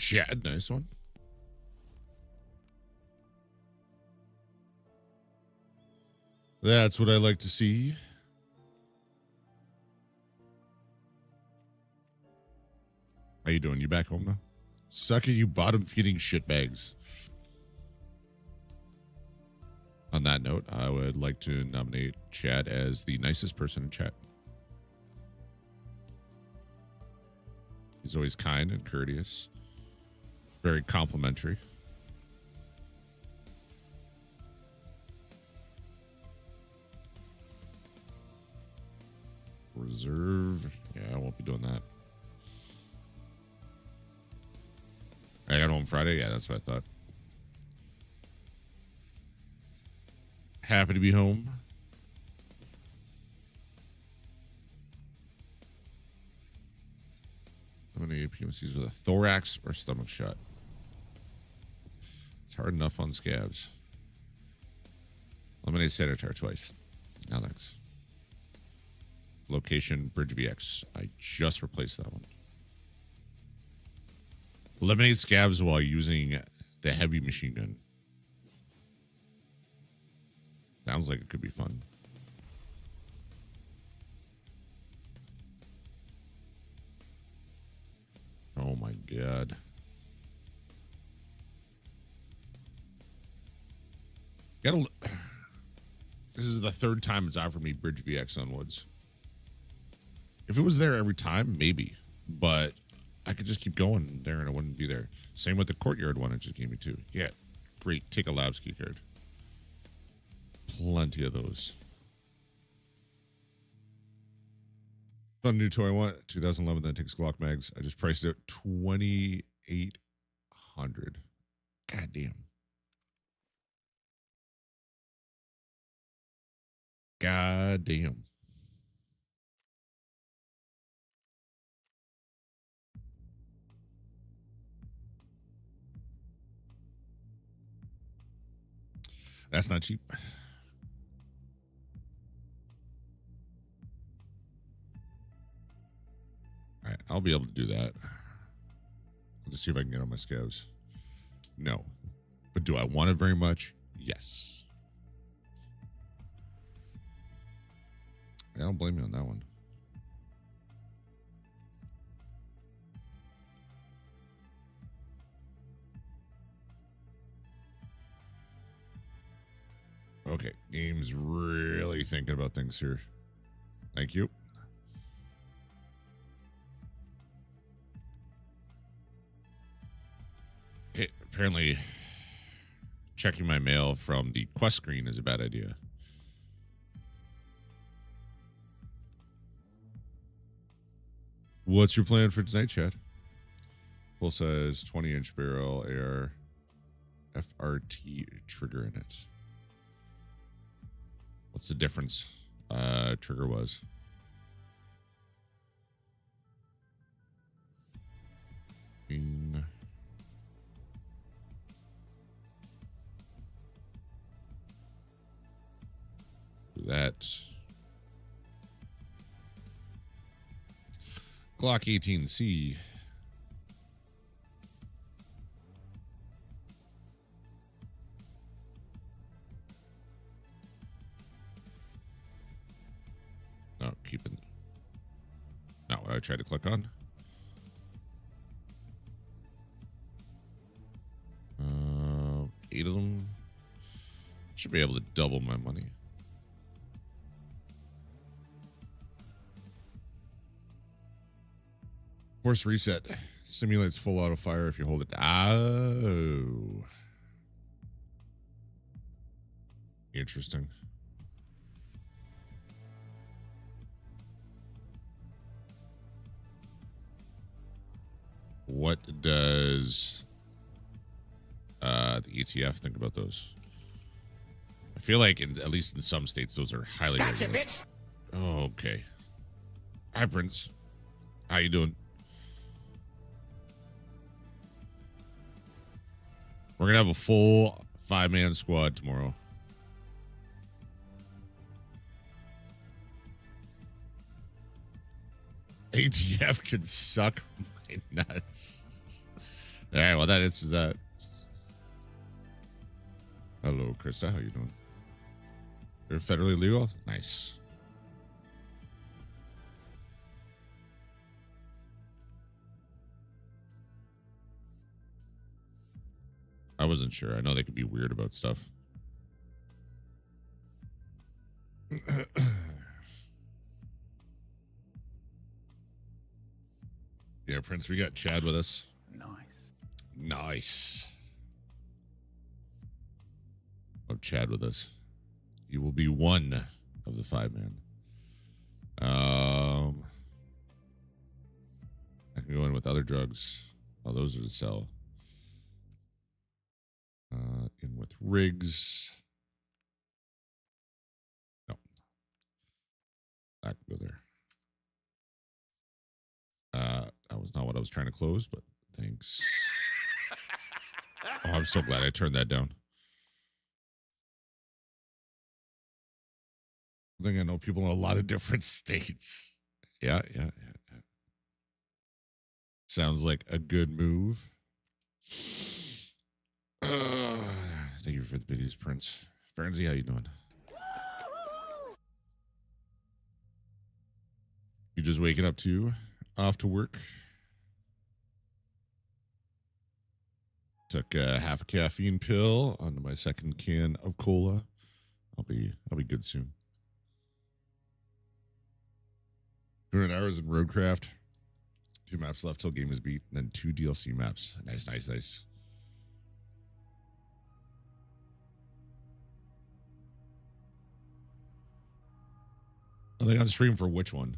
Chad, nice one. That's what I like to see. How you doing? You back home now? Suck it, you bottom-feeding shitbags. On that note, I would like to nominate Chad as the nicest person in chat. He's always kind and courteous. Very complimentary. Reserve. Yeah, I won't be doing that. I got home Friday. Yeah, that's what I thought. Happy to be home. How many PMCs with a thorax or stomach shot? It's hard enough on scabs. Eliminate Sanitar twice. Alex. Location Bridge VX. I just replaced that one. Eliminate scabs while using the heavy machine gun. Sounds like it could be fun. Oh my god. This is the third time it's offered me Bridge VX on Woods. If it was there every time, maybe. But I could just keep going there and it wouldn't be there. Same with the Courtyard one it just gave me too. Yeah, great. Take a Labs key card. Plenty of those. Fun new toy I want. 2011 that takes Glock mags. I just priced it 2,800. God damn. God damn. That's not cheap. All right, I'll be able to do that. I'll just see if I can get on my scabs. No. But do I want it very much? Yes. I don't blame you on that one. Okay, game's really thinking about things here. Thank you. Okay, apparently checking my mail from the quest screen is a bad idea. What's your plan for tonight, Chad? Full size 20-inch barrel AR FRT trigger in it. What's the difference? Trigger was. Do that. Glock 18C. No, keep it. Not what I tried to click on. 8 of them. Should be able to double my money. Force reset. Simulates full auto fire if you hold it. Oh. Interesting. What does the ETF think about those? I feel like, at least in some states, those are highly regulated. Bitch. Oh, okay. Hi, Prince. How you doing? We're going to have a full 5-man squad tomorrow. ATF can suck my nuts. All right, well, that is that. Hello, Krista. How you doing? You're federally legal? Nice. I wasn't sure. I know they could be weird about stuff. Yeah, Prince, we got Chad with us. Nice. Have Chad with us. He will be one of the 5-man. I can go in with other drugs. Oh, those are to sell. In with rigs. No. Back go there. That was not what I was trying to close, but thanks. Oh, I'm so glad I turned that down. I think I know people in a lot of different states. Yeah. Sounds like a good move. Thank you for the biddies, Prince. Fernsey, how you doing? You just waking up too? Off to work? Took half a caffeine pill onto my second can of cola. I'll be good soon. 200 hours in Roadcraft. 2 maps left till game is beat, and then 2 DLC maps. Nice. Are they on stream for which one?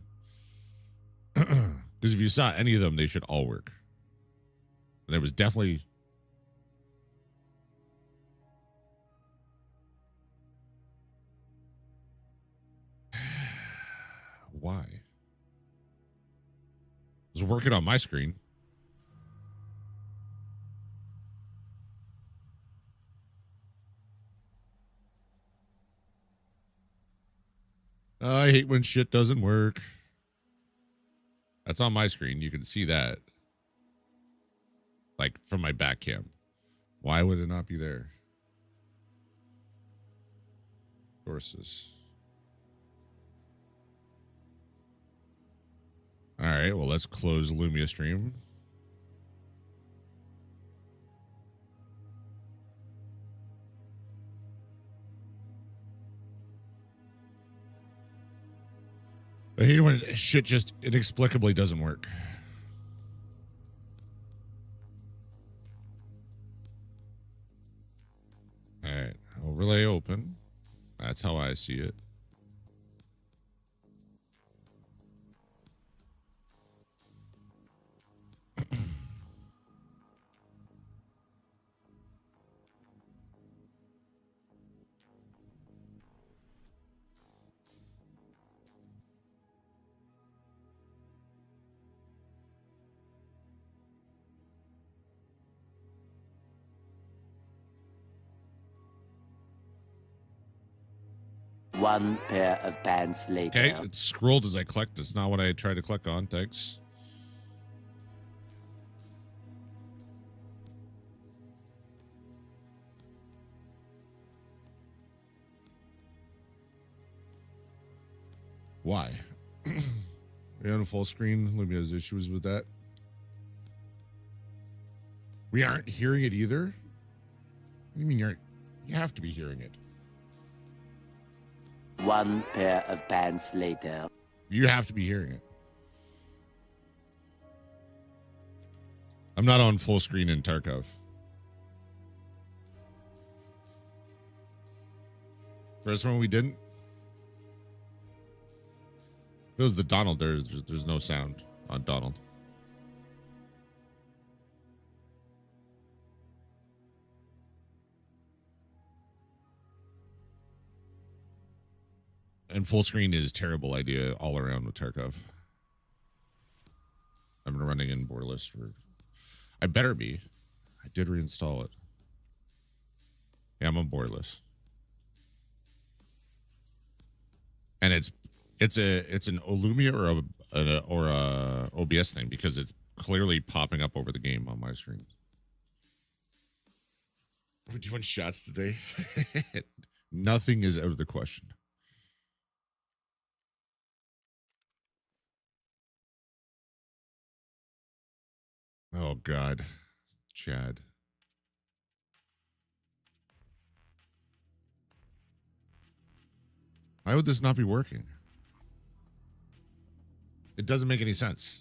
Because if you saw any of them, they should all work. There was definitely... Why? It was working on my screen. I hate when shit doesn't work. That's on my screen. You can see that. Like from my back cam. Why would it not be there? Sources. All right, well, let's close Lumia stream. I hate when shit just inexplicably doesn't work. All right, overlay open. That's how I see it. One pair of pants later. Okay, it's scrolled as I clicked. It's not what I tried to click on. Thanks. Why? We're on full screen. Lumia has issues with that. We aren't hearing it either. What do you mean you have to be hearing it? One pair of pants later. You have to be hearing it. I'm not on full screen in Tarkov. First one we didn't. It was the Donald. There's no sound on Donald. And full screen is a terrible idea all around with Tarkov. I've been running in borderless for... I better be. I did reinstall it. Yeah, I'm on borderless. And it's an Olumia or a OBS thing because it's clearly popping up over the game on my screen. we're doing shots today. Nothing is out of the question. Oh, God. Chad. Why would this not be working? It doesn't make any sense.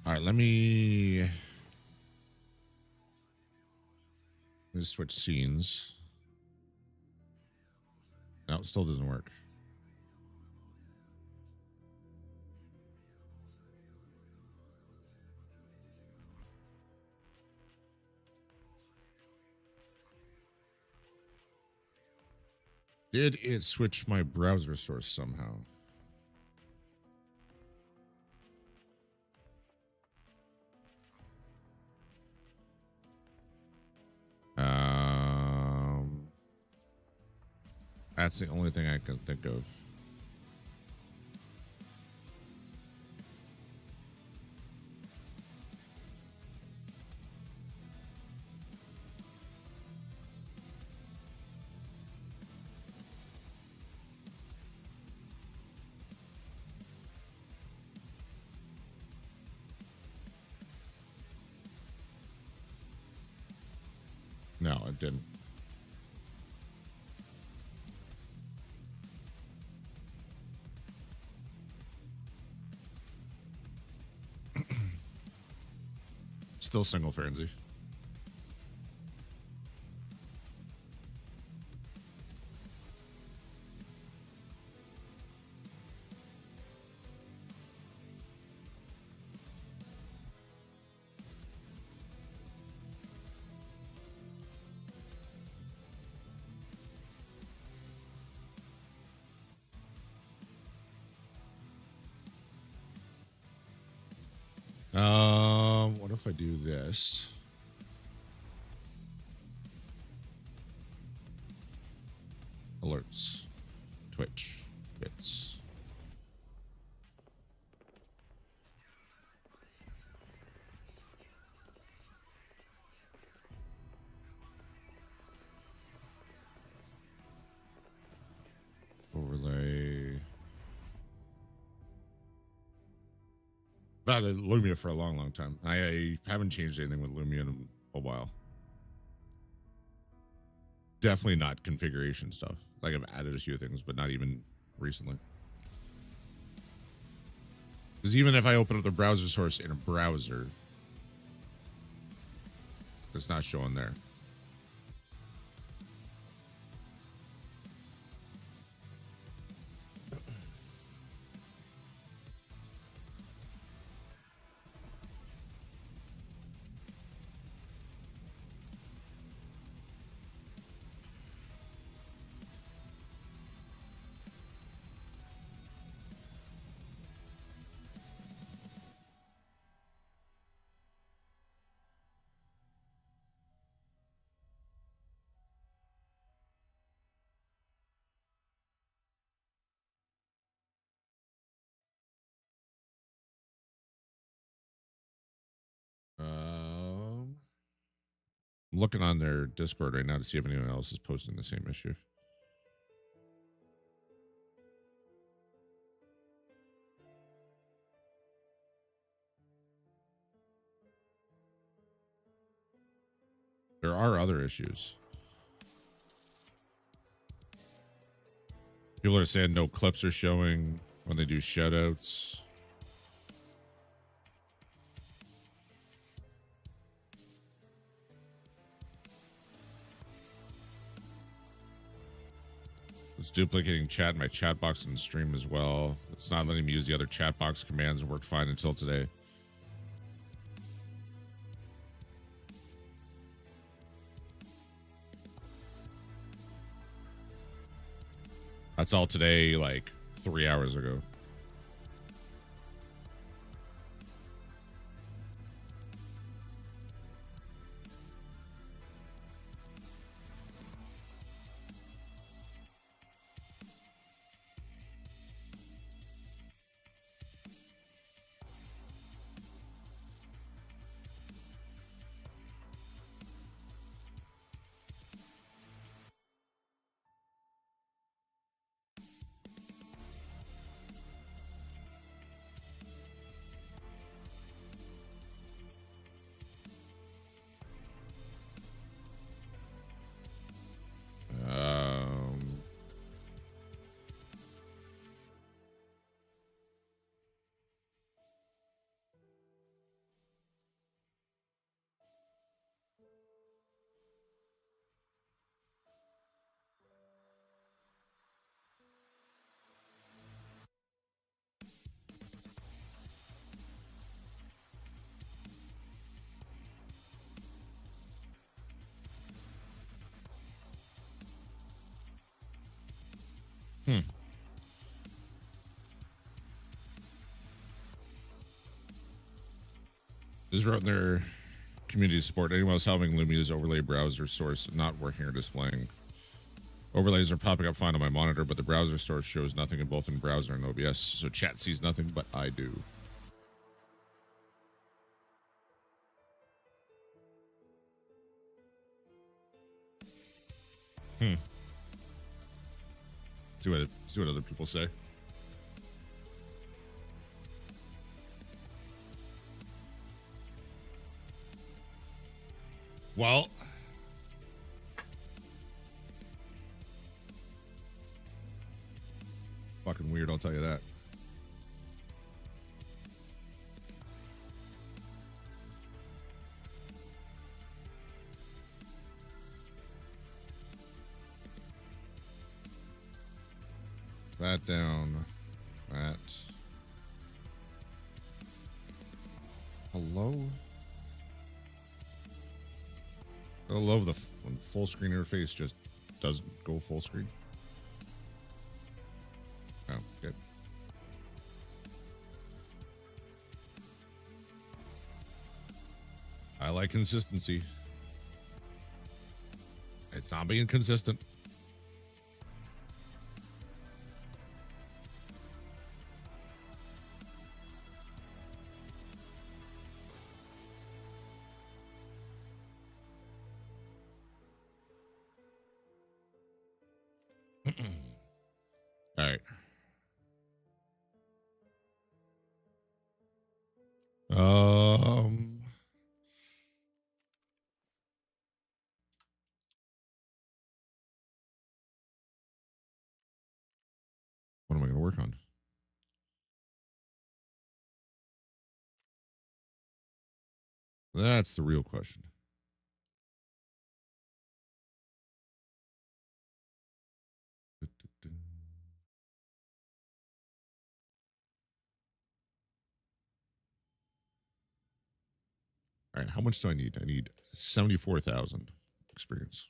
All right, let me switch scenes. No, it still doesn't work. Did it switch my browser source somehow? That's the only thing I can think of. No, it didn't. Still single frenzy. What if I do this? Alerts. Twitch. Bits. Overlay. I've had Lumia for a long, long time. I haven't changed anything with Lumia in a while. Definitely not configuration stuff. Like I've added a few things, but not even recently. Because even if I open up the browser source in a browser, it's not showing there. I'm looking on their Discord right now to see if anyone else is posting the same issue. There are other issues. People are saying no clips are showing when they do shoutouts. It's duplicating chat in my chat box in the stream as well. It's not letting me use the other chat box commands. It worked fine until today. That's all today, like 3 hours ago. This wrote in their community support. Anyone else having Lumia's overlay browser source not working or displaying. Overlays are popping up fine on my monitor, but the browser source shows nothing in both in browser and OBS. So chat sees nothing, but I do. See what other people say. Well, fucking weird, I'll tell you that. That down. That. Hello? I love when full screen interface just doesn't go full screen. Oh, good. I like consistency. It's not being consistent. All right. What am I going to work on? That's the real question. All right, how much do I need? I need 74,000 experience.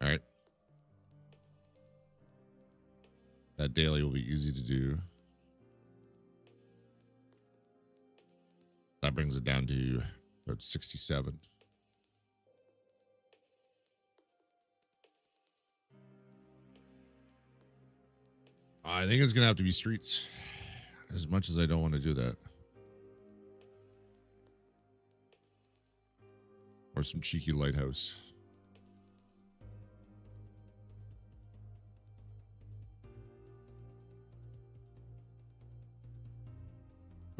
All right. That daily will be easy to do. That brings it down to about 67. I think it's going to have to be streets, as much as I don't want to do that. Or some cheeky lighthouse.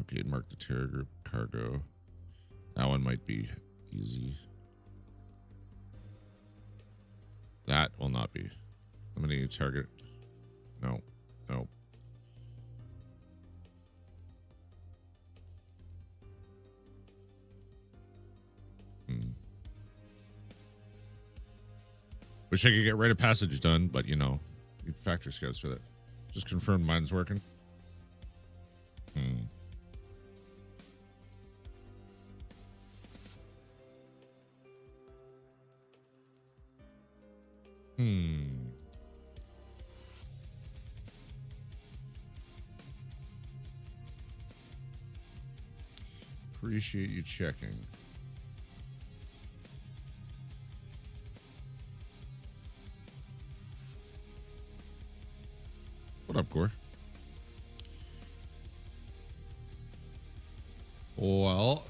Okay, mark the terror group cargo. That one might be easy. That will not be. I'm going to need target. No, no. Wish I could get rite of passage done, but you know, need factor scouts for that. Just confirm mine's working. Appreciate you checking. What up, Gore? Well,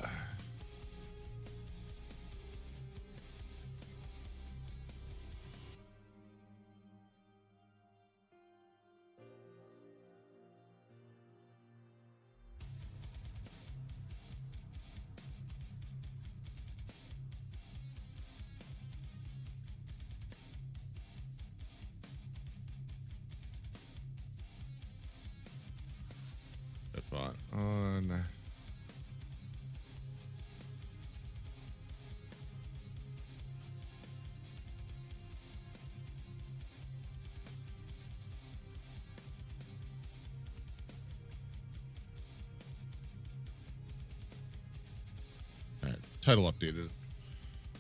that bot on. title updated.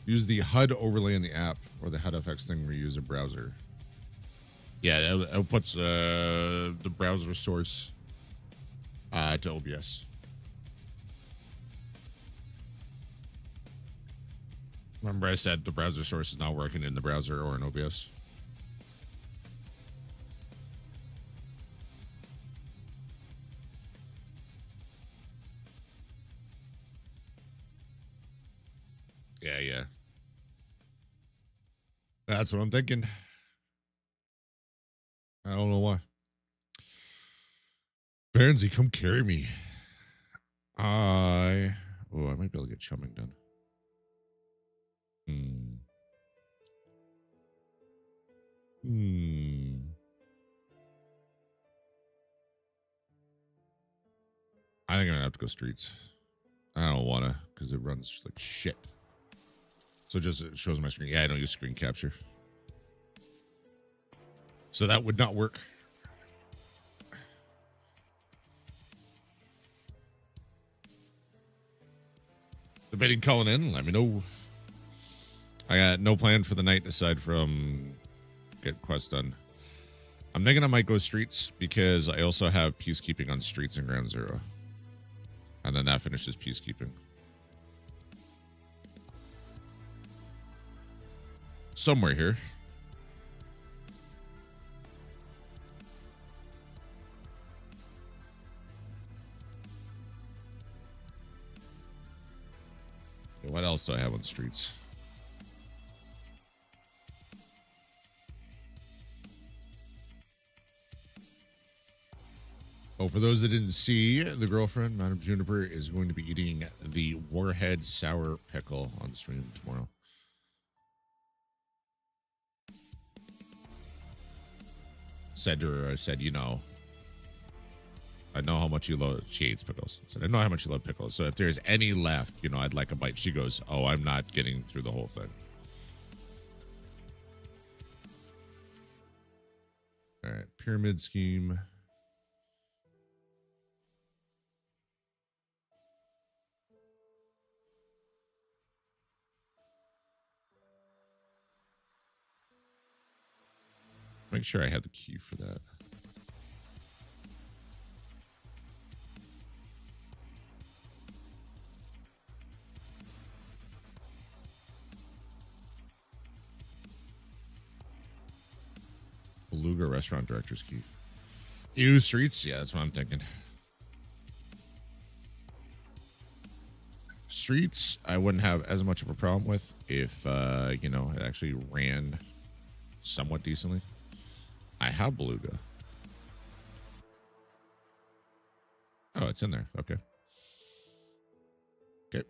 Use the HUD overlay in the app or the HUD FX thing where you use a browser. Yeah, it outputs the browser source to OBS. Remember I said the browser source is not working in the browser or in OBS? Yeah. That's what I'm thinking. I don't know why. Barnsey, come carry me. I might be able to get chumming done. I think I'm gonna have to go streets. I don't wanna because it runs like shit. So just it shows my screen. Yeah, I don't use screen capture. So that would not work. Debating calling in, let me know. I got no plan for the night aside from get quests done. I'm thinking I might go streets because I also have peacekeeping on streets and ground zero. And then that finishes peacekeeping. Somewhere here. What else do I have on streets? Oh, for those that didn't see, the girlfriend, Madam Juniper, is going to be eating the Warhead Sour Pickle on stream tomorrow. Said to her, I said, you know, I know how much you love, she hates pickles. I said, I know how much you love pickles. So if there's any left, you know, I'd like a bite. She goes, oh, I'm not getting through the whole thing. All right, pyramid scheme. Make sure I have the key for that. Beluga restaurant director's key. Ew, streets? Yeah, that's what I'm thinking. Streets, I wouldn't have as much of a problem with if, you know, it actually ran somewhat decently. I have Beluga. Oh, it's in there. Okay. Okay.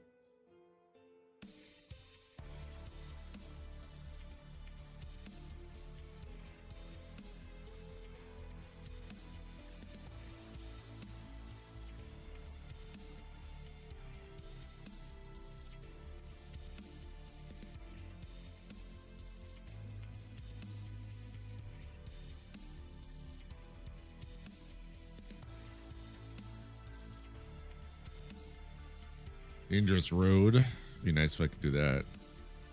Dangerous road. Be nice if I could do that.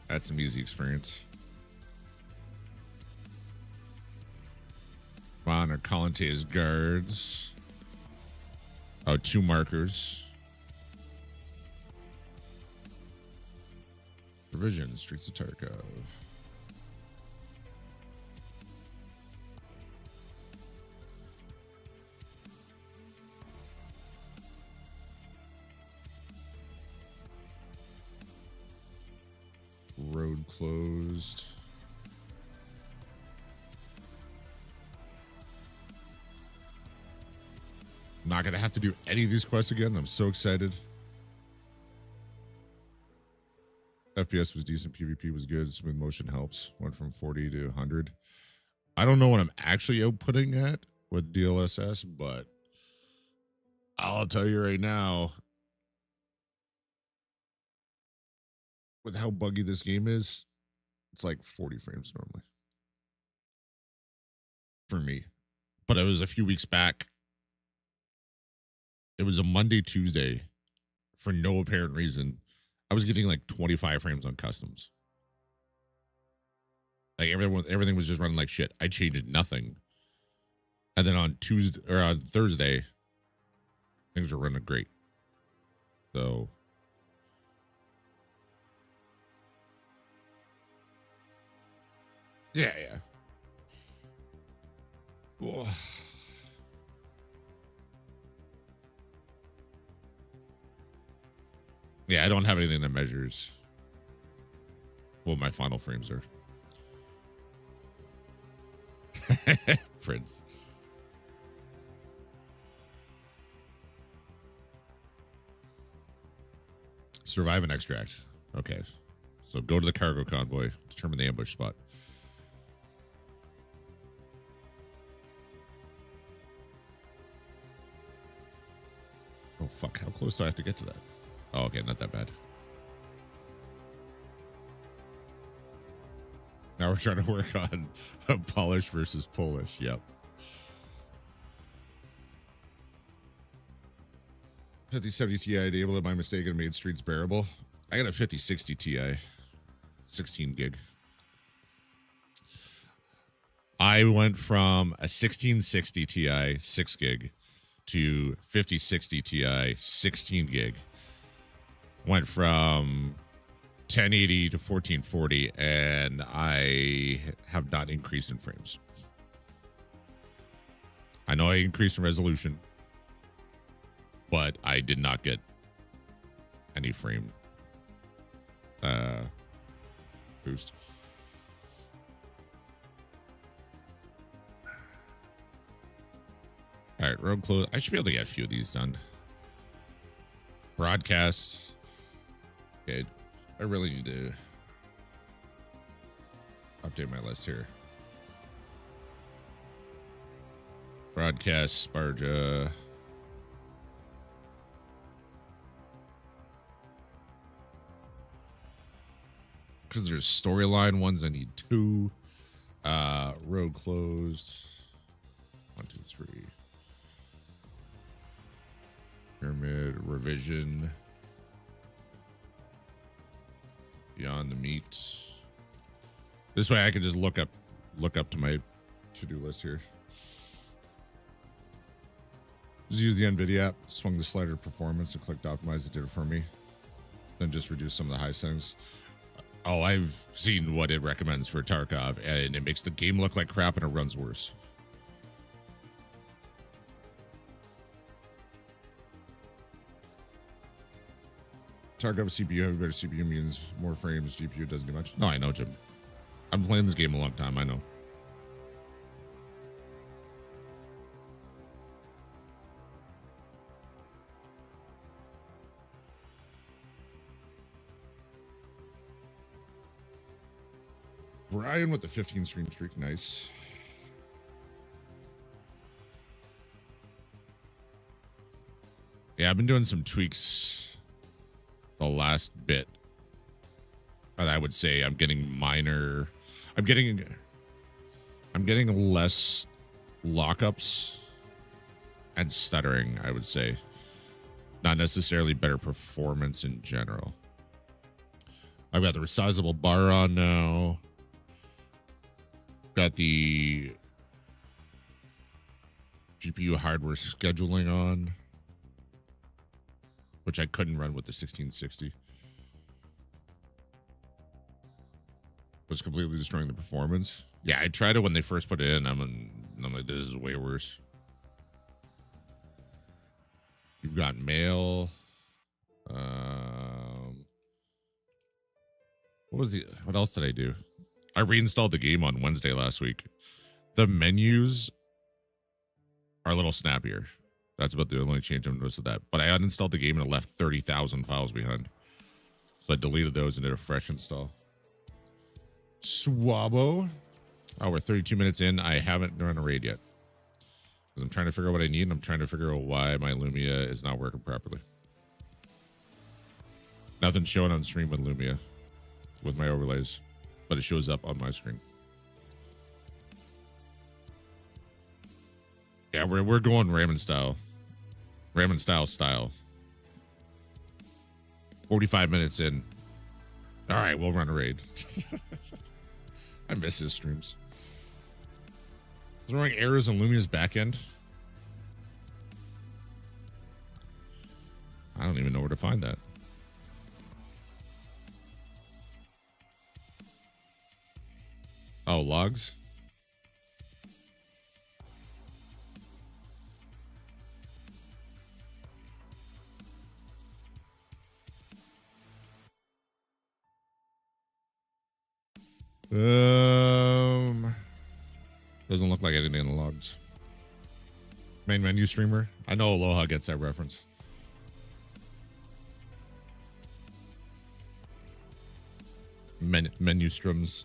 That's some easy experience. Honor Colante's guards. Oh, 2 markers. Provision, Streets of Tarkov. Road closed. I'm not gonna have to do any of these quests again. I'm so excited. FPS was decent. PvP was good. Smooth motion helps. Went from 40 to 100. I don't know what I'm actually outputting at with DLSS, but I'll tell you right now, with how buggy this game is, it's like 40 frames normally for me. But it was a few weeks back. It was a Monday, Tuesday, for no apparent reason. I was getting like 25 frames on customs. Like everything was just running like shit. I changed nothing. And then on Tuesday or on Thursday, things were running great. So yeah. Oh. Yeah, I don't have anything that measures what my final frames are. Prince. Survive and extract. Okay. So go to the cargo convoy, determine the ambush spot. Oh, fuck. How close do I have to get to that? Oh, okay. Not that bad. Now we're trying to work on Polish versus Polish. Yep. 5070 Ti enabled it by mistake and made streets bearable. I got a 5060 Ti, 16 gig. I went from a 1660 Ti, 6 gig, to 5060 Ti, 16 gig. Went from 1080 to 1440, and I have not increased in frames. I know I increased in resolution, but I did not get any frame boost. All right, road close. I should be able to get a few of these done. Broadcast. Okay, I really need to update my list here. Broadcast, Sparja. Because there's storyline ones, I need 2. Road closed. 1, 2, 3. Pyramid revision. Beyond the meat. This way I can just look up to my to-do list here. Just use the NVIDIA app, swung the slider to performance and clicked optimize. It did it for me. Then just reduce some of the high settings. Oh, I've seen what it recommends for Tarkov, and it makes the game look like crap and it runs worse. Tarkov CPU, have a better CPU means more frames. GPU doesn't do much. No, I know, Jim. I've been playing this game a long time. I know. Brian with the 15 stream streak. Nice. Yeah, I've been doing some tweaks the last bit. But I would say I'm getting minor. I'm getting less lockups and stuttering, I would say. Not necessarily better performance in general. I've got the resizable bar on now. Got the GPU hardware scheduling on, which I couldn't run with the 1660. Was completely destroying the performance. Yeah, I tried it when they first put it in. I'm like, this is way worse. You've got mail. What else did I do? I reinstalled the game on Wednesday last week. The menus are a little snappier. That's about the only change I've noticed with that. But I uninstalled the game and it left 30,000 files behind. So I deleted those and did a fresh install. Swabo. Oh, we're 32 minutes in. I haven't run a raid yet. Because I'm trying to figure out what I need, and I'm trying to figure out why my Lumia is not working properly. Nothing's showing on stream with Lumia, with my overlays, but it shows up on my screen. Yeah, we're going ramen style. Ramen style. 45 minutes in. All right, we'll run a raid. I miss his streams. Throwing errors on Lumia's backend. I don't even know where to find that. Oh, logs? Doesn't look like anything in the logs. Main menu streamer. I know Aloha gets that reference. Menu strums.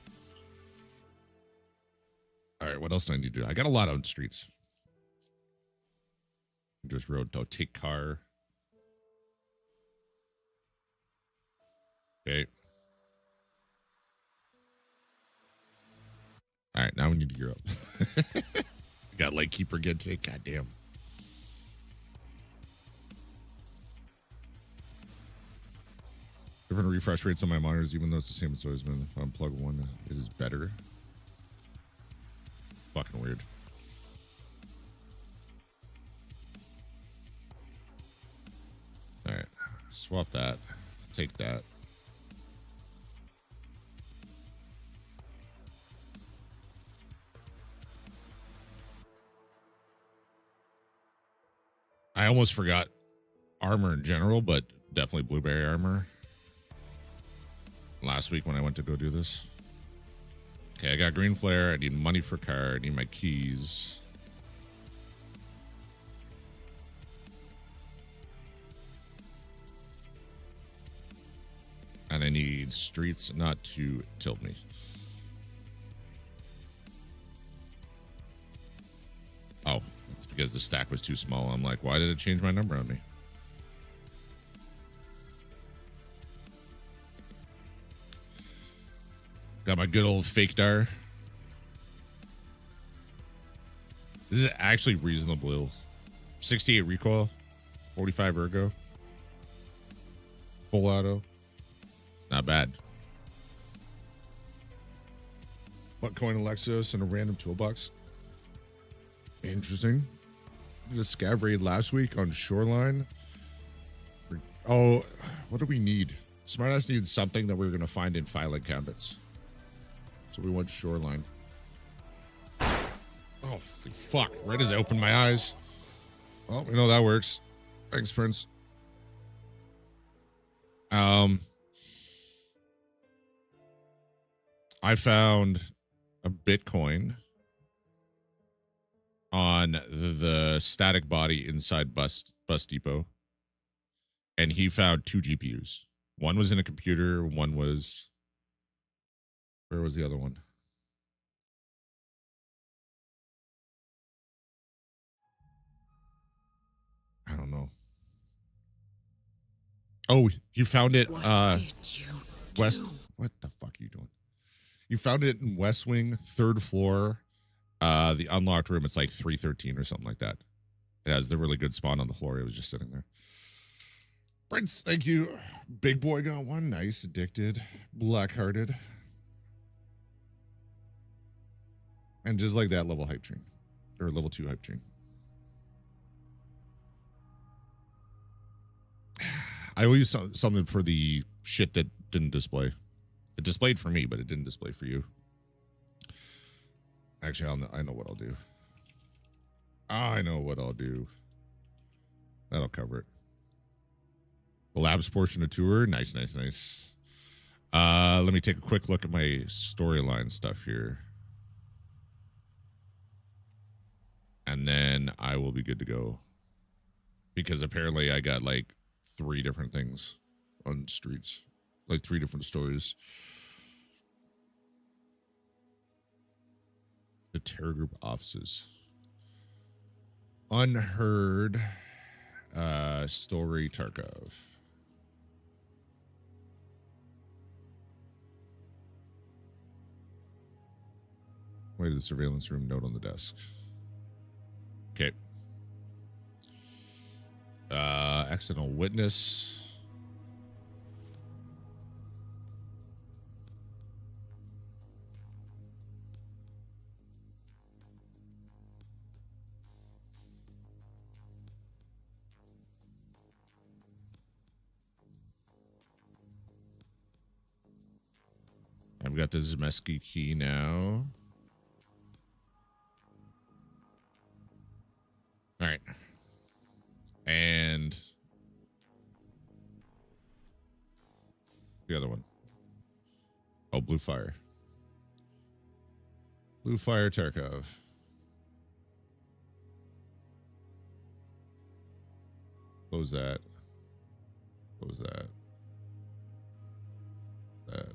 All right, what else do I need to do? I got a lot on streets. Just road to take car. Okay. All right, now we need to gear up. Got Lightkeeper get take. God damn. Different refresh rates on my monitors, even though it's the same as always been. If I unplug one, it is better. Fucking weird. All right, swap that. Take that. I almost forgot armor in general, but definitely blueberry armor. Last week when I went to go do this. Okay, I got green flare. I need money for car. I need my keys. And I need streets not to tilt me. Oh, it's because the stack was too small. I'm like, why did it change my number on me? Got my good old fake dar. This is actually reasonable. 68 recoil, 45 ergo, full auto. Not bad. What coin Alexis and a random toolbox? Interesting. The scav raid last week on Shoreline. Oh, what do we need? Smartass needs something that we were going to find in Phylak Cabinets. So we went Shoreline. Oh, fuck. Right as I opened my eyes. Oh, we know that works. Thanks, Prince. I found a Bitcoin on the static body inside bus depot, and he found 2 GPUs. One was in a computer. One was, where was the other one? I don't know. Oh, he found it. What did you West. do? What the fuck are you doing? You found it in West Wing, 3rd floor. The unlocked room. It's like 313 or something like that. It has the really good spawn on the floor. It was just sitting there. Prince, thank you. Big boy got one. Nice. Addicted. Black-hearted. And just like that, level hype train. Or level 2 hype train. I will use something for the shit that didn't display. It displayed for me, but it didn't display for you. Actually, I know what I'll do. I know what I'll do. That'll cover it. The labs portion of tour. Nice, nice, nice. Let me take a quick look at my storyline stuff here. And then I will be good to go. Because apparently I got like 3 different things on streets. Like 3 different stories. The Terror Group offices. Unheard story Tarkov. Wait, the surveillance room note on the desk. Okay. Accidental witness. got the Zemeski key now. All right. And the other one. Oh, Blue Fire. Blue Fire Tarkov. Close that. Close that. That.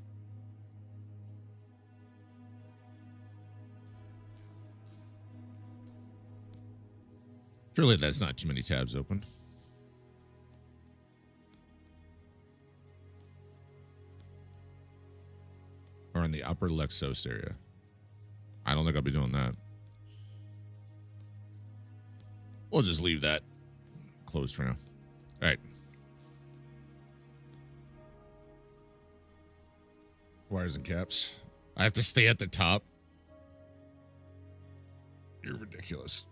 Surely that's not too many tabs open. Or in the upper Lexos area. I don't think I'll be doing that. We'll just leave that closed for now. All right. Wires and caps. I have to stay at the top. You're ridiculous.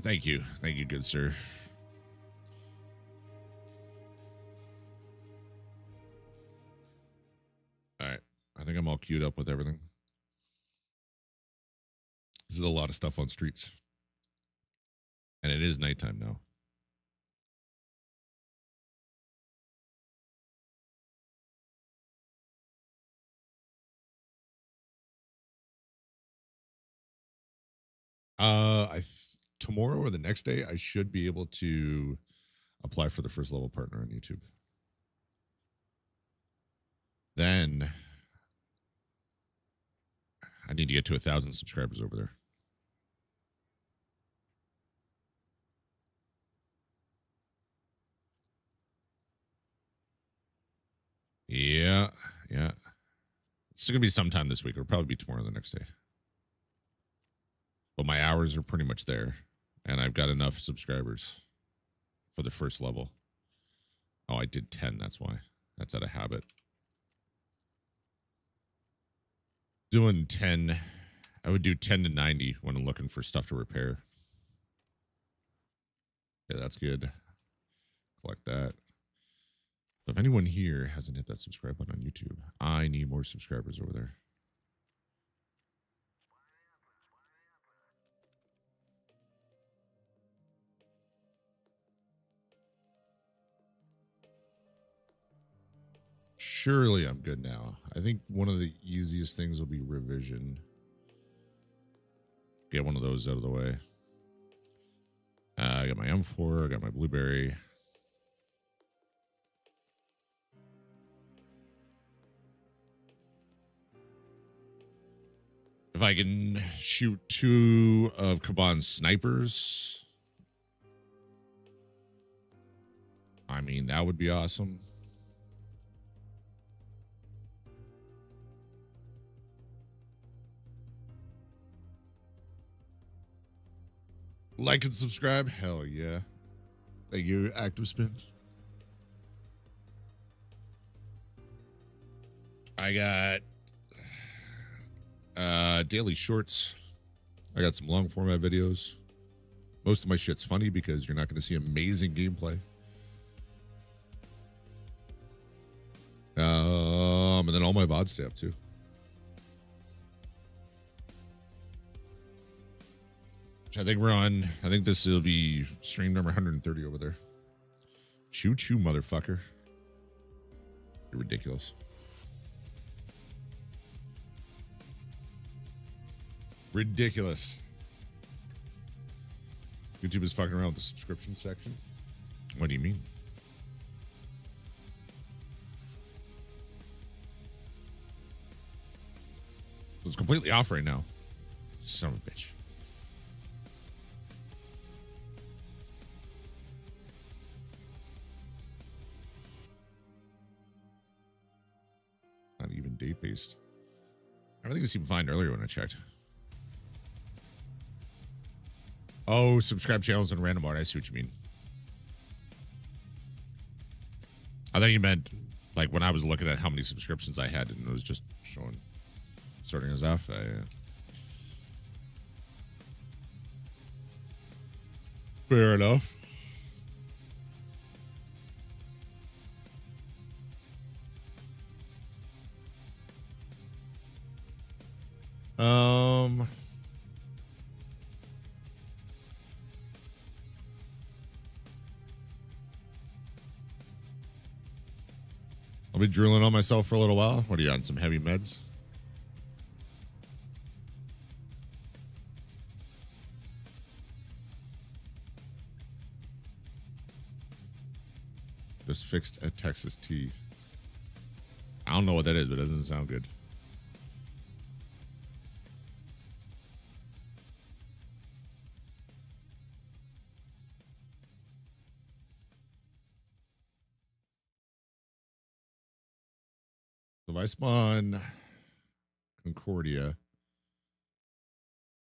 Thank you. Thank you, good sir. All right. I think I'm all queued up with everything. This is a lot of stuff on streets. And it is nighttime now. Tomorrow or the next day, I should be able to apply for the first level partner on YouTube. Then I need to get to 1,000 subscribers over there. Yeah. It's going to be sometime this week. It'll probably be tomorrow or the next day. But my hours are pretty much there. And I've got enough subscribers for the first level. Oh, I did 10. That's why. That's out of habit. Doing 10. I would do 10 to 90 when I'm looking for stuff to repair. Yeah, that's good. Collect that. So if anyone here hasn't hit that subscribe button on YouTube, I need more subscribers over there. Surely I'm good now. I think one of the easiest things will be revision. Get one of those out of the way. I got my M4. I got my blueberry. If I can shoot 2 of Kaban's snipers, I mean, that would be awesome. Like and subscribe? Hell yeah. Thank you, Active Spin. I got daily shorts. I got some long format videos. Most of my shit's funny because you're not going to see amazing gameplay. And then all my VOD stuff too. I think we're on. I think this will be stream number 130 over there. Choo choo, motherfucker. You're ridiculous. Ridiculous. YouTube is fucking around with the subscription section. What do you mean? It's completely off right now. Son of a bitch. Not even date based. Everything seemed fine earlier when I checked. Oh, subscribe channels and random art. I see what you mean. I thought you meant like when I was looking at how many subscriptions I had and it was just showing, sorting us off. Fair enough. Um, I'll be drilling on myself for a little while. What are you on? Some heavy meds? Just fixed a Texas T. I don't know what that is, but it doesn't sound good. So if I spawn Concordia,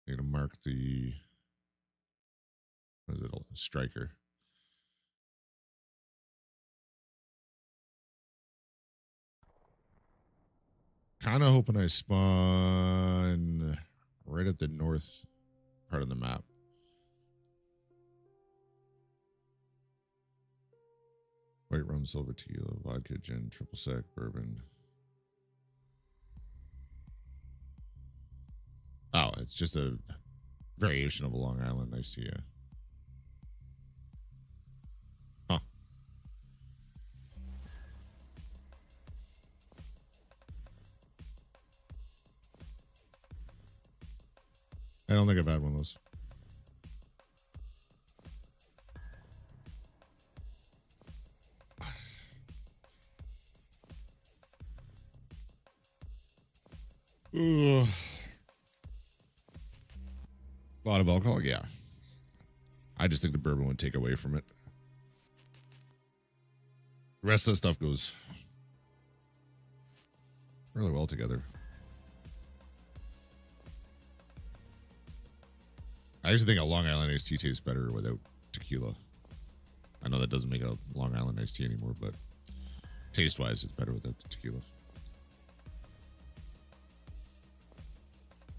I'm going to mark the, what is it, a striker. Kind of hoping I spawn right at the north part of the map. White rum, silver tequila, vodka, gin, triple sec, bourbon. Oh, it's just a variation of a Long Island iced tea, yeah. Huh. I don't think I've had one of those. Ugh. A lot of alcohol, yeah. I just think the bourbon would take away from it. The rest of the stuff goes really well together. I actually think a Long Island iced tea tastes better without tequila. I know that doesn't make a Long Island iced tea anymore, but taste-wise, it's better without the tequila.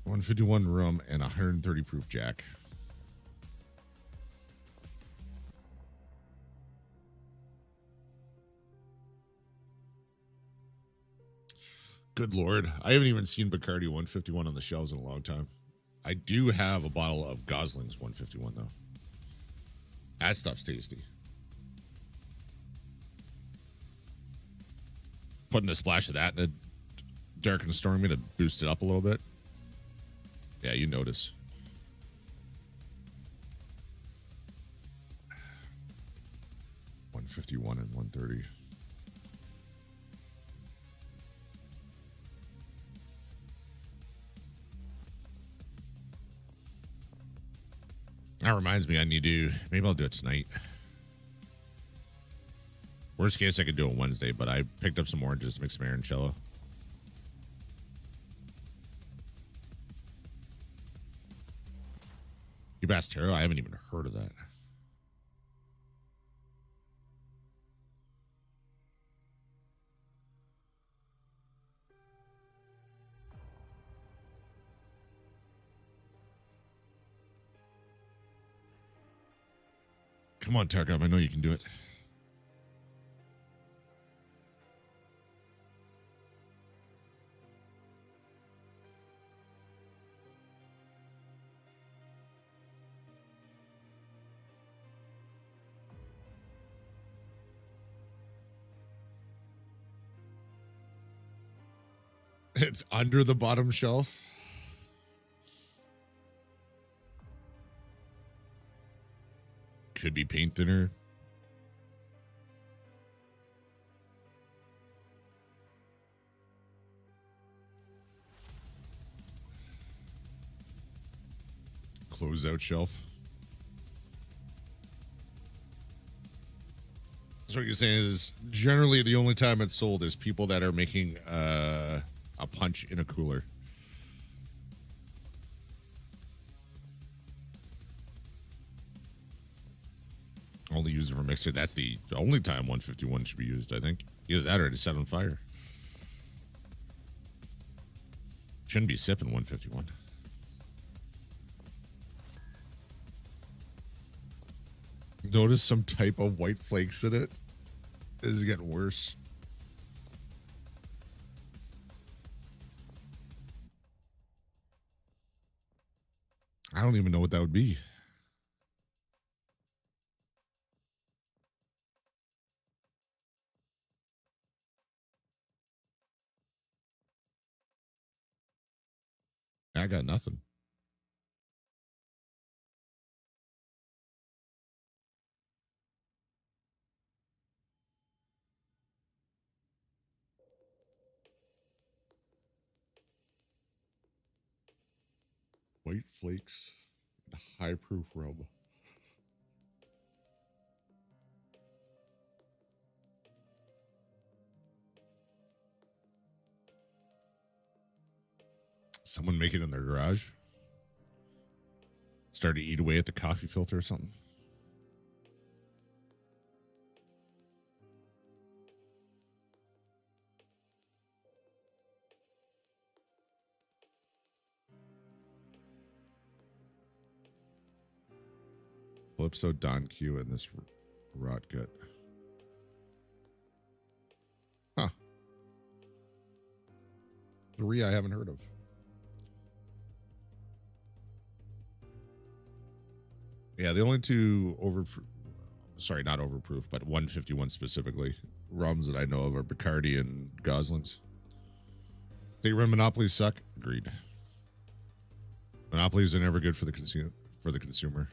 151 rum and 130 proof Jack. Good Lord. I haven't even seen Bacardi 151 on the shelves in a long time. I do have a bottle of Gosling's 151, though. That stuff's tasty. Putting a splash of that in a dark and stormy to boost it up a little bit. Yeah, you notice. $151 and $130. That reminds me, I need to, maybe I'll do it tonight. Worst case, I could do it Wednesday, but I picked up some oranges to make some Arancello. Cubastero? I haven't even heard of that. Come on, Tarkov. I know you can do it. It's under the bottom shelf. Could be paint thinner. Closeout shelf. So what you're saying is generally the only time it's sold is people that are making a punch in a cooler. Only used it for mixer. That's the only time 151 should be used, I think. Either that or it's set on fire. Shouldn't be sipping 151. Notice some type of white flakes in it. This is getting worse. I don't even know what that would be. I got nothing. White flakes and high proof rum. Someone make it in their garage. Start to eat away at the coffee filter or something. Calypso, Don Q, and this rot gut. Huh. 3 I haven't heard of. Yeah, the only 2 not overproof, but 151 specifically rums that I know of are Bacardi and Goslings. They run monopolies suck. Agreed. Monopolies are never good for the consumer.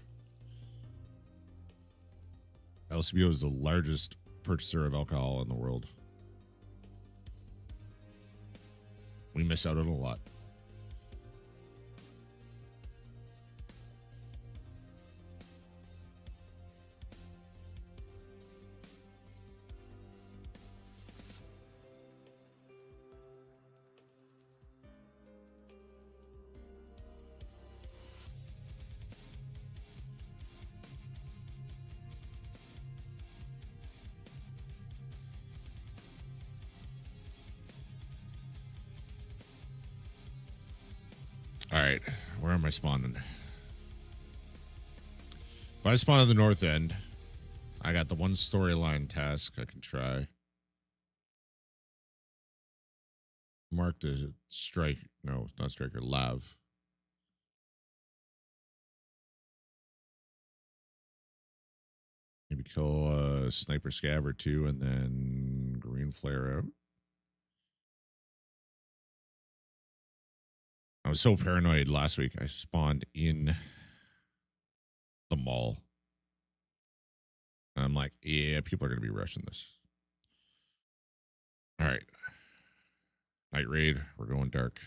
LCBO is the largest purchaser of alcohol in the world. We miss out on a lot. All right, where am I spawning? If I spawn at the north end, I got the one storyline task I can try. Marked as strike. No, not striker. Lav. Maybe kill a sniper scav or 2 and then green flare out. I was so paranoid last week. I spawned in the mall. I'm like, yeah, people are going to be rushing this. All right. Night raid. We're going dark.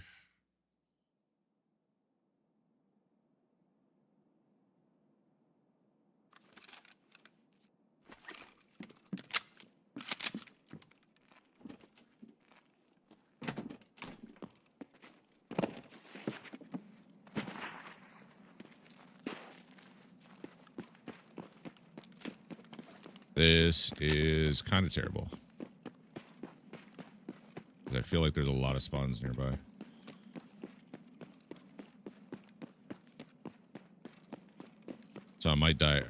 This is kind of terrible. I feel like there's a lot of spawns nearby. So I might die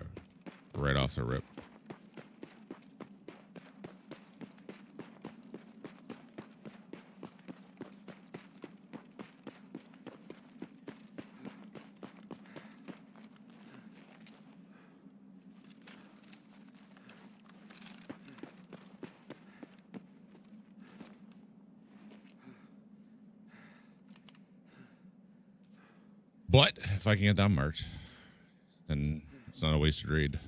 right off the rip. But if I can get that marked, then it's not a wasted raid.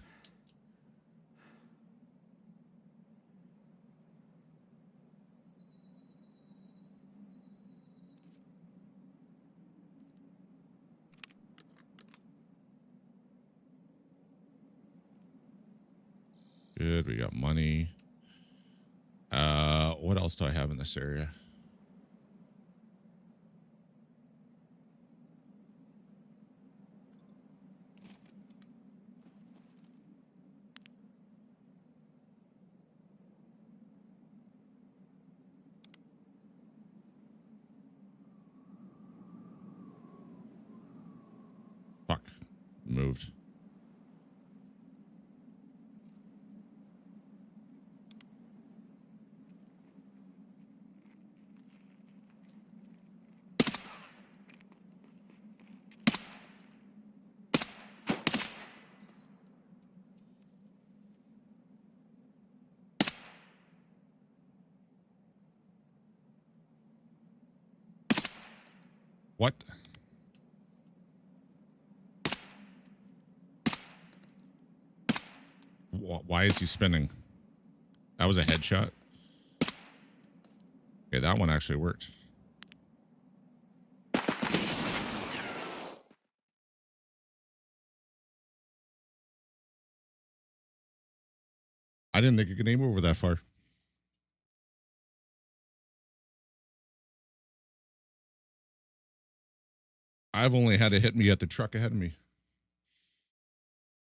Good, we got money. What else do I have in this area? Fuck. Moved. What? Why is he spinning? That was a headshot. Okay, that one actually worked. I didn't think it could aim over that far. I've only had it hit me at the truck ahead of me.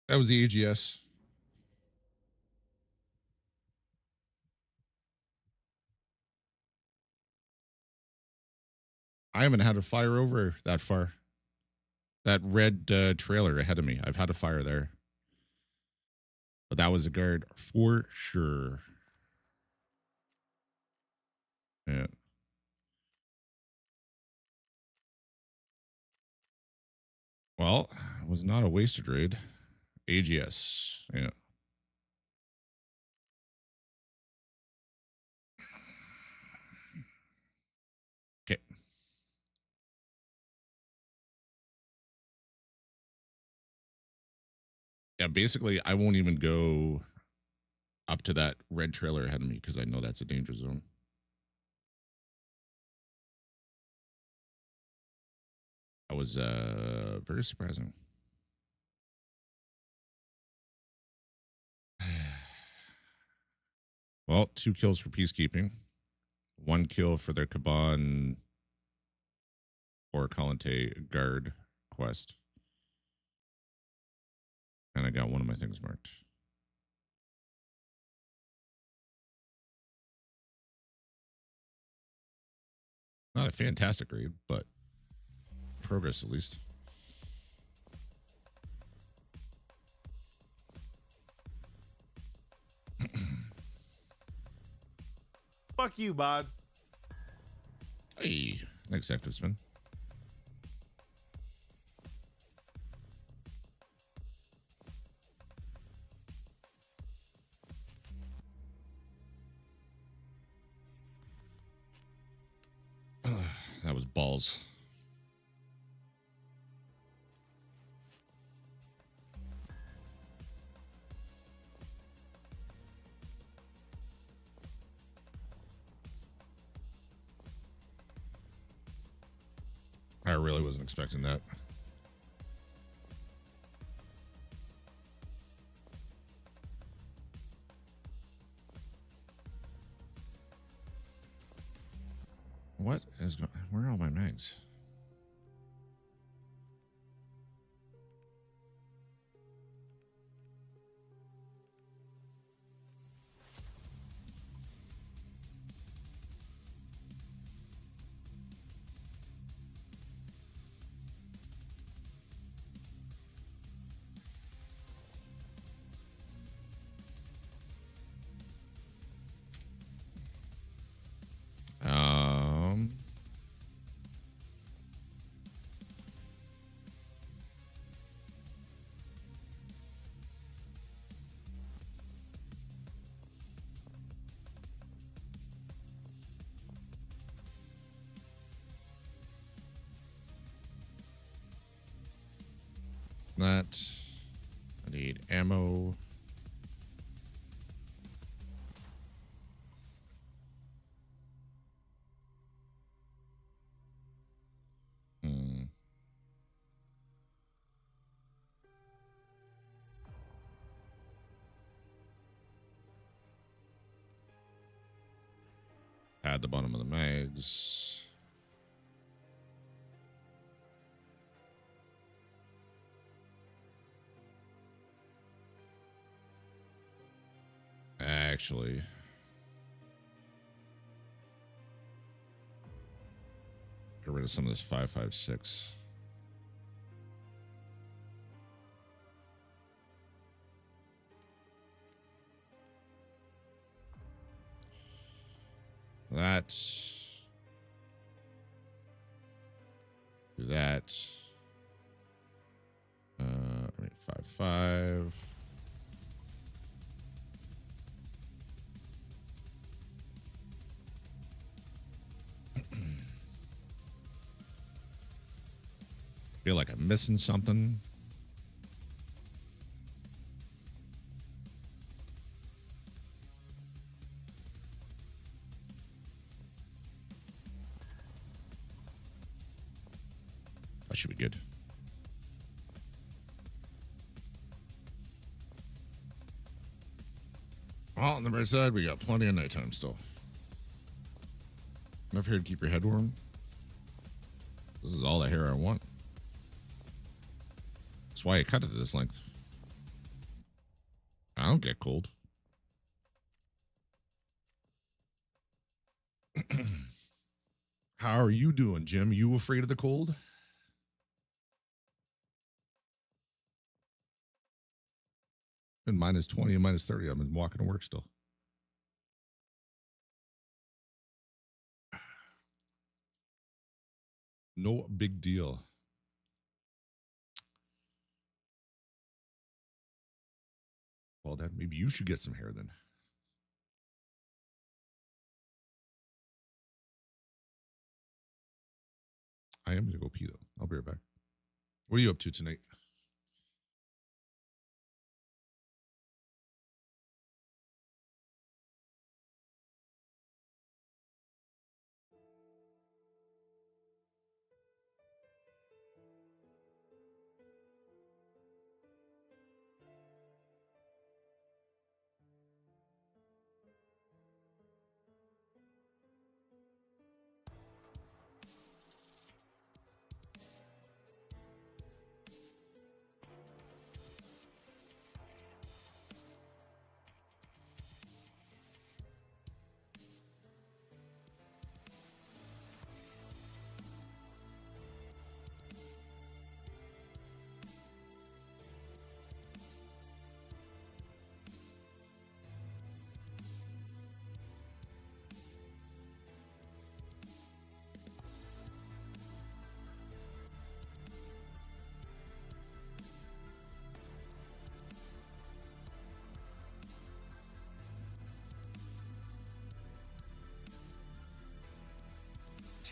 That was the AGS. I haven't had a fire over that far. That red trailer ahead of me. I've had a fire there. But that was a guard for sure. Yeah. Well, it was not a wasted raid. AGS. Yeah. Okay. Yeah, basically, I won't even go up to that red trailer ahead of me because I know that's a danger zone. That was very surprising. Well, 2 kills for peacekeeping, 1 kill for their Caban or Kalante guard quest. And I got one of my things marked. Not a fantastic raid, but progress at least. Fuck you, bud. Hey, next active spin. That was balls. I really wasn't expecting that. What is going? Where are all my mags? Um, that. I need ammo. Hmm. Pad the bottom of the mags. Actually, get rid of some of this 5.56. That. Do that. I mean, 5.5. Feel like I'm missing something. That should be good. Well, on the bright side, we got plenty of nighttime still. Enough hair to keep your head warm. This is all the hair I want. That's why I cut it to this length. I don't get cold. How are you doing, Jim? You afraid of the cold? And minus 20 and minus 30. I've been walking to work still. No big deal. Well, then maybe you should get some hair then. I am going to go pee, though. I'll be right back. What are you up to tonight?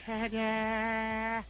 Ta-da!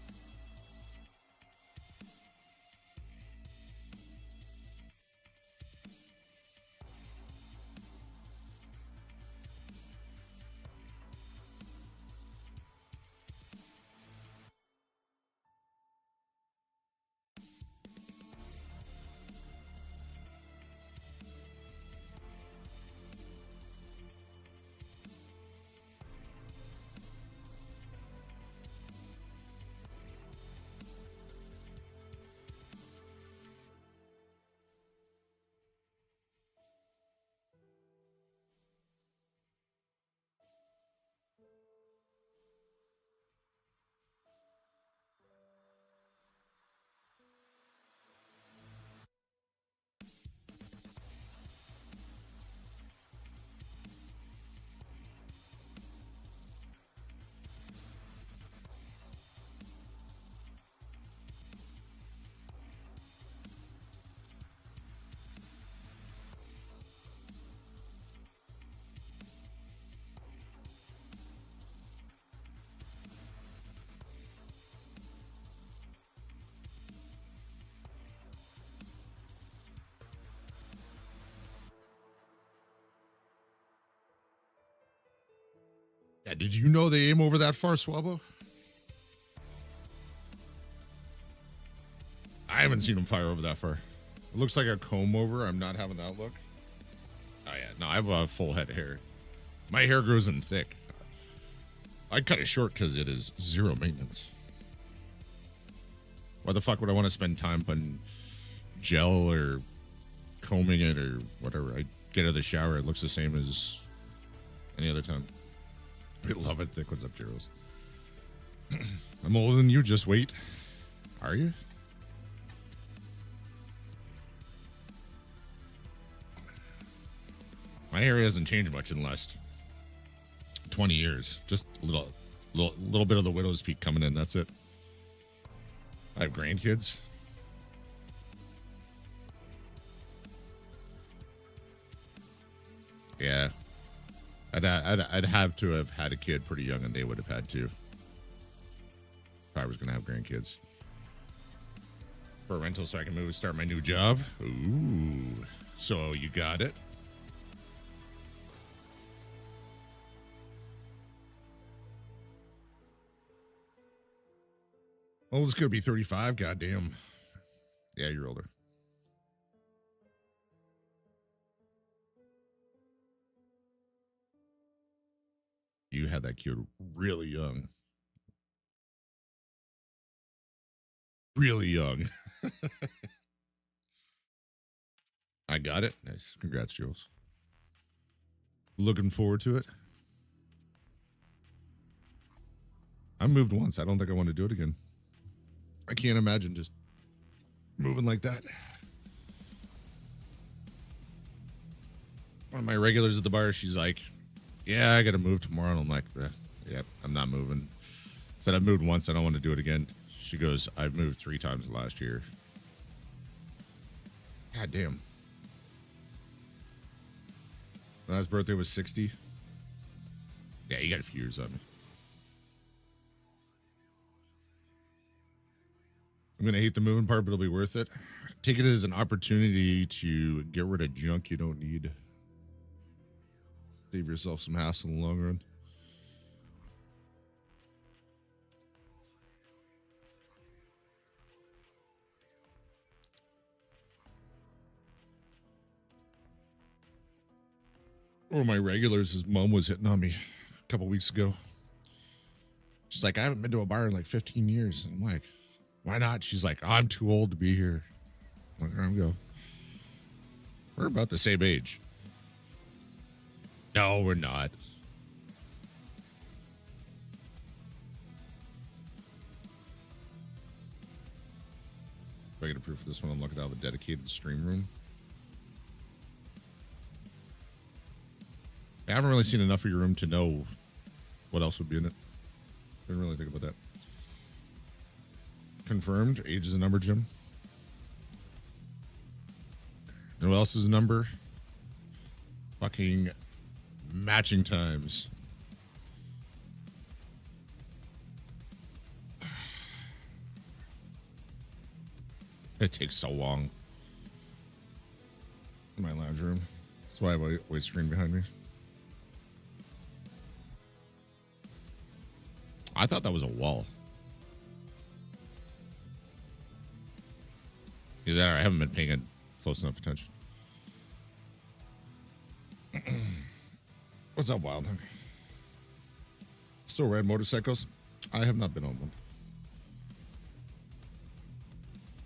Yeah, did you know they aim over that far, Swabo? I haven't seen them fire over that far. It looks like a comb over. I'm not having that look. Oh, yeah. No, I have a full head of hair. My hair grows in thick. I cut it short because it is zero maintenance. Why the fuck would I want to spend time putting gel or combing it or whatever? I get out of the shower. It looks the same as any other time. I love it thick. What's up, Jeros? I'm older than you. Just wait. Are you? My hair hasn't changed much in the last 20 years. Just a little bit of the widow's peak coming in. That's it. I have grandkids. Yeah. I'd have to have had a kid pretty young, and they would have had to. If I was going to have grandkids. For a rental so I can move and start my new job. Ooh. So you got it. Oh, it's going to be 35. Goddamn. Yeah, you're older. You had that kid really young. Really young. I got it. Nice. Congrats, Jules. Looking forward to it. I moved once. I don't think I want to do it again. I can't imagine just moving like that. One of my regulars at the bar, she's like, yeah, I got to move tomorrow. And I'm like, yep, I'm not moving. Said I've moved once. I don't want to do it again. She goes, I've moved 3 times last year. God damn. My last birthday was 60. Yeah, you got a few years on me. I'm going to hate the moving part, but it'll be worth it. Take it as an opportunity to get rid of junk you don't need. Save yourself some hassle in the long run. One of my regulars, his mom was hitting on me a couple weeks ago. She's like, I haven't been to a bar in like 15 years. And I'm like, why not? She's like, I'm too old to be here. I'm like, there we go. We're about the same age. No, we're not. If I get approved for this one, I'm looking to have a dedicated stream room. I haven't really seen enough of your room to know what else would be in it. Didn't really think about that. Confirmed. Age is a number, Jim. And what else is a number? Fucking matching times. It takes so long. In my lounge room. That's why I have a white screen behind me. I thought that was a wall. Either that or I haven't been paying close enough attention. What's up, Wild? Still ride motorcycles? I have not been on one.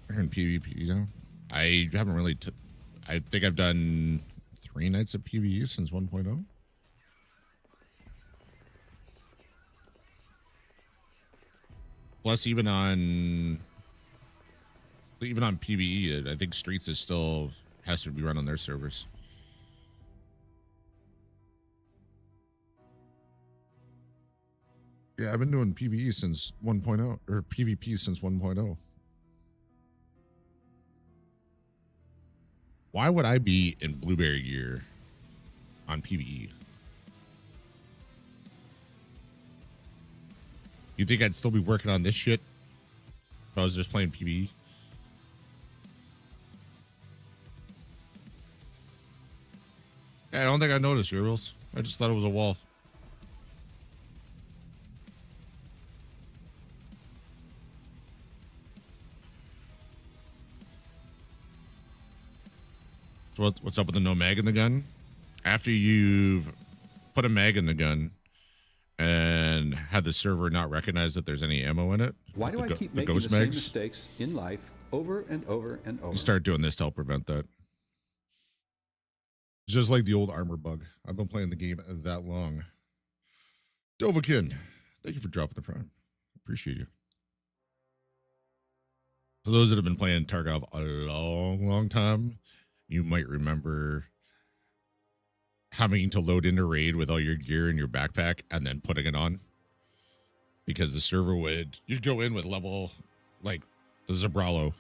We're in PvP now. I haven't really. I think I've done 3 nights of PvE since 1.0. Plus, even on PvE, I think Streets is still has to be run on their servers. Yeah, I've been doing PvE since 1.0 or PvP since 1.0. Why would I be in Blueberry gear on PvE? You think I'd still be working on this shit if I was just playing PvE? Yeah, I don't think I noticed, Euros. I just thought it was a wall. So what's up with the no mag in the gun? After you've put a mag in the gun and had the server not recognize that there's any ammo in it, why do I keep making the same mistakes in life over and over and over? You start doing this to help prevent that. It's just like the old armor bug. I've been playing the game that long. Dovakin, thank you for dropping the prime. Appreciate you. For those that have been playing Tarkov a long time, you might remember having to load into raid with all your gear in your backpack and then putting it on. Because the server you'd go in with level, like the Zabralo,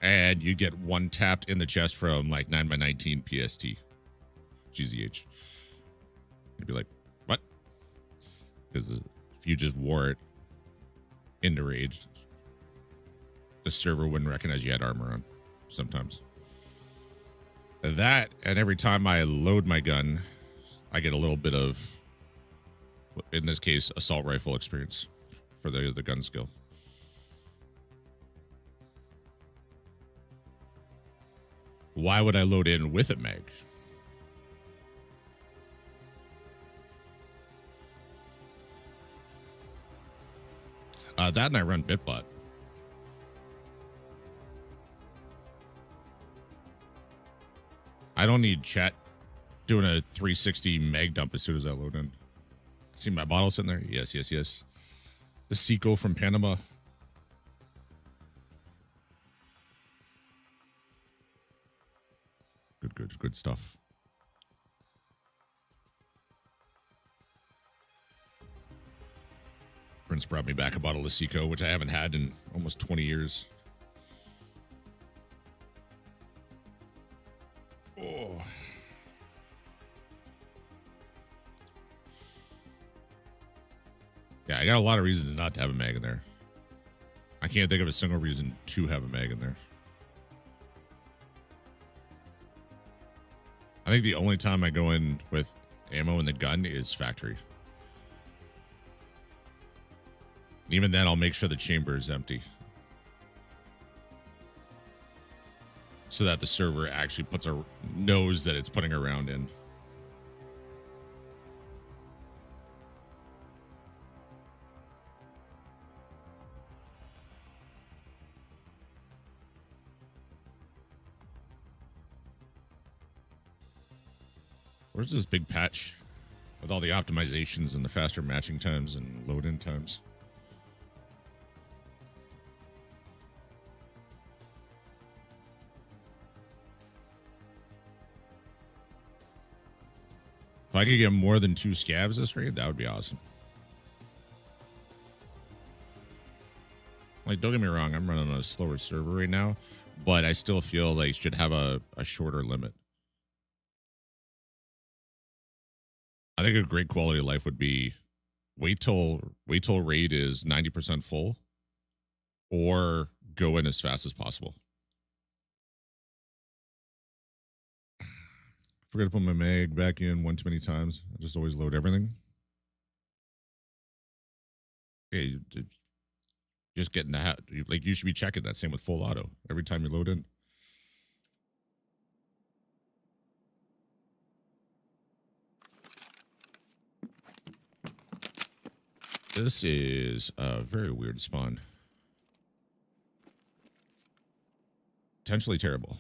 and you'd get one tapped in the chest from like 9x19 PST. GZH. You'd be like, what? Because if you just wore it into raid, the server wouldn't recognize you had armor on sometimes. That, and every time I load my gun, I get a little bit of, in this case, assault rifle experience for the gun skill. Why would I load in with a mag? That and I run Bitbot. I don't need chat doing a 360 mag dump as soon as I load in. See my bottle sitting there? Yes, yes, yes. The Seco from Panama. Good stuff. Prince brought me back a bottle of Seco, which I haven't had in almost 20 years. Oh. Yeah, I got a lot of reasons not to have a mag in there. I can't think of a single reason to have a mag in there. I think the only time I go in with ammo in the gun is factory. Even then, I'll make sure the chamber is empty, so that the server actually knows that it's putting a round in. Where's this big patch with all the optimizations and the faster matching times and load in times? If I could get more than 2 scavs this raid, that would be awesome. Like, don't get me wrong, I'm running on a slower server right now, but I still feel like it should have a shorter limit. I think a great quality of life would be wait till raid is 90% full, or go in as fast as possible. Forgot to put my mag back in one too many times. I just always load everything. Hey, just getting that. Like, you should be checking that. Same with full auto every time you load in. This is a very weird spawn. Potentially terrible.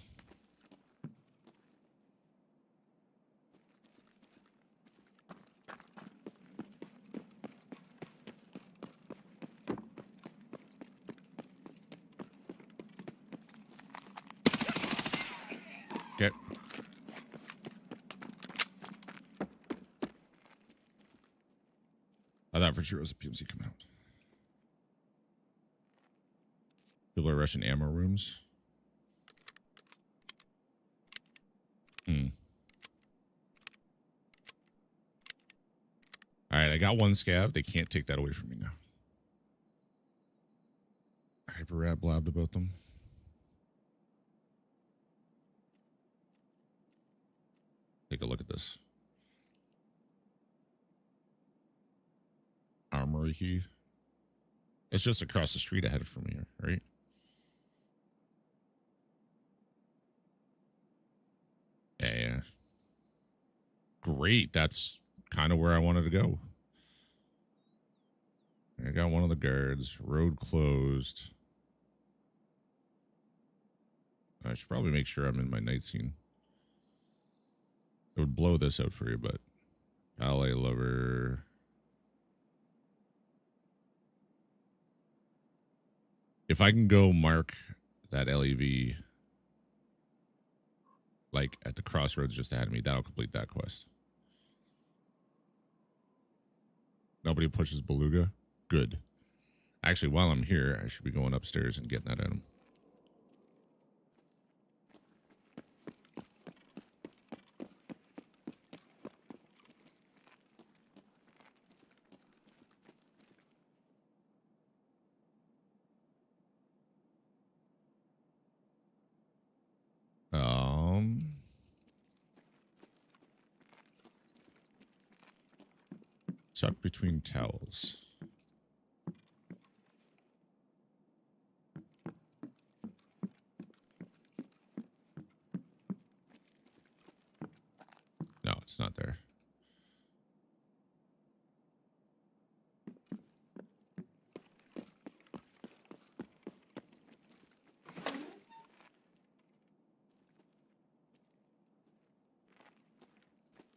Okay. I thought for sure it was a PMC coming out. People are rushing ammo rooms. All right, I got 1 scav. They can't take that away from me now. Hyper Rat blabbed about them. Take a look at this. Armory key. It's just across the street ahead from here, right? Yeah. Great. That's kind of where I wanted to go. I got one of the guards. Road closed. I should probably make sure I'm in my night scene. It would blow this out for you, but LA lover. If I can go mark that LEV like at the crossroads just ahead of me, that'll complete that quest. Nobody pushes Beluga. Good. Actually, while I'm here, I should be going upstairs and getting that item. Stuck between towels. No, it's not there.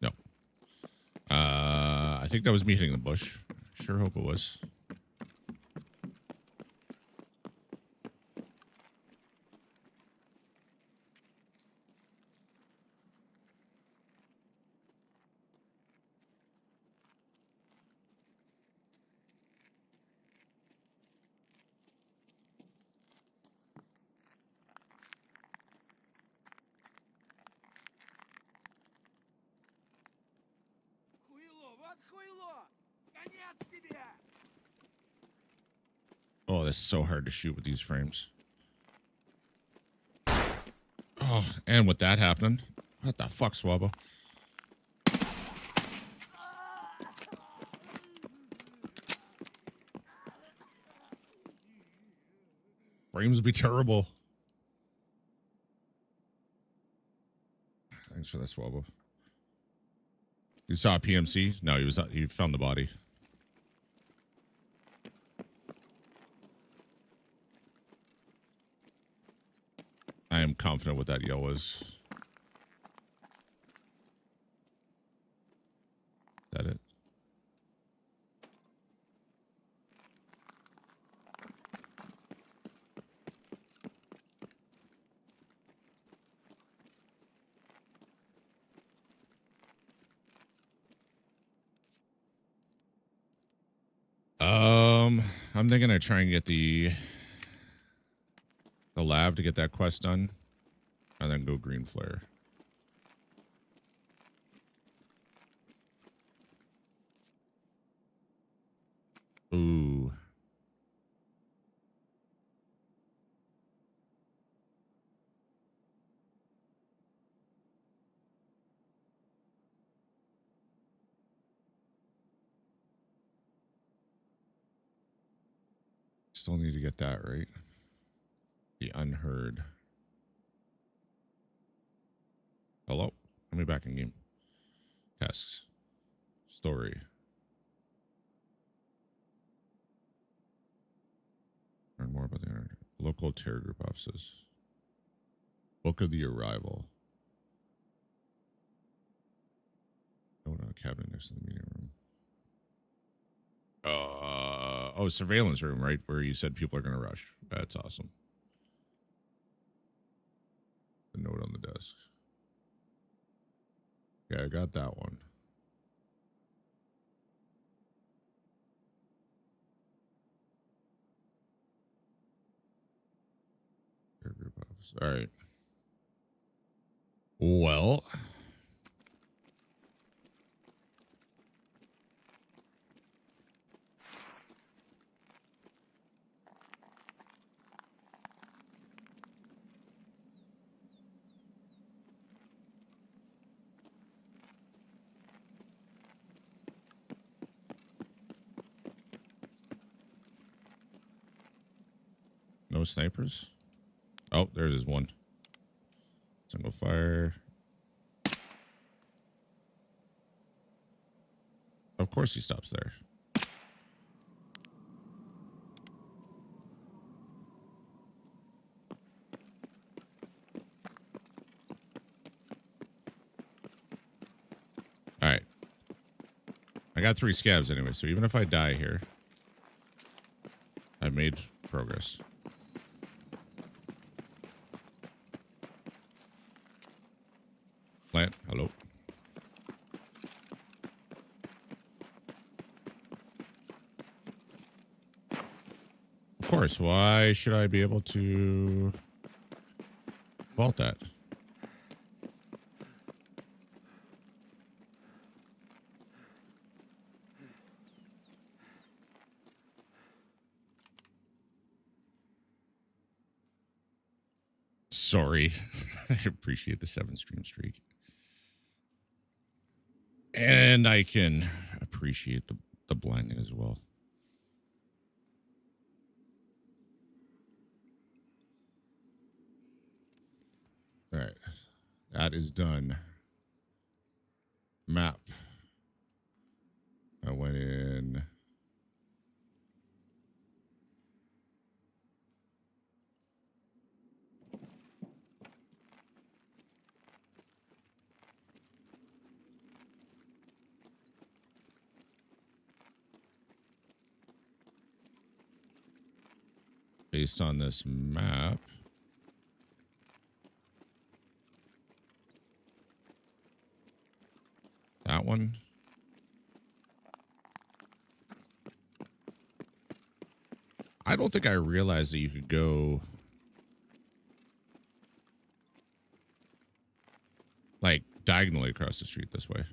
No. I think that was me hitting the bush. Sure hope it was. Oh, that's so hard to shoot with these frames. Oh, and with that happening, what the fuck, Swabbo? Frames would be terrible. Thanks for that, Swabbo. You saw a PMC? No, he found the body. I am confident what that yell was. Is that it? I'm thinking I try and get the lab to get that quest done, and then go green flare. Ooh. Still need to get that right. The unheard. Hello? Let me back in game. Tasks. Story. Learn more about the local terror group offices. Book of the arrival. Note on a cabinet next to the meeting room. Oh, surveillance room, right? Where you said people are going to rush. That's awesome. The note on the desk. Yeah, I got that one. Group office. All right. Well. No snipers? Oh, there's one. Single fire. Of course he stops there. All right. I got 3 scabs anyway, so even if I die here, I've made progress. Plant, hello. Of course, why should I be able to vault that? Sorry. I appreciate the 7 stream streak. And I can appreciate the the blinding as well. All right. That is done. Map. I went in. Based on this map. That one. I don't think I realized that you could go like diagonally across the street this way.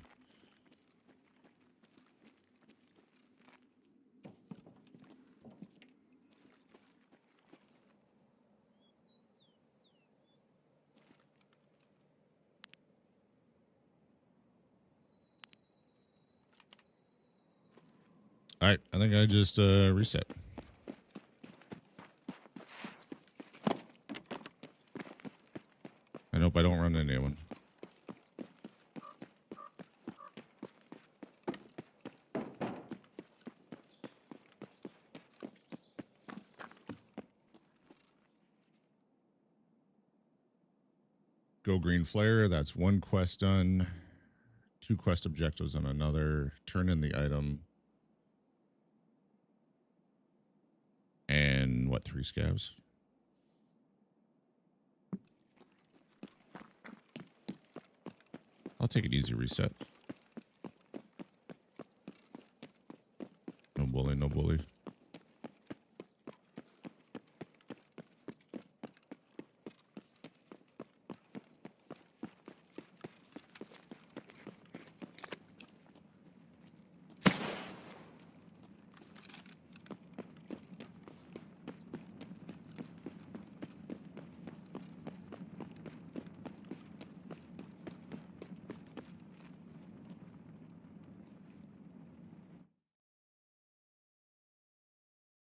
All right, I think I just reset. I hope I don't run into anyone. Go green flare. That's one quest done. 2 quest objectives on another. Turn in the item. And what, 3 scabs? I'll take an easy reset. No bully, no bully.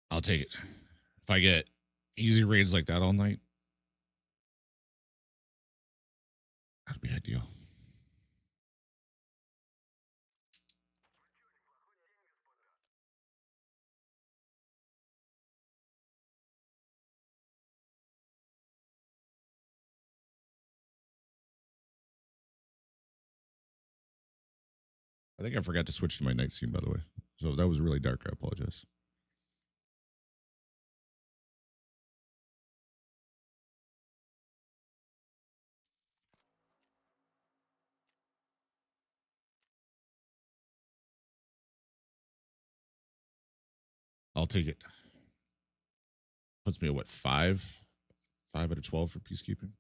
I'll take it. If I get easy raids like that all night, that'd be ideal. I think I forgot to switch to my night scene, by the way. So if that was really dark, I apologize. I'll take it. Puts me at what, 5? 5 out of 12 for peacekeeping.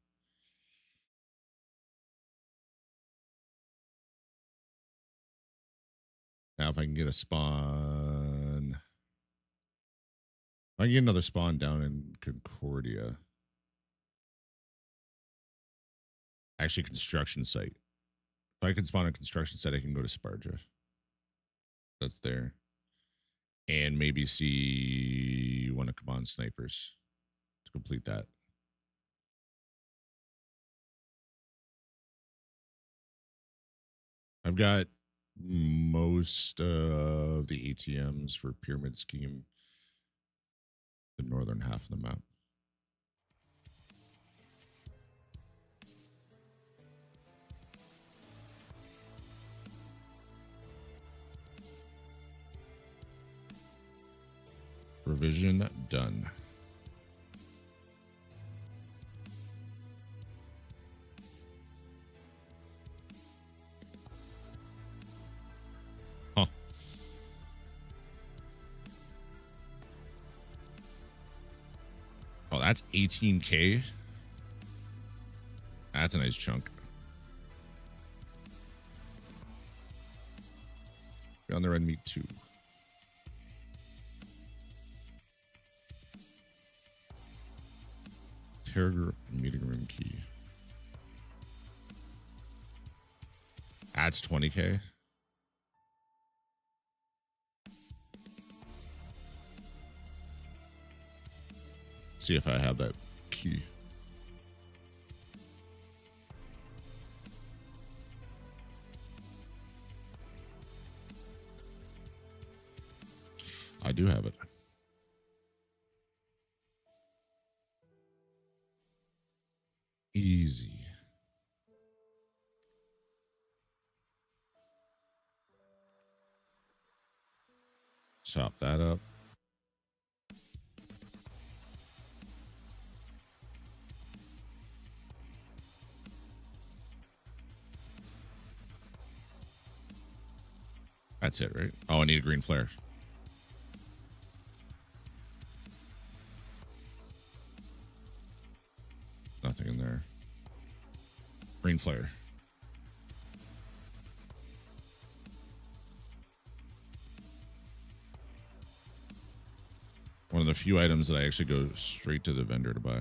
Now, if I can get a spawn, I can get another spawn down in Concordia. Actually, construction site. If I can spawn a construction site, I can go to Sparja. That's there. And maybe see one of Command snipers to complete that. I've got most of the ATMs for Pyramid Scheme, the northern half of the map. Revision done. Huh. Oh, that's 18K. That's a nice chunk. On the red meat too. Terror meeting room key. That's 20K. see if I have that key. I do have it. Easy. Chop that up. That's it, right? Oh, I need a green flare. Nothing in there. Green flare. One of the few items that I actually go straight to the vendor to buy.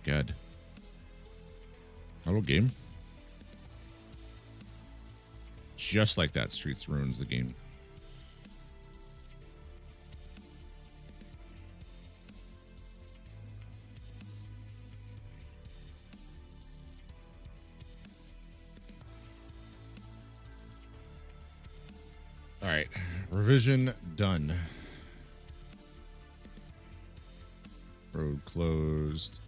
God. Hello, game. Just like that, Streets ruins the game. All right, revision done. Road closed.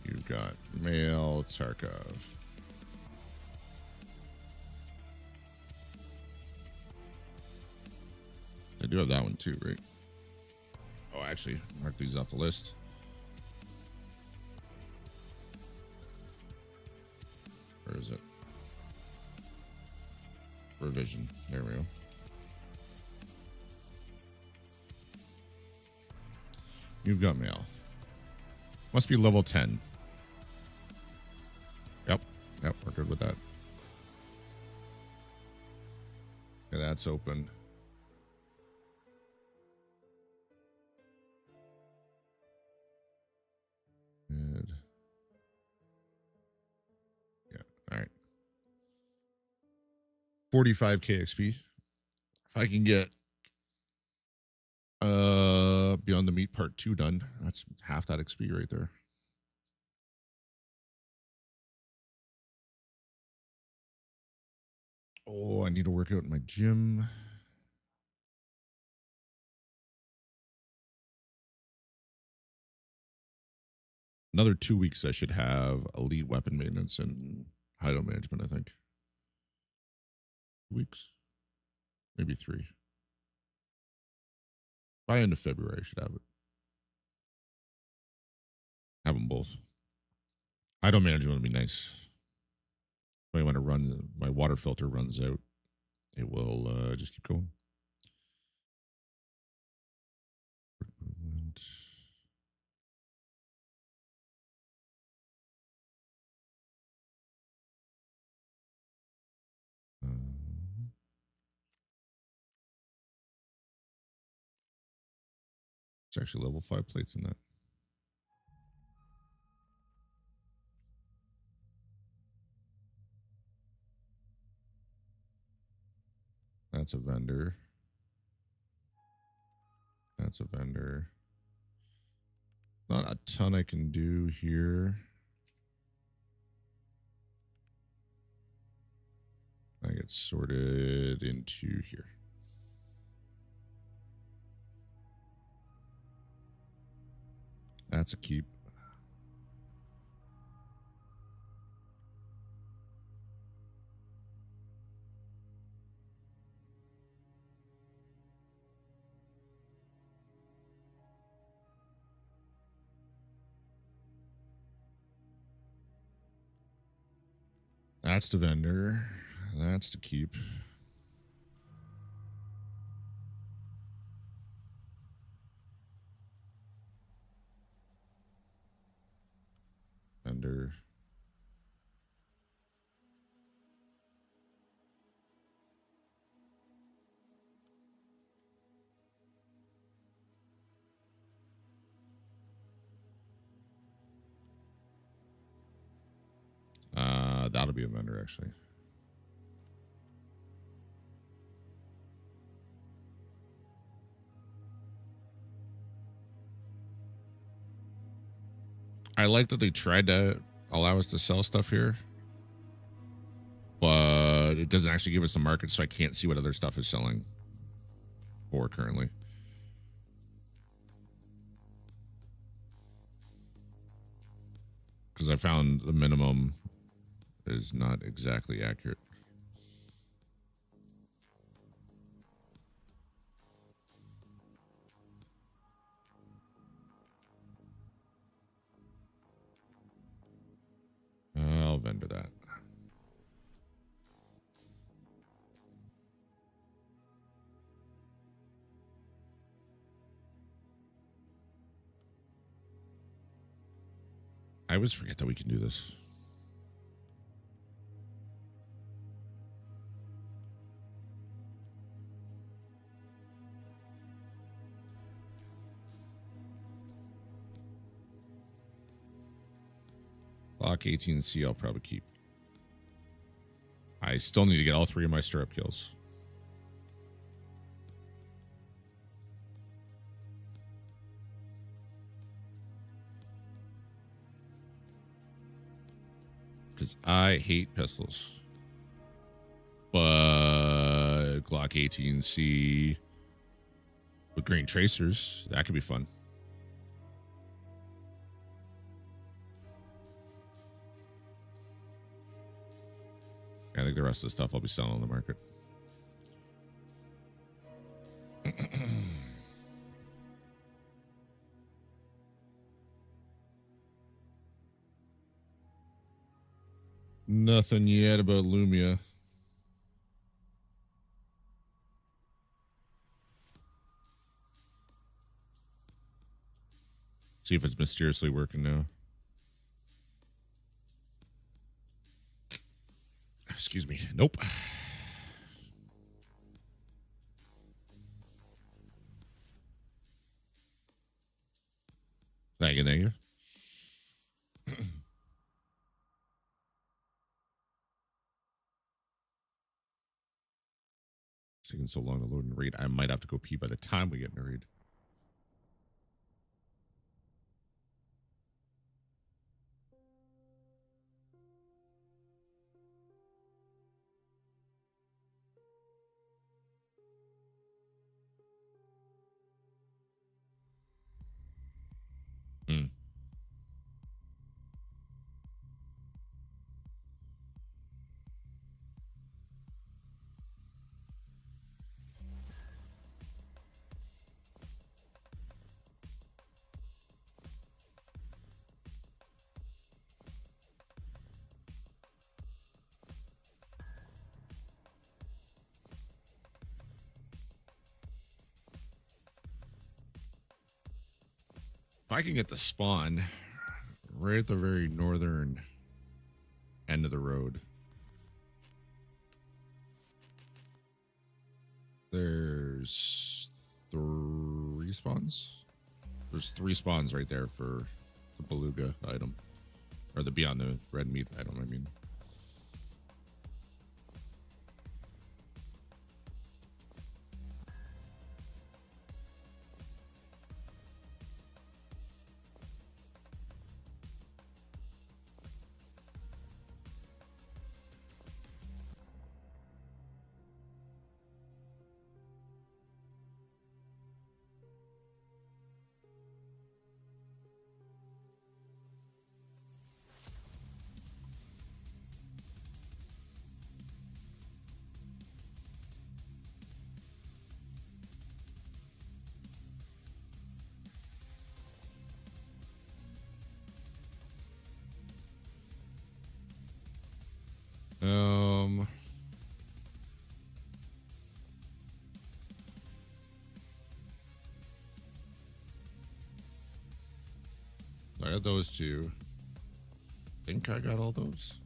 You've got mail, Tarkov. I do have that one too, right? Oh, actually, mark these off the list. Where is it? Revision. There we go. You've got mail. Must be level 10. Yep, we're good with that. Okay, that's open. Good. Yeah, all right. 45k XP. If I can get Beyond the Meat Part 2 done, that's half that XP right there. Oh, I need to work out in my gym. Another 2 weeks, I should have elite weapon maintenance and hideout management, I think. 2 weeks? Maybe 3. By end of February, I should have it. Have them both. Hideout management would be nice. When it runs, my water filter runs out, it will just keep going. Movement. It's actually level 5 plates in that. That's a vendor. That's a vendor. Not a ton I can do here. I get sorted into here. That's a keep. That's the vendor. That's to keep. Vendor. gotta be a vendor, actually. I like that they tried to allow us to sell stuff here, but it doesn't actually give us the market, so I can't see what other stuff is selling for currently. Because I found the minimum is not exactly accurate. I'll vendor that. I always forget that we can do this. Lock 18C I'll probably keep. I still need to get all 3 of my stirrup kills. Because I hate pistols. But Glock 18C with green tracers, that could be fun. I think the rest of the stuff I'll be selling on the market. Nothing yet about Lumia. See if it's mysteriously working now. Excuse me. Nope. Thank you, thank you. It's taking so long to load and read. I might have to go pee by the time we get in a read. Hmm. If I can get the spawn right at the very northern end of the road. There's 3 spawns. There's 3 spawns right there for the beluga item. Or the beyond the red meat item, I mean. I got those 2. Think I got all those.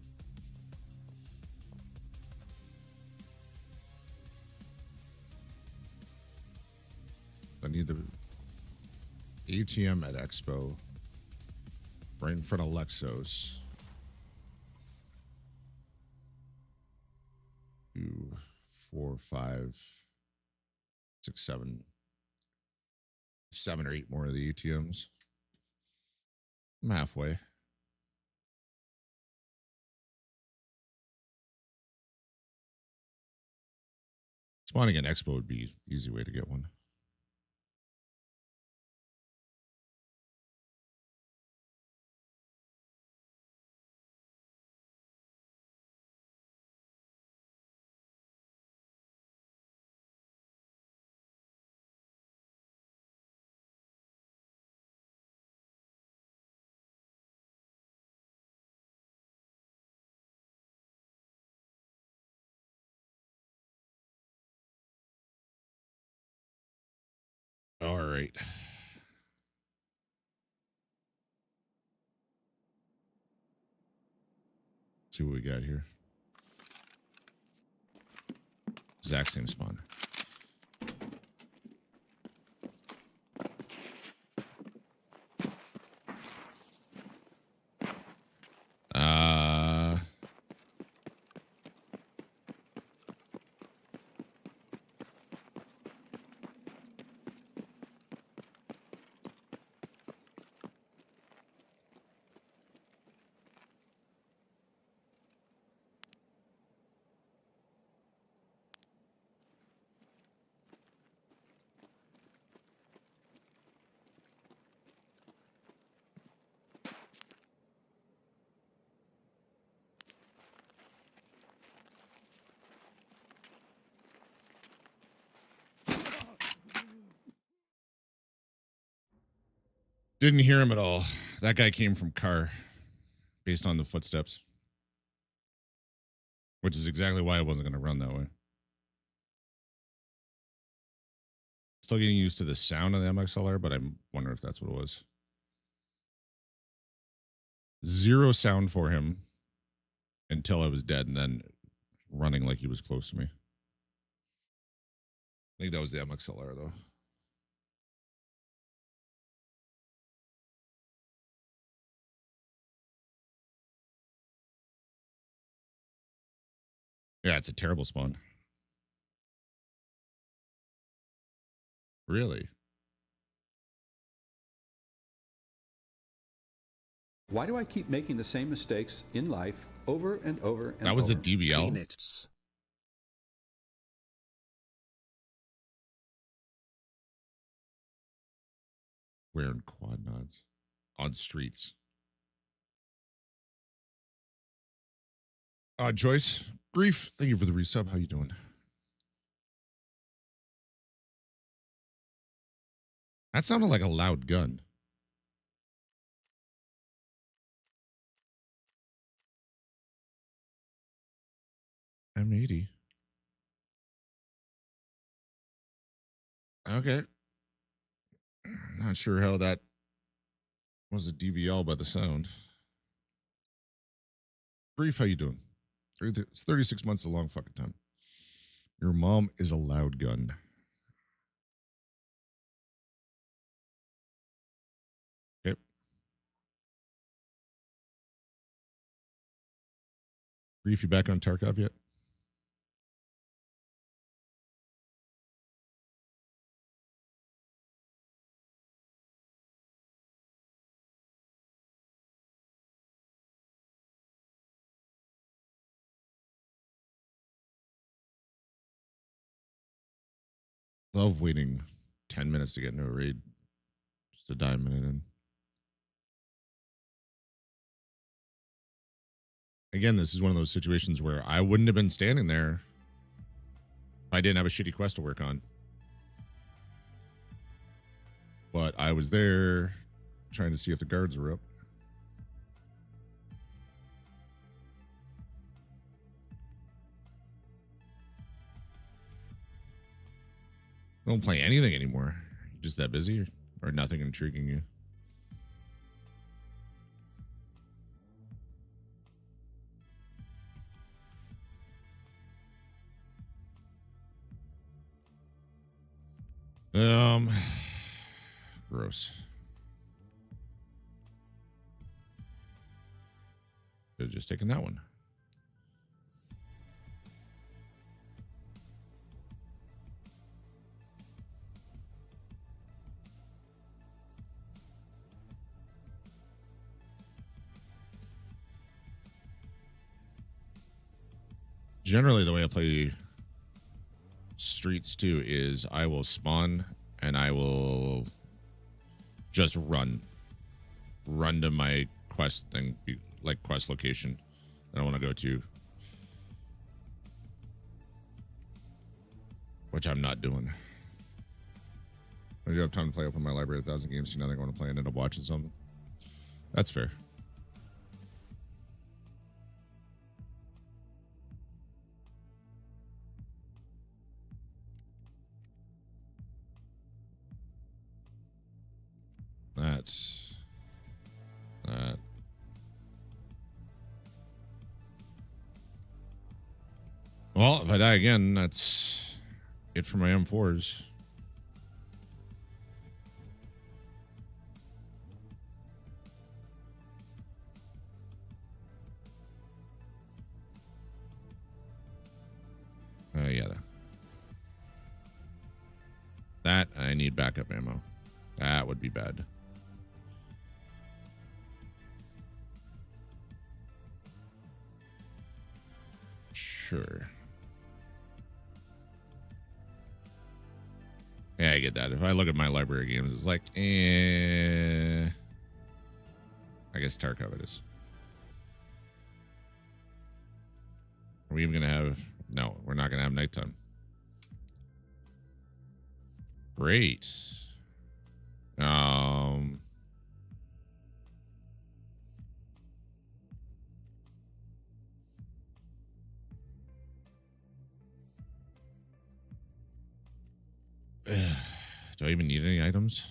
I need the ATM at Expo, right in front of Lexos. 4, 5, 6, 7, 7 or 8 more of the ATMs. I'm halfway. Spawning an expo would be an easy way to get one. All right. See what we got here. Exact same spawn. Didn't hear him at all. That guy came from car based on the footsteps, which is exactly why I wasn't going to run that way. Still getting used to the sound of the MXLR, but I'm wondering if that's what it was. Zero sound for him until I was dead, and then running like he was close to me. I think that was the MXLR, though. Yeah, it's a terrible spawn. Really? Why do I keep making the same mistakes in life over and over and over? That was a DVL? Peanuts. Wearing quad nods on streets. Joyce, brief. Thank you for the resub. How you doing? That sounded like a loud gun. M80. Okay. Not sure how that was a DVL by the sound. Brief, how you doing? It's 36 months is a long fucking time. Your mom is a loud gun. Okay. Brief, you back on Tarkov yet? Love waiting 10 minutes to get into a raid. Just to die a minute in. Again, this is one of those situations where I wouldn't have been standing there if I didn't have a shitty quest to work on. But I was there trying to see if the guards were up. I don't play anything anymore. You're just that busy or nothing intriguing you? Gross. Could have just taken that one. Generally, the way I play Streets 2 is I will spawn and I will just run to my quest thing, like quest location that I want to go to, which I'm not doing. I do have time to play, open my library 1,000 games, see nothing I want to play, and end up watching something. That's fair. That's that. Well, if I die again, that's it for my M4s. Yeah. That I need backup ammo. That would be bad. Sure. Yeah, I get that. If I look at my library games, it's like, I guess Tarkov it is. Are we even going to have... No, we're not going to have nighttime. Great. Do I even need any items?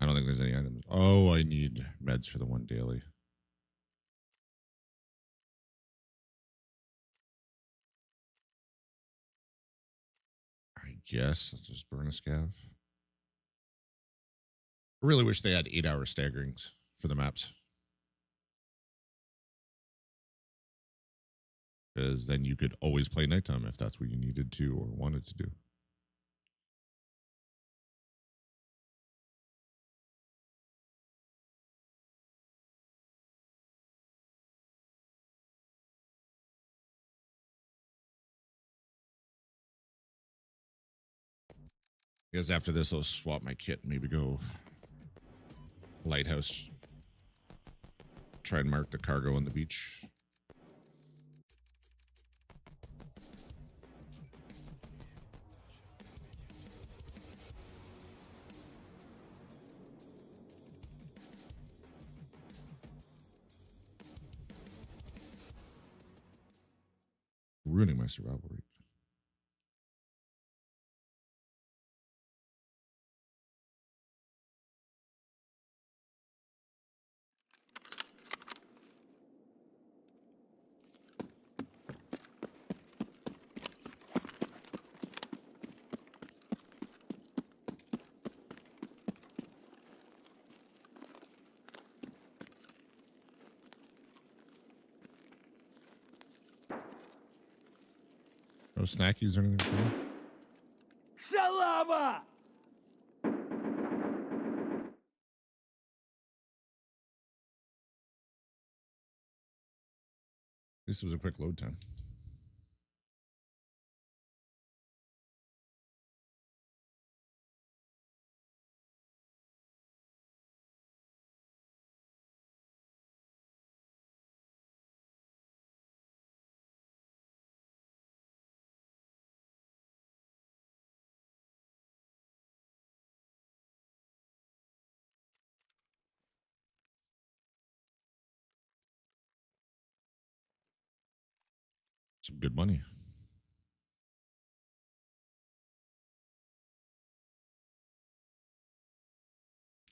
I don't think there's any items. Oh, I need meds for the one daily. I guess I'll just burn a scav. I really wish they had 8-hour staggerings for the maps. Because then you could always play nighttime if that's what you needed to or wanted to do. I guess after this, I'll swap my kit and maybe go lighthouse. Try and mark the cargo on the beach. Ruining my survival rate. No snackies or anything for you? Shalama! This was a quick load time. Some good money.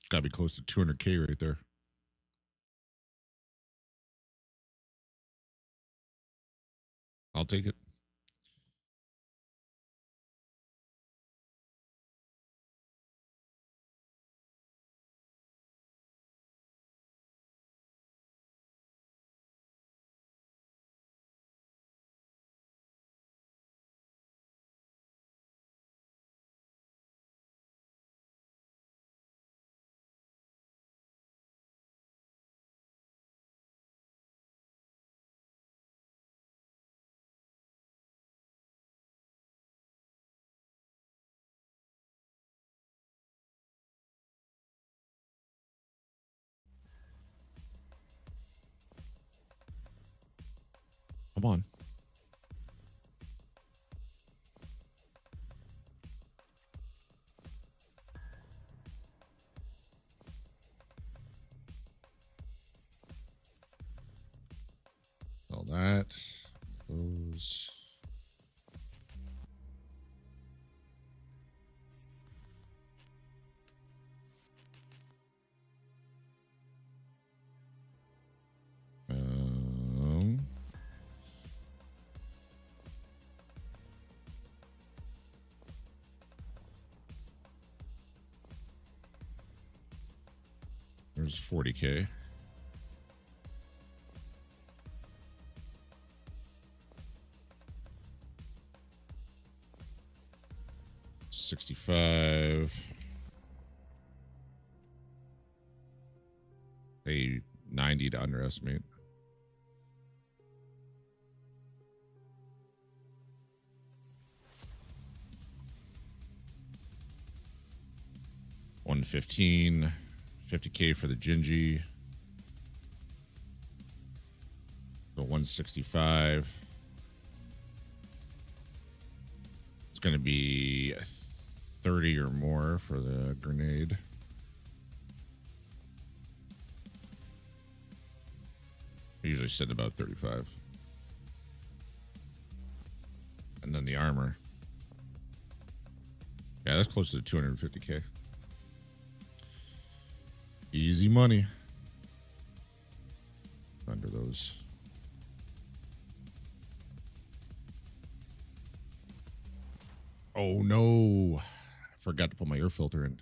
Gotta be close to 200K right there. I'll take it. Come on. All that. Those. There's 40K. $65. A 90 to underestimate. $115. 50K for the Gingy. So 165. It's going to be 30 or more for the grenade. I usually sit about 35. And then the armor. Yeah, that's close to 250K. Easy money. Under those. Oh no. I forgot to put my air filter in.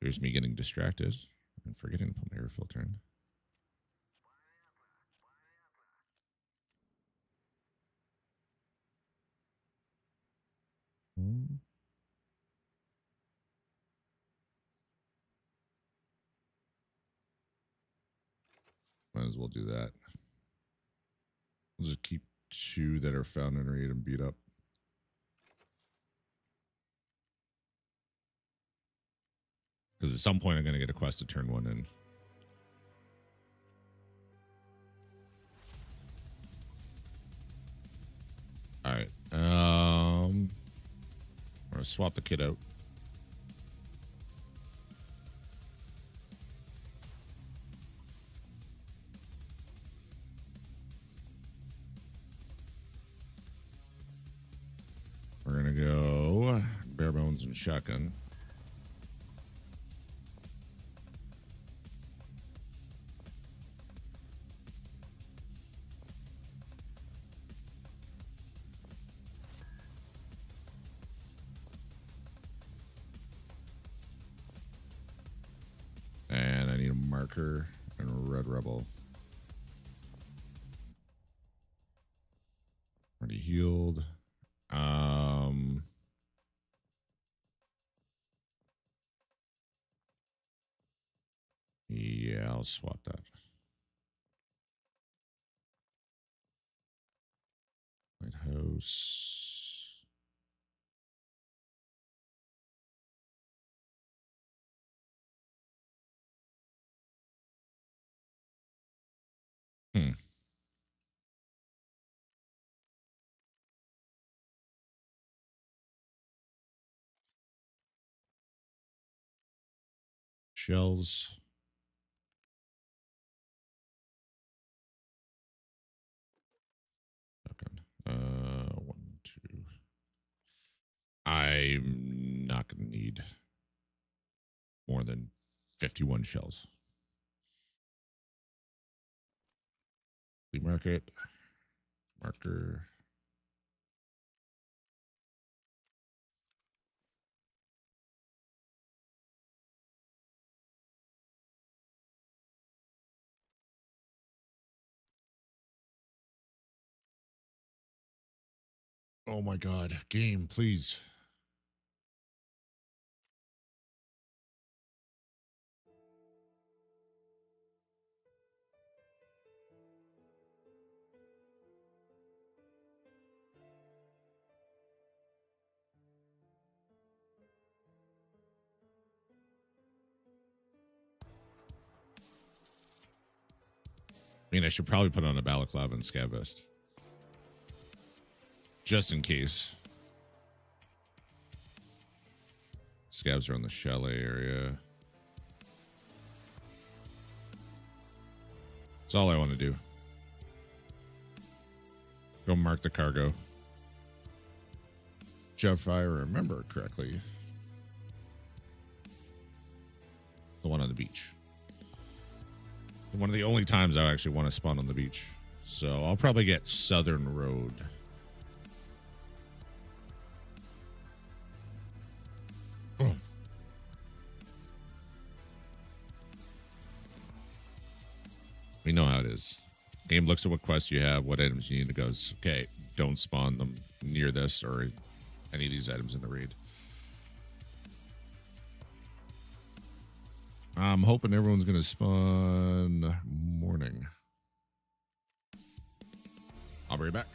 Here's me getting distracted and forgetting to put my air filter in. Might as well do that. We'll just keep 2 that are found and raid and beat up. Because at some point I'm going to get a quest to turn 1 in. All right. I'm going to swap the kit out. We're going to go bare bones and shotgun. And I need a marker and a red rebel. Already healed. Yeah, I'll swap that. Lighthouse. Shells. Okay. 1, 2. I'm not going to need more than 51 shells. Flea market. Marker. Oh my God. Game, please. mean, I should probably put on a balaclava and scav vest. Just in case. Scavs are on the chalet area. That's all I want to do. Go mark the cargo. If I remember correctly, the one on the beach. One of the only times I actually want to spawn on the beach. So I'll probably get Southern Road. Oh. We know how it is. Game looks at what quests you have, what items you need, and goes, okay, don't spawn them near this or any of these items in the raid. I'm hoping everyone's going to spawn morning. I'll be right back.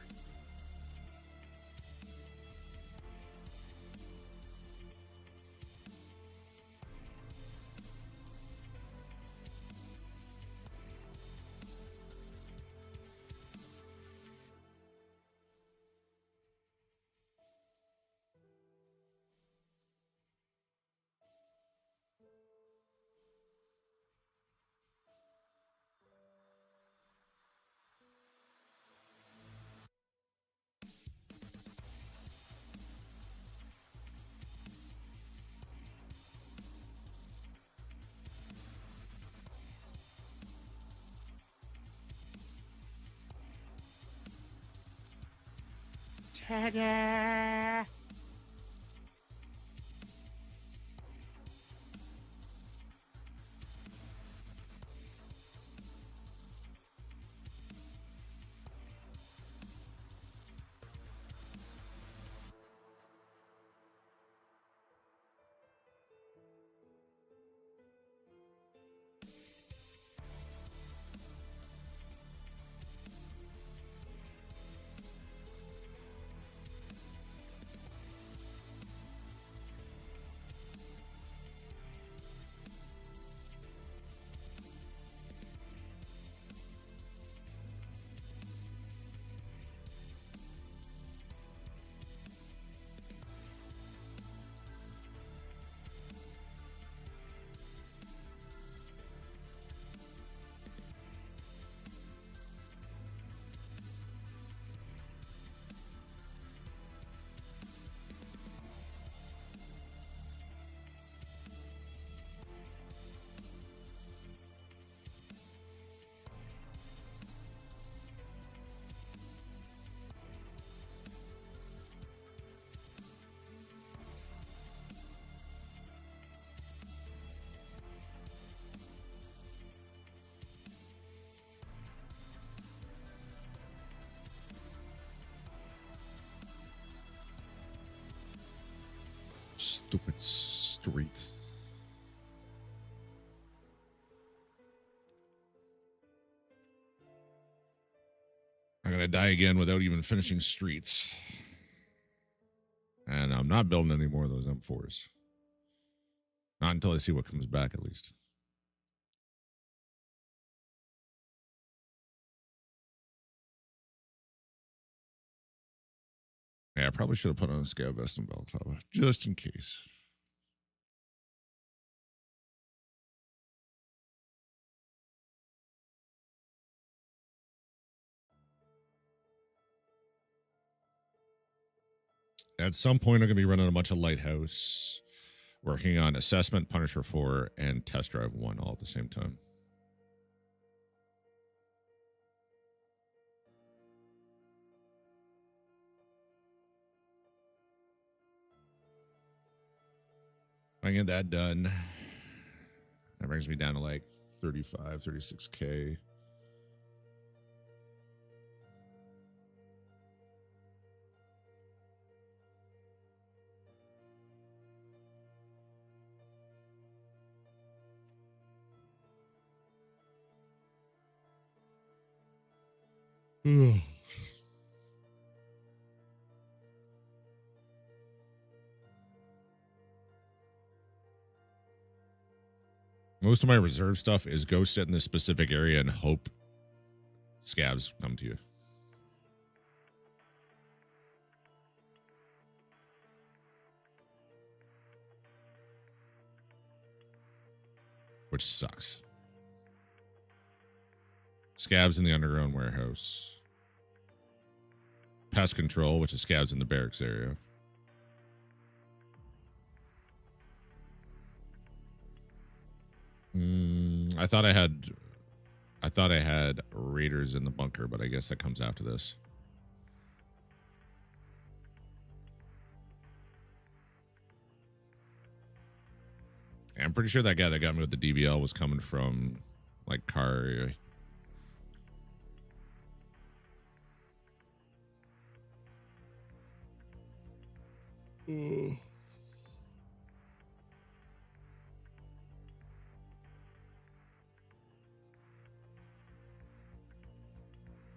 Ta-da! Stupid street. I'm gonna die again without even finishing streets. And I'm not building any more of those M4s. Not until I see what comes back, at least. Yeah, I probably should have put on a scav vest and balaclava, just in case. At some point, I'm going to be running a bunch of Lighthouse, working on Assessment, Punisher 4, and Test Drive 1 all at the same time. If I get that done, that brings me down to like 35, 36K. Most of my reserve stuff is go sit in this specific area and hope scavs come to you. Which sucks. Scavs in the underground warehouse. Pest control, which is scavs in the barracks area. I thought I had raiders in the bunker, but I guess that comes after this. I'm pretty sure that guy that got me with the DVL was coming from like car area.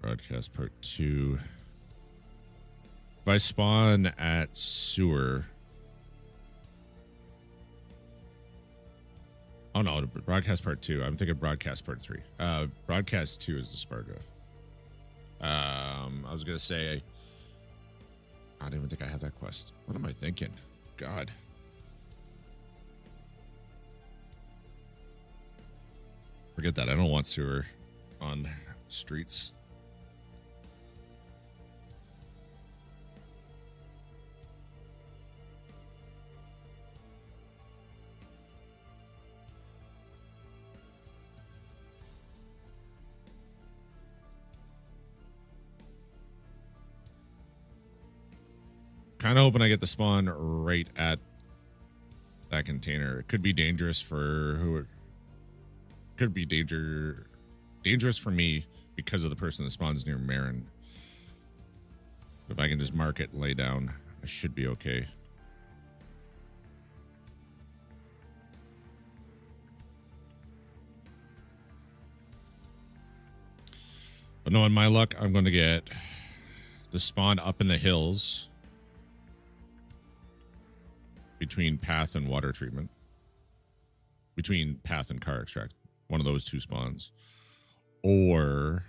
Broadcast part 2. If I spawn at sewer. Oh no, broadcast part 2. I'm thinking broadcast part 3. Broadcast 2 is the Sparta. I was gonna say I don't even think I have that quest. What am I thinking? God. Forget that. I don't want sewer on streets. Kind of hoping I get the spawn right at that container. It could be dangerous for who. It could be dangerous for me because of the person that spawns near Marin. If I can just mark it and lay down, I should be okay. But knowing my luck, I'm going to get the spawn up in the hills between path and water treatment, between path and car extract, one of those two spawns. Or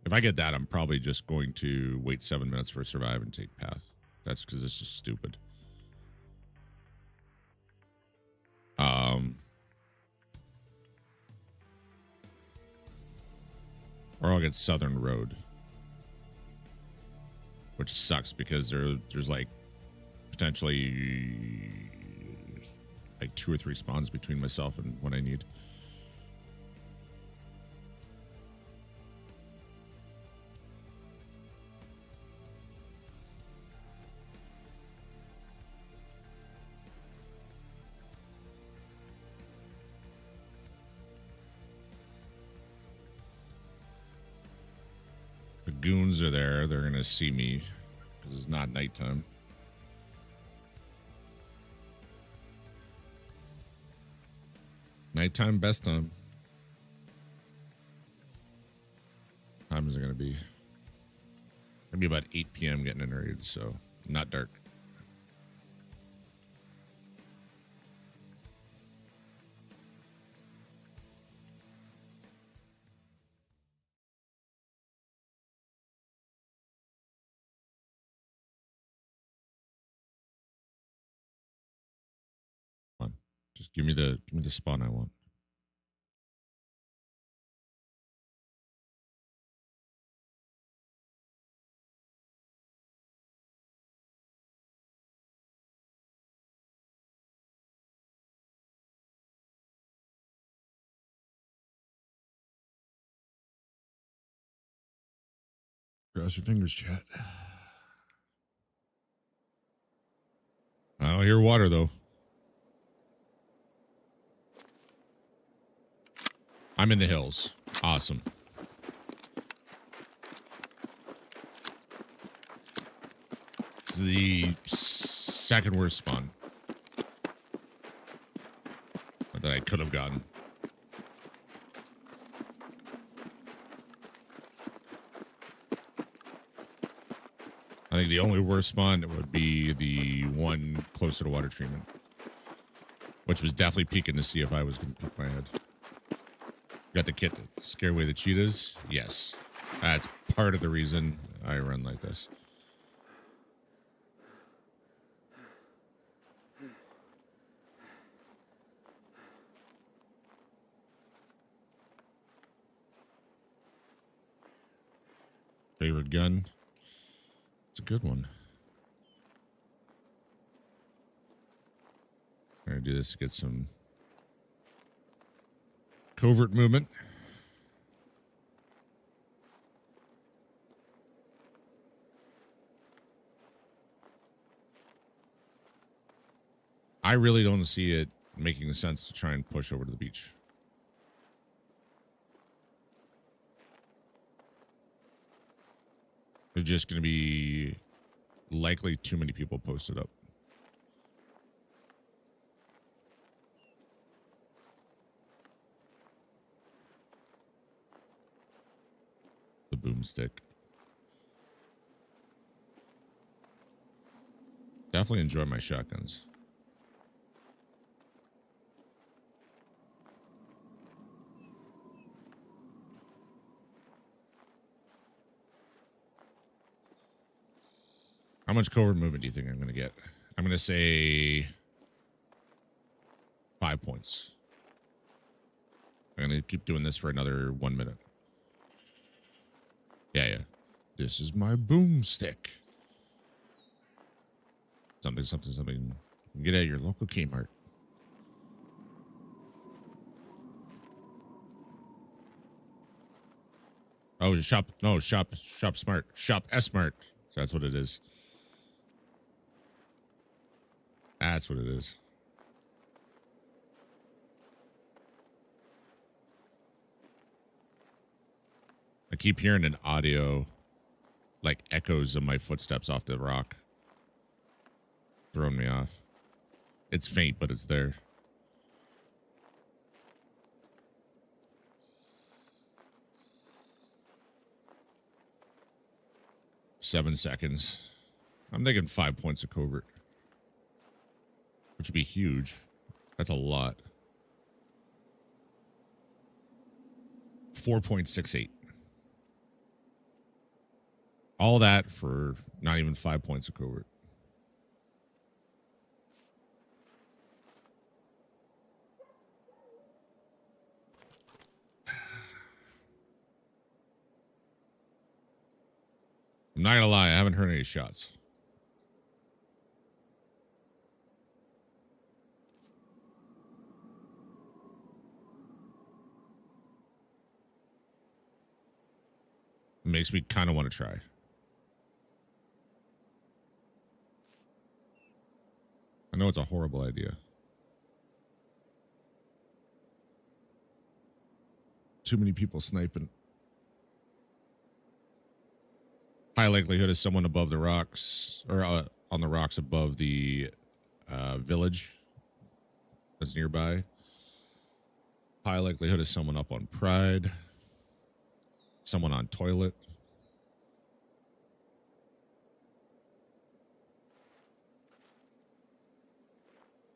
if I get that, I'm probably just going to wait 7 minutes for a survive and take path. That's because it's just stupid. Or I'll get Southern Road, which sucks because there's like potentially like 2 or 3 spawns between myself and what I need. The goons are there. They're gonna see me because it's not nighttime. Nighttime, best time. Time is it going to be? Maybe about 8 p.m. getting in raid, so not dark. Come on, just give me the spawn I want. Cross your fingers, chat. I don't hear water, though. I'm in the hills. Awesome. This is the second worst spawn that I could have gotten. I think the only worst spawn would be the one closer to water treatment, which was definitely peeking to see if I was going to peek my head. Got the kit to scare away the cheetahs? Yes. That's part of the reason I run like this. Favorite gun? It's a good one. I'm going to do this to get some covert movement. I really don't see it making sense to try and push over to the beach. There's just going to be likely too many people posted up. The boomstick. Definitely enjoy my shotguns. How much covert movement do you think I'm going to get? I'm going to say 5 points. I'm going to keep doing this for another 1 minute. Yeah. This is my boomstick. Something. You can get at your local Kmart. Oh, shop smart. Shop S-Mart. That's what it is. That's what it is. I keep hearing an audio, like echoes of my footsteps off the rock. Throwing me off. It's faint, but it's there. Seven seconds. I'm thinking 5 points of covert. Which would be huge. That's a lot. 4.68. All that for not even 5 points of covert. I'm not gonna lie, I haven't heard any shots. It makes me kind of want to try. I know it's a horrible idea. Too many people sniping. High likelihood is someone above the rocks, or on the rocks above the village that's nearby. High likelihood is someone up on Pride. Someone on Toilet.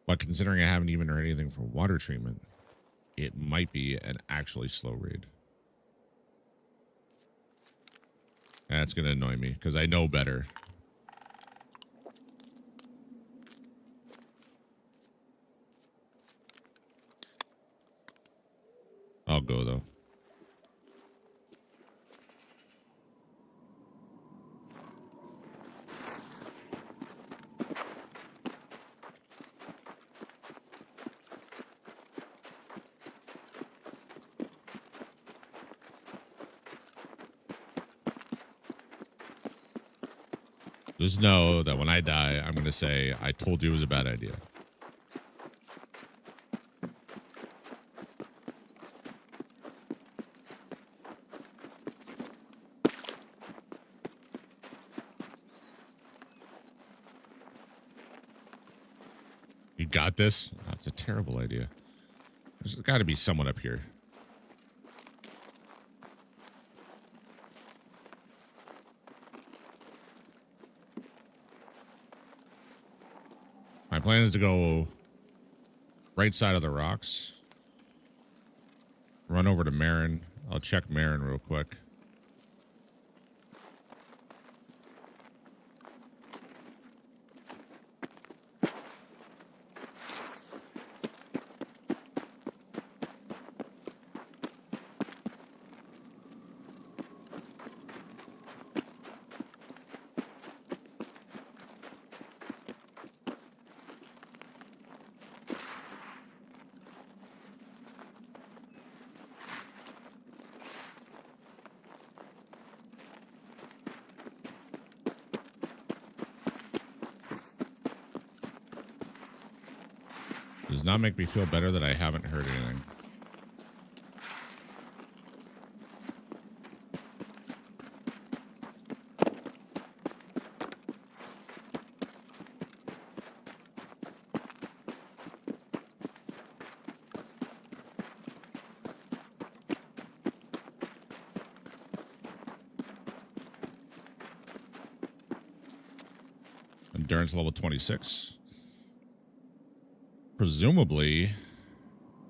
But considering I haven't even heard anything from water treatment, it might be an actually slow raid. That's going to annoy me because I know better. I'll go, though. Just know that when I die, I'm going to say, I told you it was a bad idea. You got this? That's a terrible idea. There's got to be someone up here. My plan is to go right side of the rocks. Run over to Marin. I'll check Marin real quick. does not make me feel better that I haven't heard anything. Endurance level 26. Presumably,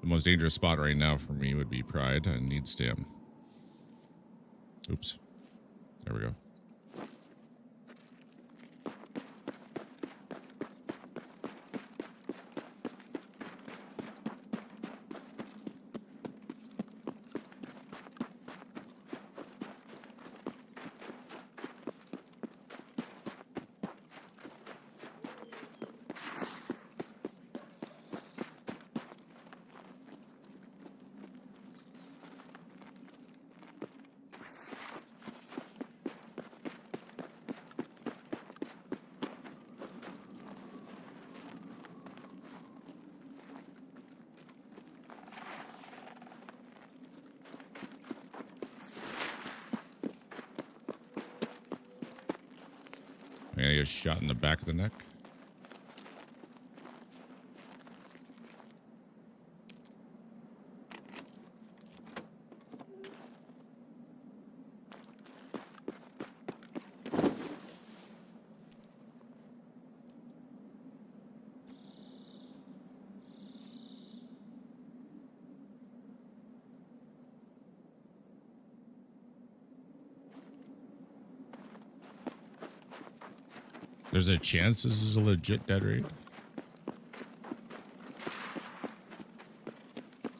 the most dangerous spot right now for me would be Pride. I need stam. Oops. There we go. I'm gonna get shot in the back of the neck. There's a chance this is a legit dead raid.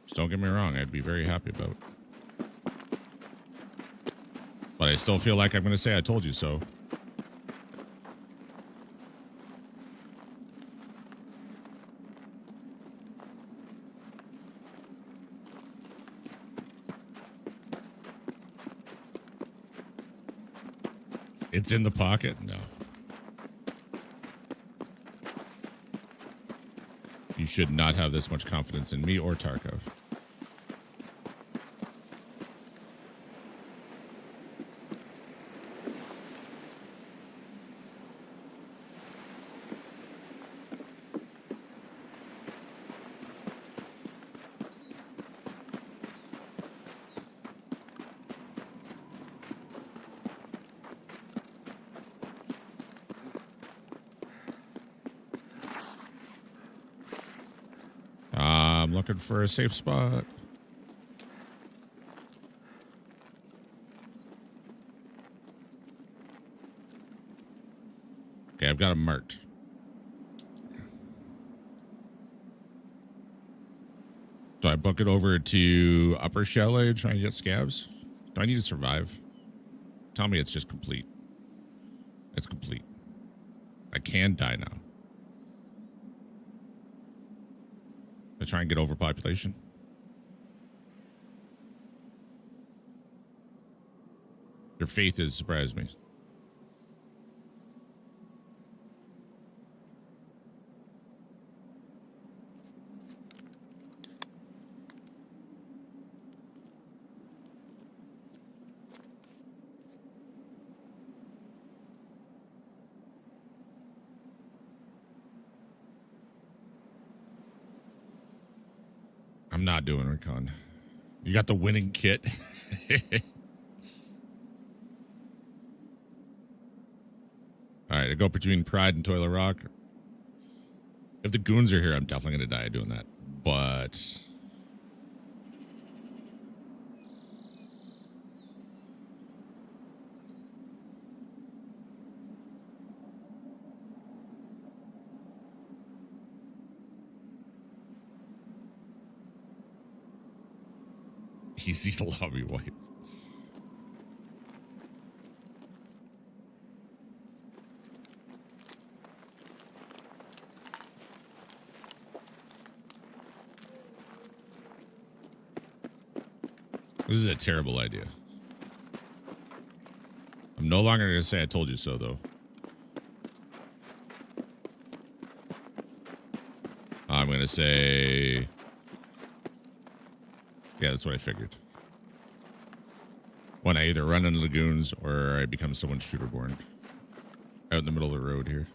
Just don't get me wrong, I'd be very happy about it. But I still feel like I'm going to say I told you so. It's in the pocket? No. You should not have this much confidence in me or Tarkov. I'm looking for a safe spot. Okay, I've got him marked. Do I book it over to Upper Chalet, try and get scavs? Do I need to survive? Tell me it's just complete. It's complete. I can die now. I try and get overpopulation. Your faith has surprised me. I'm not doing recon. You got the winning kit. All right, I go between Pride and Toilet Rock. If the goons are here, I'm definitely going to die doing that. But easy to lobby wipe. This is a terrible idea. I'm no longer going to say I told you so, though. I'm going to say... Yeah, that's what I figured. When I either run in lagoons or I become someone shooter-born. Out in the middle of the road here.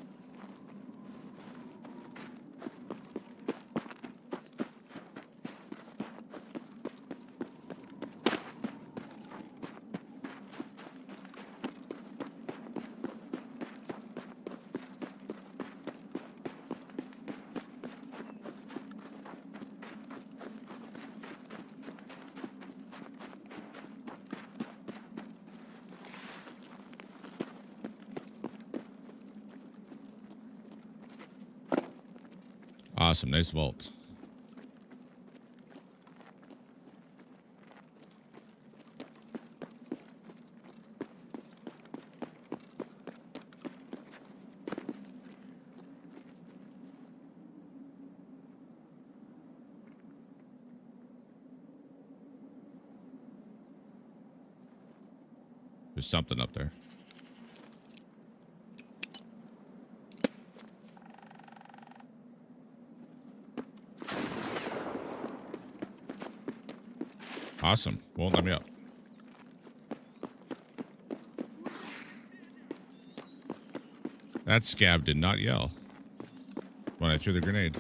Awesome, nice vault. There's something up there. Awesome. Won't let me up. That scab did not yell when I threw the grenade.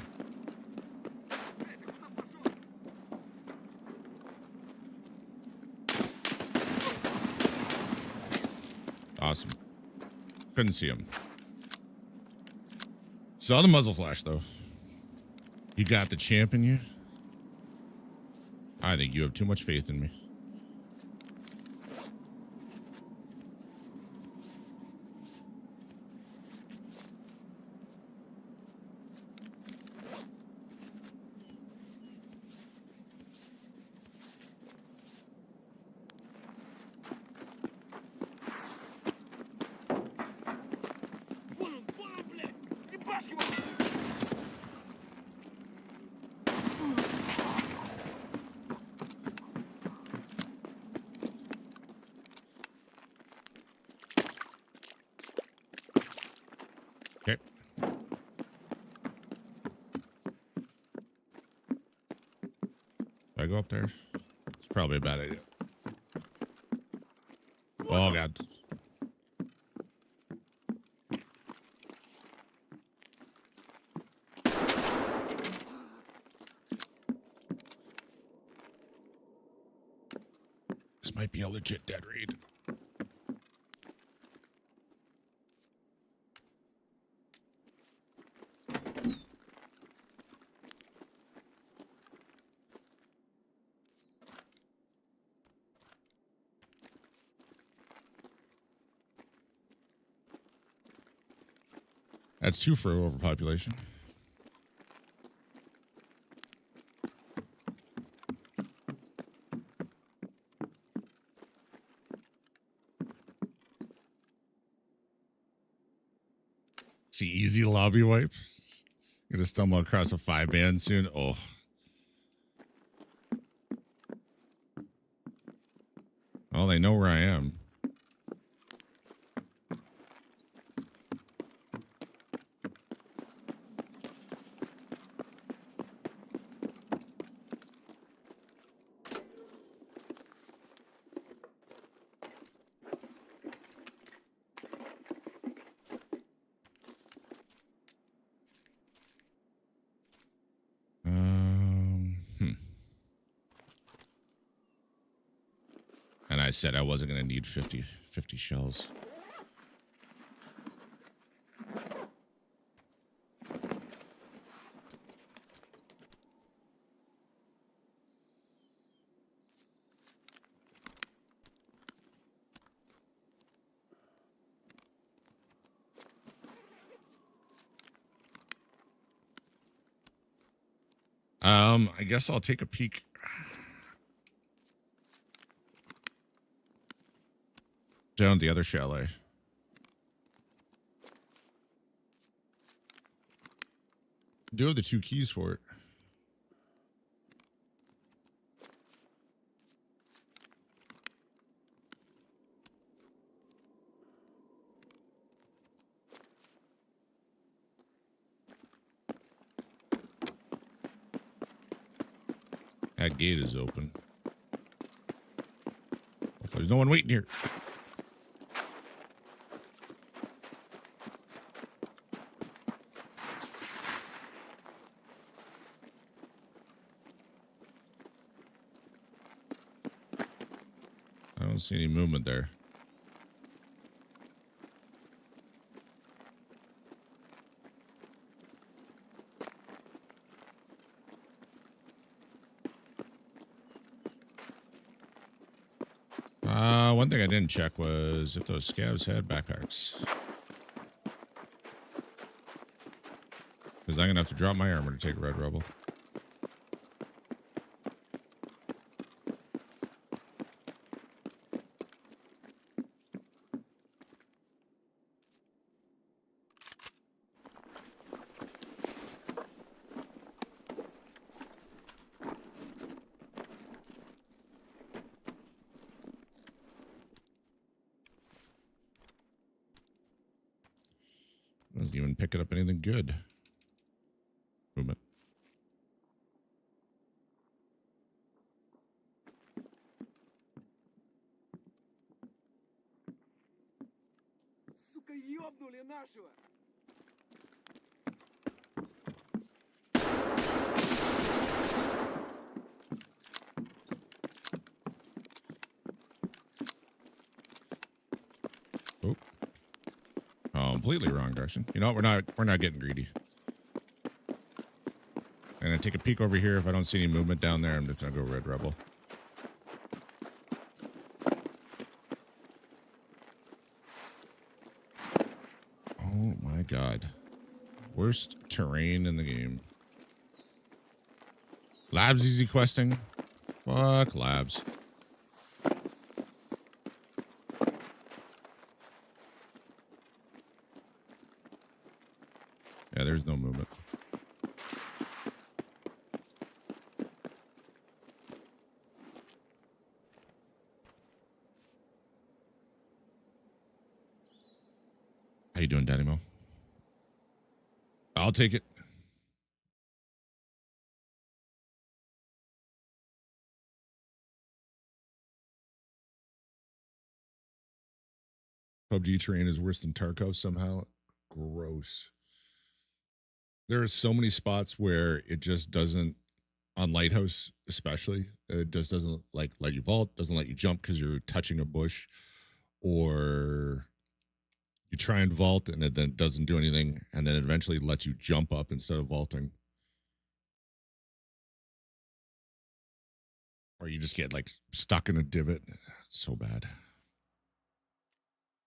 Awesome. Couldn't see him. Saw the muzzle flash, though. You got the champ in you? I think you have too much faith in me. Okay. Do I go up there? It's probably a bad idea. Oh, God. This might be a legit dead raid. That's 2 for overpopulation. See, easy lobby wipe. Gonna stumble across a 5-man soon. Oh. Well, they know where I am. And I said I wasn't going to need 50 shells. I guess I'll take a peek. Down the other chalet. Do have the 2 keys for it. That gate is open. Hopefully there's no one waiting here. I don't see any movement there. One thing I didn't check was if those scavs had backpacks. Because I'm going to have to drop my armor to take Red Rebel. Doesn't even pick it up anything good. Movement. Сука, ёбнули нашего! Oh. Completely wrong direction. You know what? We're not getting greedy. I'm gonna take a peek over here. If I don't see any movement down there, I'm just gonna go Red Rebel. Oh my god. Worst terrain in the game. Labs easy questing. Fuck labs. Yeah, there's no movement. How you doing, Danny Mo? I'll take it. PUBG terrain is worse than Tarkov somehow. Gross. There are so many spots where it just doesn't, on Lighthouse especially, it just doesn't like let you vault, doesn't let you jump because you're touching a bush, or you try and vault and it then doesn't do anything, and then it eventually lets you jump up instead of vaulting. Or you just get like stuck in a divot. It's so bad.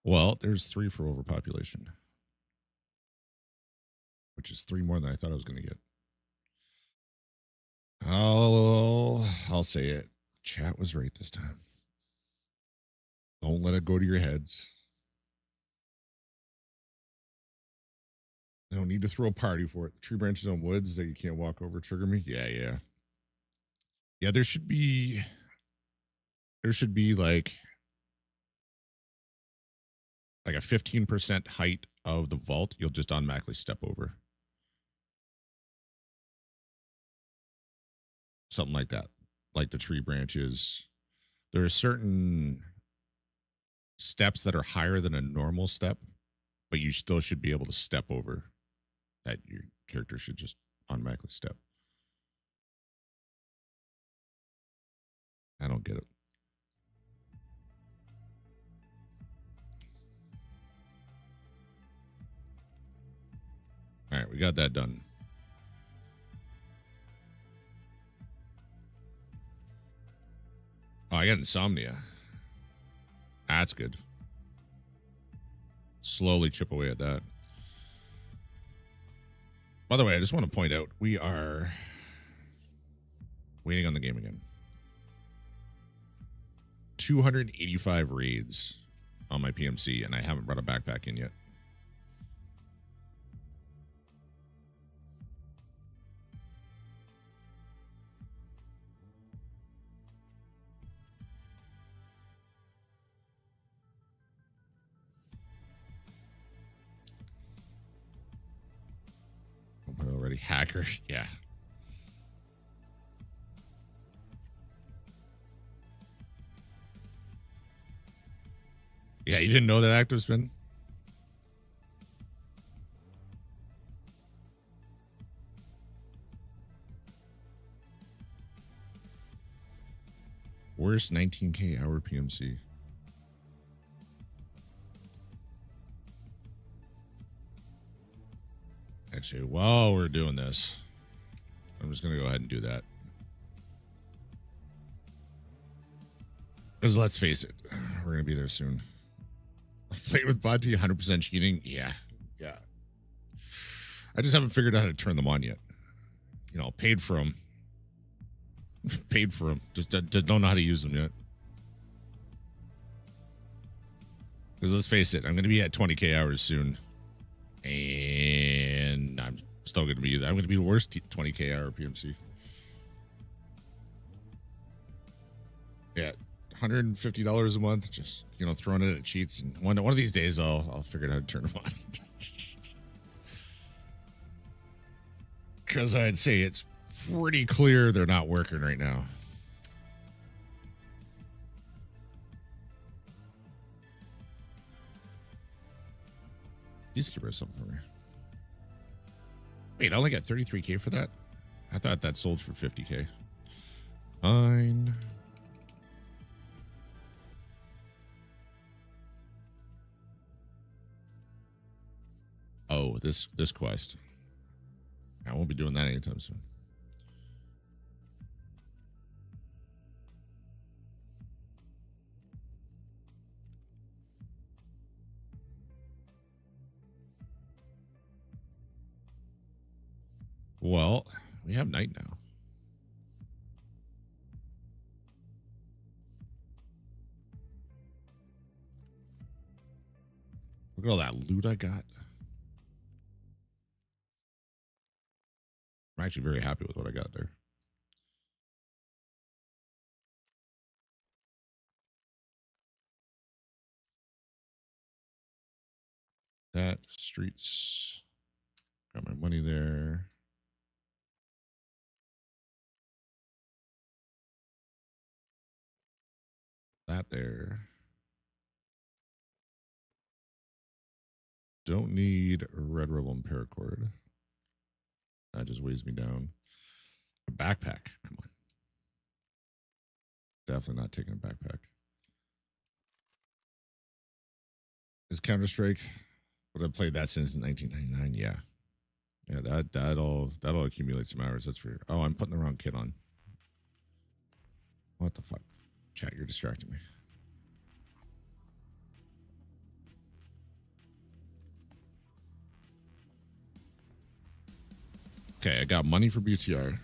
Well, there's 3 for overpopulation, which is 3 more than I thought I was going to get. I'll say it. Chat was right this time. Don't let it go to your heads. You don't need to throw a party for it. The tree branches on woods that you can't walk over trigger me. Yeah. Yeah, there should be like a 15% height of the vault you'll just automatically step over. Something like that. Like the tree branches. There are certain steps that are higher than a normal step, but you still should be able to step over. That your character should just automatically step. I don't get it. All right, we got that done. Oh, I got insomnia. That's good. Slowly chip away at that. By the way, I just want to point out, we are waiting on the game again. 285 raids on my PMC, and I haven't brought a backpack in yet. Already hacker, yeah. Yeah, you didn't know that active spin? Worst 19K hour PMC. Actually, while we're doing this, I'm just going to go ahead and do that. Because let's face it, we're going to be there soon. Play with Body, 100% cheating? Yeah. Yeah. I just haven't figured out how to turn them on yet. You know, paid for them. Paid for them. Just don't know how to use them yet. Because let's face it, I'm going to be at 20K hours soon. And I'm still going to be, I'm going to be the worst 20K hour PMC. Yeah. $150 a month, just, you know, throwing it at cheats. And one of these days, I'll figure out how to turn them on. Because I'd say it's pretty clear they're not working right now. Please keep her something for me. Wait, I only got 33K for that? I thought that sold for 50K. Fine. Oh, this quest. I won't be doing that anytime soon. Well, we have night now. Look at all that loot I got. I'm actually very happy with what I got there. That streets. Got my money there. That there. Don't need a Red Rebel and paracord. That just weighs me down. A backpack. Come on. Definitely not taking a backpack. Is Counter-Strike? But I've played that since 1999. Yeah. Yeah, that'll accumulate some hours. That's for. Oh, I'm putting the wrong kit on. What the fuck? Chat, you're distracting me. Okay, I got money for BTR.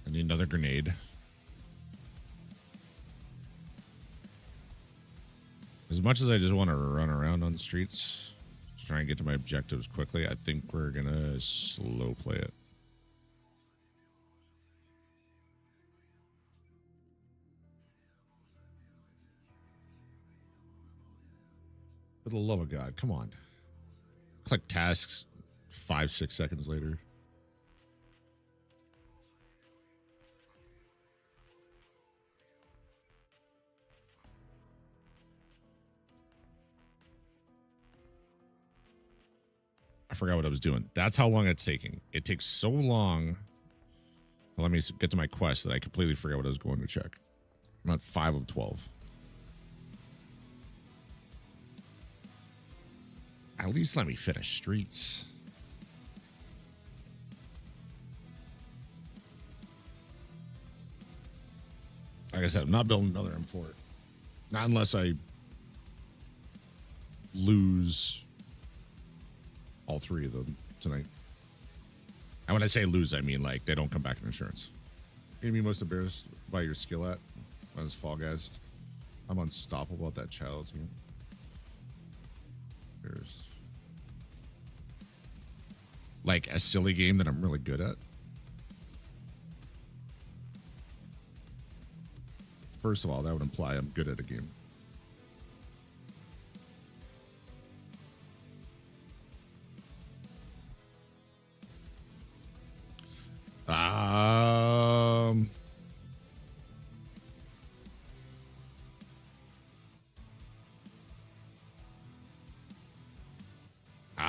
I need another grenade. As much as I just want to run around on the streets, just try and get to my objectives quickly, I think we're going to slow play it. For the love of God, come on. Click tasks 5-6 seconds later. I forgot what I was doing. That's how long it's taking. It takes so long. Let me get to my quest that I completely forgot what I was going to check. I'm at 5 of 12. At least let me finish streets. Like I said, I'm not building another M4. Not unless I lose all 3 of them tonight. And when I say lose, I mean like they don't come back in insurance. Gave me most embarrassed by your skill at as Fall Guys. I'm unstoppable at that child's game. There's like a silly game that I'm really good at. First of all, that would imply I'm good at a game.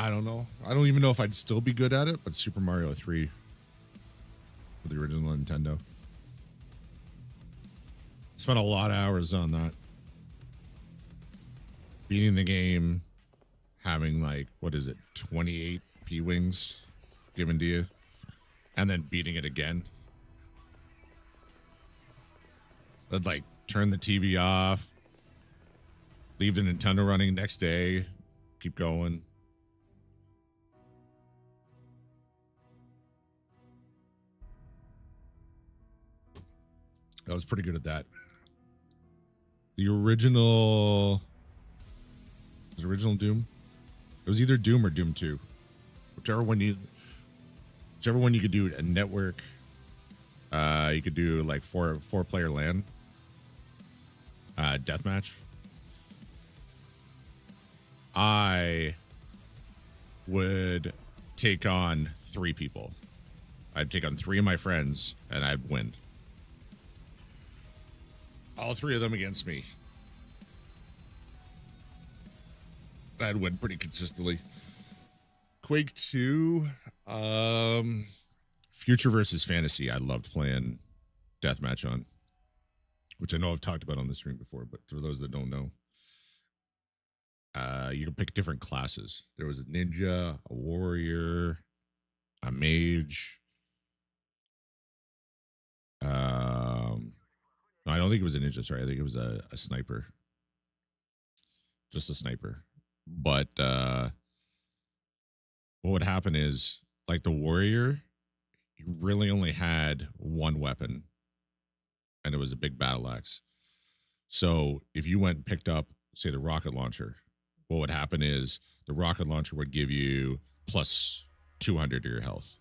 I don't know. I don't even know if I'd still be good at it, but Super Mario 3 for the original Nintendo. Spent a lot of hours on that. Beating the game, having like, what is it, 28 P-Wings given to you, and then beating it again. I'd like turn the TV off, leave the Nintendo running next day, keep going. I was pretty good at that. The original Doom. It was either Doom or Doom 2. Whichever one you could do a network. You could do like four player LAN deathmatch. I would take on 3 people. I'd take on 3 of my friends and I'd win. All 3 of them against me. I'd win pretty consistently. Quake 2, Future versus Fantasy. I loved playing deathmatch on, which I know I've talked about on the stream before, but for those that don't know, you can pick different classes. There was a ninja, a warrior, a mage. No, I don't think it was a ninja. Sorry, I think it was a sniper. Just a sniper. But what would happen is, like the warrior, he really only had one weapon, and it was a big battle axe. So if you went and picked up, say, the rocket launcher, what would happen is the rocket launcher would give you plus 200 to your health.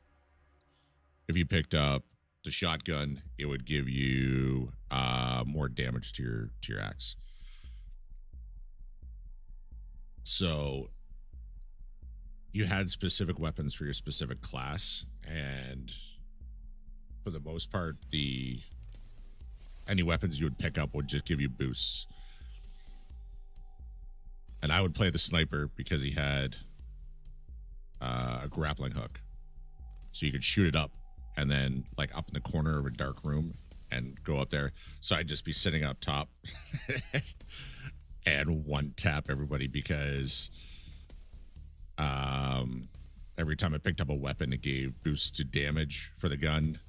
If you picked up the shotgun, it would give you more damage to your axe. So you had specific weapons for your specific class, and for the most part, any weapons you would pick up would just give you boosts. And I would play the sniper because he had a grappling hook, so you could shoot it up and then like up in the corner of a dark room and go up there. So I'd just be sitting up top and one tap everybody because every time I picked up a weapon, it gave boosts to damage for the gun.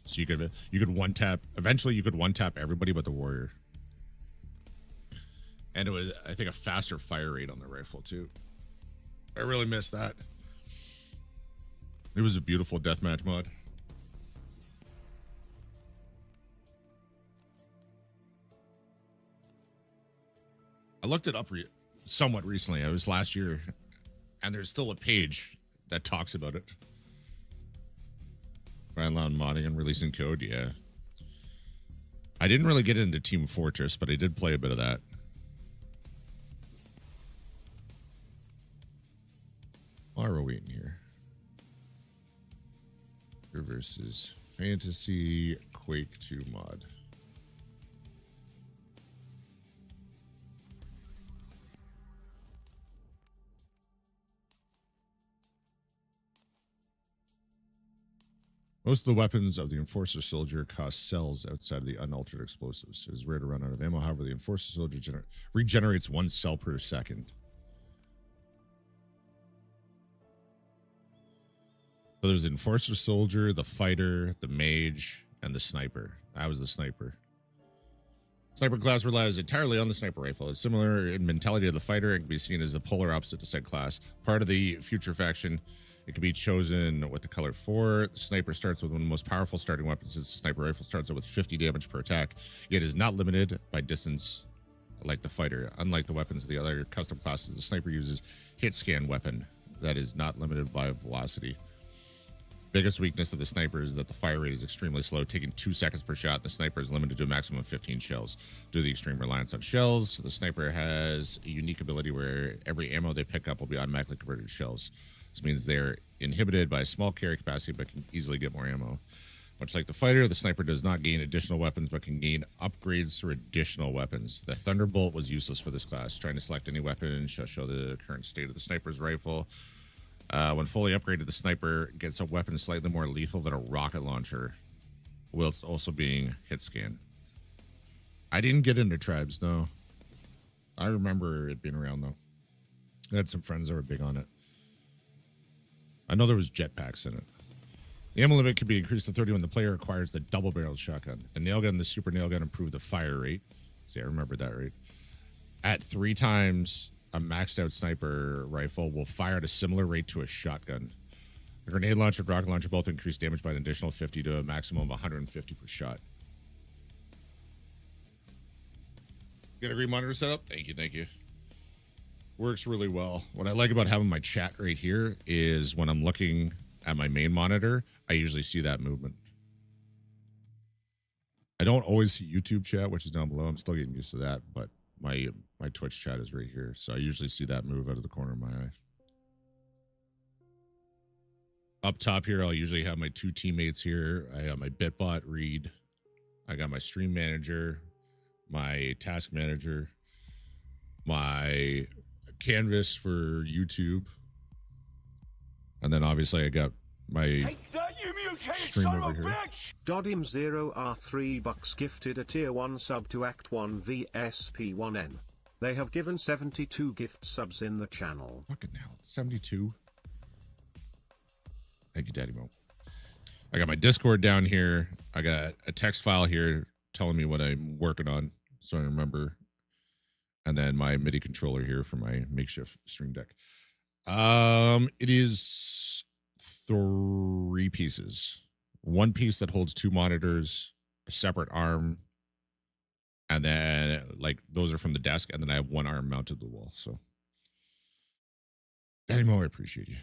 So you could one tap. Eventually, you could one tap everybody but the warrior. And it was, I think, a faster fire rate on the rifle too. I really missed that. It was a beautiful deathmatch mod. I looked it up somewhat recently. It was last year, and there's still a page that talks about it. Randlown modding and releasing code, yeah. I didn't really get into Team Fortress, but I did play a bit of that. Why are we waiting here? Versus Fantasy Quake 2 mod. Most of the weapons of the Enforcer Soldier cost cells outside of the unaltered explosives. It is rare to run out of ammo. However, the Enforcer Soldier regenerates 1 cell per second. So there's the Enforcer Soldier, the Fighter, the Mage, and the Sniper. I was the Sniper. Sniper class relies entirely on the sniper rifle. It's similar in mentality to the Fighter. It can be seen as the polar opposite to said class. Part of the Future faction, it can be chosen with the color 4. The Sniper starts with one of the most powerful starting weapons, since the Sniper rifle starts out with 50 damage per attack. Yet is not limited by distance like the Fighter. Unlike the weapons of the other custom classes, the Sniper uses hit scan weapon that is not limited by velocity. Biggest weakness of the Sniper is that the fire rate is extremely slow, taking 2 seconds per shot. The Sniper is limited to a maximum of 15 shells. Due to the extreme reliance on shells, the Sniper has a unique ability where every ammo they pick up will be automatically converted to shells. This means they're inhibited by a small carry capacity, but can easily get more ammo. Much like the Fighter, the Sniper does not gain additional weapons, but can gain upgrades through additional weapons. The Thunderbolt was useless for this class. Trying to select any weapon shall show the current state of the Sniper's rifle. When fully upgraded, the sniper gets a weapon slightly more lethal than a rocket launcher, whilst also being hit scan. I didn't get into tribes, though. I remember it being around, though. I had some friends that were big on it. I know there was jetpacks in it. The ammo limit can be increased to 30 when the player acquires the double-barreled shotgun. The nail gun and the super nail gun improve the fire rate. See, I remember that rate. At 3 times, a maxed-out sniper rifle will fire at a similar rate to a shotgun. The grenade launcher and rocket launcher both increase damage by an additional 50 to a maximum of 150 per shot. Got a green monitor set up? Thank you, thank you. Works really well. What I like about having my chat right here is when I'm looking at my main monitor, I usually see that movement. I don't always see YouTube chat, which is down below. I'm still getting used to that, but my Twitch chat is right here, so I usually see that move out of the corner of my eye. Up top here, I'll usually have my 2 teammates here. I got my Bitbot Reed. I got my stream manager, my task manager, my canvas for YouTube, and then obviously I got my stream over here. Dodim0R3 gifted a tier 1 sub to Act 1 VSP1N. They have given 72 gift subs in the channel. Fucking hell, 72. Thank you, Daddy Mo. I got my Discord down here. I got a text file here telling me what I'm working on, so I remember. And then my MIDI controller here for my makeshift stream deck. It is 3 pieces. 1 piece that holds 2 monitors, a separate arm, and then like those are from the desk, and then I have 1 arm mounted to the wall. So, Daddy Mo, I appreciate you.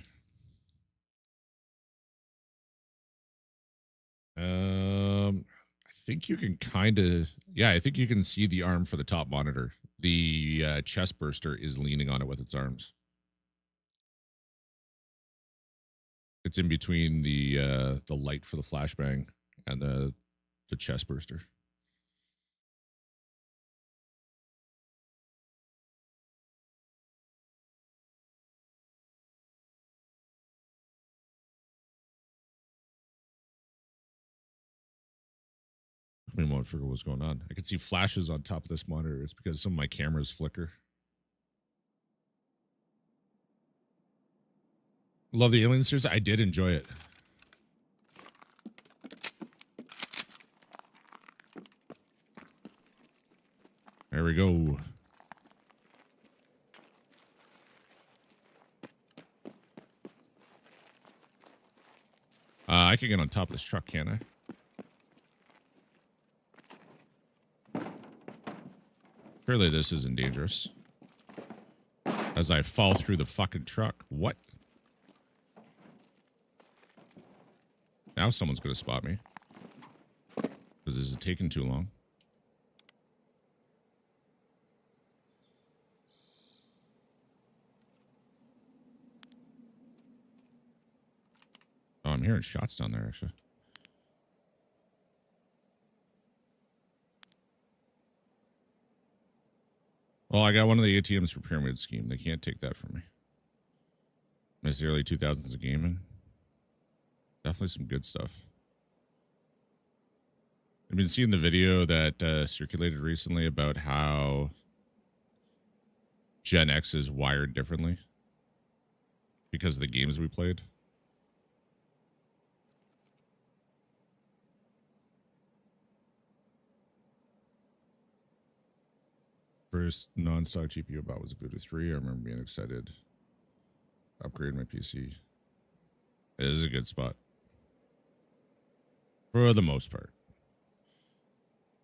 I think you can kind of, yeah, I think you can see the arm for the top monitor. The chest burster is leaning on it with its arms. It's in between the light for the flashbang and the chest burster. I mean, I won't figure what's going on. I can see flashes on top of this monitor. It's because some of my cameras flicker. Love the Alien series. I did enjoy it. There we go. I can get on top of this truck, can't I? Surely this isn't dangerous. As I fall through the fucking truck. What? Now someone's going to spot me. Because this is taking too long. Oh, I'm hearing shots down there, actually. Well, I got one of the ATMs for Pyramid Scheme. They can't take that from me. Miss the early 2000s of gaming. Definitely some good stuff. I've been seeing the video that circulated recently about how Gen X is wired differently because of the games we played. First non-stock GPU bought was a Voodoo 3. I remember being excited. Upgrade my PC. It is a good spot. For the most part.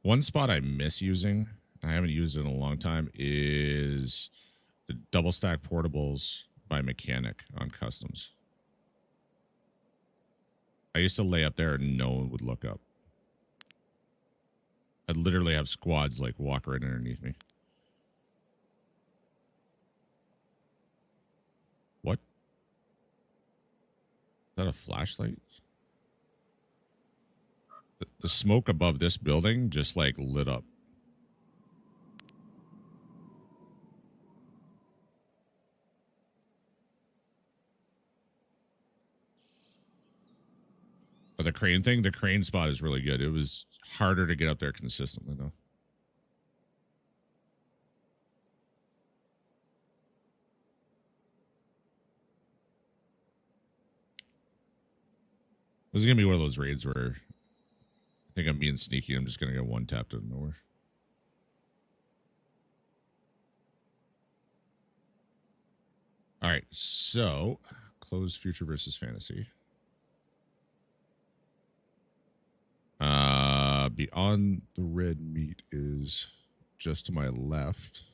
One spot I miss using, I haven't used it in a long time, is the double stack portables by Mechanic on customs. I used to lay up there and no one would look up. I'd literally have squads like walk right underneath me. What? Is that a flashlight? The smoke above this building just like lit up. crane thing. The crane spot is really good. It was harder to get up there consistently, though. This is going to be one of those raids where I think I'm being sneaky. I'm just going to get one tapped out of nowhere. All right, so close future versus fantasy. Beyond the red meat is just to my left.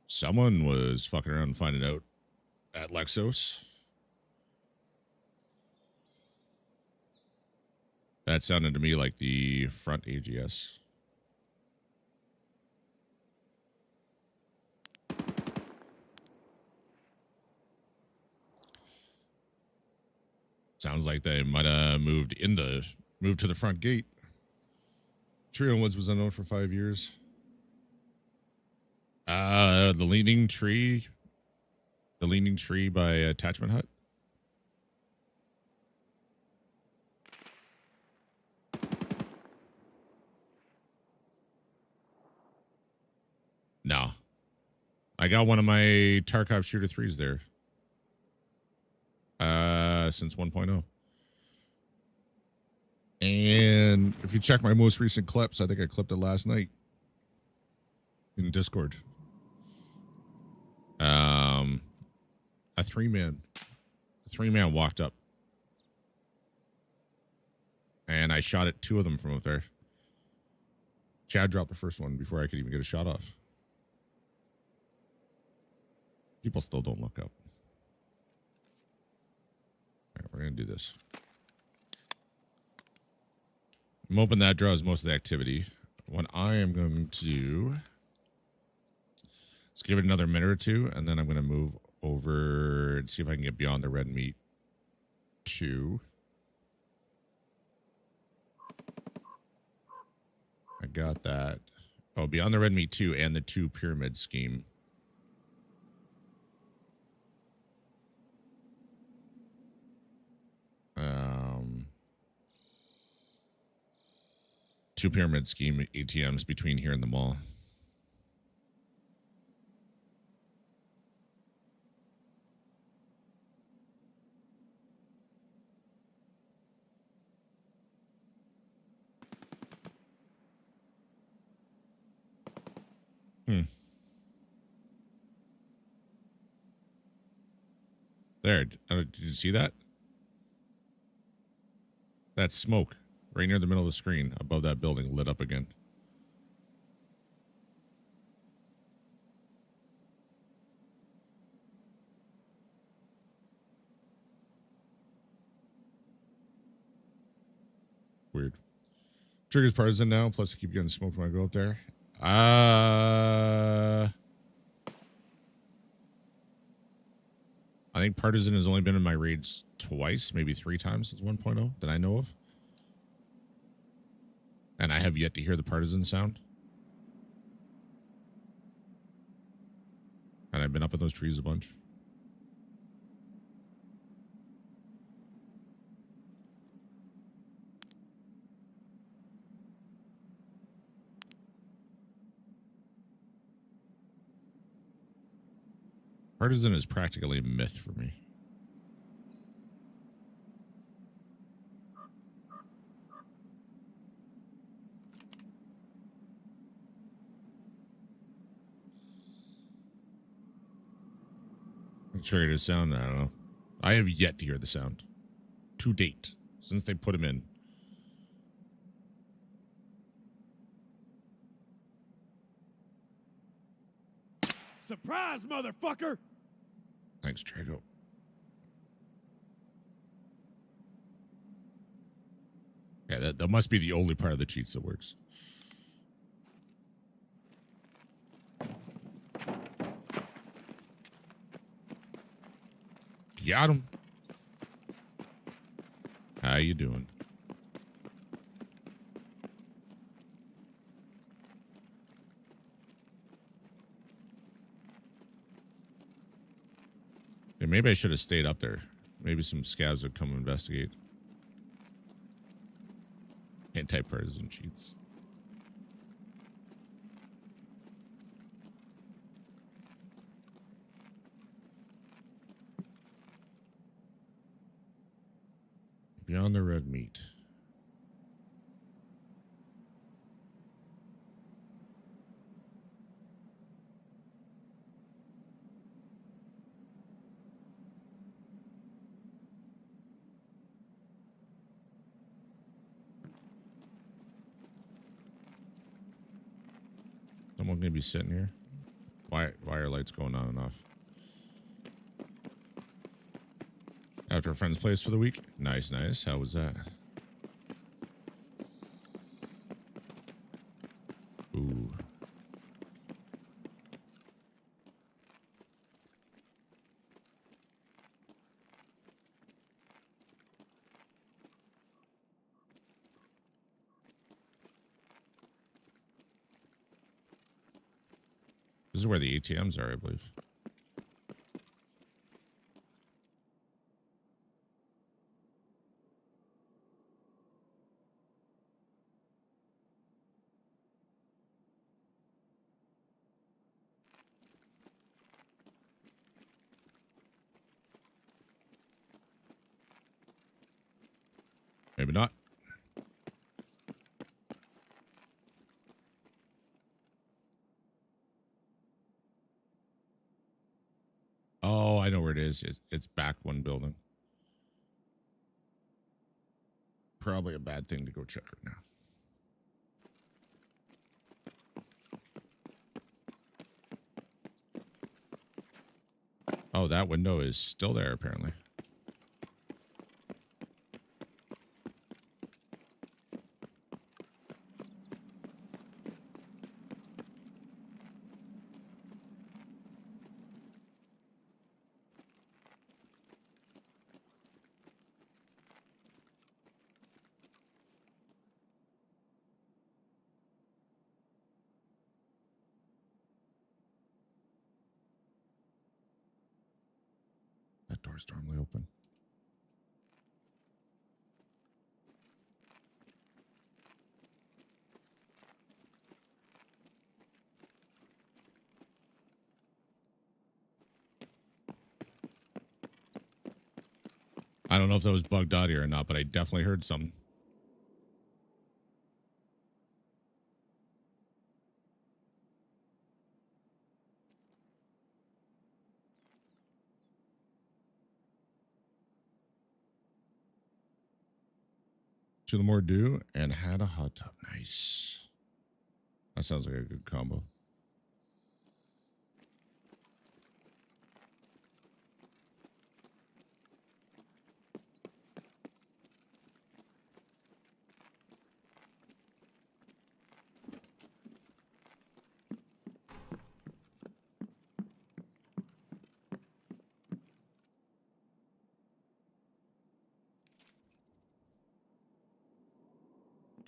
Someone was fucking around and finding out at Lexos. That sounded to me like the front AGS. Sounds like they might have moved to the front gate. Tree on Woods was unknown for 5 years. The leaning tree by Attachment Hut. No. I got one of my Tarkov Shooter 3s there. Since 1.0. And if you check my most recent clips, I think I clipped it last night in Discord. A three-man walked up. And I shot at 2 of them from up there. Chad dropped the first one before I could even get a shot off. People still don't look up. All right, we're going to do this. I'm hoping that draws most of the activity. What I am going to do is give it another minute or two, and then I'm going to move over and see if I can get beyond the red meat 2. I got that. Oh, beyond the red meat 2 and the 2 pyramid scheme. Two pyramid scheme ATMs between here and the mall. There. Did you see that? That smoke right near the middle of the screen above that building lit up again. Weird. Trigger's partisan now, plus I keep getting smoked when I go up there. I think partisan has only been in my raids twice, maybe 3 times since 1.0 that I know of. And I have yet to hear the partisan sound. And I've been up in those trees a bunch. Partisan is practically a myth for me. Triggered his sound. I don't know. I have yet to hear the sound to date since they put him in. Surprise, motherfucker! Thanks, Drago. Yeah, that must be the only part of the cheats that works. Got him. How you doing? maybe I should have stayed up there. Maybe some scavs would come investigate. Anti-partisan cheats. Beyond the red meat. Someone gonna be sitting here? Why are lights going on and off? After a friend's place for the week? Nice, nice. How was that? Ooh. This is where the ATMs are, I believe. Maybe not. Oh, I know where it is. It's back one building. Probably a bad thing to go check right now. Oh, that window is still there, apparently. That door's normally open. I don't know if that was bugged out here or not, but I definitely heard something. To the more dew and had a hot tub. Nice. That sounds like a good combo.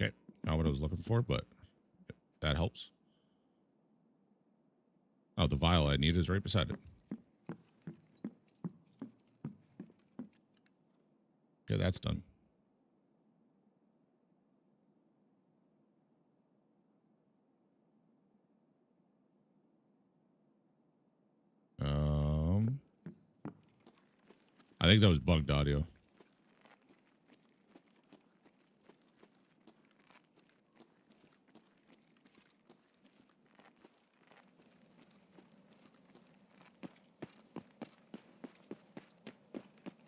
Okay, not what I was looking for, but that helps. Oh, the vial I need is right beside it. Okay, that's done. I think that was bugged audio.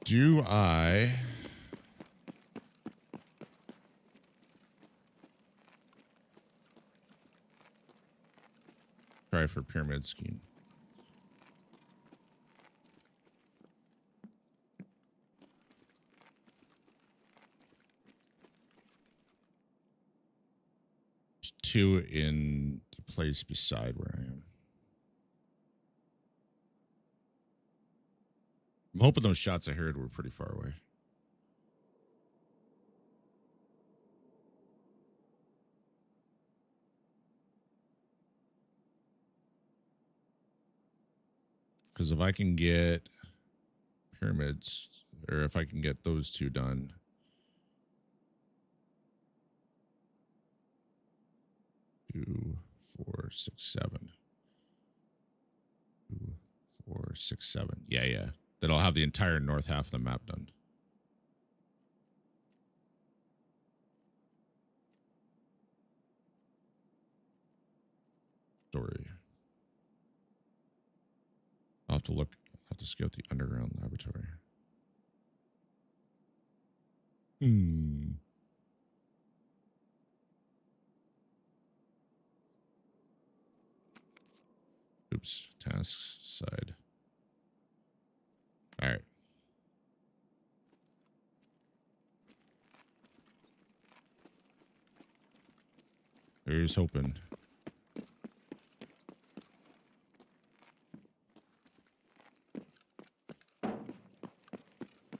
Do I try for pyramid scheme? There's two in the place beside where I am. I'm hoping those shots I heard were pretty far away. Because if I can get pyramids, or if I can get those two done. Two, 4, 6, 7. 2, 4, 6, 7. Yeah. Then I'll have the entire north half of the map done. Story. I'll have to look. I'll have to scout the underground laboratory. Oops. Tasks side. All right. Here's hoping.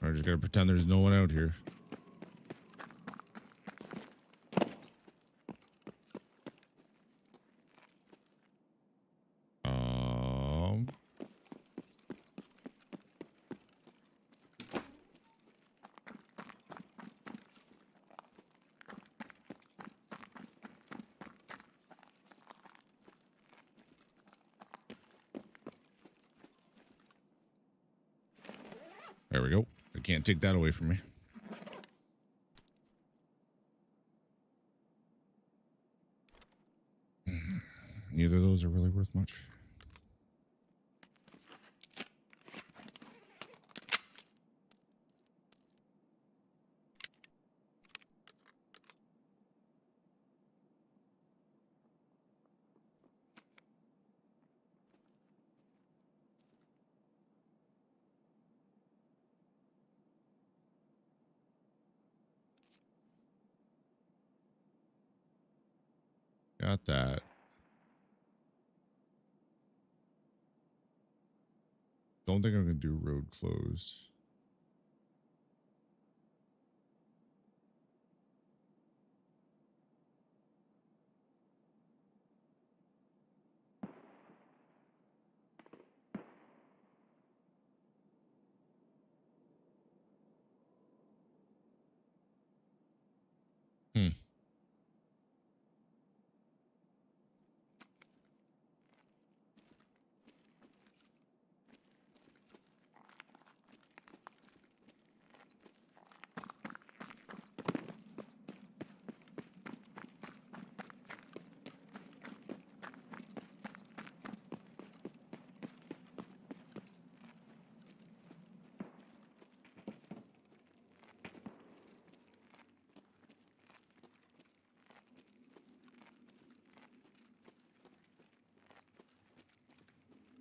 I just gotta pretend there's no one out here. There we go. I can't take that away from me. Neither of those are really worth much. Got that. Don't think I'm going to do road closed.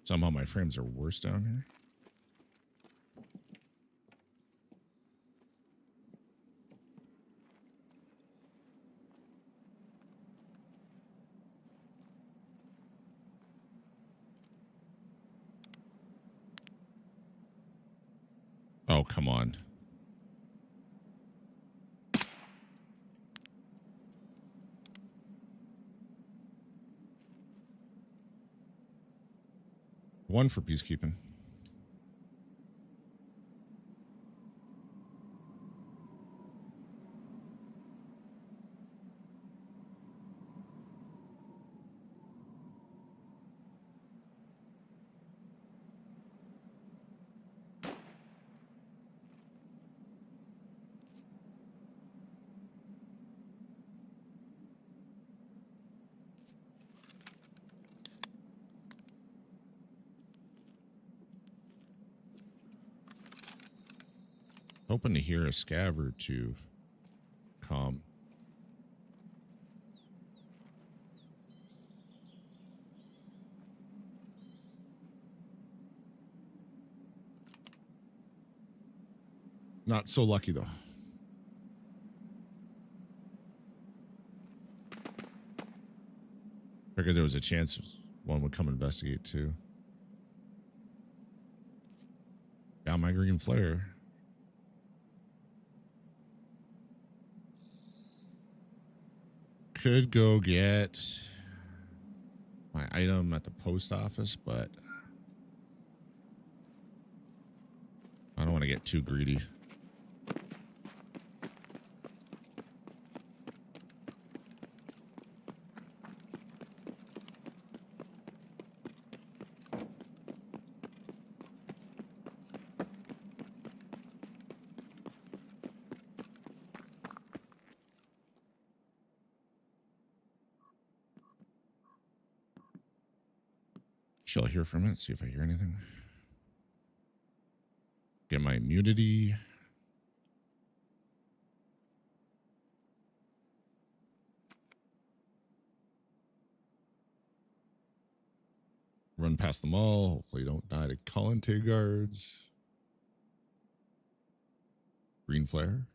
Somehow my frames are worse down here. Oh, come on. One for peacekeeping. Hoping to hear a scav or two. Calm. Not so lucky though. Figured there was a chance one would come investigate too. Got my green flare. Could go get my item at the post office, but I don't to get too greedy. Chill here for a minute, see if I hear anything. Get my immunity. Run past them all. Hopefully don't die to Colante guards. Green flare.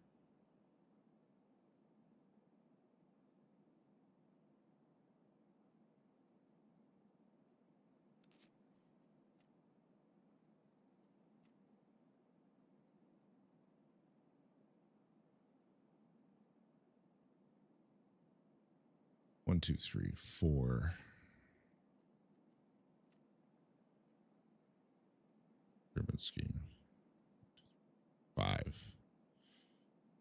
One, two, three, four. Pyramid scheme. 5.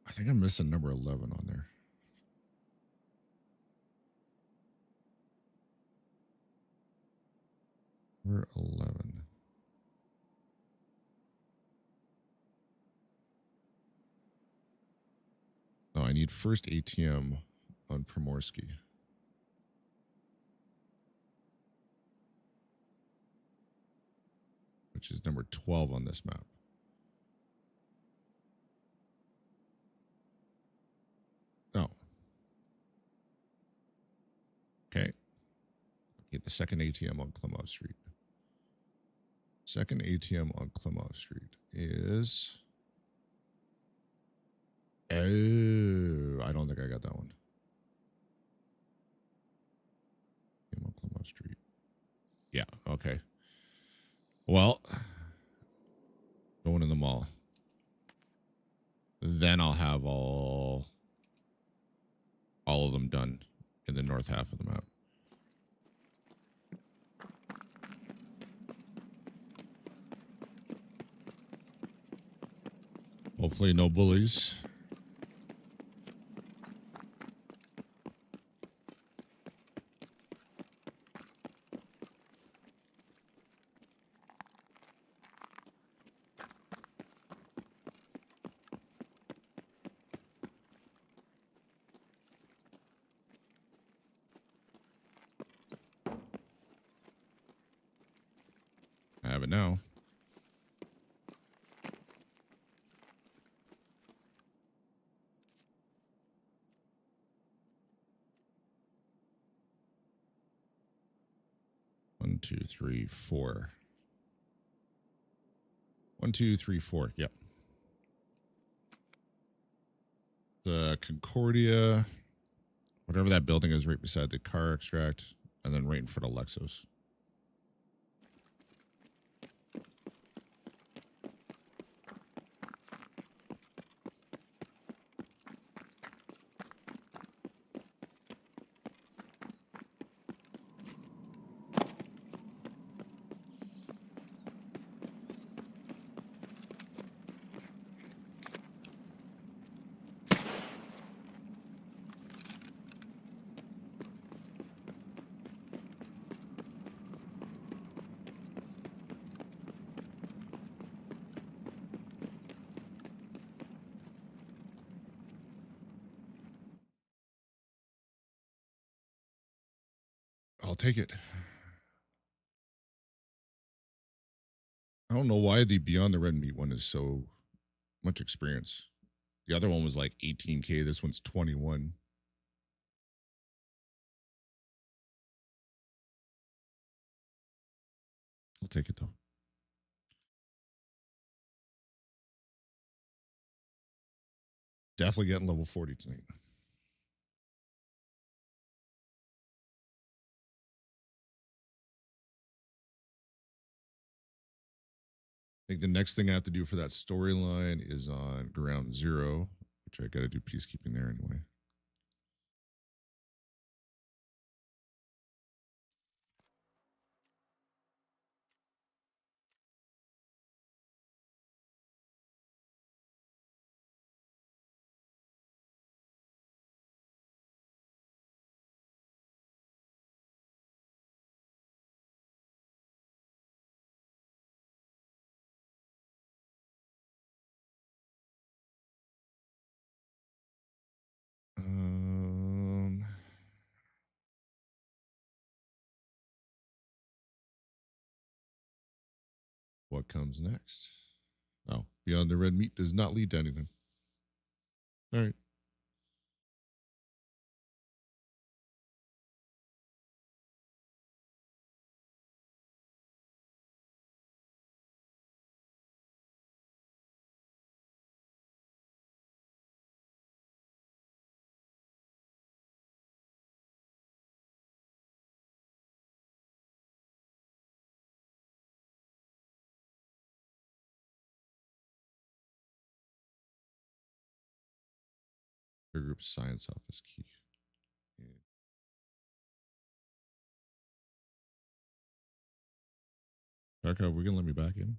I think I'm missing number 11 on there. Number 11. No, I need first ATM on Primorsky. Which is number 12 on this map. No. Okay. Get the second ATM on Klimov Street. Second ATM on Klimov Street is... Oh, I don't think I got that one. ATM on Klimov Street. Yeah, okay. Well, going in the mall. Then I'll have all of them done in the north half of the map. Hopefully no bullies. I have it now. One, two, three, four. 1, 2, 3, 4. Yep. The Concordia, whatever that building is right beside the car extract, and then right in front of Lexus. I'll take it. I don't know why the Beyond the Red Meat one is so much experience. The other one was like 18K. This one's 21. I'll take it though. Definitely getting level 40 tonight. I think the next thing I have to do for that storyline is on Ground Zero, which I got to do peacekeeping there anyway. what comes next. Oh, beyond the red meat does not lead to anything. All right. Your group science office key. Tarkov, we're gonna let me back in.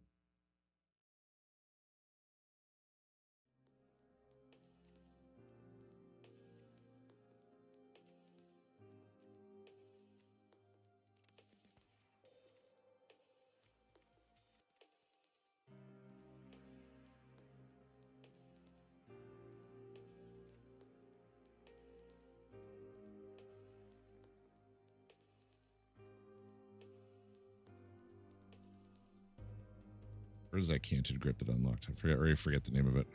Where's that canted grip that unlocked? I already forget the name of it.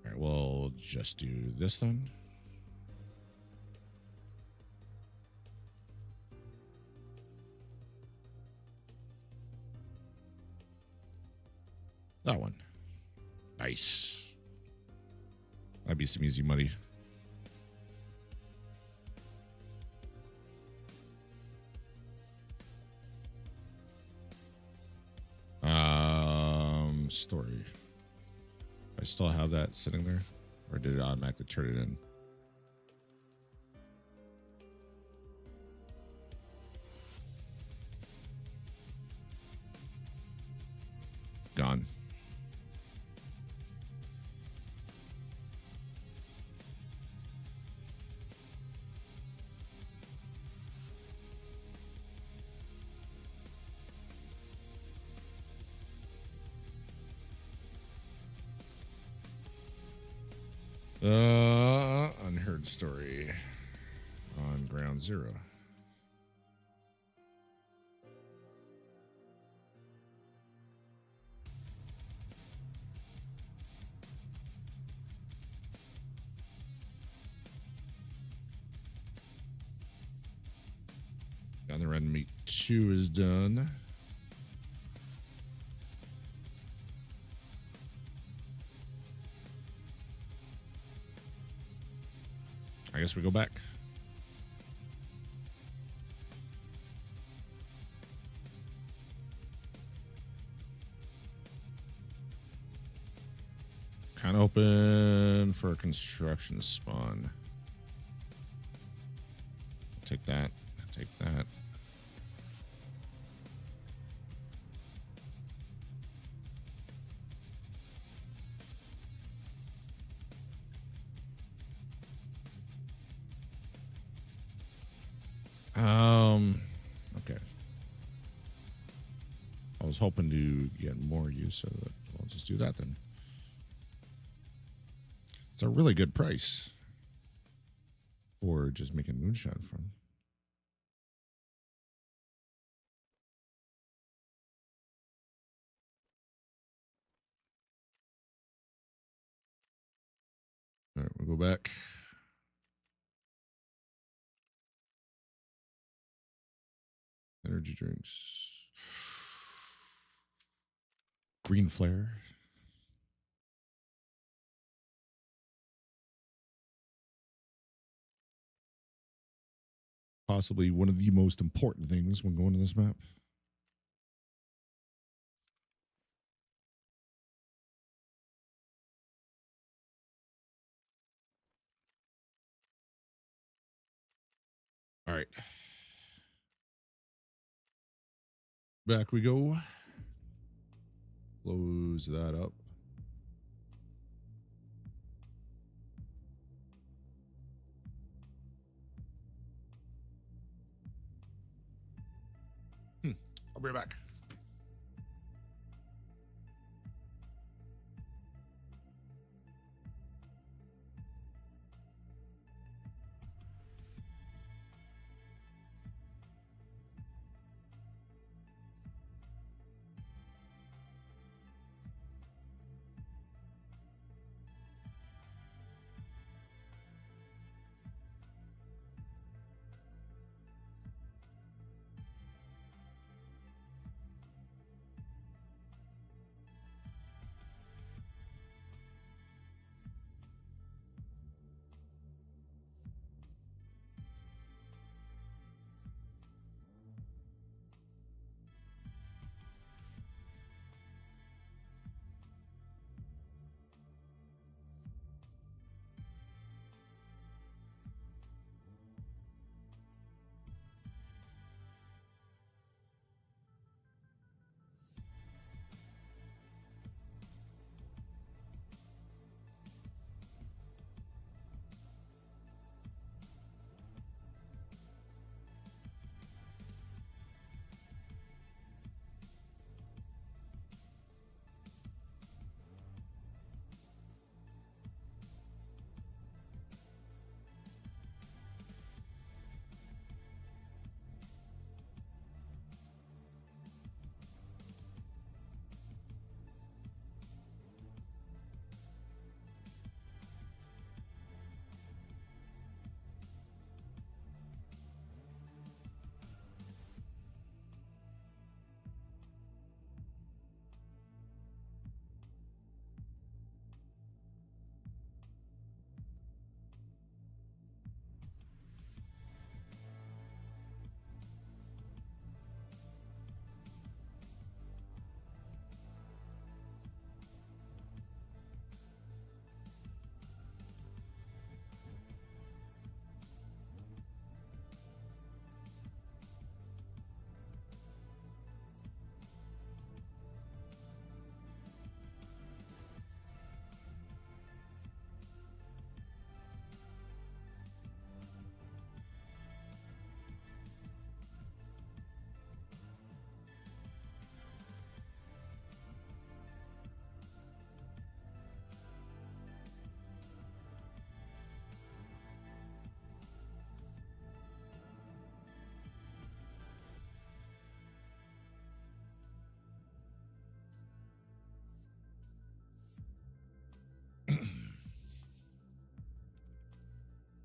All right, we'll just do this then. That one. Nice. That'd be some easy money. Story. I still have that sitting there, or did it automatically turn it in? Gone. Unheard story on ground zero. Down the red meat 2 is done. I guess we go back. Kind of open for a construction spawn. Take that. Take that. Okay. I was hoping to get more use of it. I'll just do that then. It's a really good price for just making moonshine from. All right, we'll go back. Energy drinks. Green flare. Possibly one of the most important things when going to this map. All right. Back we go. Close that up. I'll be right back.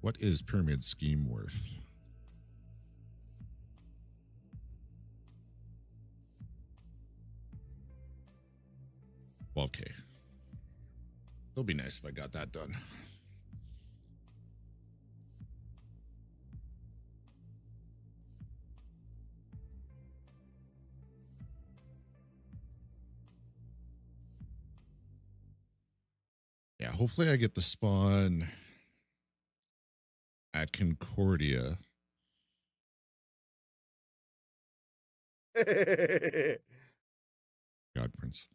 What is pyramid scheme worth? Well, okay. It'll be nice if I got that done. Yeah, hopefully I get the spawn at Concordia. God, Prince.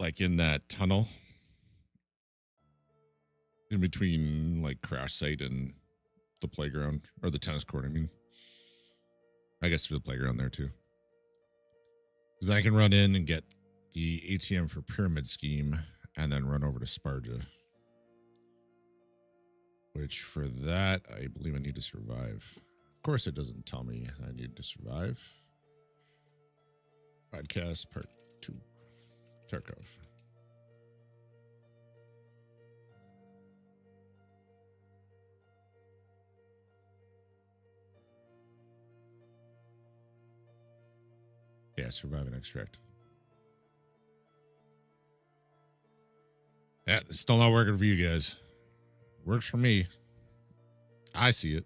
Like in that tunnel in between like crash site and the playground or the tennis court. I mean, I guess there's a playground there too. Because I can run in and get the ATM for pyramid scheme and then run over to Sparja. Which for that, I believe I need to survive. Of course, it doesn't tell me I need to survive. Podcast part 2. Tarkov. Yeah, survive and extract. Yeah, it's still not working for you guys. Works for me. I see it.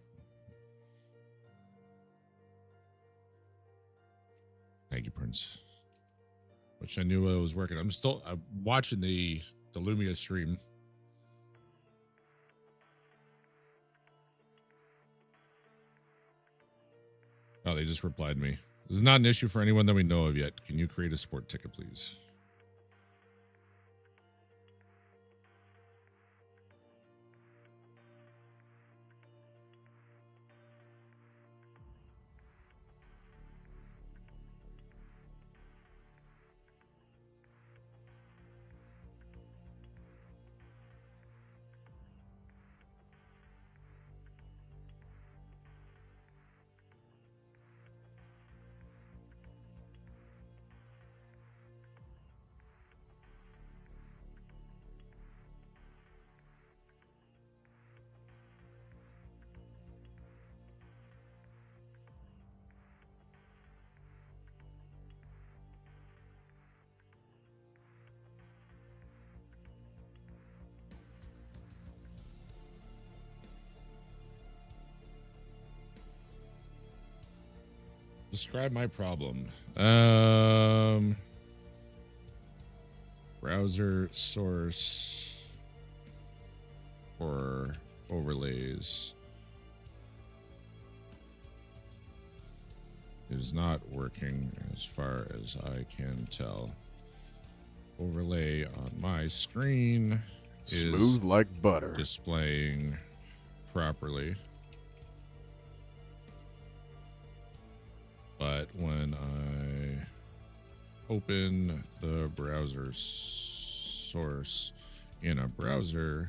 Thank you, Prince. Which I knew it was working. I'm watching the Lumia stream. Oh, they just replied to me. This is not an issue for anyone that we know of yet. Can you create a sport ticket, please? Describe my problem. Browser source or overlays is not working as far as I can tell. Overlay on my screen is smooth like butter, displaying properly. But when I open the browser source in a browser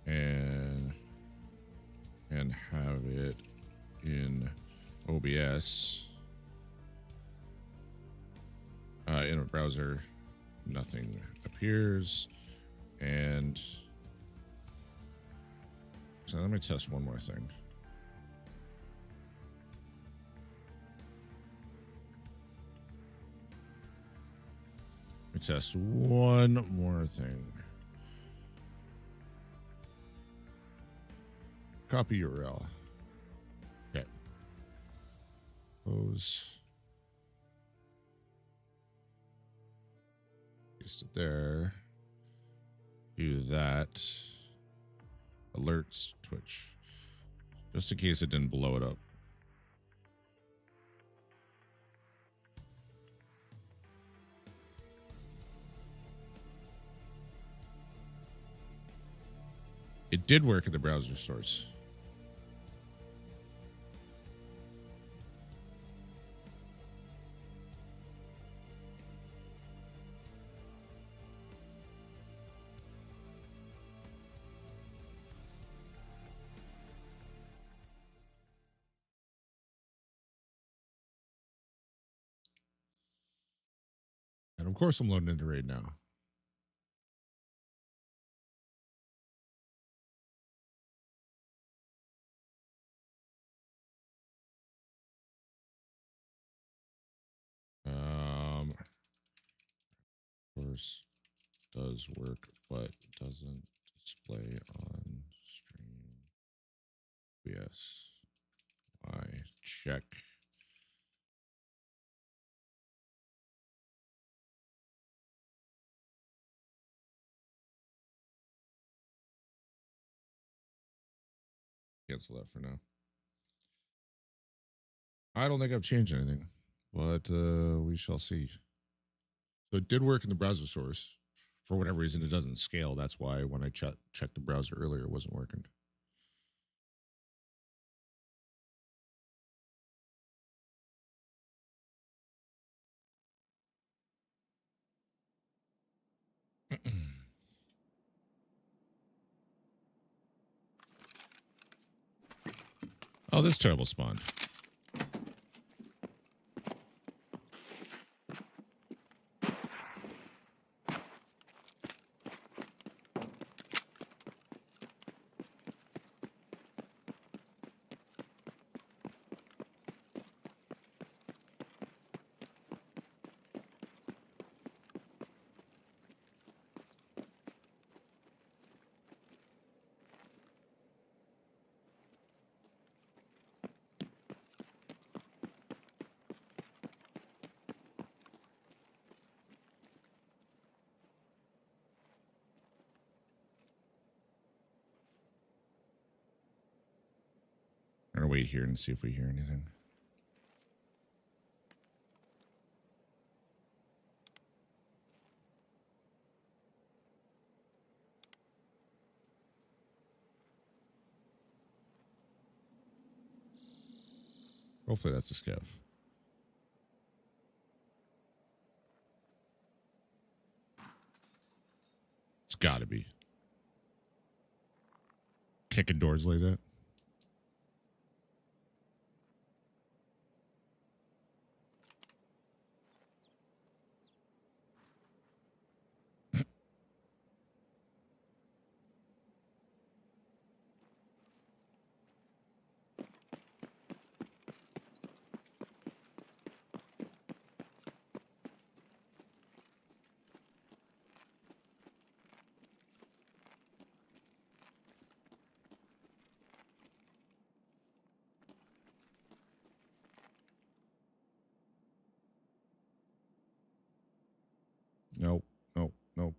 and have it in OBS in a browser, nothing appears. And so let me test one more thing. Let me test one more thing. Copy URL. Okay. Close. Paste it there. Do that. Alerts Twitch. Just in case it didn't blow it up. It did work at the browser source. And of course, I'm loading into raid now. source does work, but doesn't display on stream. Yes. Why? Check. Cancel that for now. I don't think I've changed anything, but we shall see. So it did work in the browser source. For whatever reason, it doesn't scale. That's why when I checked the browser earlier, it wasn't working. Oh, this terrible spawn. I'm gonna wait here and see if we hear anything. Hopefully that's a scav. It's gotta be. Kicking doors like that. Nope, nope, nope.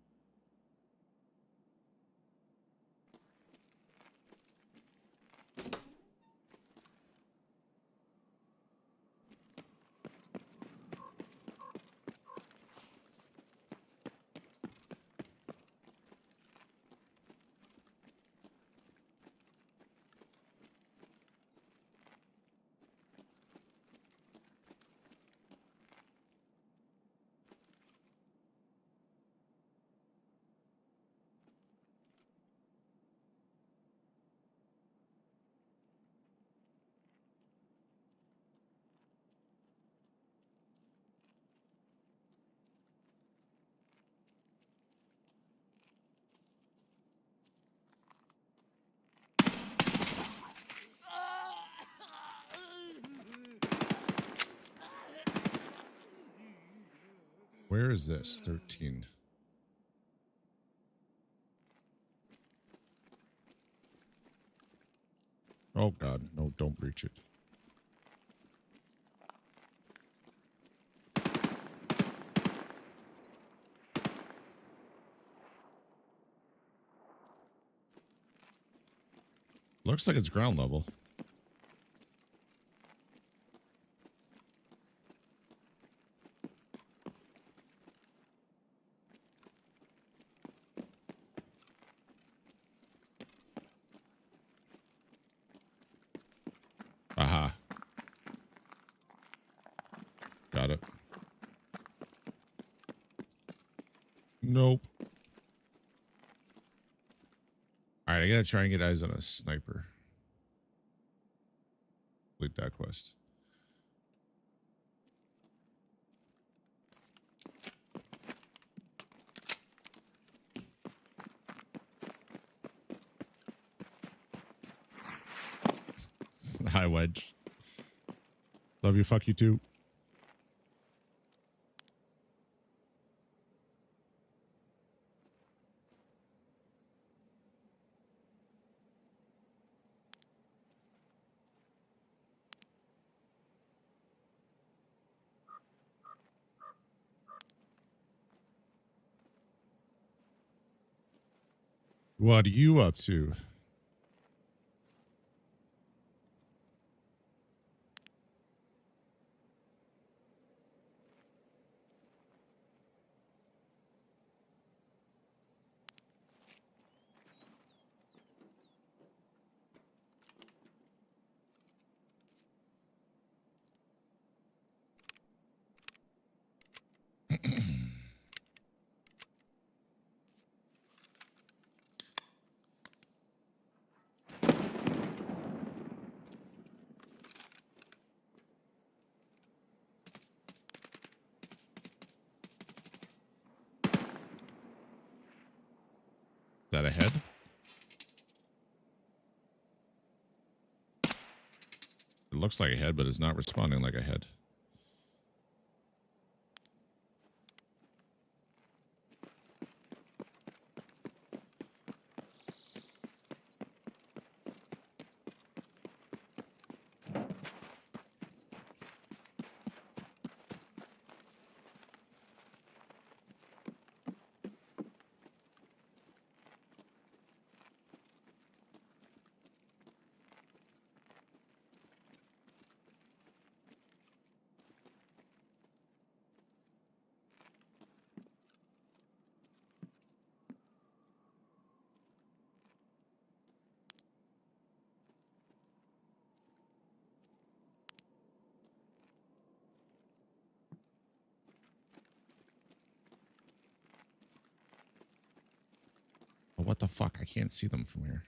Where is this? 13. Oh God, no, don't breach it. Looks like it's ground level. Aha. Got it. Nope. All right, I gotta try and get eyes on a sniper. Complete that quest. Hi, Wedge. Love you. Fuck you too. What are you up to? Is that a head? It looks like a head, but it's not responding like a head. Oh, what the fuck? I can't see them from here.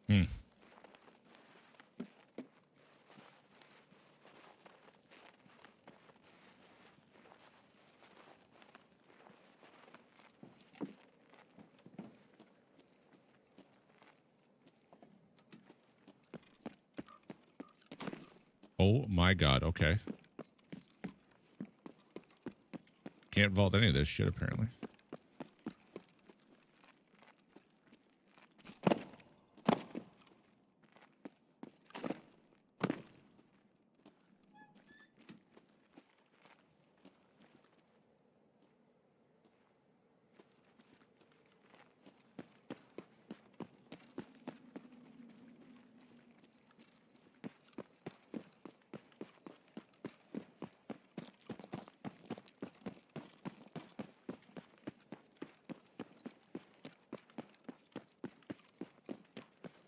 Hmm. Oh my god, okay. Can't vault any of this shit, apparently.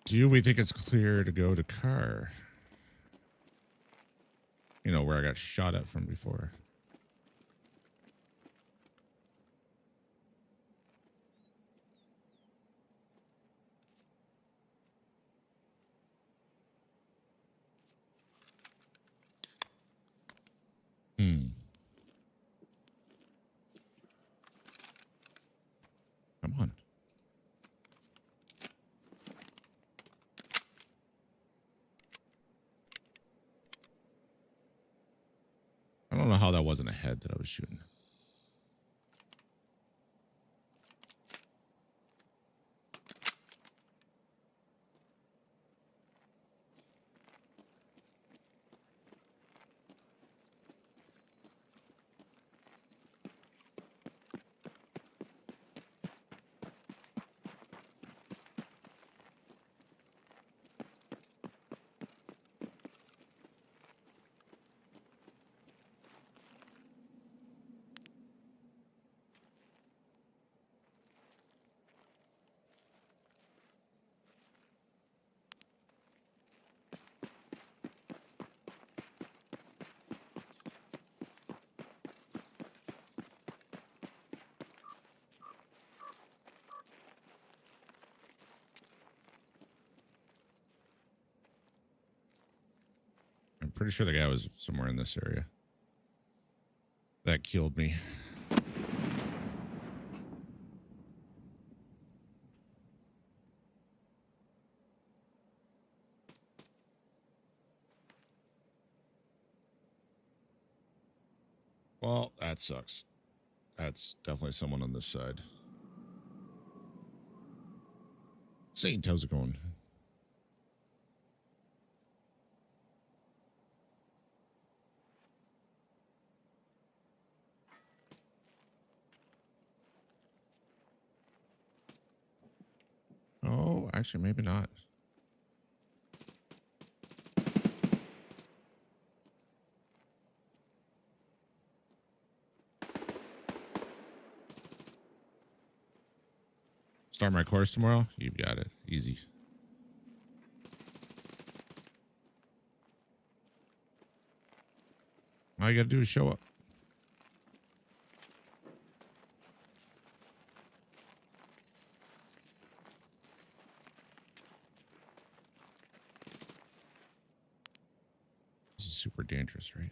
Do we think it's clear to go to car? You know, where I got shot at from before. Hmm. Come on. I don't know how that wasn't a head that I was shooting. pretty sure the guy was somewhere in this area. That killed me. Well, that sucks. That's definitely someone on this side. Saint, how's it going? Oh, actually, maybe not. Start my course tomorrow? You've got it. Easy. All you got to do is show up. This is super dangerous, right?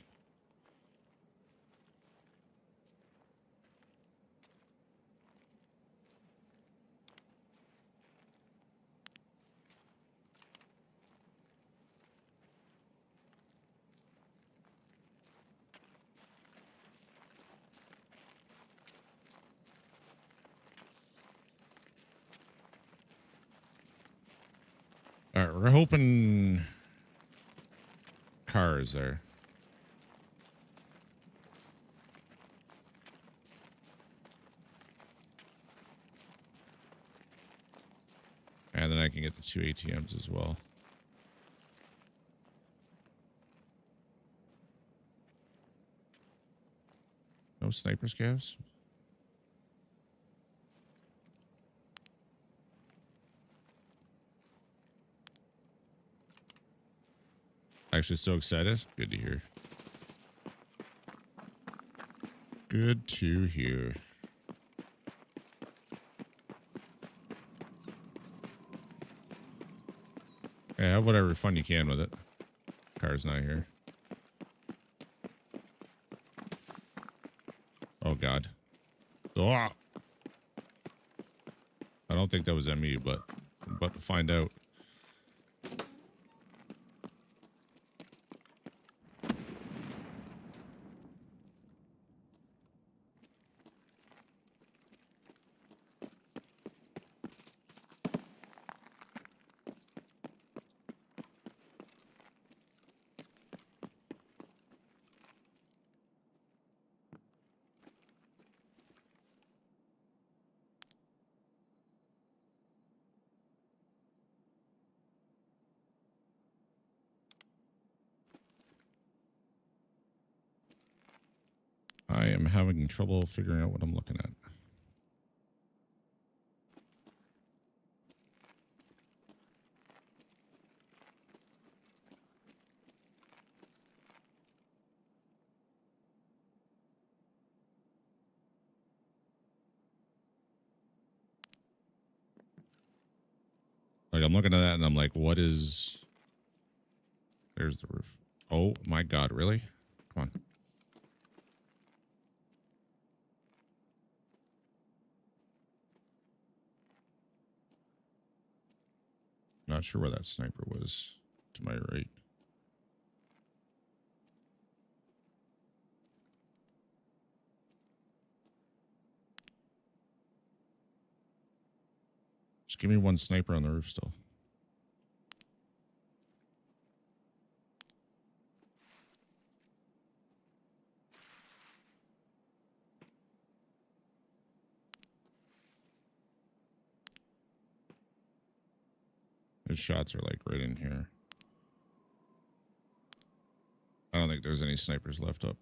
All right, we're hoping car is there. And then I can get the 2 ATMs as well. No sniper scavs? Actually, so excited. Good to hear. Good to hear. Yeah, have whatever fun you can with it. Car's not here. Oh, God. Oh. I don't think that was ME, but I'm about to find out. I am having trouble figuring out what I'm looking at. Like, I'm looking at that and I'm like, what is... There's the roof. Oh, my God, really? Come on. Not sure where that sniper was. To my right. Just give me one sniper on the roof still. His shots are like right in here. I don't think there's any snipers left up.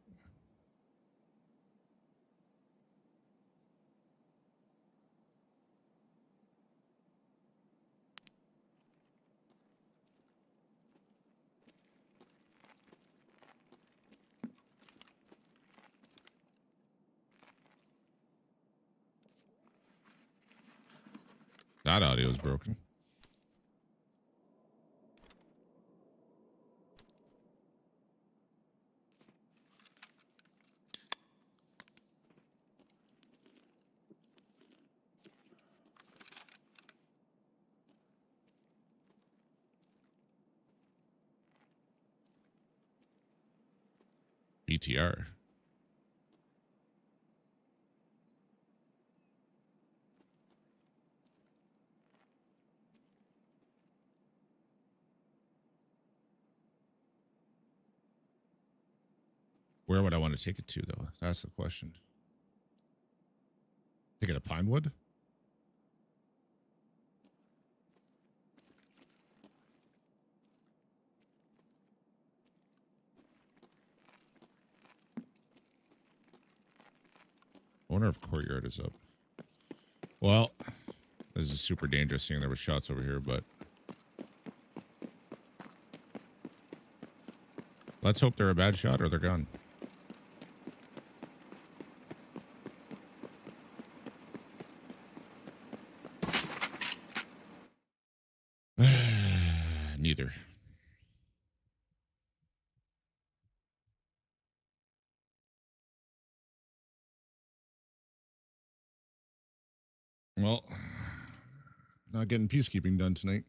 That audio is broken. PTR. Where would I want to take it to, though? That's the question. Take it to Pinewood? I wonder if Courtyard is up. Well, this is super dangerous seeing there were shots over here, but let's hope they're a bad shot or they're gone. Neither. Well, not getting peacekeeping done tonight.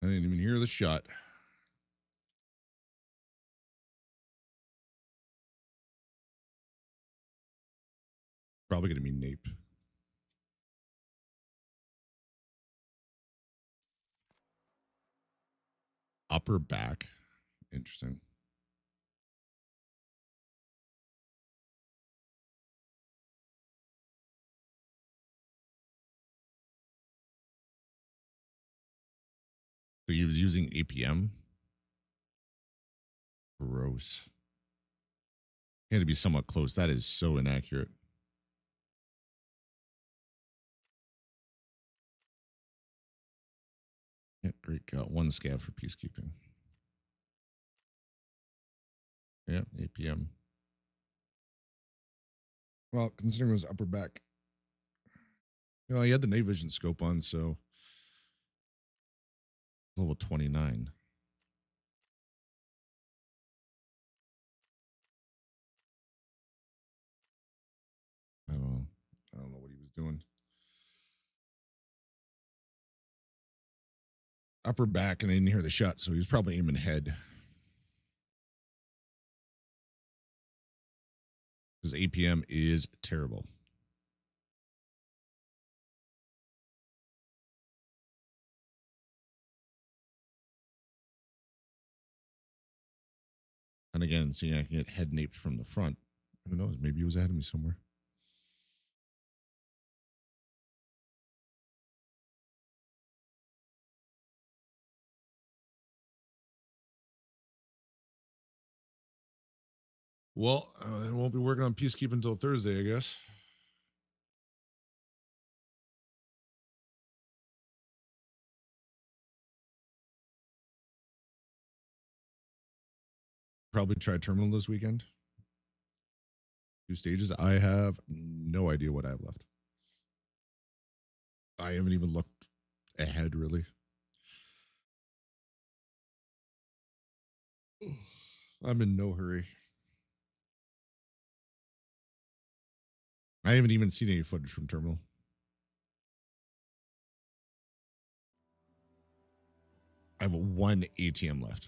I didn't even hear the shot. Probably going to be Nape. Upper back. Interesting. So he was using APM. Gross. He had to be somewhat close. That is so inaccurate. Yeah, great. Got one scav for peacekeeping. Yeah, APM. Well, considering it was upper back. You know, he had the night vision scope on, so level 29. I don't know. I don't know what he was doing. Upper back, and I didn't hear the shot, so he was probably aiming head. Because APM is terrible. And again, seeing I can get head naped from the front. Who knows? Maybe he was ahead of me somewhere. Well, I won't be working on peacekeeping until Thursday, I guess. Probably try terminal this weekend. 2 stages. I have no idea what I have left. I haven't even looked ahead, really. I'm in no hurry. I haven't even seen any footage from terminal. I have 1 ATM left.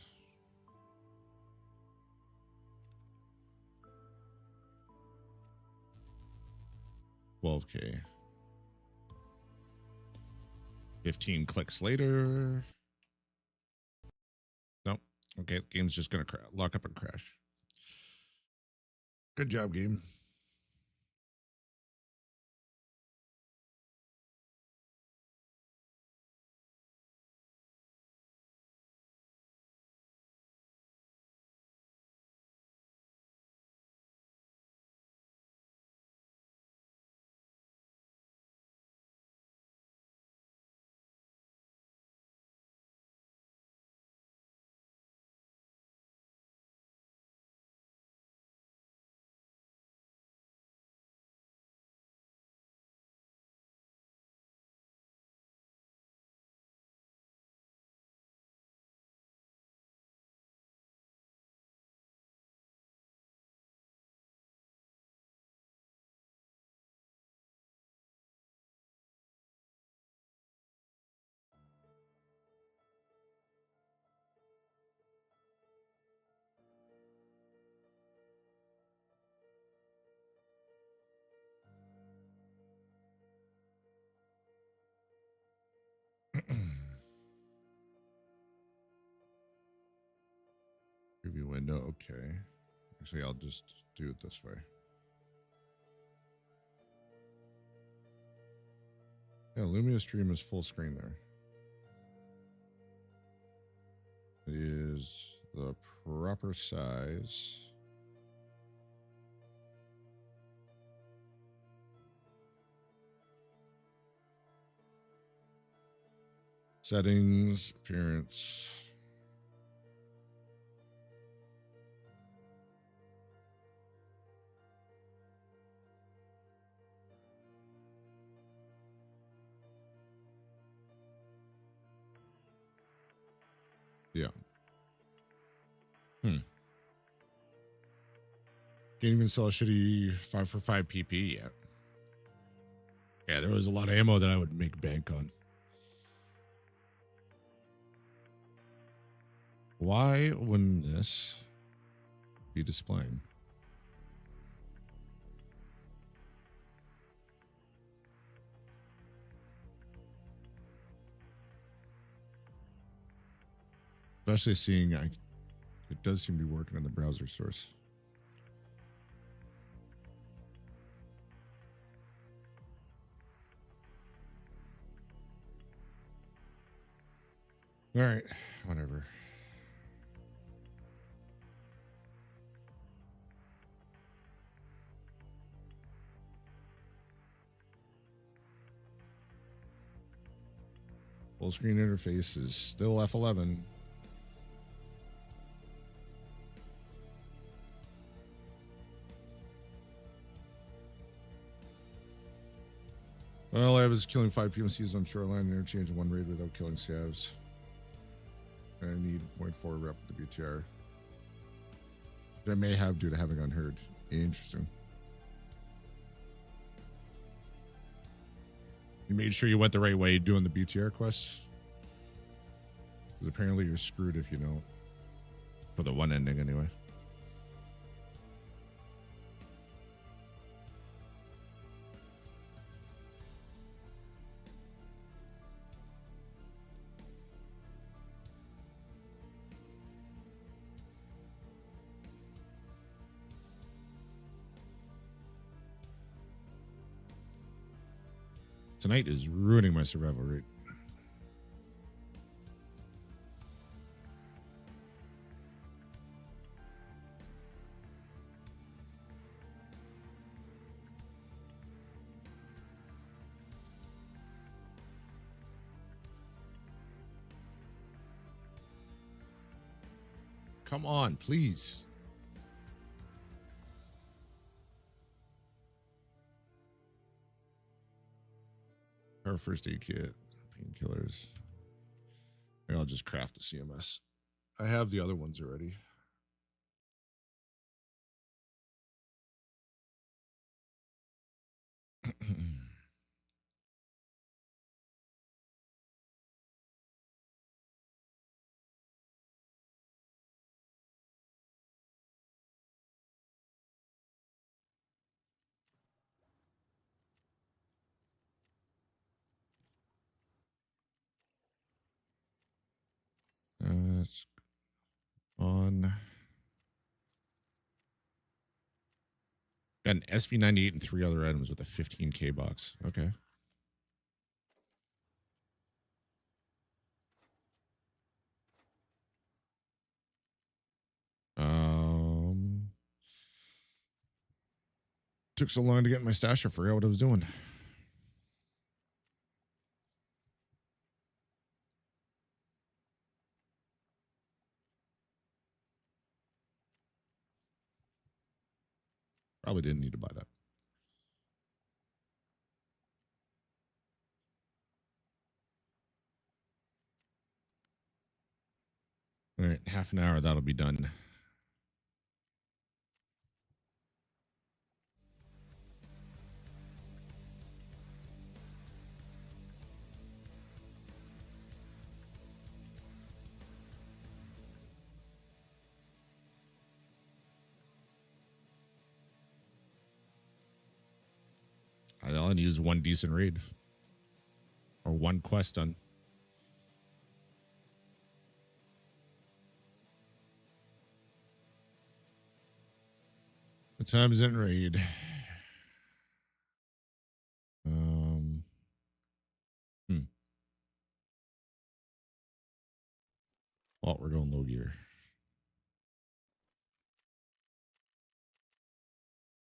$12K. 15 clicks later. Nope. Okay, game's just gonna lock up and crash. Good job, game. no, okay. Actually, I'll just do it this way. Yeah, Lumia Stream is full screen there. It is the proper size. Settings, appearance. Yeah. Can't even sell a shitty 5 for 5 PP yet. Yeah, there was a lot of ammo that I would make bank on. Why wouldn't this be displaying? Especially seeing it does seem to be working on the browser source. All right, whatever. Full screen interface is still F11. All I have is killing 5 PMCs on shoreline interchange in one raid without killing scavs. I need 0.4 rep with the BTR. Which I may have due to having unheard. Interesting. You made sure you went the right way doing the BTR quests? Because apparently you're screwed if you don't. For the one ending, anyway. Tonight is ruining my survival rate. Come on, please. Our first aid kit, painkillers. Maybe I'll just craft the CMS. I have the other ones already. It's on. Got an SV98 and 3 other items with a 15K box. Okay. Took so long to get in my stash, I forgot what I was doing. Probably didn't need to buy that. All right, half an hour, that'll be done. All I need is one decent raid. Or one quest done. What time is it in raid? Well, we're going low gear.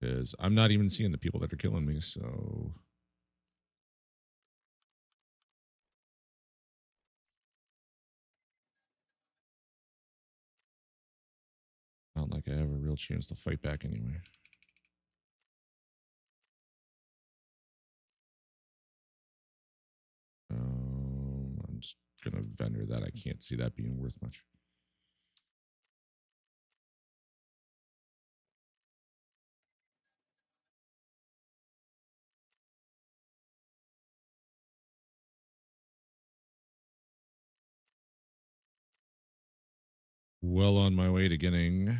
Because I'm not even seeing the people that are killing me, so. Not like I have a real chance to fight back anyway. I'm just gonna vendor that. I can't see that being worth much. Well on my way to getting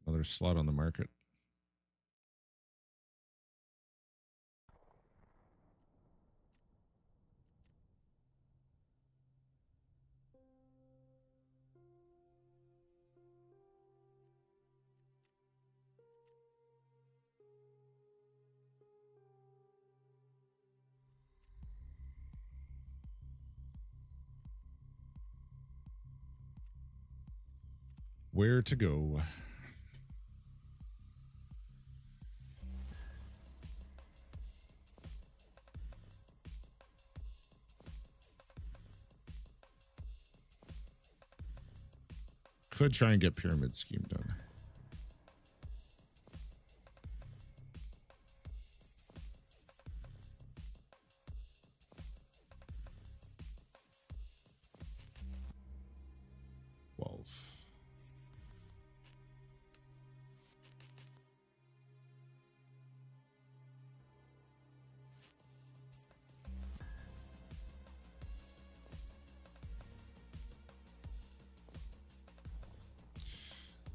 another slot on the market. Where to go? Could try and get pyramid scheme done.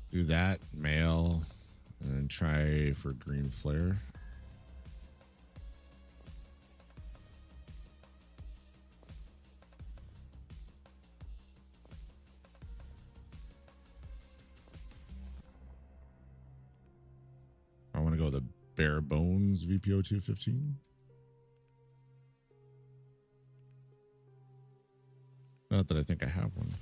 Do that, mail, and try for green flare. I want to go the bare bones VPO 215. Not that I think I have one.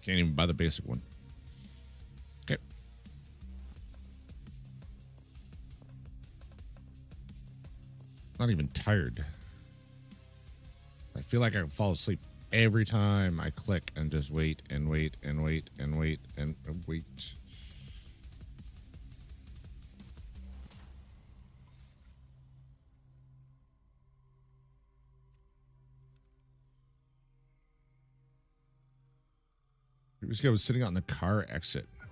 Can't even buy the basic one. Okay. Not even tired. I feel like I fall asleep every time I click and just wait and wait and wait and wait and wait. This guy was sitting out in the car exit. I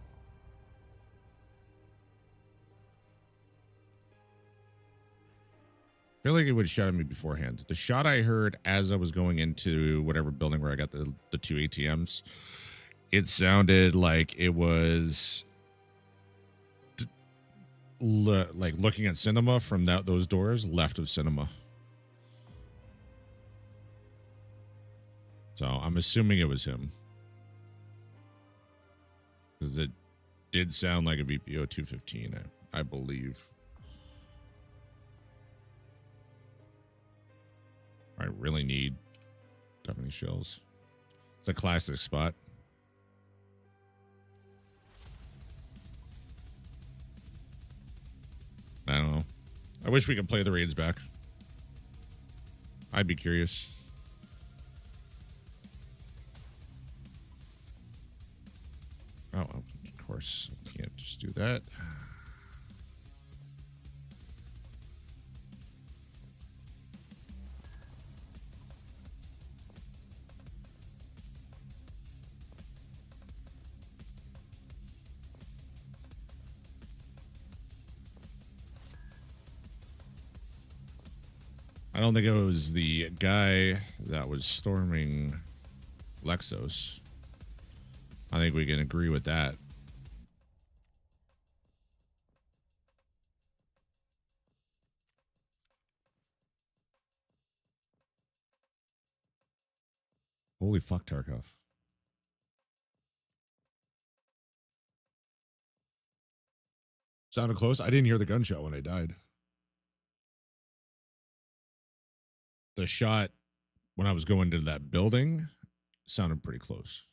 feel like it would have shot at me beforehand. The shot I heard as I was going into whatever building where I got the two ATMs, it sounded like it was like looking at cinema from those doors left of cinema. So I'm assuming it was him. Because it did sound like a VPO 215, I believe. I really need that many shells. It's a classic spot. I don't know. I wish we could play the raids back. I'd be curious. Oh, of course. I can't just do that. I don't think it was the guy that was storming Lexos. I think we can agree with that. Holy fuck, Tarkov. Sounded close. I didn't hear the gunshot when I died. The shot when I was going to that building sounded pretty close,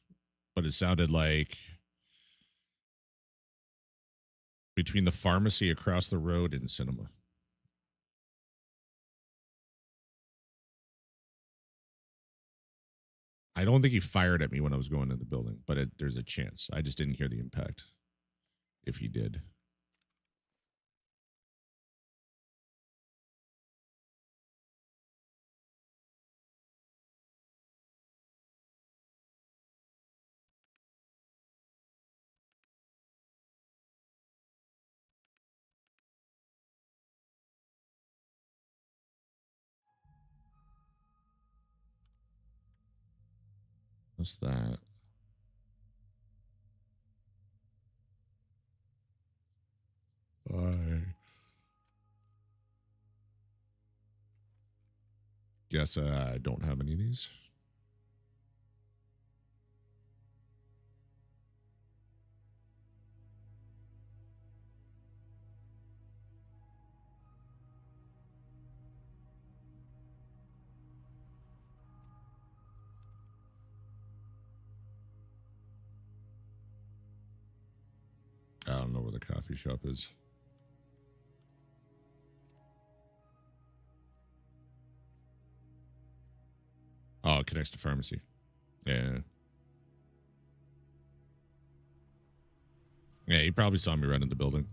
but it sounded like between the pharmacy across the road and cinema. I don't think he fired at me when I was going in the building, but there's a chance. I just didn't hear the impact. If he did. What's that? I guess I don't have any of these. I don't know where the coffee shop is. Oh, it connects to pharmacy. Yeah. Yeah, he probably saw me run in the building.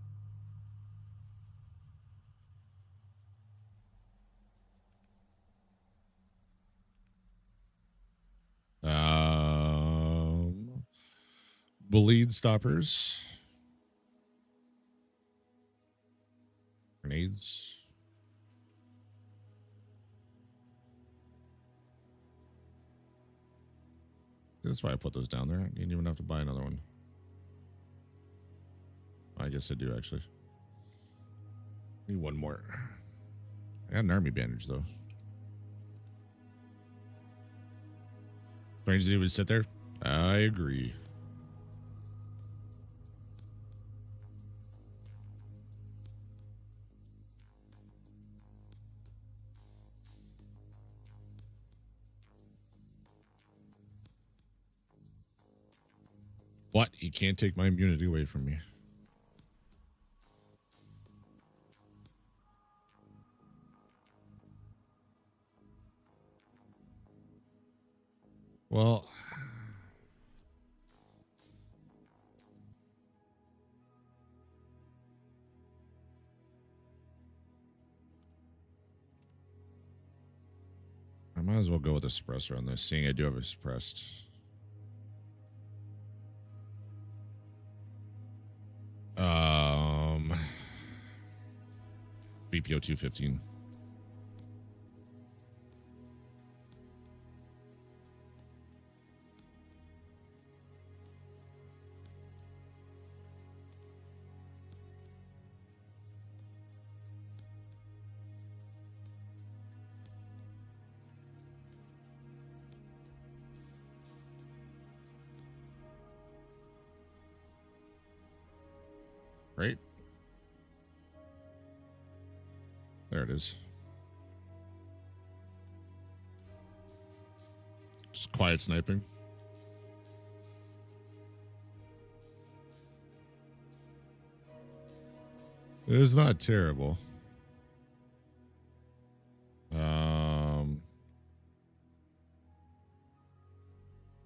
Bleed stoppers. Grenades. That's why I put those down there. I didn't even have to buy another one. I guess I do, actually. Need one more. I got an army bandage, though. Strange that he would sit there. I agree. But he can't take my immunity away from me. Well, I might as well go with a suppressor on this, seeing I do have a suppressed. VPO 215. Right? There it is. Just quiet sniping. It's not terrible.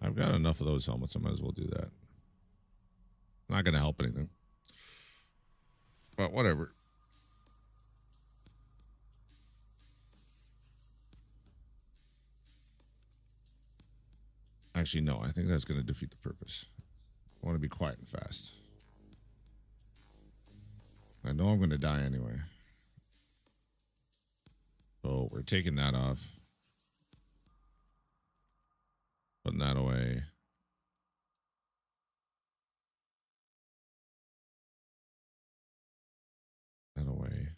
I've got enough of those helmets. I might as well do that. Not going to help anything. But whatever. Actually, no. I think that's going to defeat the purpose. I want to be quiet and fast. I know I'm going to die anyway. So we're taking that off. Putting that away. That away.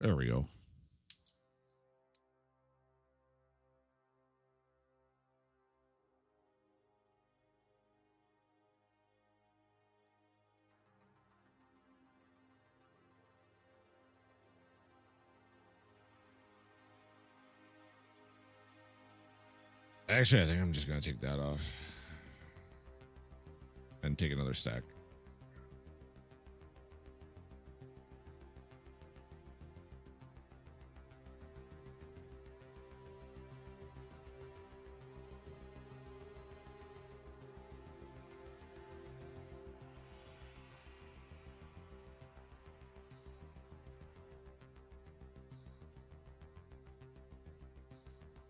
There we go. Actually, I think I'm just going to take that off and take another stack.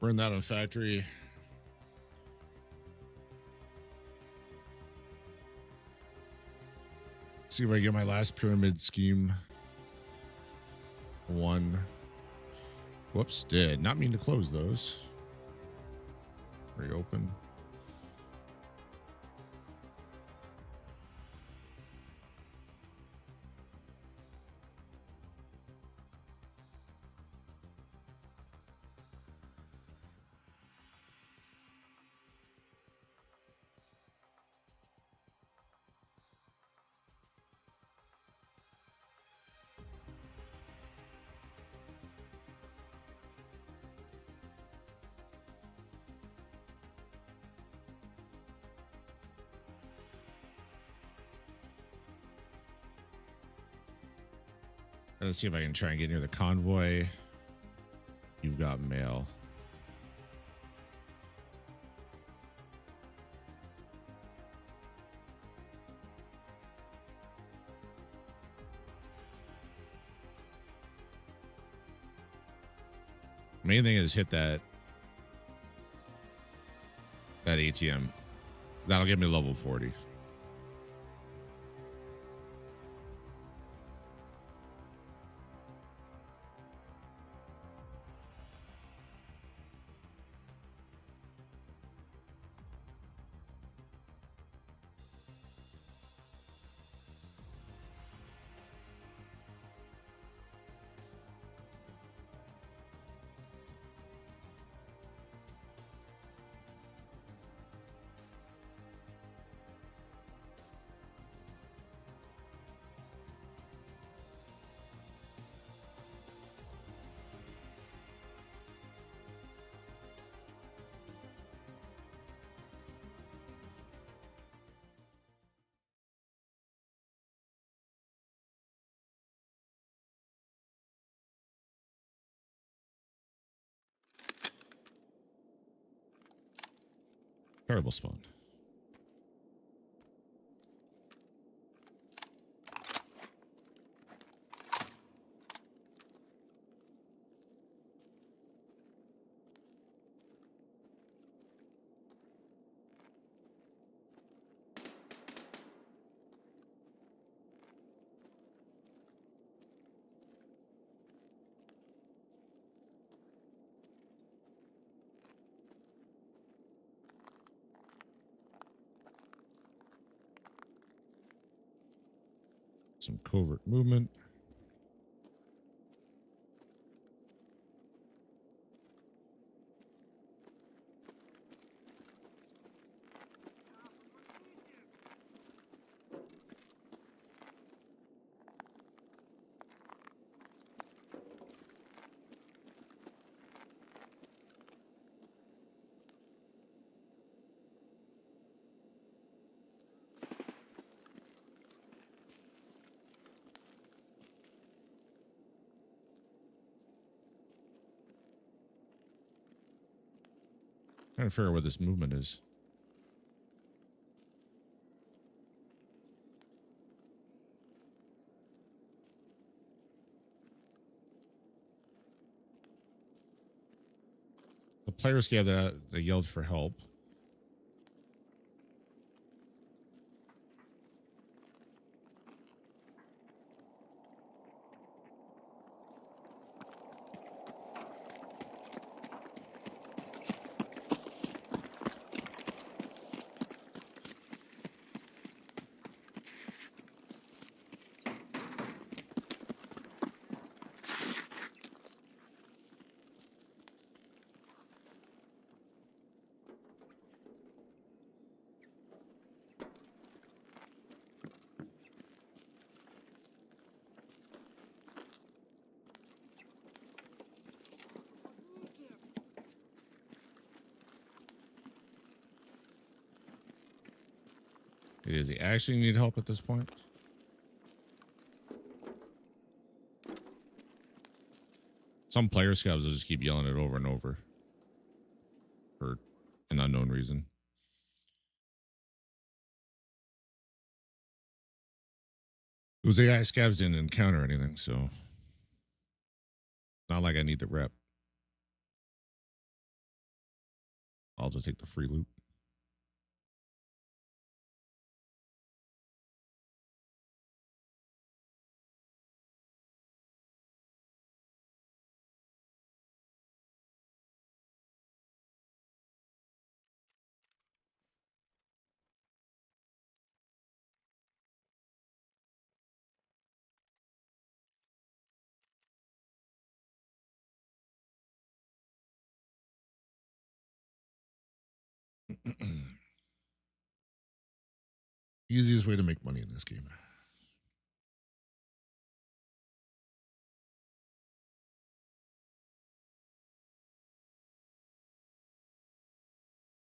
Burn that on factory. See if I get my last pyramid scheme. One. Whoops, did not mean to close those. Reopen. Let's see if I can try and get near the convoy. You've got mail. Main thing is hit that ATM. That'll get me level 40. Terrible spawn. Some covert movement. Trying to figure out where this movement is. The players gave that they yelled for help. Does he actually need help at this point? Some player scouts will just keep yelling it over and over for an unknown reason. Those AI scavs didn't encounter anything, so not like I need the rep. I'll just take the free loot. Easiest way to make money in this game.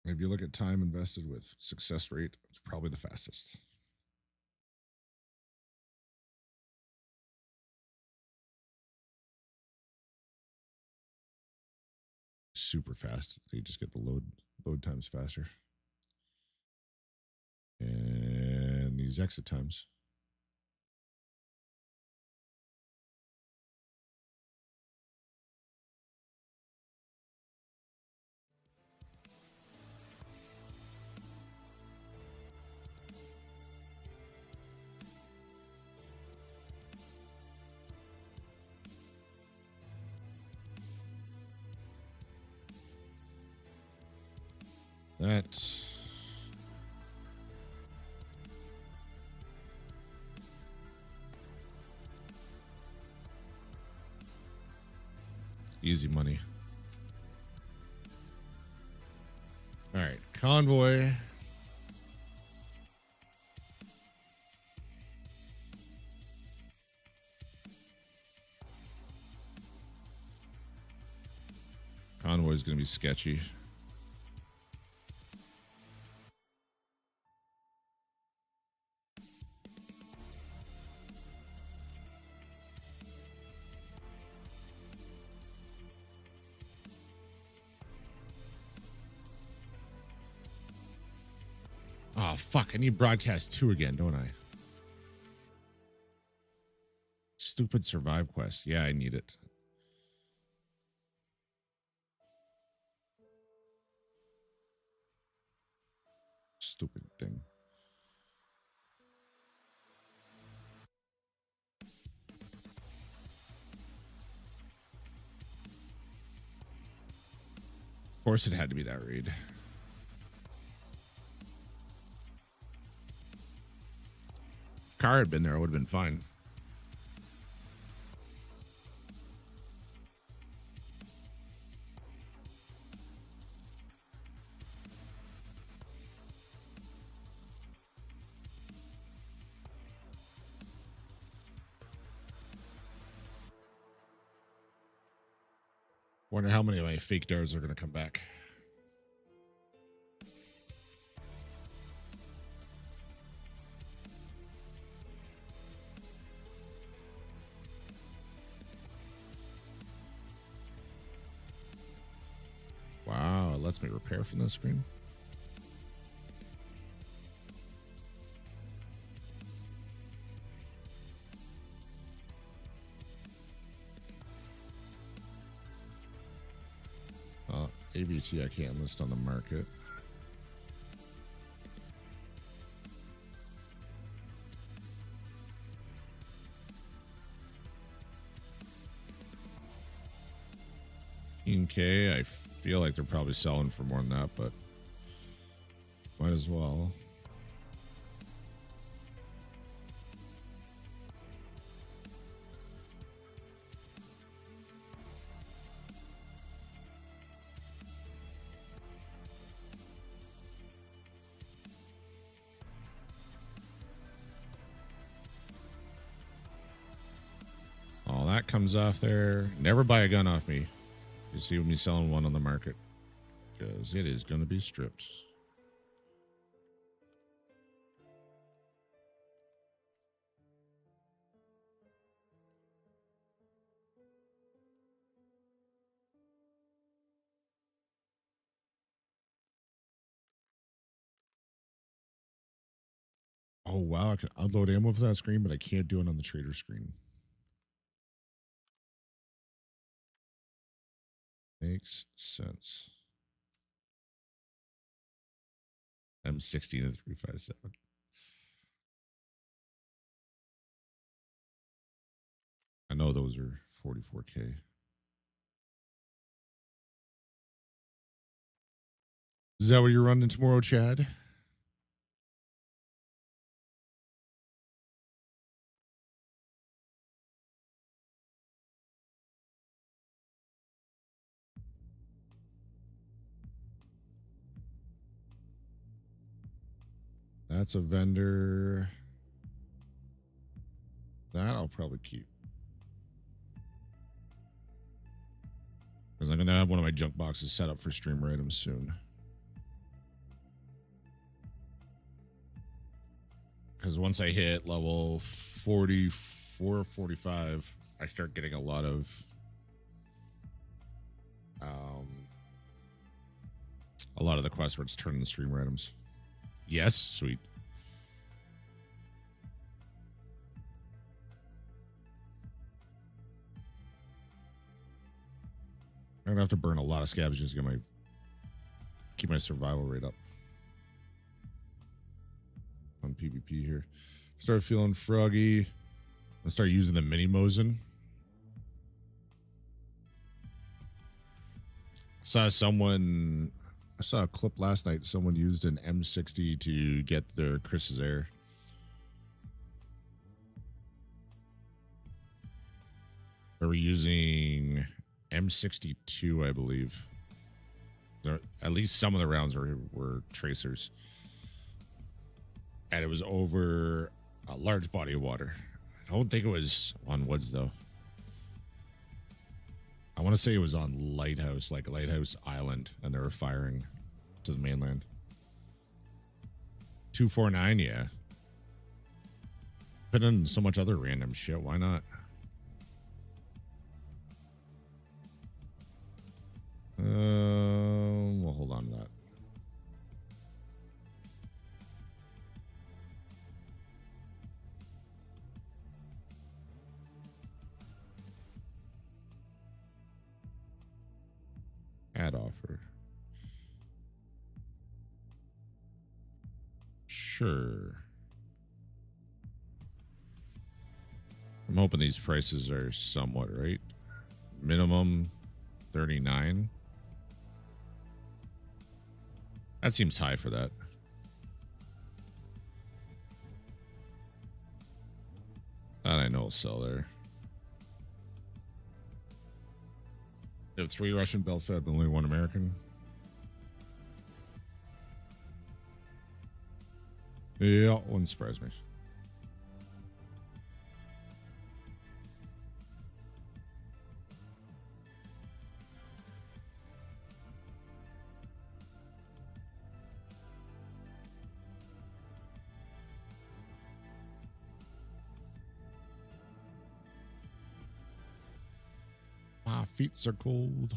If you look at time invested with success rate, it's probably the fastest. Super fast. They just get the load times faster. And these exit times. That easy money. All right, convoy. Convoy is going to be sketchy. Oh, fuck. I need broadcast 2 again, don't I? Stupid survive quest. Yeah, I need it. Stupid thing. Of course it had to be that raid. If Car had been there, I would have been fine. Wonder how many of my fake darts are going to come back. Wow, it lets me repair from this screen. ABT I can't list on the market. K, I feel like they're probably selling for more than that, but might as well. All that comes off there. Never buy a gun off me. You see me selling one on the market, because it is going to be stripped. Oh, wow. I can unload ammo for that screen, but I can't do it on the trader screen. Makes sense. M16 and 357. I know those are 44K. Is that what you're running tomorrow, Chad? That's a vendor. That I'll probably keep. Because I'm going to have one of my junk boxes set up for streamer items soon. Because once I hit level 44, 45, I start getting a lot of the quests where it's turning the streamer items. Yes, sweet. I'm gonna have to burn a lot of scabs just to get keep my survival rate up on PvP here. Start feeling froggy. I'll start using the mini Mosin. I saw a clip last night. Someone used an M60 to get their Chris's Air. They were using M62, I believe. At least some of the rounds were tracers. And it was over a large body of water. I don't think it was on woods, though. I want to say it was on Lighthouse, like Lighthouse Island, and they were firing to the mainland. 249, yeah. Put in so much other random shit. Why not? We'll hold on to that. Add offer. Sure. I'm hoping these prices are somewhat right. Minimum 39. That seems high for that. That I know will sell there. They have 3 Russian belt fed, but only 1 American. Yeah, wouldn't surprise me. My feet are cold.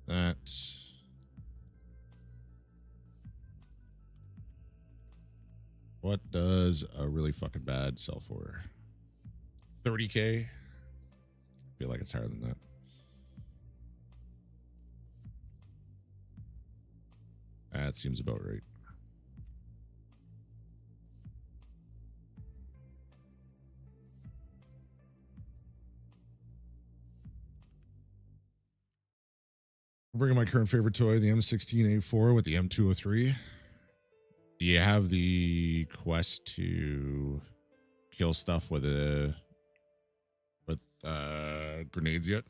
That. What does a really fucking bad sell for? 30K? feel like it's higher than that. That seems about right. I'm bringing my current favorite toy, the M16A4 with the M203. Do you have the quest to kill stuff with grenades yet?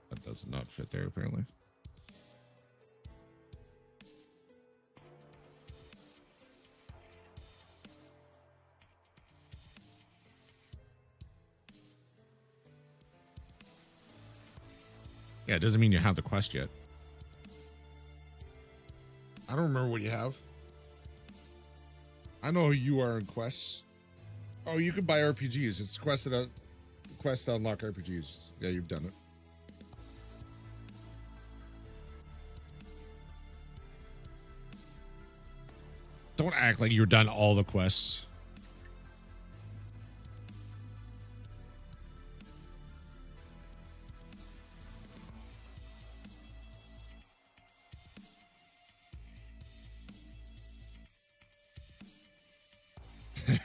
That does not fit there apparently. Yeah, it doesn't mean you have the quest yet. I don't remember what you have. I know who you are in quests. Oh, you can buy RPGs. It's quest to unlock RPGs. Yeah, you've done it. Don't act like you've done all the quests.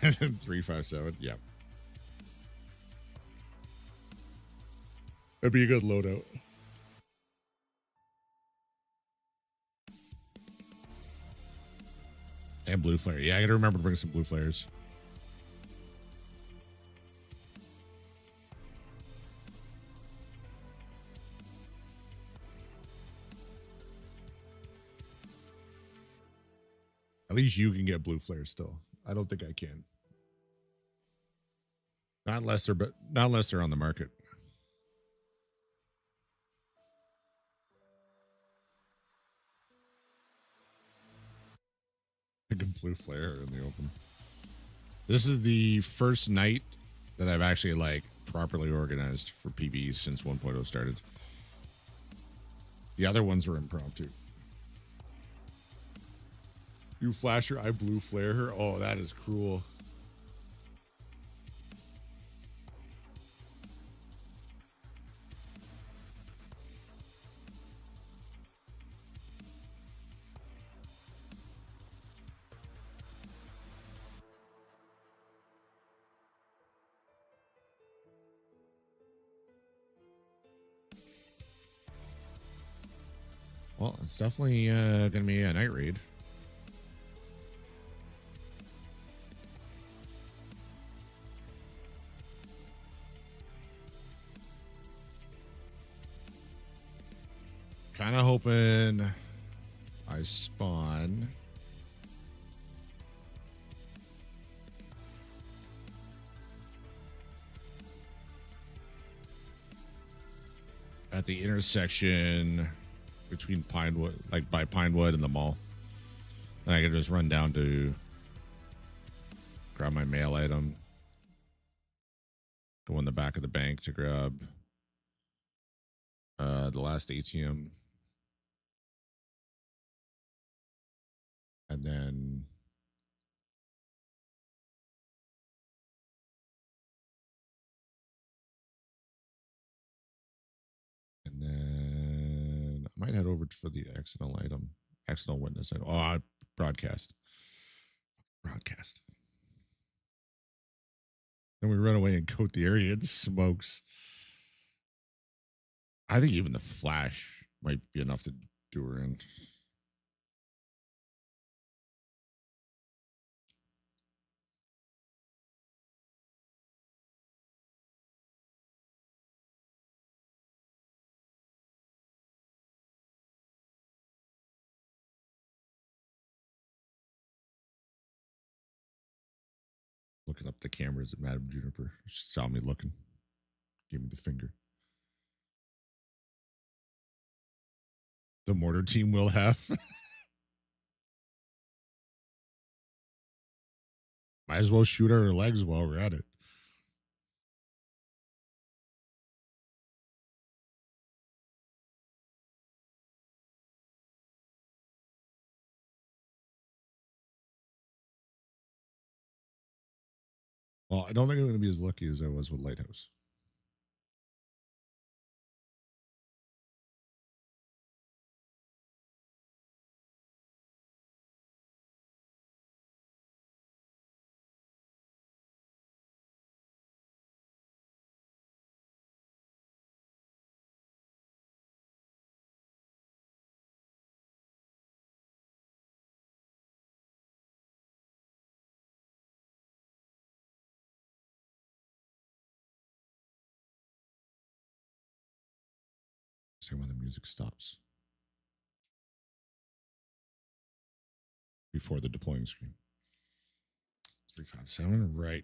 And 357, yeah. That'd be a good loadout. And blue flare. Yeah, I gotta remember to bring some blue flares. At least you can get blue flares still. I don't think I can. Not unless they're on the market. Pick a blue flare in the open. This is the first night that I've actually like properly organized for PB since 1.0 started. The other ones were impromptu. You flasher, I blue flare her. Oh, that is cruel. Well, it's definitely going to be a night raid. Kind of hoping I spawn. At the intersection between Pinewood, like by Pinewood and the mall. Then I can just run down to grab my mail item. Go in the back of the bank to grab the last ATM. And then I might head over for the accidental item, accidental witness item. Oh, broadcast. Then we run away and coat the area in smokes. I think even the flash might be enough to do her in. Looking up the cameras at Madame Juniper. She saw me looking. Gave me the finger. The mortar team will have. Might as well shoot our legs while we're at it. Well, I don't think I'm going to be as lucky as I was with Lighthouse. Say when the music stops. Before the deploying screen. 357. Right.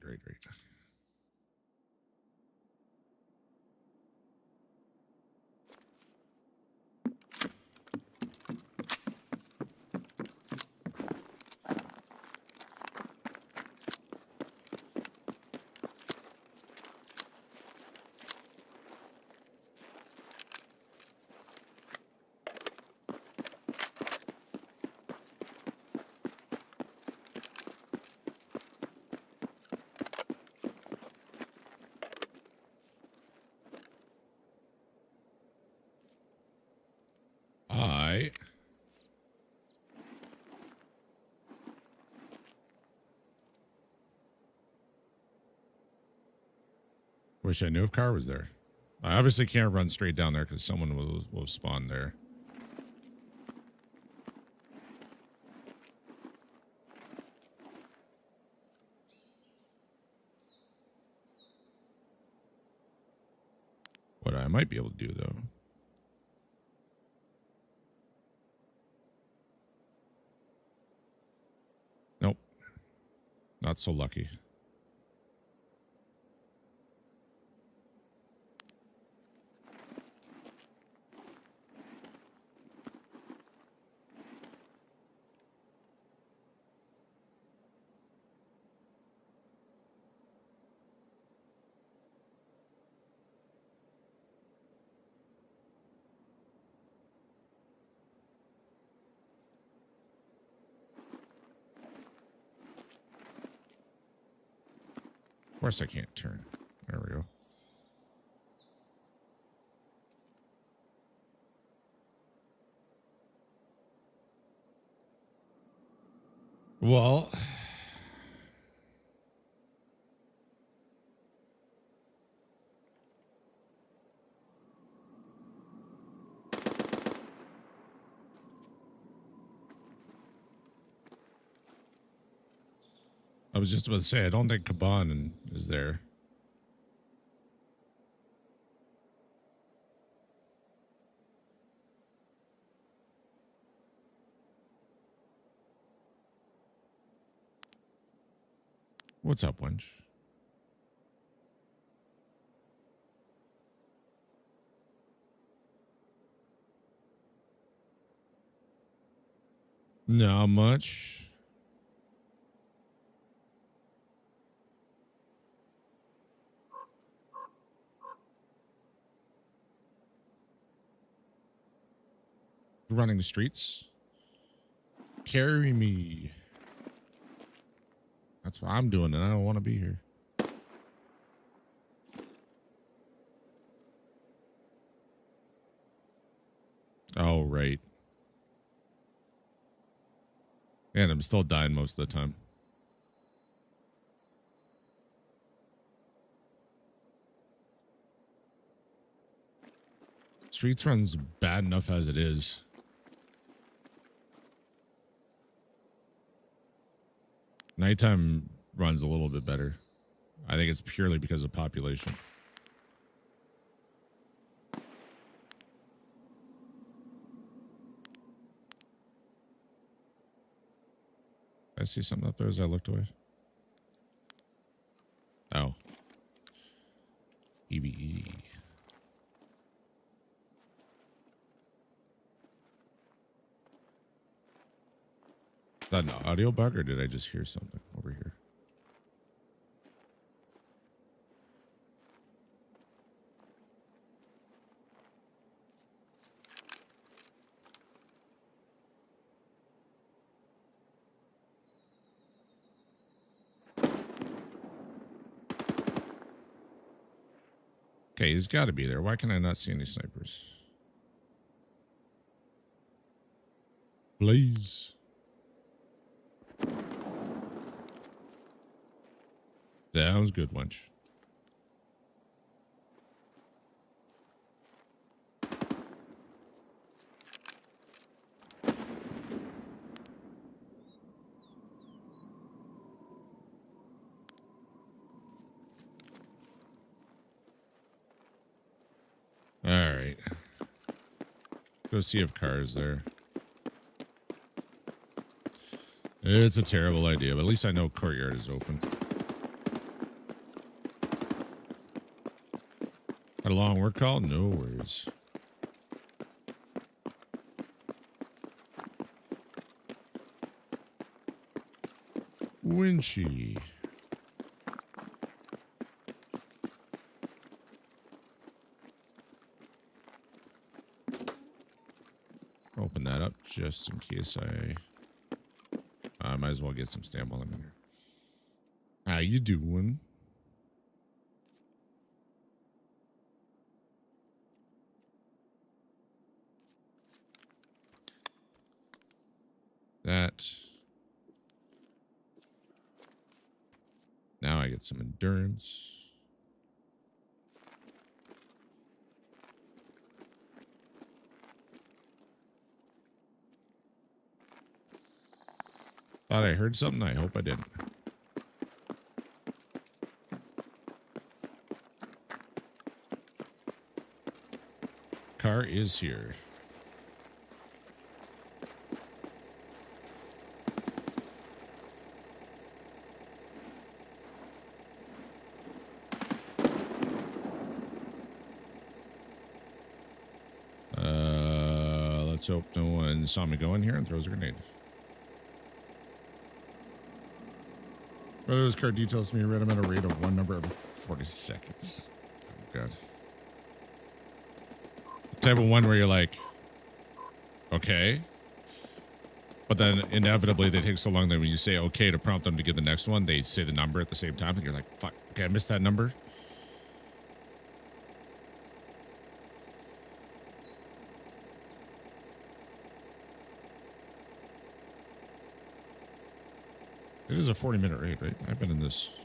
I wish I knew if car was there. I obviously can't run straight down there because someone will spawn there. What I might be able to do, though. Nope. Not so lucky. Of course I can't turn. There we go. Well, I was just about to say, I don't think Kaban is there. What's up, Wench? Not much. Running the streets. Carry me. That's what I'm doing, and I don't want to be here. Oh, right. And I'm still dying most of the time. Streets run's bad enough as it is. Nighttime runs a little bit better. I think it's purely because of population. I see something up there as I looked away. Oh. EVE. Is that an audio bug, or did I just hear something over here? Okay, he's got to be there. Why can I not see any snipers? Please. That was good, Wench. All right. Go see if car is there. It's a terrible idea, but at least I know courtyard is open. Had a long work call? No worries. Winchy. Open that up just in case I might as well get some stamp while I'm in here. How you doing? That. Now I get some endurance. Thought I heard something. I hope I didn't. Car is here. Let's hope no one saw me go in here and throws a grenade. Brother's car details to me read them at a rate of one number every 40 seconds. Oh, God. The type of one where you're like, okay. But then inevitably they take so long that when you say okay to prompt them to give the next one, they say the number at the same time. And you're like, fuck, okay, I missed that number. It is a 40-minute raid, right? I've been in this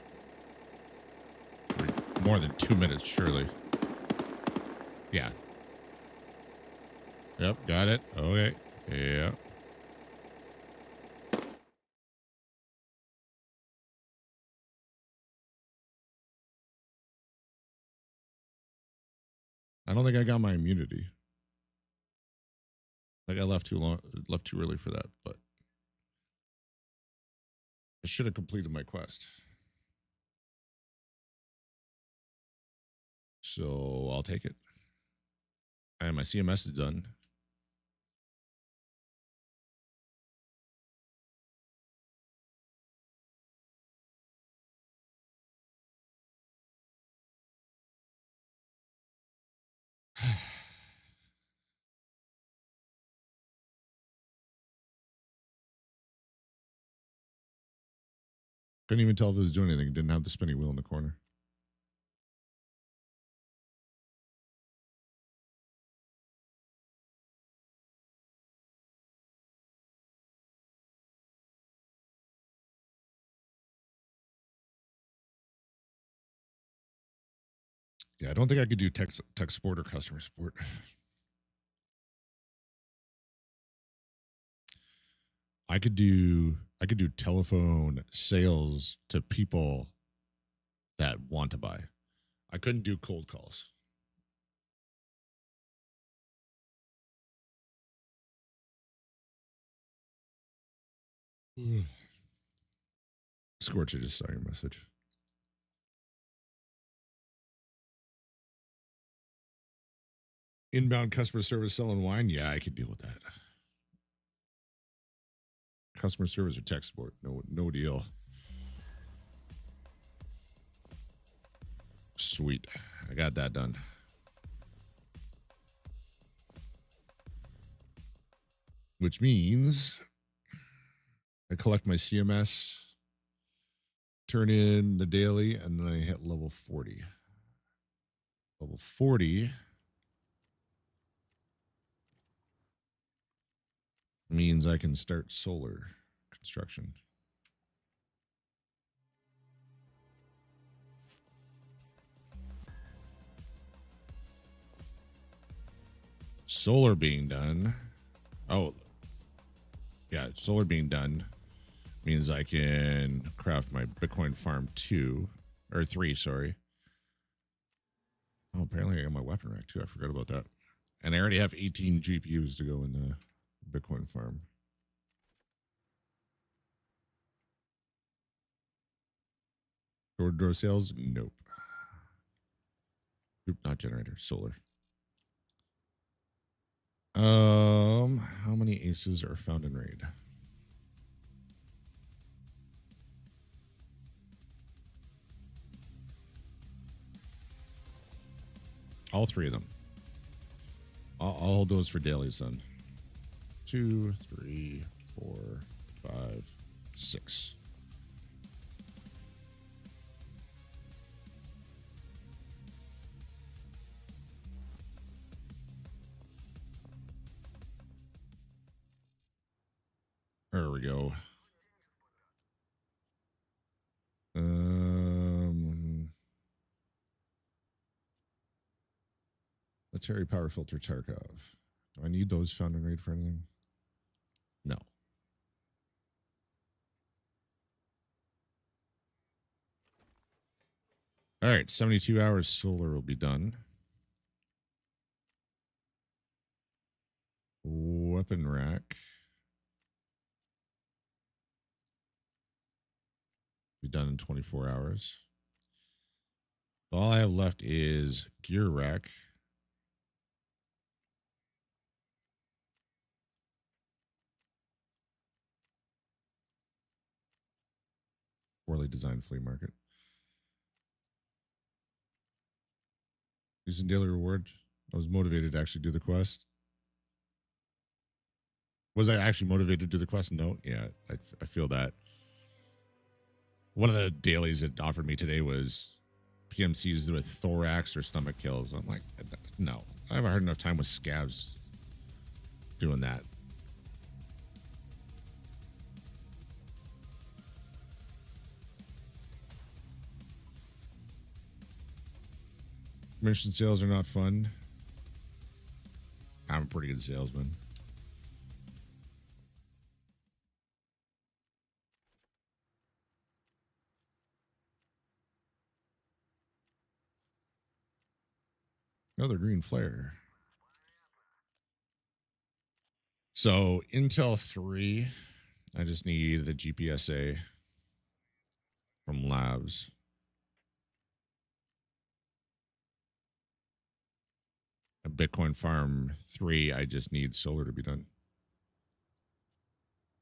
for more than 2 minutes, surely. Yeah. Yep, got it. Okay. Yeah. I don't think I got my immunity. I think I left too early for that, but I should have completed my quest. So I'll take it. And my CMS is done. Couldn't even tell if it was doing anything. It didn't have the spinning wheel in the corner. Yeah, I don't think I could do tech support or customer support. I could do telephone sales to people that want to buy. I couldn't do cold calls. Scorcher just saw your message. Inbound customer service selling wine. Yeah, I could deal with that. Customer service or tech support. No deal. Sweet. I got that done. Which means I collect my CMS, turn in the daily, and then I hit level 40. Level 40 means I can start solar construction. Solar being done. Oh, yeah. Solar being done means I can craft my Bitcoin farm 2 or 3, sorry. Oh, apparently I got my weapon rack too. I forgot about that. And I already have 18 GPUs to go in the Bitcoin farm. Door-to-door sales? Nope. Nope, not generator. Solar. How many aces are found in raid? All 3 of them. I'll hold those for dailies then. 2, 3, 4, 5, 6. There we go. Military power filter Tarkov. Do I need those found in raid for anything? No. All right, 72 hours solar will be done. Weapon rack. Be done in 24 hours. All I have left is gear rack. Poorly designed flea market. Using daily reward. I was motivated to actually do the quest. Was I actually motivated to do the quest? No. Yeah, I feel that. One of the dailies it offered me today was PMCs with thorax or stomach kills. I'm like, no. I haven't had enough time with scavs doing that. Mission sales are not fun. I'm a pretty good salesman. Another green flare. So Intel 3, I just need the GPSA from labs. A Bitcoin farm 3, I just need solar to be done.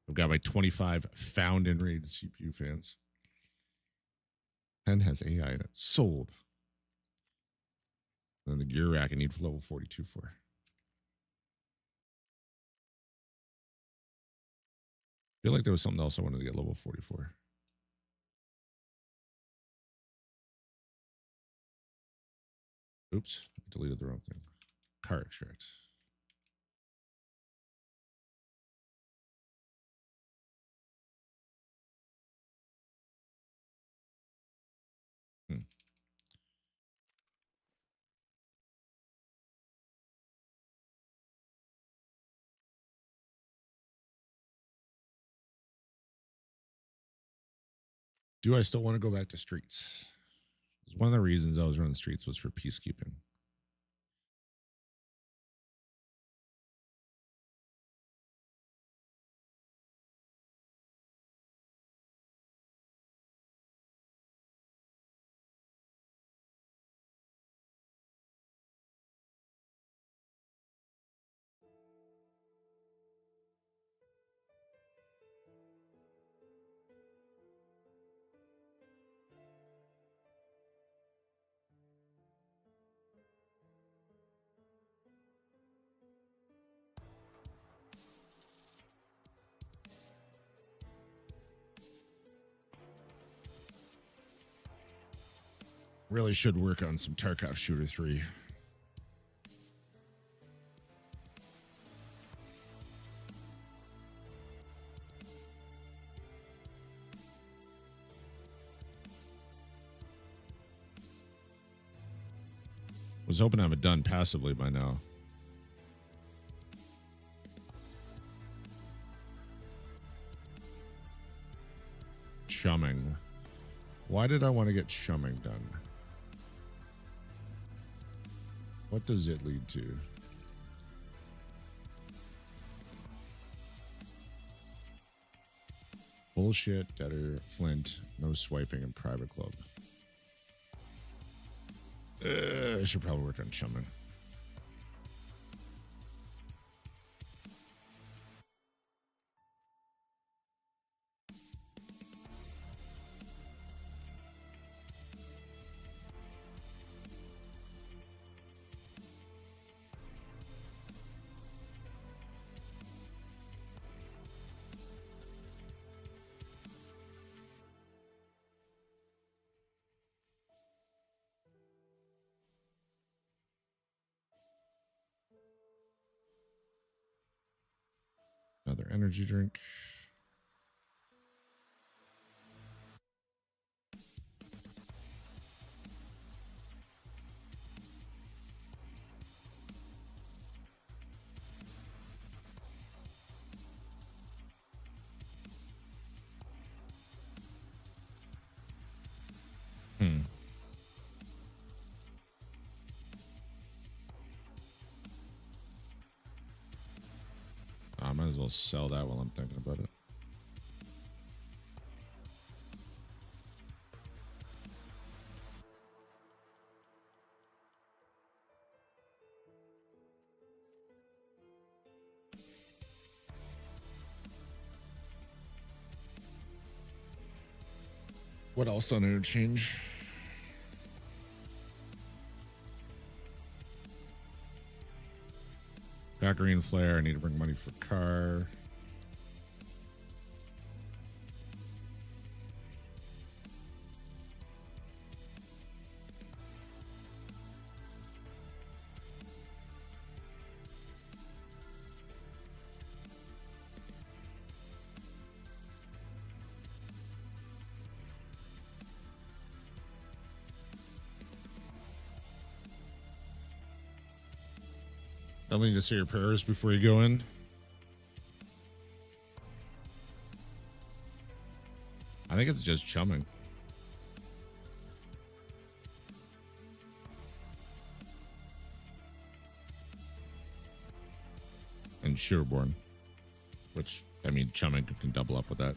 I've got my 25 found in raid CPU fans. 10 has AI in it. Sold. Then the gear rack I need for level 42 for. I feel like there was something else I wanted to get level 44. Oops, I deleted the wrong thing. Car extract. Do I still want to go back to streets? One of the reasons I was running streets was for peacekeeping. Really should work on some Tarkov Shooter 3. Was hoping to have it done passively by now. Chumming. Why did I want to get chumming done? What does it lead to? Bullshit, debtor, Flint, no swiping in private club. I should probably work on chumming. Another energy drink. I might as well sell that while I'm thinking about it. What else on interchange? Got green flare. I need to bring money for car. I need to say your prayers before you go in. I think it's just chumming. And Sureborn. Which, I mean, chumming can double up with that.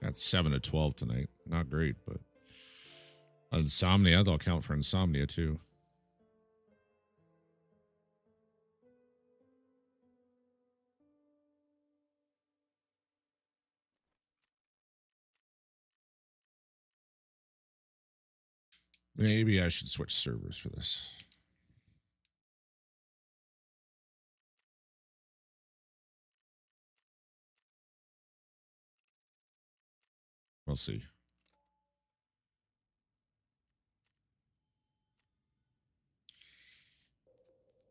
Got 7 to 12 tonight. Not great, but insomnia, they'll count for insomnia too. Maybe I should switch servers for this. We'll see.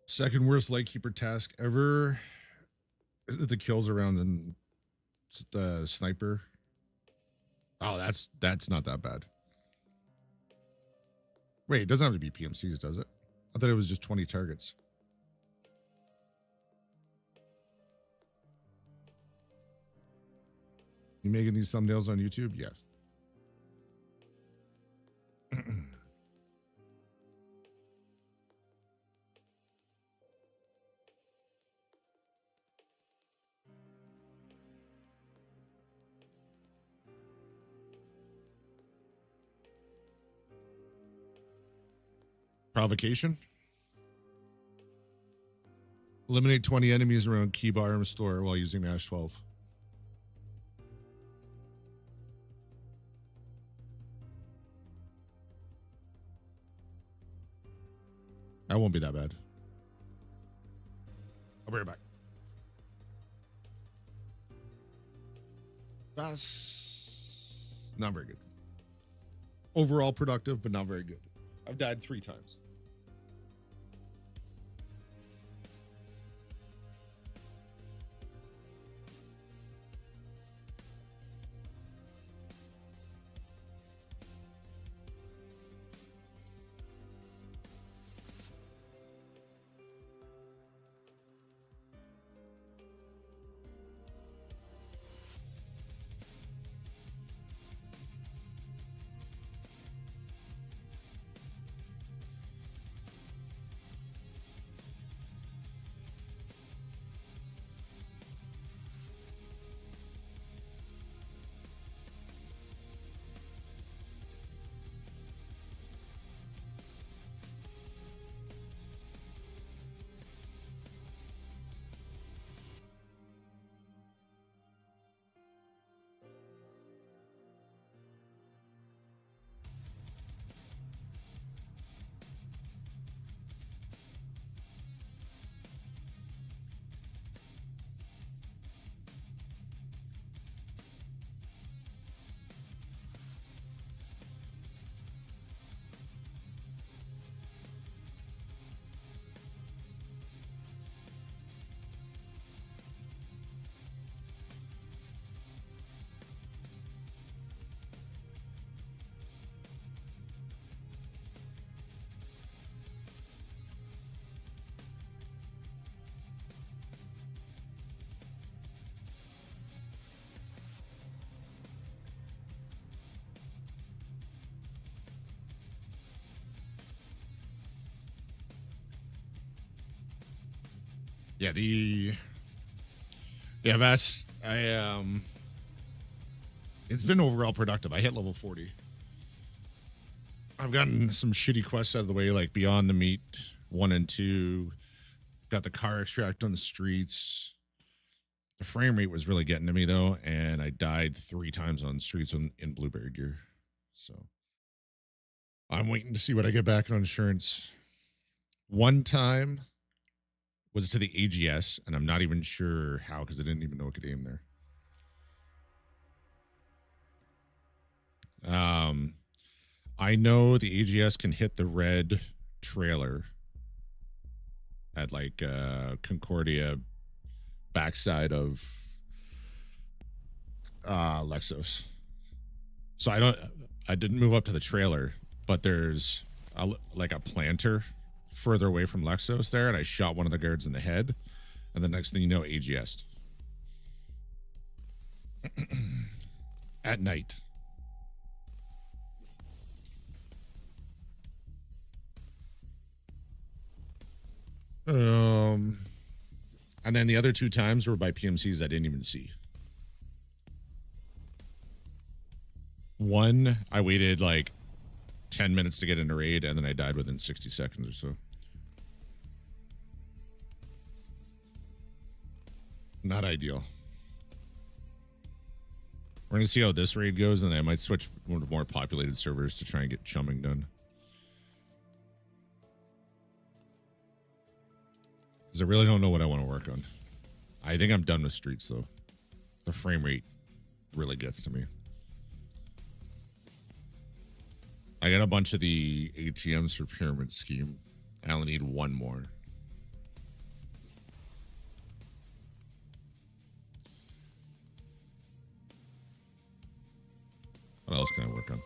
Second worst lightkeeper task ever. Is it the kills around the sniper? Oh, that's not that bad. Wait, it doesn't have to be PMCs, does it? I thought it was just 20 targets. You making these thumbnails on YouTube? Yes. Provocation. Eliminate 20 enemies around key bar store while using Nash 12. That won't be that bad. I'll be right back. That's not very good. Overall productive, but not very good. I've died 3 times. Yeah, that's it's been overall productive. I hit level 40. I've gotten some shitty quests out of the way, like Beyond the Meat 1 and 2. Got the car extract on the streets. The frame rate was really getting to me though, and I died 3 times on streets in Blueberry gear. So I'm waiting to see what I get back on insurance. One time was to the AGS, and I'm not even sure how because I didn't even know I could aim there. I know the AGS can hit the red trailer at like Concordia backside of Lexos. So I didn't move up to the trailer, but there's like a planter further away from Lexos there, and I shot one of the guards in the head, and the next thing you know, AGS'd. At night. And then the other 2 times were by PMCs I didn't even see. One, I waited like 10 minutes to get into raid, and then I died within 60 seconds or so. Not ideal. We're going to see how this raid goes, and I might switch one of more populated servers to try and get chumming done. Because I really don't know what I want to work on. I think I'm done with streets, though. The frame rate really gets to me. I got a bunch of the ATMs for Pyramid Scheme. I only need 1 more. What else can I work on?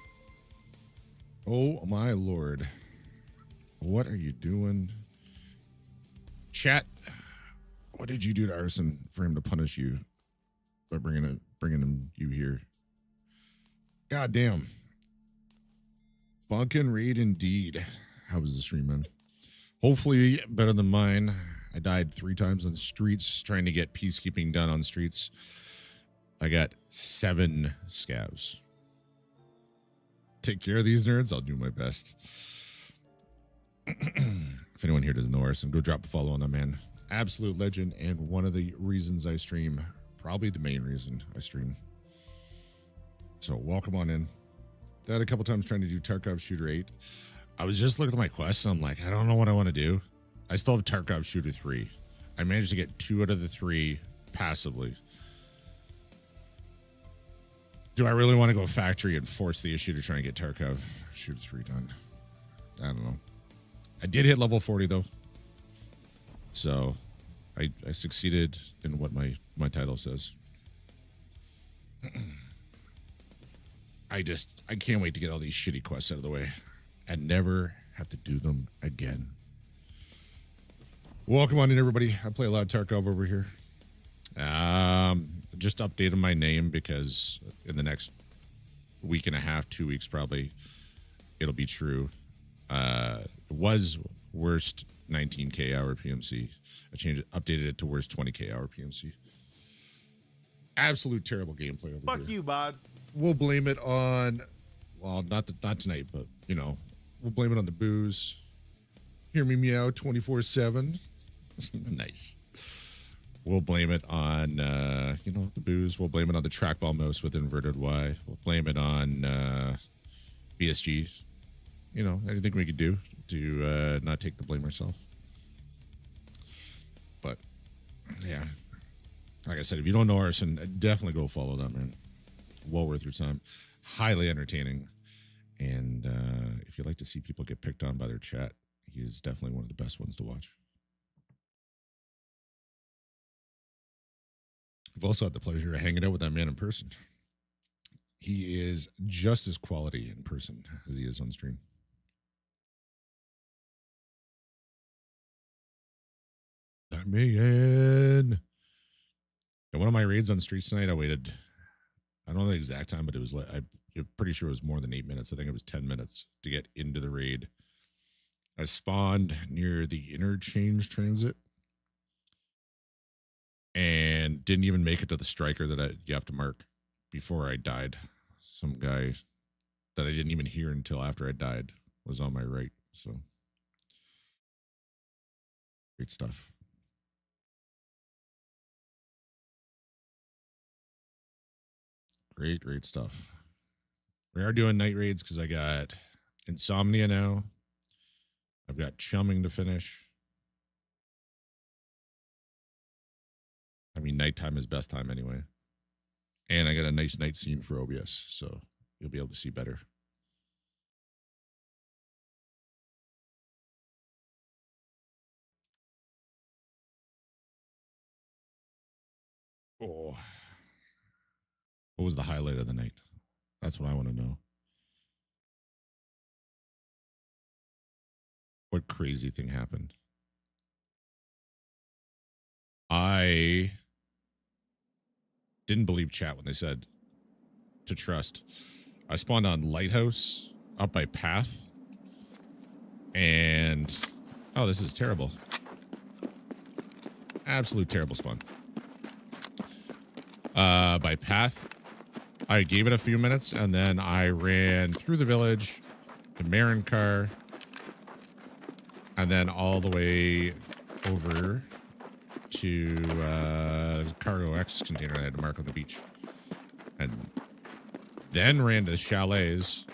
Oh, my Lord. What are you doing? Chat, what did you do to Arson for him to punish you by bringing you here? God damn. Bunkin' raid indeed. How was the stream, man? Hopefully better than mine. I died 3 times on streets trying to get peacekeeping done on streets. I got 7 scavs. Take care of these nerds. I'll do my best. If anyone here doesn't know Arson, go drop a follow on that man. Absolute legend, and one of the reasons I stream. Probably the main reason I stream. So welcome on in. Died a couple times trying to do Tarkov Shooter 8. I was just looking at my quests, and I'm like, I don't know what I want to do. I still have Tarkov Shooter 3. I managed to get 2 out of the 3 passively. Do I really want to go factory and force the issue to try and get Tarkov? Shoot 3 done. I don't know. I did hit level 40 though. So I succeeded in what my title says. I can't wait to get all these shitty quests out of the way and never have to do them again. Welcome on in, everybody. I play a lot of Tarkov over here. Just updated my name because in the next week and a half, 2 weeks probably, it'll be true. It was worst 19k hour PMC. I updated it to worst 20k hour PMC. Absolute terrible gameplay over here. Fuck you, bud. We'll blame it on, well, not tonight, but you know, we'll blame it on the booze. Hear me meow 24/7. Nice. We'll blame it on, the booze. We'll blame it on the trackball mouse with inverted Y. We'll blame it on BSG. You know, anything we could do to not take the blame ourselves. But, yeah. Like I said, if you don't know Arson, definitely go follow that, man. Well worth your time. Highly entertaining. And if you like to see people get picked on by their chat, he is definitely one of the best ones to watch. I've also had the pleasure of hanging out with that man in person. He is just as quality in person as he is on stream. That man. And one of my raids on streets tonight, I waited, I don't know the exact time, but it was, I'm pretty sure it was more than 8 minutes. I think it was 10 minutes to get into the raid. I spawned near the interchange transit and didn't even make it to the striker that you have to mark before I died. Some guy that I didn't even hear until after I died was on my right. So great stuff. Great stuff. We are doing night raids because I got Insomnia now. I've got Chumming to finish. I mean, nighttime is best time anyway. And I got a nice night scene for OBS, so you'll be able to see better. Oh. What was the highlight of the night? That's what I want to know. What crazy thing happened? I didn't believe chat when they said to trust. I spawned on Lighthouse up by Path. And, oh, this is terrible. Absolute terrible spawn. By Path. I gave it a few minutes, and then I ran through the village to Marin Car, and then all the way over to Cargo X container I had to mark on the beach. And then ran to Chalets,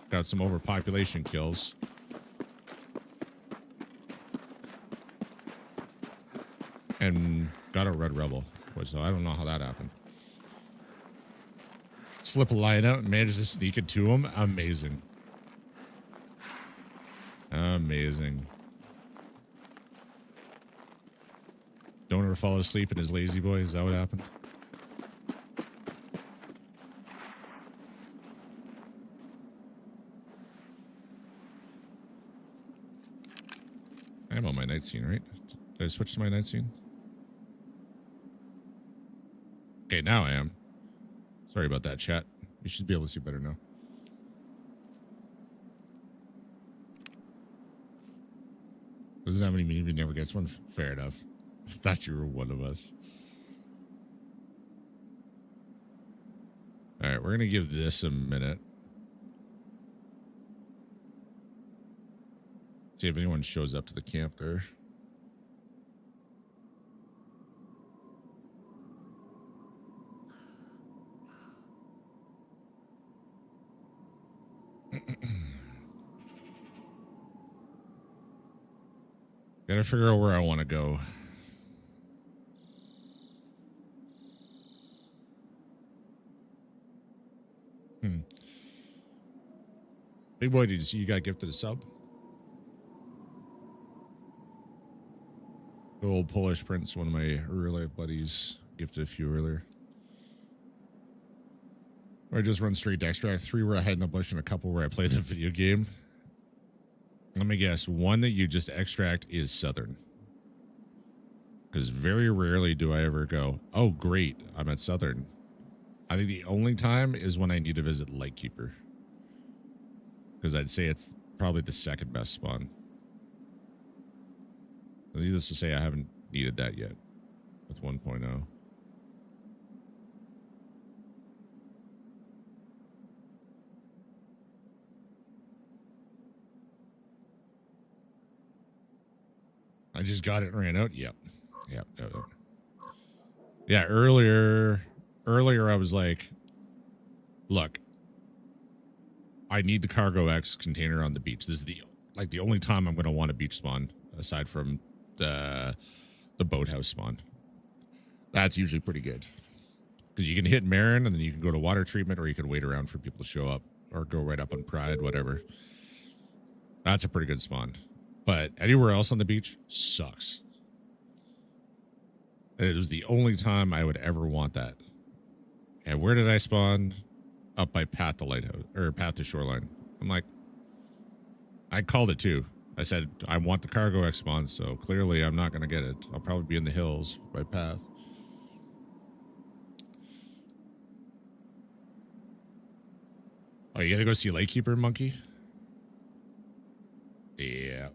got some overpopulation kills. And got a Red Rebel, which I don't know how that happened. Slip a line out and managed to sneak it to him. Amazing. Amazing. Don't ever fall asleep in his lazy boy. Is that what happened? I'm on my night scene, right? Did I switch to my night scene? Okay, now I am. Sorry about that, chat. You should be able to see better now. Doesn't have any meaning if he never gets one. Fair enough. I thought you were one of us. All right, we're going to give this a minute. See if anyone shows up to the camp there. Gotta figure out where I want to go. Big boy, did you see you got gifted a sub? The old Polish Prince, one of my real life buddies, gifted a few earlier. Or I just run straight to extract. 3 where I hide in a bush and a couple where I play the video game. Let me guess. 1 that you just extract is Southern. Because very rarely do I ever go, oh, great, I'm at Southern. I think the only time is when I need to visit Lightkeeper. Because I'd say it's probably the second best spawn. Needless to say, I haven't needed that yet with 1.0. I just got it and ran out. Yep. Yeah, earlier I was like, look, I need the Cargo X container on the beach. This is the only time I'm going to want a beach spawn aside from the boathouse spawn. That's usually pretty good because you can hit Marin and then you can go to water treatment, or you can wait around for people to show up or go right up on Pride, whatever. That's a pretty good spawn. But anywhere else on the beach sucks. It was the only time I would ever want that. And where did I spawn? Up by Path to Lighthouse, or Path to Shoreline. I'm like, I called it too. I said, I want the Cargo X spawn, so clearly I'm not going to get it. I'll probably be in the hills by Path. Oh, you got to go see Lightkeeper, Monkey? Yeah.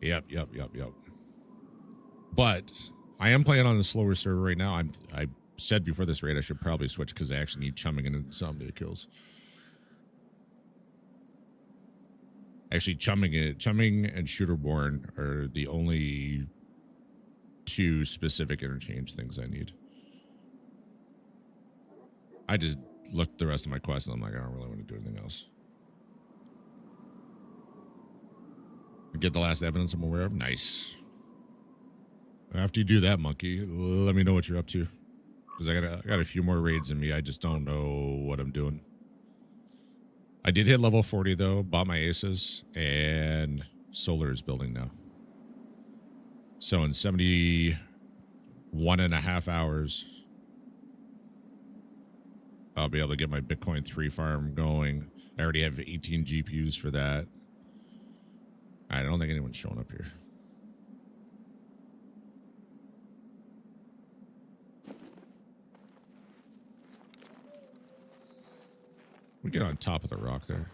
Yep. But I am playing on the slower server right now. I said before this raid I should probably switch because I actually need chumming and insomnia kills. Actually, chumming and shooterborn are the only 2 specific interchange things I need. I just looked the rest of my quests and I'm like, I don't really want to do anything else. Get the last evidence I'm aware of. Nice. After you do that, Monkey, let me know what you're up to. Because I got a few more raids in me. I just don't know what I'm doing. I did hit level 40, though. Bought my aces. And solar is building now. So in 71.5 hours, I'll be able to get my Bitcoin 3 farm going. I already have 18 GPUs for that. I don't think anyone's showing up here. We get on top of the rock there.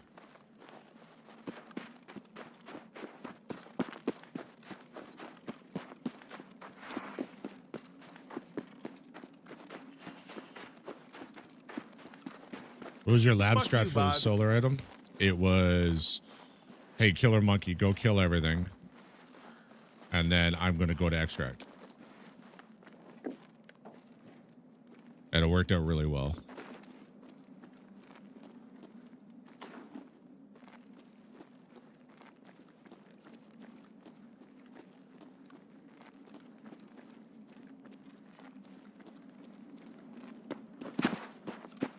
What was your lab strat for the solar item? It was, hey, Killer Monkey, go kill everything. And then I'm going to go to extract. And it worked out really well.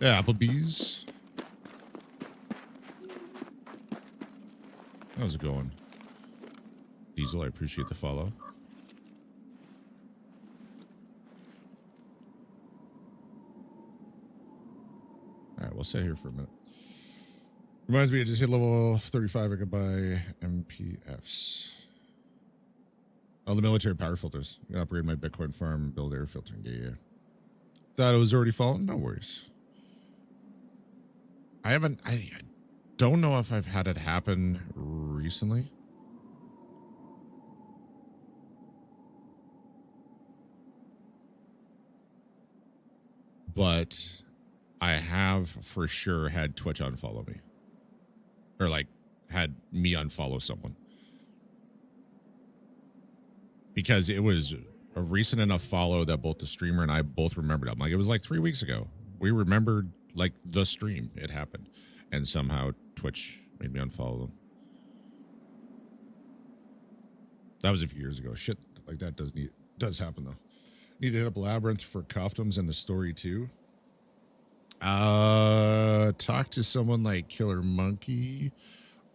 Yeah, Applebee's. How's it going? Diesel, I appreciate the follow. All right, we'll stay here for a minute. Reminds me, I just hit level 35. I could buy MPFs. Oh, the military power filters. I can upgrade my Bitcoin farm and build air filtering. Yeah. Thought it was already fallen? No worries. I don't know if I've had it happen recently. But I have for sure had Twitch unfollow me. Or like had me unfollow someone. Because it was a recent enough follow that both the streamer and I both remembered. I'm like, it was like 3 weeks ago. We remembered like the stream, it happened, and somehow Twitch made me unfollow them. That was a few years ago. Shit like that does happen though. Need to hit up Labyrinth for customs and the story too. Talk to someone like Killer Monkey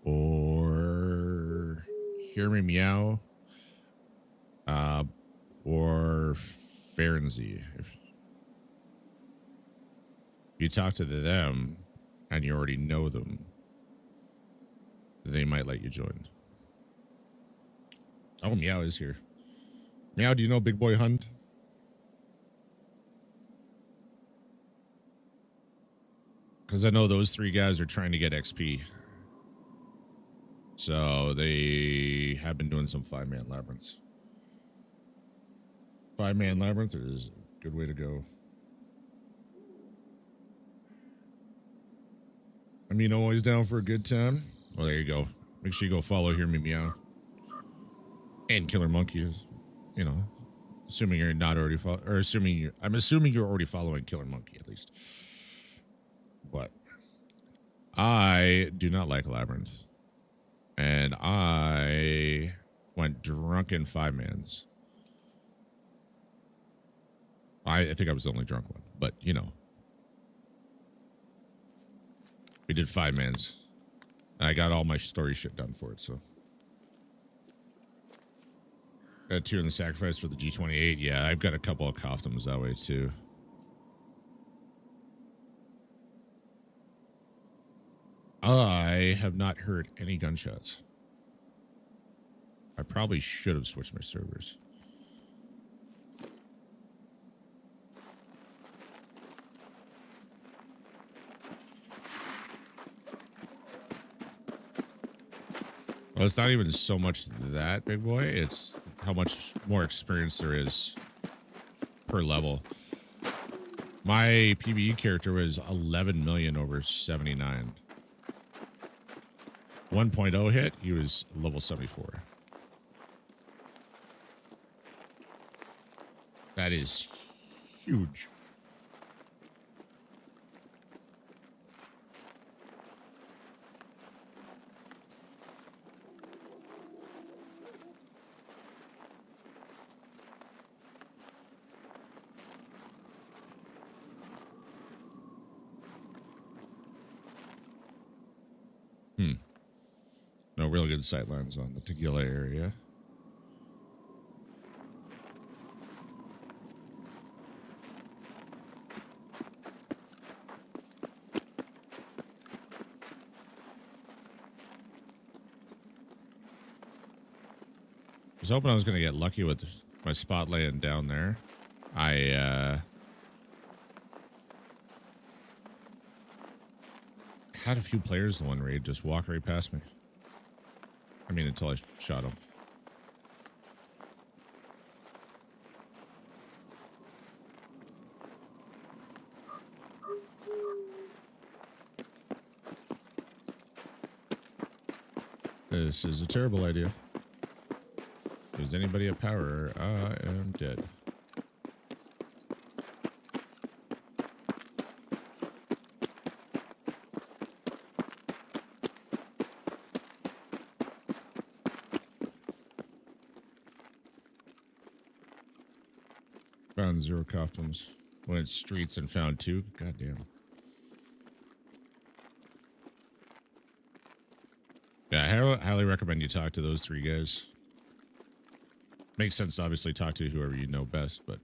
or Hear Me Meow, or Ferenzy. If you talk to them and you already know them, they might let you join. Oh, Meow is here. Meow, do you know Big Boy Hunt? Because I know those three guys are trying to get XP. So they have been doing some 5-man labyrinths. 5-man labyrinth is a good way to go. I mean, always down for a good time. Well, there you go. Make sure you go follow Hear Me Meow. And Killer Monkey is, you know, assuming you're not already I'm assuming you're already following Killer Monkey at least. But I do not like Labyrinth. And I went drunk in 5-mans. I think I was the only drunk one, but you know. We did 5-mans. I got all my story shit done for it, so. Got 2 in the sacrifice for the G28. Yeah, I've got a couple of Koftems that way too. I have not heard any gunshots. I probably should have switched my servers. Well, it's not even so much that, big boy. It's how much more experience there is per level. My PvE character was 11 million over 79. 1.0 hit, he was level 74. That is huge. No real good sightlines on the Tequila area. I was hoping I was going to get lucky with my spot laying down there. I had a few players in one raid just walk right past me. I mean, until I shot him. This is a terrible idea. Is anybody at power? I am dead. Found 0 Koftems. Went streets and found 2. Goddamn. Yeah, I highly recommend you talk to those 3 guys. Makes sense to obviously talk to whoever you know best, but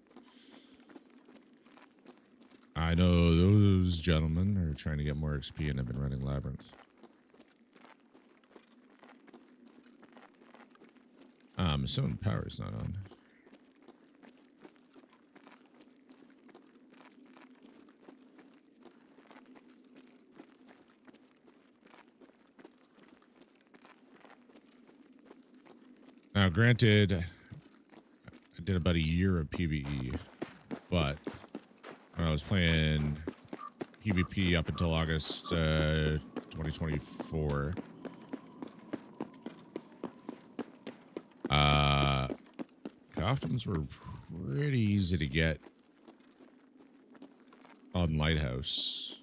I know those gentlemen are trying to get more XP and have been running Labyrinth. Assuming power's not on. Now, granted, I did about a year of PvE, but when I was playing PvP up until August 2024, Koftems were pretty easy to get on Lighthouse.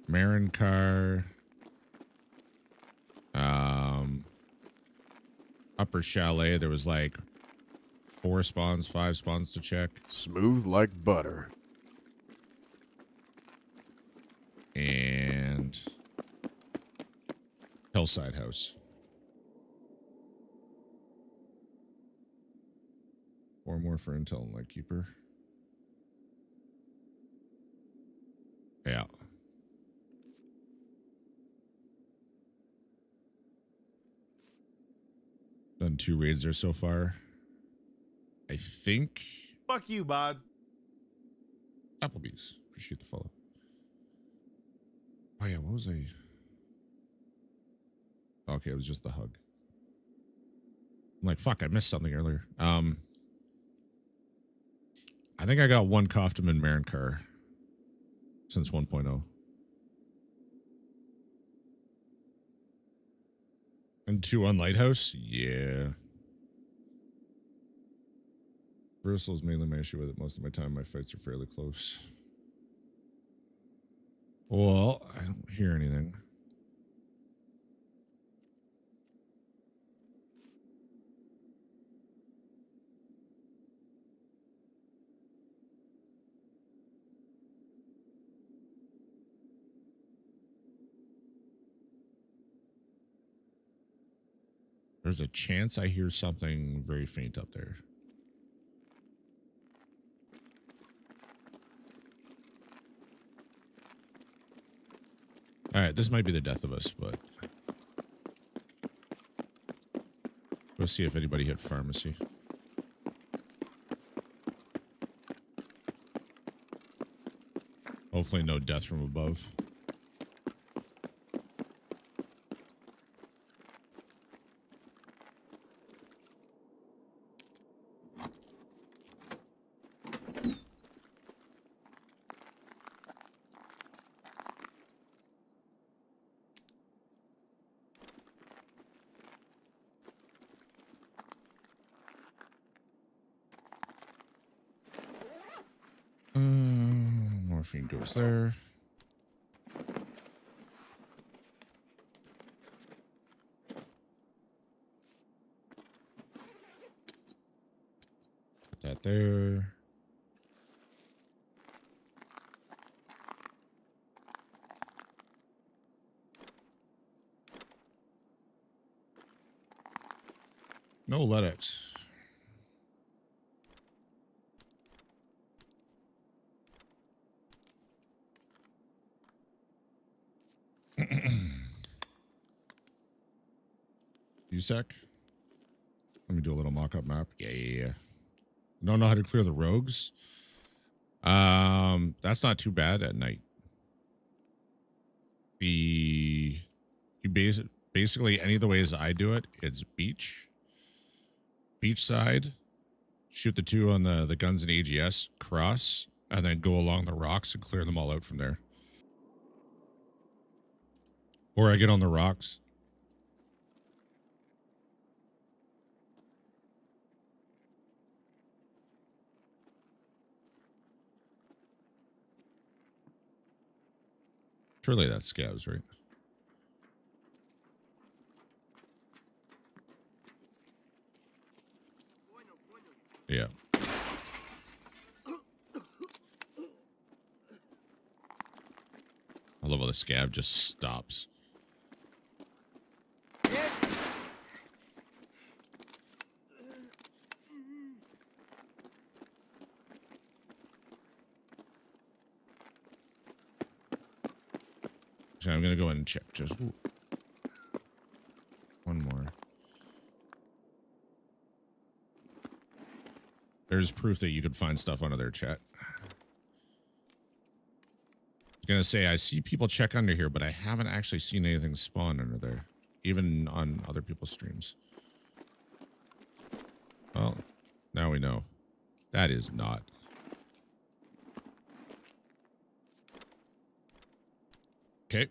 Marin Car, Upper Chalet, there was like 4 spawns, 5 spawns to check. Smooth like butter. and Hillside House. 4 more for Intel and Lightkeeper. Yeah. Done 2 raids there so far. I think. Fuck you, bud. Applebee's. Appreciate the follow. Oh yeah, what was I? Okay, it was just the hug. I'm like, fuck, I missed something earlier. I think I got 1 Kaufman Marin car since 1.0. And 2 on Lighthouse? Yeah. Bristol's mainly my issue with it. Most of my time, my fights are fairly close. Well, I don't hear anything. There's a chance I hear something very faint up there. All right, this might be the death of us, but we'll see if anybody hit pharmacy. Hopefully no death from above. Morphine goes there. Put that there. No LEDX. USEC. Let me do a little mock-up map. Yeah. Don't know how to clear the rogues. That's not too bad at night. Basically any of the ways I do it, it's beach side, shoot the 2 on the guns and AGS, cross, and then go along the rocks and clear them all out from there. Or I get on the rocks. Surely that's scavs, right? Yeah. I love how the scav just stops. So I'm gonna go in and check just one more. There's proof that you could find stuff under their chat. I was gonna say I see people check under here, but I haven't actually seen anything spawn under there, even on other people's streams. Well, now we know. That is not. Okay.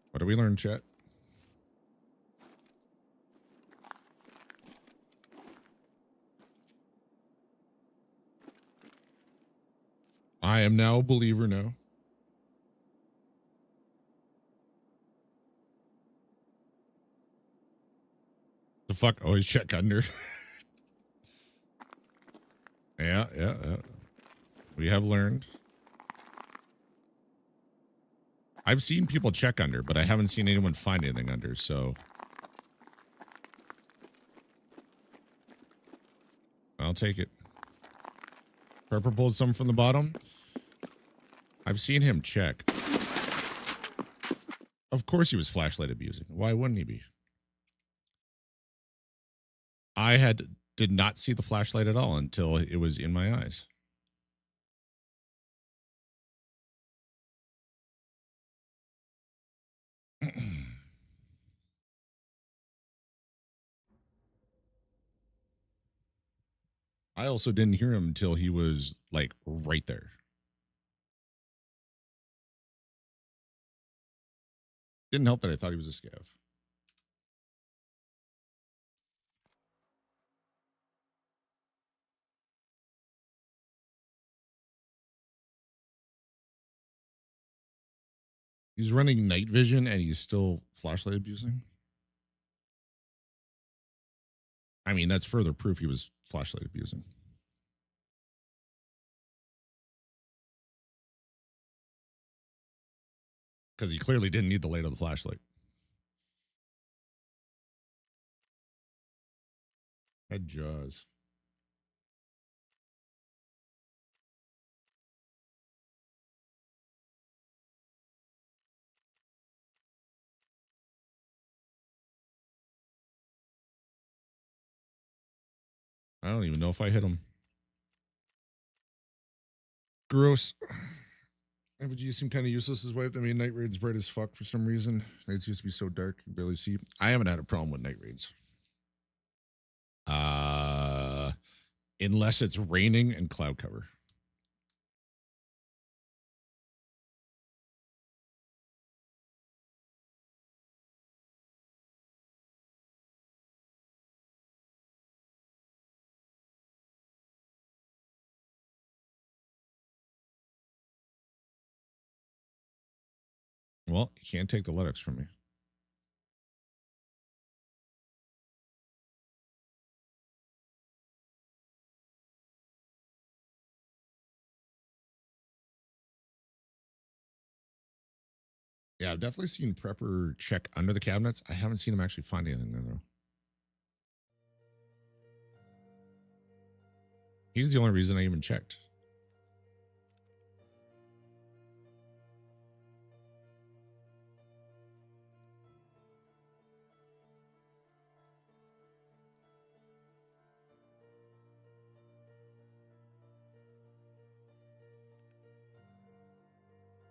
What do we learn, chat? I am now a believer now. The fuck? Always check under. Yeah. We have learned. I've seen people check under, but I haven't seen anyone find anything under, so I'll take it. Pepper pulled some from the bottom. I've seen him check. Of course he was flashlight abusing. Why wouldn't he be? I did not see the flashlight at all until it was in my eyes. I also didn't hear him until he was like right there. Didn't help that I thought he was a scav. He's running night vision and he's still flashlight abusing. I mean, that's further proof he was flashlight abusing. Because he clearly didn't need the light of the flashlight. Head jaws. I don't even know if I hit him. Gross. FG seem kind of useless as wiped. I mean, night raid's bright as fuck for some reason. Nights used to be so dark, you barely see. I haven't had a problem with night raids. Unless it's raining and cloud cover. Well, you can't take the Linux from me. Yeah, I've definitely seen Prepper check under the cabinets. I haven't seen him actually find anything there, though. He's the only reason I even checked.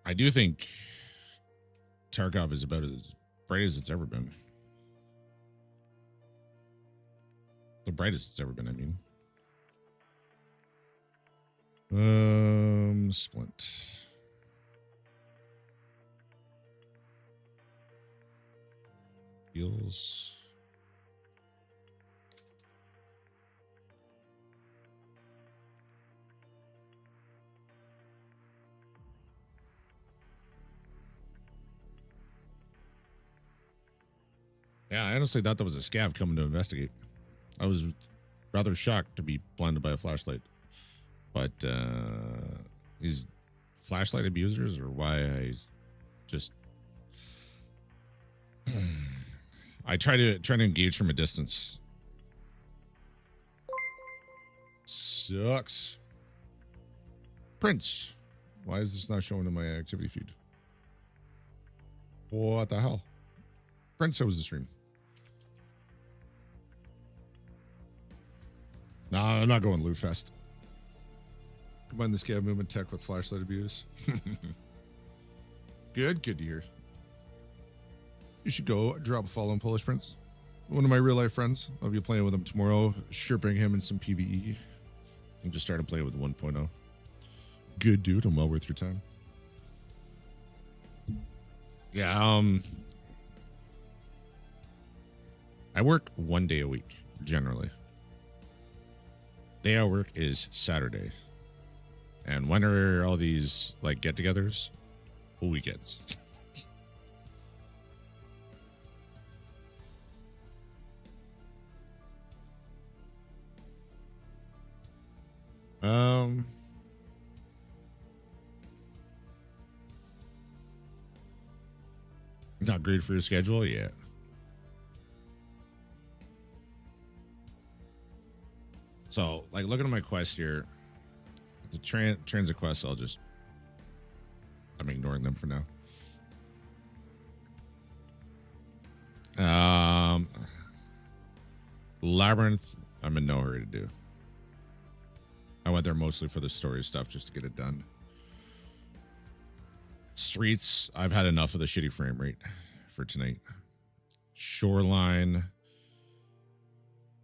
I do think Tarkov is about as bright as it's ever been. The brightest it's ever been, I mean. Splint. Heals. Yeah, I honestly thought that was a scav coming to investigate. I was rather shocked to be blinded by a flashlight. But these flashlight abusers are why I just I try to engage from a distance. Sucks. Prince. Why is this not showing in my activity feed? What the hell? Prince, how was the stream? Nah, I'm not going Loot Fest. Combine the scab movement tech with flashlight abuse. Good to hear. You should go drop a follow on Polish Prince. One of my real life friends. I'll be playing with him tomorrow, chirping him in some PvE. And just started playing with 1.0. Good dude, and well worth your time. Yeah, I work 1 day a week, generally. Day I work is Saturday. And when are all these like get-togethers? Weekends. not great for your schedule. Yeah. So, like, looking at my quest here, the transit quests, I'm ignoring them for now. Labyrinth, I'm in no hurry to do. I went there mostly for the story stuff just to get it done. Streets, I've had enough of the shitty frame rate for tonight. Shoreline,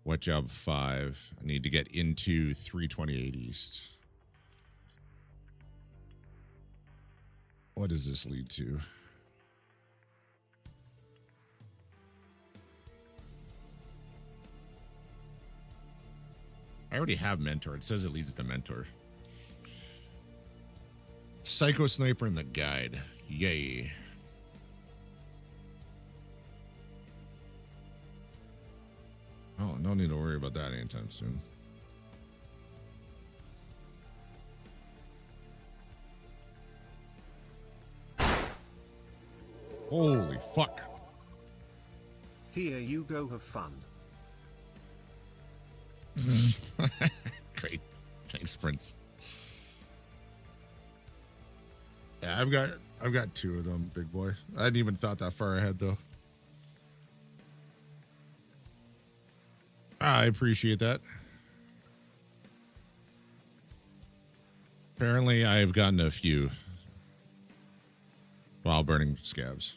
Wet Job 5. I need to get into 328 East. What does this lead to? I already have Mentor. It says it leads to Mentor. Psycho Sniper and the Guide. Yay. Oh, no need to worry about that anytime soon. Holy fuck. Here you go, have fun. Great. Thanks, Prince. Yeah, I've got 2 of them, big boy. I hadn't even thought that far ahead though. I appreciate that. Apparently I've gotten a few while burning scabs.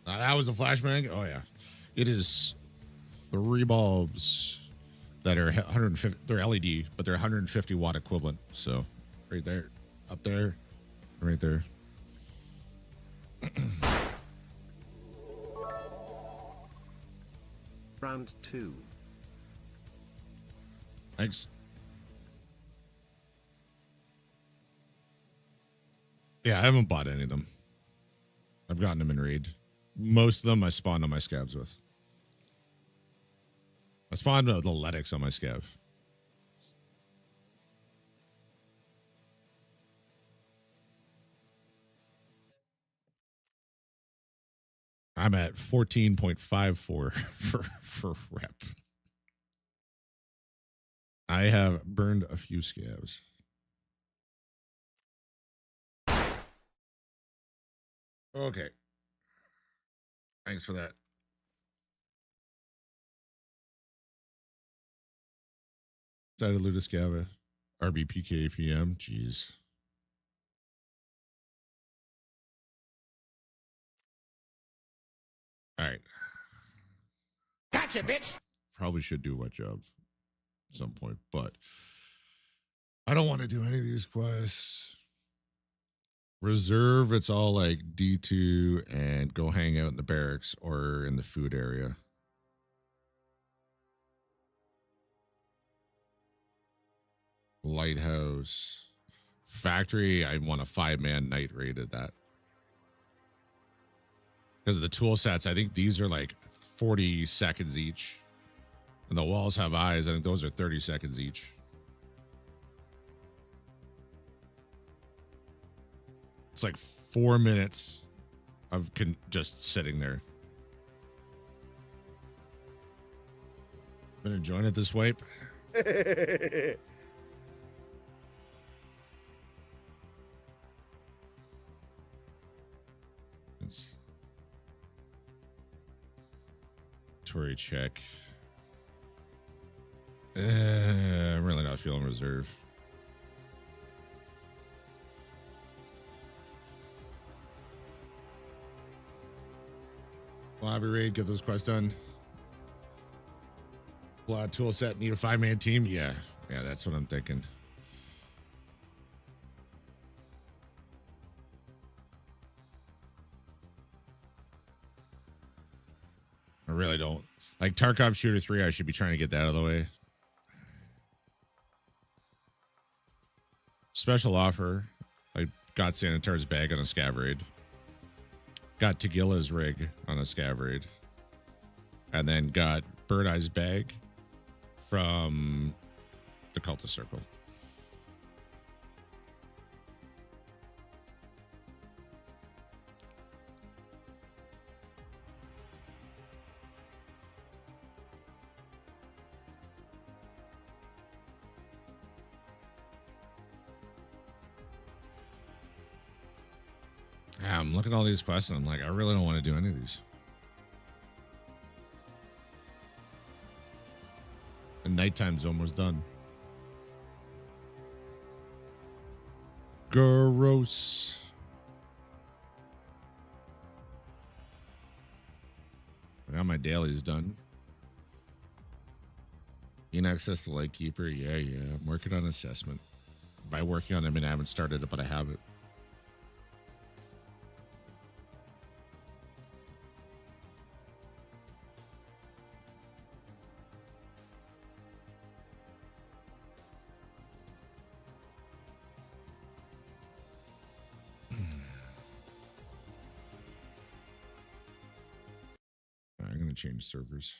That was a flashbang? Oh yeah. It is 3 bulbs that are 150. They're LED, but they're 150 watt equivalent. So right there, up there, right there. Round 2. Thanks. Yeah, I haven't bought any of them. I've gotten them in raid. Most of them I spawned on my scabs with. I spawned the Letics on my scab. I'm at 14.54 for rep. I have burned a few scabs. Okay. Thanks for that. Decided to loot a scab. RBPK PM. Jeez. All right. Gotcha, bitch. Probably should do a wet job at some point, but I don't want to do any of these quests. Reserve, it's all like D2 and go hang out in the barracks or in the food area. Lighthouse. Factory, I want a 5-man night raid at that. Because of the tool sets, I think these are like 40 seconds each. And the walls have eyes. I think those are 30 seconds each. It's like 4 minutes of just sitting there. Been enjoying it this wipe. It's Tory check. I'm really not feeling reserve. Lobby raid, get those quests done. Blood tool set, need a 5-man team? Yeah, that's what I'm thinking. I really don't. Like Tarkov Shooter 3, I should be trying to get that out of the way. Special offer. I got Sanitar's bag on a scav raid. Got Tegila's rig on a scav raid. And then got Bird Eye's bag from the Cultist Circle. I'm looking at all these quests and I'm like, I really don't want to do any of these. And nighttime's almost done. Gross. I got my dailies done. In access to Lightkeeper. Yeah. I'm working on assessment. By working on it, I mean I haven't started it, but I have it. I'm going to change servers.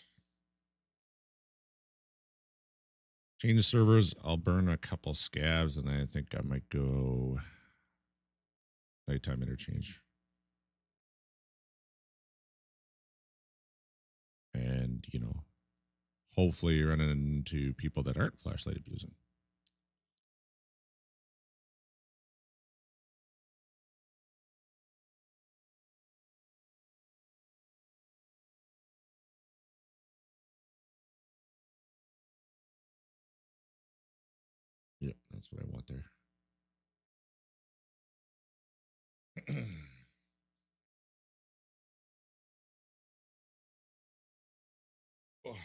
Change the servers. I'll burn a couple scabs, and I think I might go nighttime interchange. And, you know, hopefully you're running into people that aren't flashlight abusing. Yep, that's what I want there. Oh.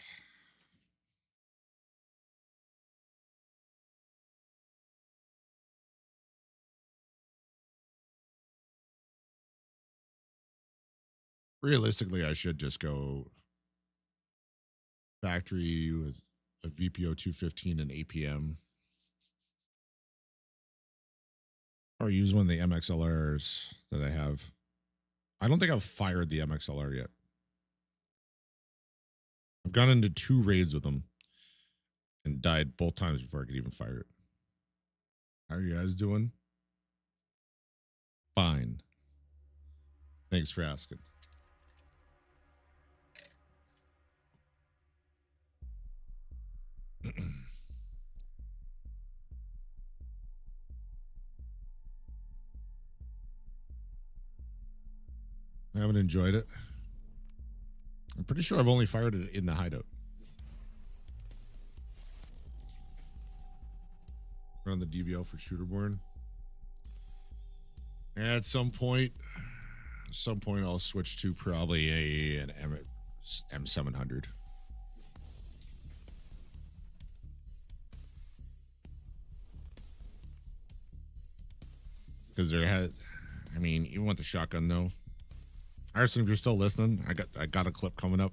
Realistically, I should just go factory with a VPO 215 and APM. Or use one of the MXLRs that I have. I don't think I've fired the MXLR yet. I've gone into 2 raids with them and died both times before I could even fire it. How are you guys doing? Fine. Thanks for asking. I haven't enjoyed it. I'm pretty sure I've only fired it in the hideout. Run the DVL for Shooterborn. At some point I'll switch to probably an M700. Because I mean, even with the shotgun though. Arson, if you're still listening, I got a clip coming up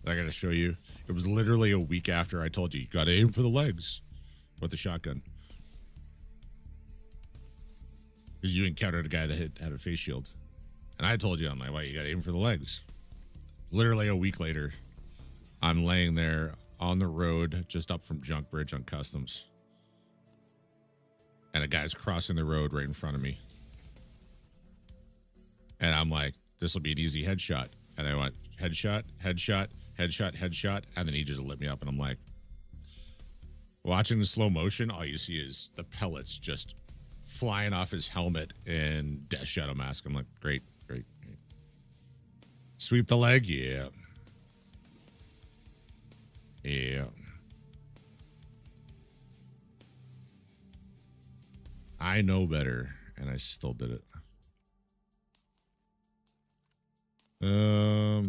that I got to show you. It was literally a week after I told you got to aim for the legs with the shotgun. Because you encountered a guy that had a face shield. And I told you, I'm like, why you got to aim for the legs? Literally a week later, I'm laying there on the road just up from Junk Bridge on Customs. And a guy's crossing the road right in front of me. And I'm like, this will be an easy headshot. And I went, headshot, headshot, headshot, headshot. And then he just lit me up. And I'm like, watching the slow motion, all you see is the pellets just flying off his helmet and Death Shadow mask. I'm like, great. Sweep the leg? Yeah. I know better, and I still did it. Yeah.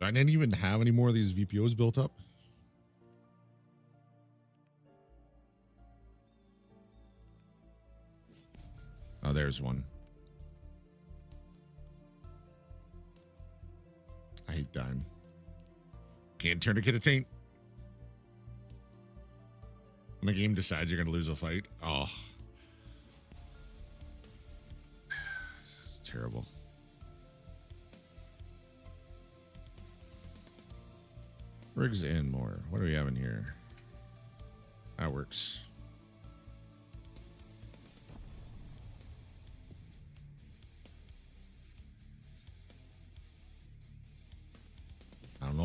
I didn't even have any more of these VPOs built up. Oh, there's one. I hate dying. Can't turn a kid a taint. When the game decides you're going to lose a fight. Oh. It's terrible. Rigs in more. What do we have in here? That works.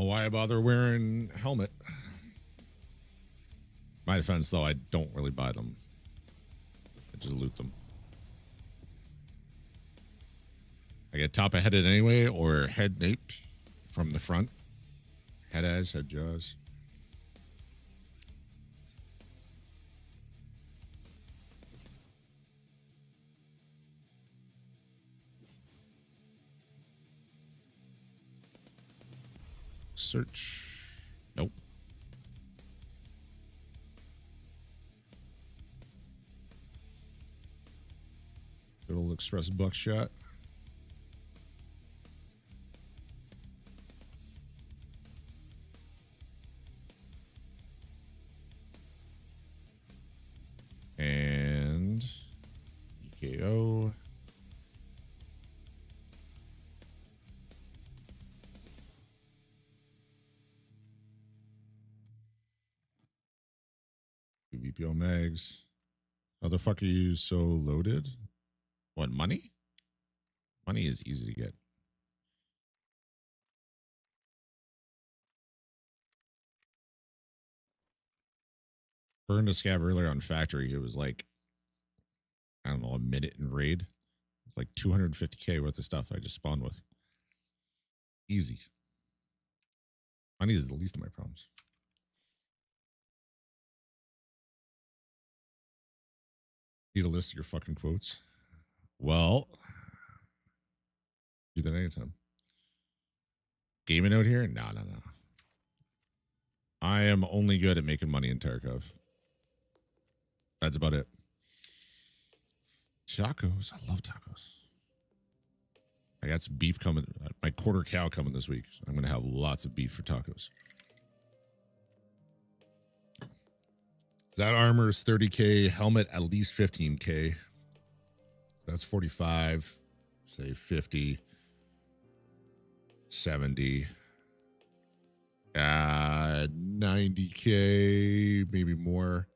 know why I bother wearing helmet. My defense, though, I don't really buy them. I just loot them. I get top headed anyway, or head naped from the front. Head eyes, head jaws. Search. Nope. Good old express buckshot. And EKO. VPO mags. How the fuck are you so loaded? What, money? Money is easy to get. Burned a scab earlier on factory. It was like, I don't know, a minute in raid. It's like 250k worth of stuff I just spawned with. Easy. Money is the least of my problems. Need a list of your fucking quotes? Well, do that anytime. Gaming out here? No. I am only good at making money in Tarkov. That's about it. Tacos. I love tacos. I got some beef coming. My quarter cow coming this week. I'm going to have lots of beef for tacos. That armor is 30k. Helmet at least 15k. That's 45. Say 50. 70. 90k. Maybe more.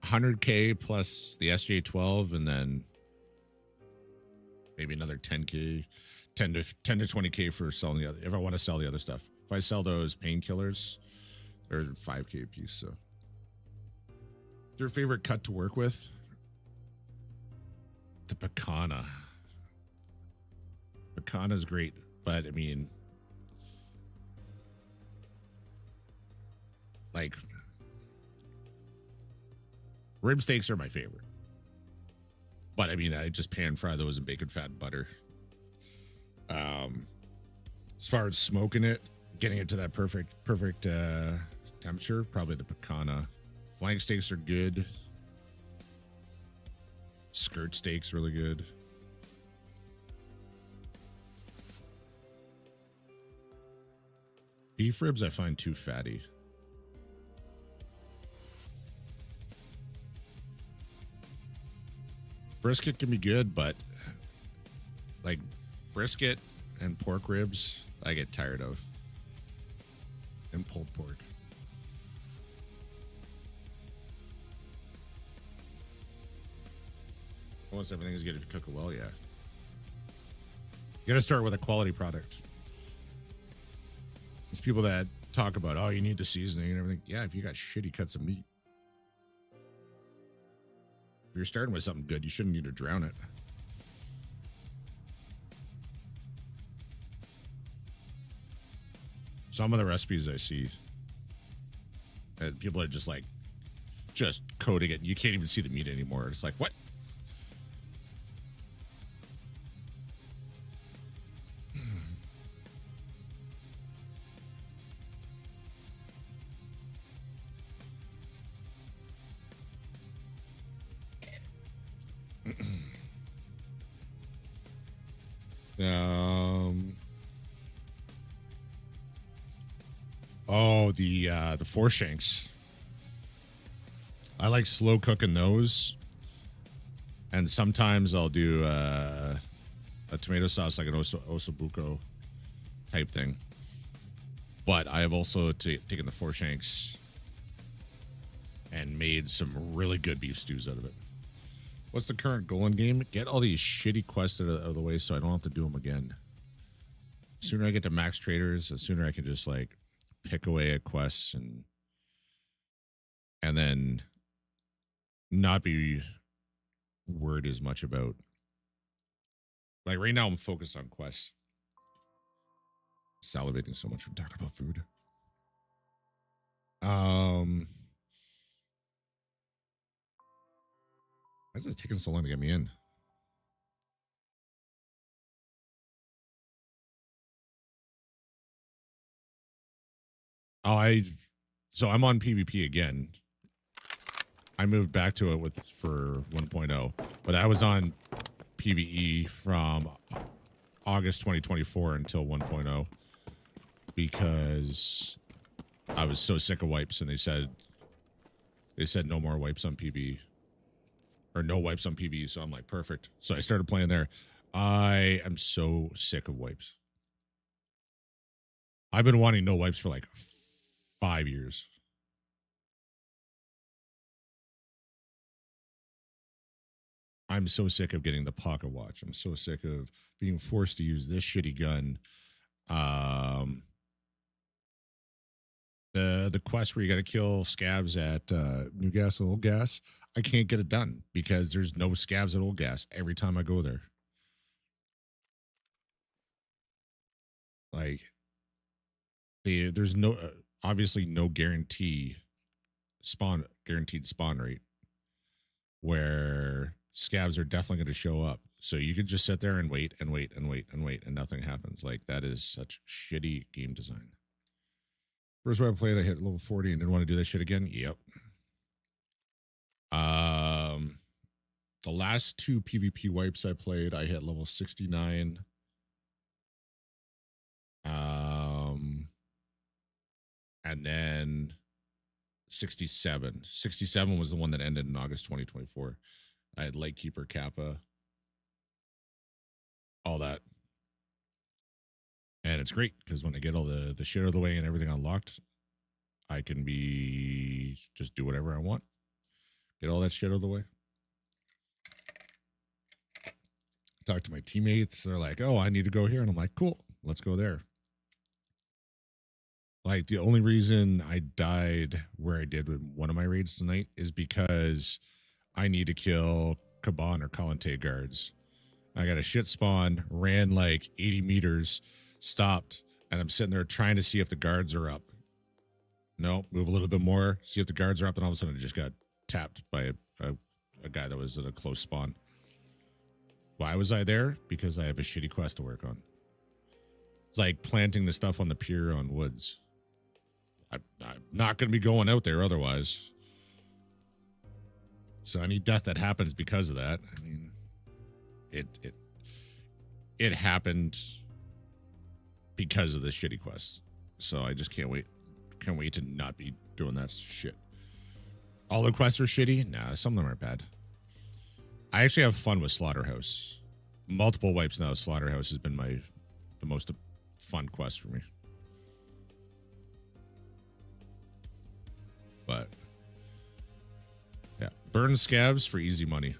$100k plus the SJ12, and then maybe another 10k, 10 to 20k for selling the other. If I want to sell the other stuff, if I sell those painkillers, they're 5k a piece. So, your favorite cut to work with? The Picana. Picana's great, but I mean, like, rib steaks are my favorite. But I mean, I just pan fry those in bacon fat and butter. As far as smoking it, getting it to that perfect temperature, probably the Picana. Flank steaks are good. Skirt steaks really good. Beef ribs I find too fatty. Brisket can be good, but like brisket and pork ribs, I get tired of. And pulled pork. Almost everything is good if you cook it well, yeah. You got to start with a quality product. There's people that talk about, oh, you need the seasoning and everything. Yeah, if you got shitty cuts of meat. If you're starting with something good, you shouldn't need to drown it. Some of the recipes I see, people are just like, just coating it. You can't even see the meat anymore. It's like, what? The four shanks. I like slow cooking those, and sometimes I'll do a tomato sauce, like an osobuco type thing. But I have also taken the four shanks and made some really good beef stews out of it. What's the current goal in game? Get all these shitty quests out of the way so I don't have to do them again. The sooner I get to max traders, the sooner I can just like pick away at quests and then not be worried as much about. Like right now I'm focused on quests. Salivating so much from talking about food. Why is it taking so long to get me in? So I'm on PvP again. I moved back to it for 1.0, but I was on PvE from August 2024 until 1.0 because I was so sick of wipes, and they said no more wipes on PvE or no wipes on PvE. So I'm like, perfect. So I started playing there. I am so sick of wipes. I've been wanting no wipes for like 5 years. I'm so sick of getting the pocket watch. I'm so sick of being forced to use this shitty gun. The quest where you got to kill scavs at New Gas and Old Gas, I can't get it done because there's no scavs at Old Gas every time I go there. Like, there's no obviously no guaranteed spawn rate where scavs are definitely going to show up. So you could just sit there and wait and wait and wait and wait and nothing happens. Like, that is such shitty game design. First time I played, I hit level 40 and didn't want to do that shit again. Yep. The last 2 PvP wipes I played, I hit level 69. And then 67. 67 was the one that ended in August 2024. I had Lightkeeper, Kappa, all that. And it's great because when I get all the shit out of the way and everything unlocked, I can just do whatever I want. Get all that shit out of the way. Talk to my teammates. They're like, oh, I need to go here. And I'm like, cool, let's go there. Like, the only reason I died where I did with one of my raids tonight is because I need to kill Kaban or Kalante guards. I got a shit spawn, ran like 80 meters, stopped, and I'm sitting there trying to see if the guards are up. No, move a little bit more, see if the guards are up, and all of a sudden I just got tapped by a guy that was at a close spawn. Why was I there? Because I have a shitty quest to work on. It's like planting the stuff on the pier on woods. I'm not going to be going out there otherwise. So any death that happens because of that, I mean, it happened because of this shitty quest. So I just can't wait to not be doing that shit. All the quests are shitty? Nah, some of them are bad. I actually have fun with Slaughterhouse. Multiple wipes now. Slaughterhouse has been the most fun quest for me. But yeah, burn scavs for easy money.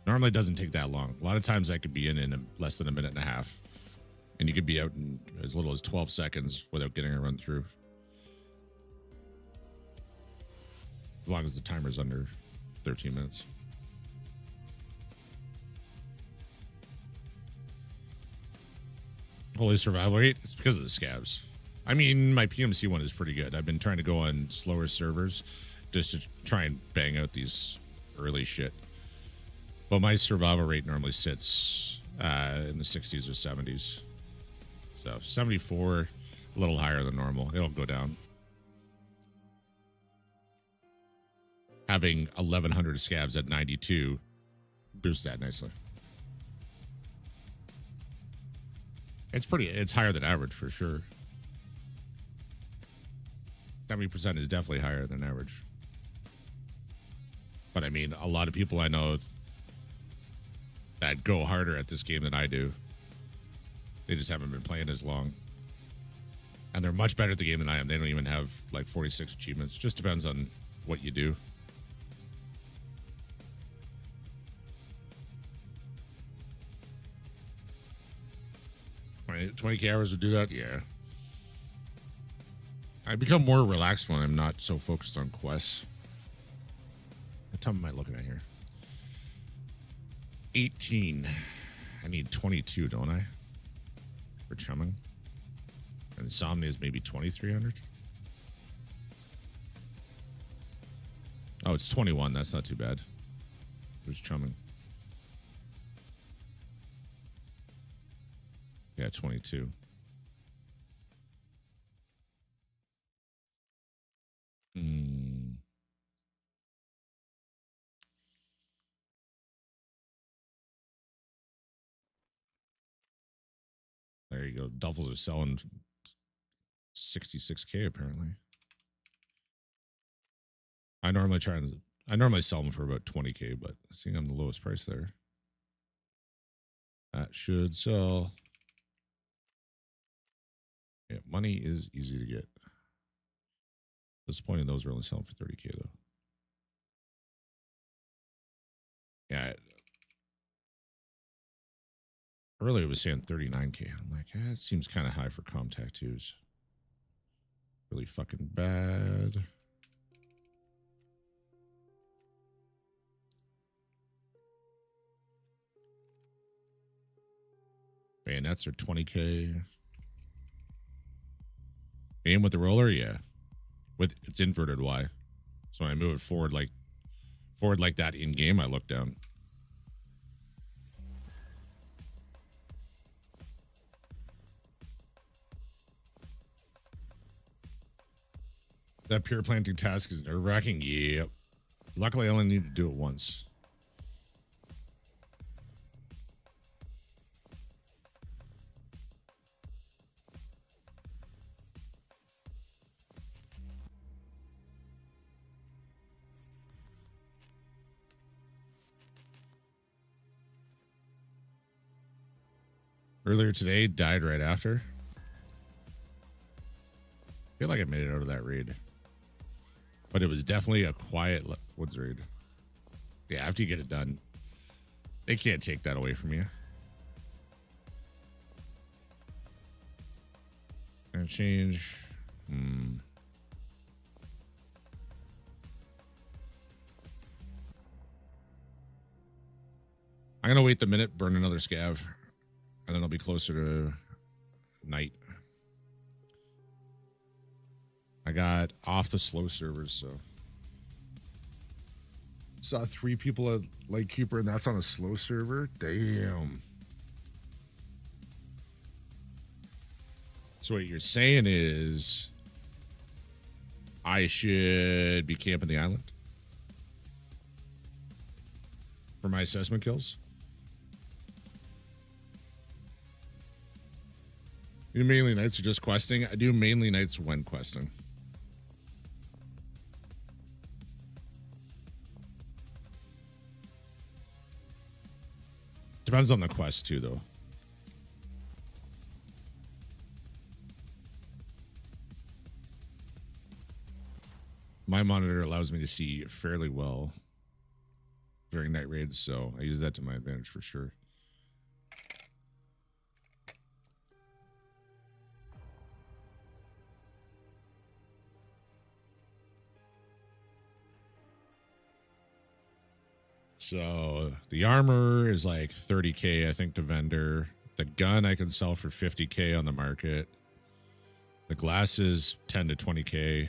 Normally it doesn't take that long. A lot of times I could be in less than a minute and a half. And you could be out in as little as 12 seconds without getting a run through. As long as the timer's under 13 minutes. Holy survival rate? It's because of the scavs. I mean, my PMC one is pretty good. I've been trying to go on slower servers just to try and bang out these early shit. But my survival rate normally sits in the 60s or 70s. So 74, a little higher than normal. It'll go down. Having 1,100 scavs at 92 boosts that nicely. It's higher than average for sure. 70% is definitely higher than average. But I mean, a lot of people I know that go harder at this game than I do. They just haven't been playing as long. And they're much better at the game than I am. They don't even have like 46 achievements. Just depends on what you do. 20K hours would do that? Yeah. I become more relaxed when I'm not so focused on quests. What time am I looking at here? 18. I need 22, don't I? For chumming. Insomnia is maybe 2,300. Oh, it's 21. That's not too bad. Who's chumming? Yeah, 22. There you go. Duffels are selling 66K apparently. I normally sell them for about 20K, but seeing I'm the lowest price there, that should sell. Yeah, money is easy to get. Disappointing those are only selling for 30K though. Yeah. Earlier it was saying 39K. I'm like, it seems kind of high for com tattoos. Really fucking bad. Bayonets are 20K. Aim with the roller, yeah. With it's inverted Y. So when I move it forward like that in game, I look down. That pure planting task is nerve-wracking. Yep. Luckily, I only need to do it once. Earlier today, died right after. I feel like I made it out of that raid. But it was definitely a quiet woods raid. Yeah, after you get it done, they can't take that away from you. And change. I'm going to wait the minute, burn another scav, and then I'll be closer to night. I got off the slow servers, so saw 3 people at Lightkeeper, and that's on a slow server. Damn. So what you're saying is I should be camping the island for my assessment kills? You mainly nights or just questing? I do mainly nights when questing. Depends on the quest too, though. My monitor allows me to see fairly well during night raids, so I use that to my advantage for sure. So the armor is like 30K, I think, to vendor. The gun I can sell for 50K on the market. The glasses 10 to 20K.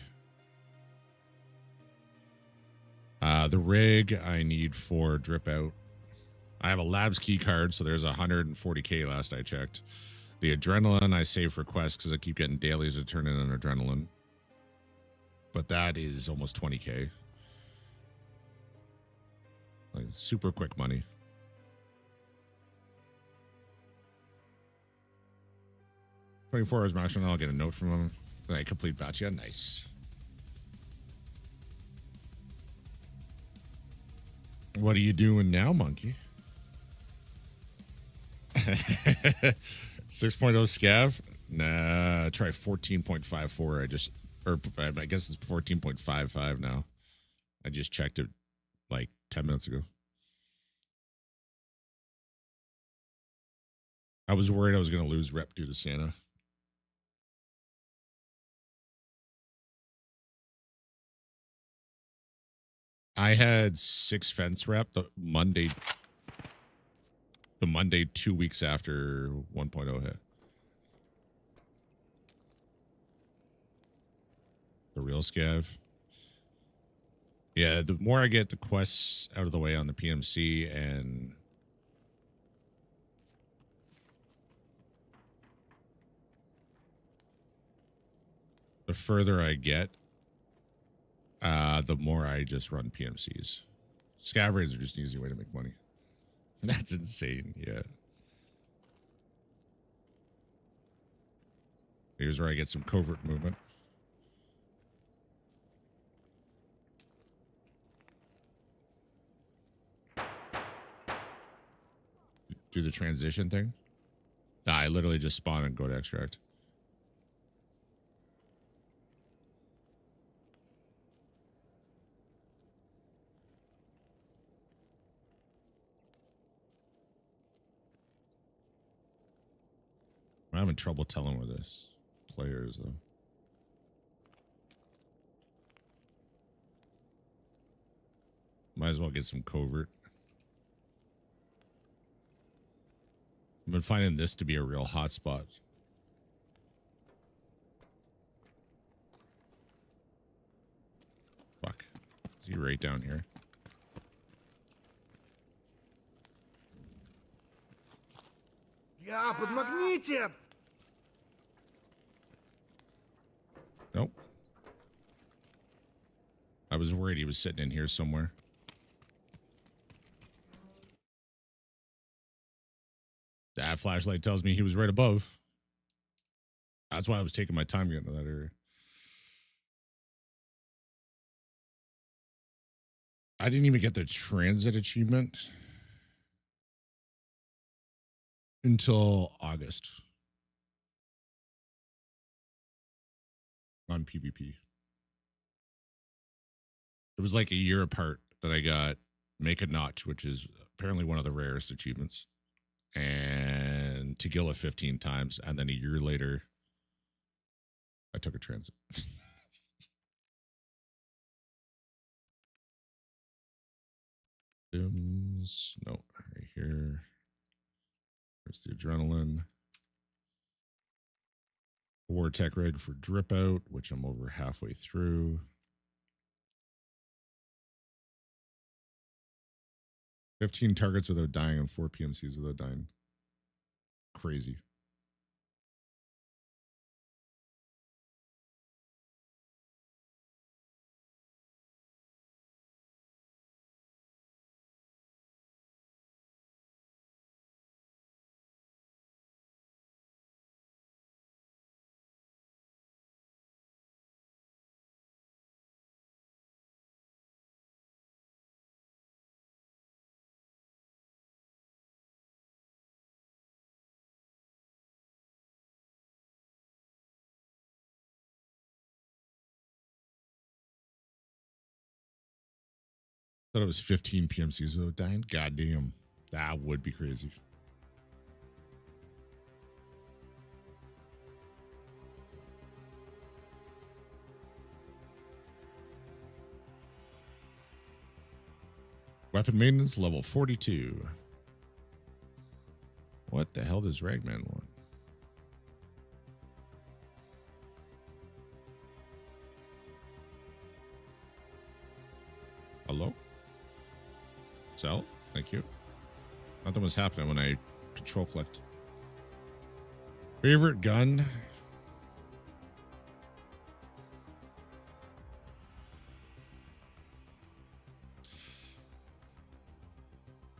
The rig I need for drip out. I have a labs key card, so there's 140K last I checked. The adrenaline I save for quests because I keep getting dailies to turn in an adrenaline. But that is almost 20K. Like super quick money. 24 hours max, and I'll get a note from him. Then I complete batch. Yeah, nice. What are you doing now, monkey? 6.0 scav? Nah, try 14.54. I guess it's 14.55 now. I just checked it like 10 minutes ago. I was worried I was going to lose rep due to Santa. I had 6 fence rep the Monday 2 weeks after 1.0 hit. The real scav. Yeah, the more I get the quests out of the way on the PMC and the further I get, the more I just run PMCs. Scav raids are just an easy way to make money. That's insane, yeah. Here's where I get some covert movement. Do the transition thing? Nah, I literally just spawn and go to extract. I'm having trouble telling where this player is, though. Might as well get some covert. I've been finding this to be a real hotspot. Fuck. Is he right down here? Я подмагните! Nope. I was worried he was sitting in here somewhere. That flashlight tells me he was right above. That's why I was taking my time getting to that area. I didn't even get the transit achievement until August on PvP. It was like a year apart that I got Make a Notch, which is apparently one of the rarest achievements, and Tagilla 15 times. And then a year later, I took a transit. No, right here. There's the adrenaline. War tech rig for drip out, which I'm over halfway through. 15 targets without dying and 4 PMCs without dying. Crazy. Thought it was 15 PMCs without dying. God damn. That would be crazy. Weapon maintenance level 42. What the hell does Ragman want? Hello? Sell? Thank you. Nothing was happening when I control clicked. Favorite gun?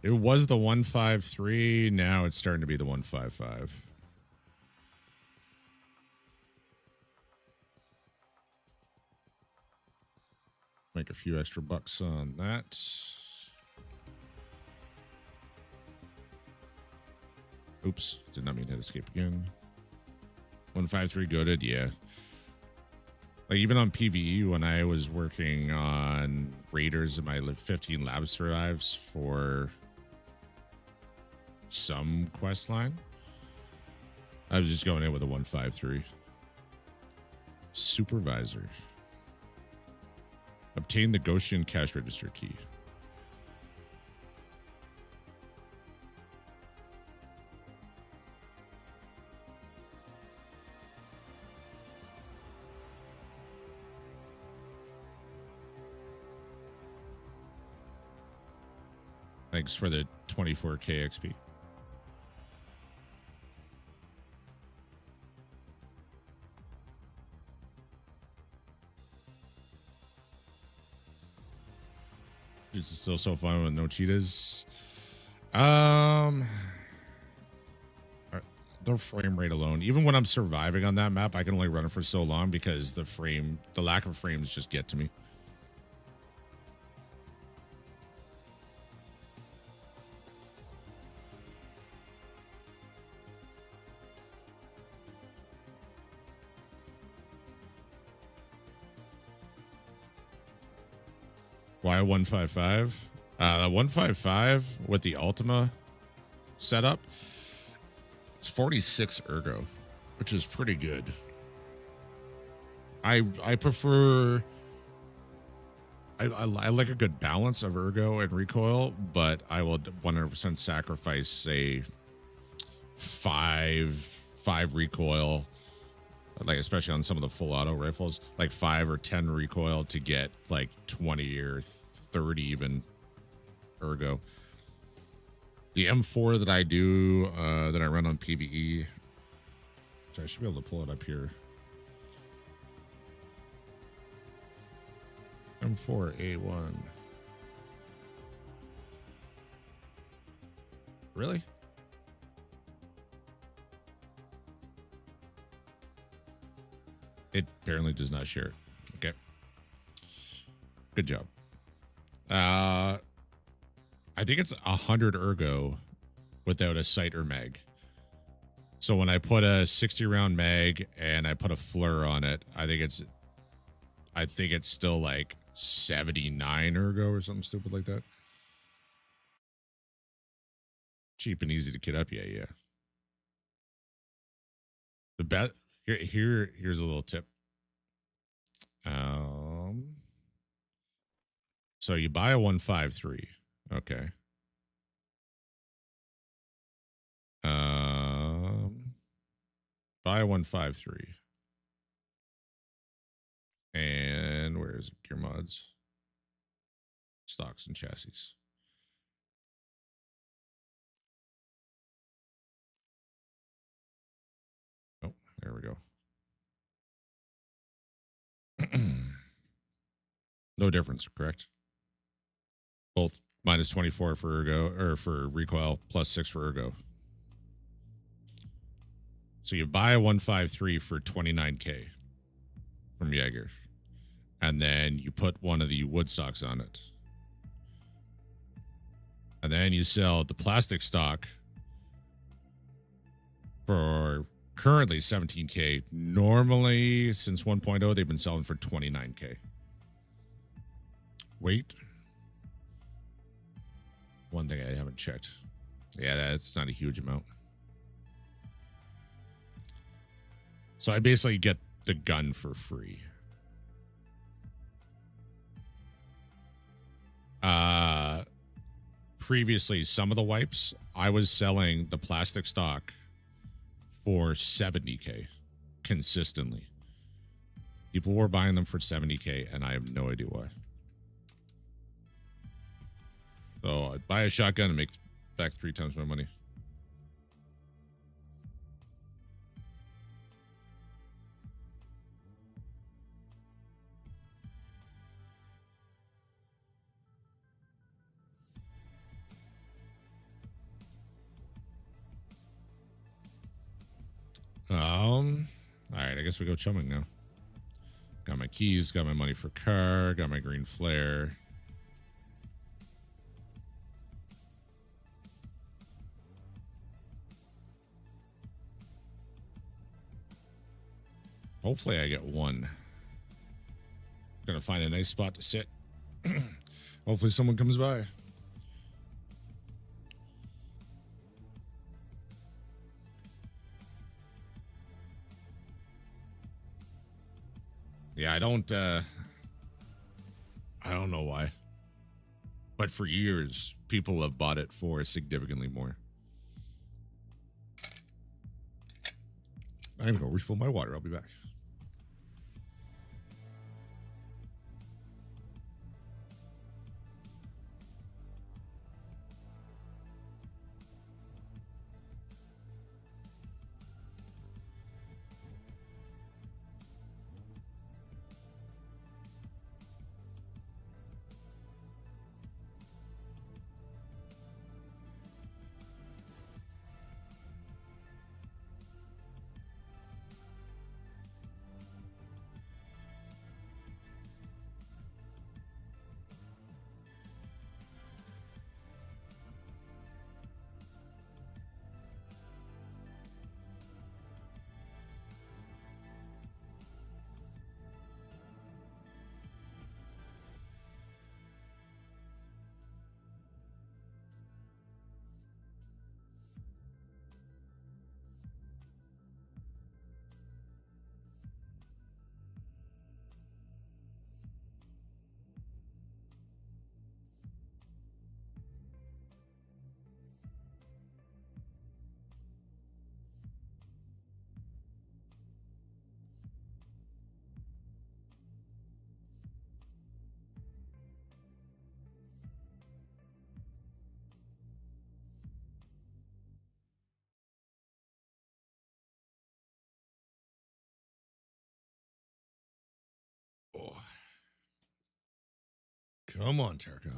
It was the 153. Now it's starting to be the 155. Make a few extra bucks on that. Oops, did not mean to hit escape again. 153 goaded, yeah. Like even on PvE when I was working on raiders and my 15 lab survives for some quest line, I was just going in with a 153. Supervisor. Obtain the Goshen cash register key. Thanks for the 24k XP. It's still so fun with no cheetahs. The frame rate alone, even when I'm surviving on that map, I can only run it for so long because the lack of frames just get to me. Why 155? 155 with the Ultima setup, it's 46 ergo, which is pretty good. I prefer. I like a good balance of ergo and recoil, but I will 100% sacrifice say five recoil, like especially on some of the full auto rifles, like 5 or 10 recoil to get like 20 or 30 even ergo. The M4 that I do, that I run on PvE, which I should be able to pull it up here. M4A1. Really? It apparently does not share it. Okay. Good job. I think it's 100 ergo without a sight or mag. So when I put a 60 round mag and I put a fleur on it, I think it's still like 79 ergo or something stupid like that. Cheap and easy to get up. Yeah. The bet here's a little tip. So you buy a 153. Okay. Buy a 153. And where is it? Gear mods, stocks and chassis. Oh, there we go. No difference, correct? Both minus 24 for ergo, or for recoil, plus 6 for ergo. So you buy a 153 for 29k from Jaeger, and then you put one of the wood stocks on it, and then you sell the plastic stock for currently 17k. Normally, since 1.0, they've been selling for 29k. Wait. One thing I haven't checked. Yeah, that's not a huge amount. So I basically get the gun for free. Previously, some of the wipes, I was selling the plastic stock for 70k consistently. People were buying them for 70k, and I have no idea why. So I'd buy a shotgun and make back 3 times my money. All right, I guess we go chumming now. Got my keys, got my money for car, got my green flare. Hopefully I get one. Gonna find a nice spot to sit. Hopefully someone comes by. Yeah, I don't know why. But for years, people have bought it for significantly more. I'm gonna go refill my water. I'll be back. Oh. Come on, Tarkov.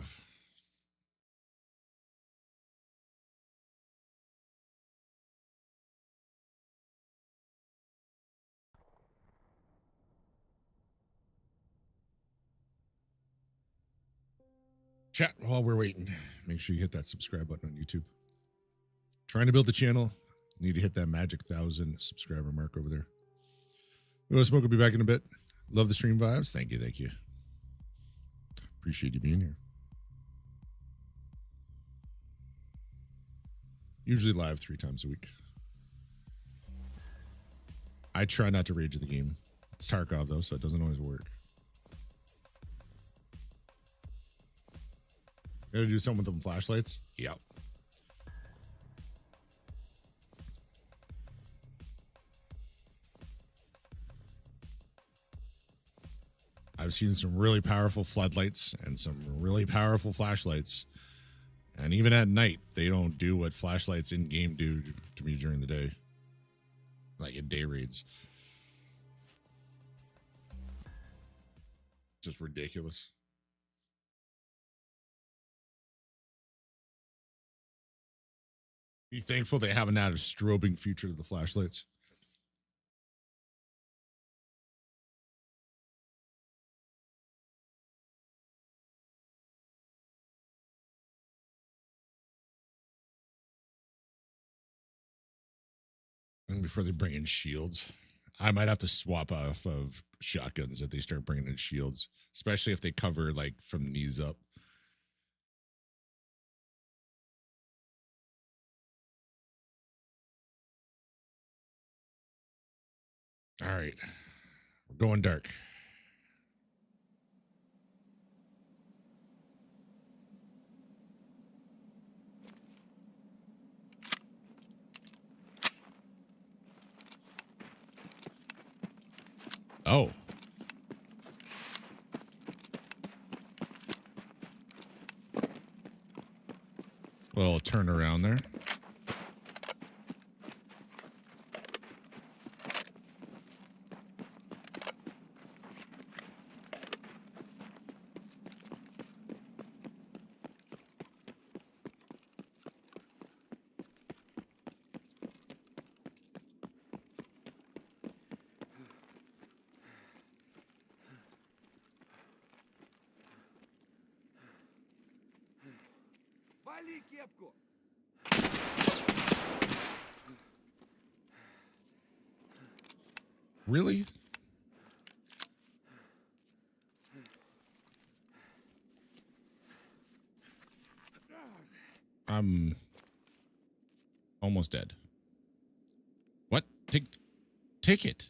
Chat while we're waiting. Make sure you hit that subscribe button on YouTube. Trying to build the channel. Need to hit that magic 1,000 subscriber mark over there. Well, Smoke will be back in a bit. Love the stream vibes. Thank you. Thank you. Appreciate you being here. Usually live 3 times a week. I try not to rage at the game. It's Tarkov, though, so it doesn't always work. Gotta do something with them flashlights? Yep. I've seen some really powerful floodlights and some really powerful flashlights. And even at night, they don't do what flashlights in game do to me during the day. Like in day raids. Just ridiculous. Be thankful they haven't added a strobing feature to the flashlights. And before they bring in shields, I might have to swap off of shotguns if they start bringing in shields, especially if they cover like from knees up. All right, we're going dark. Oh. Well, turn around there. Really? I'm almost dead. What? Take it.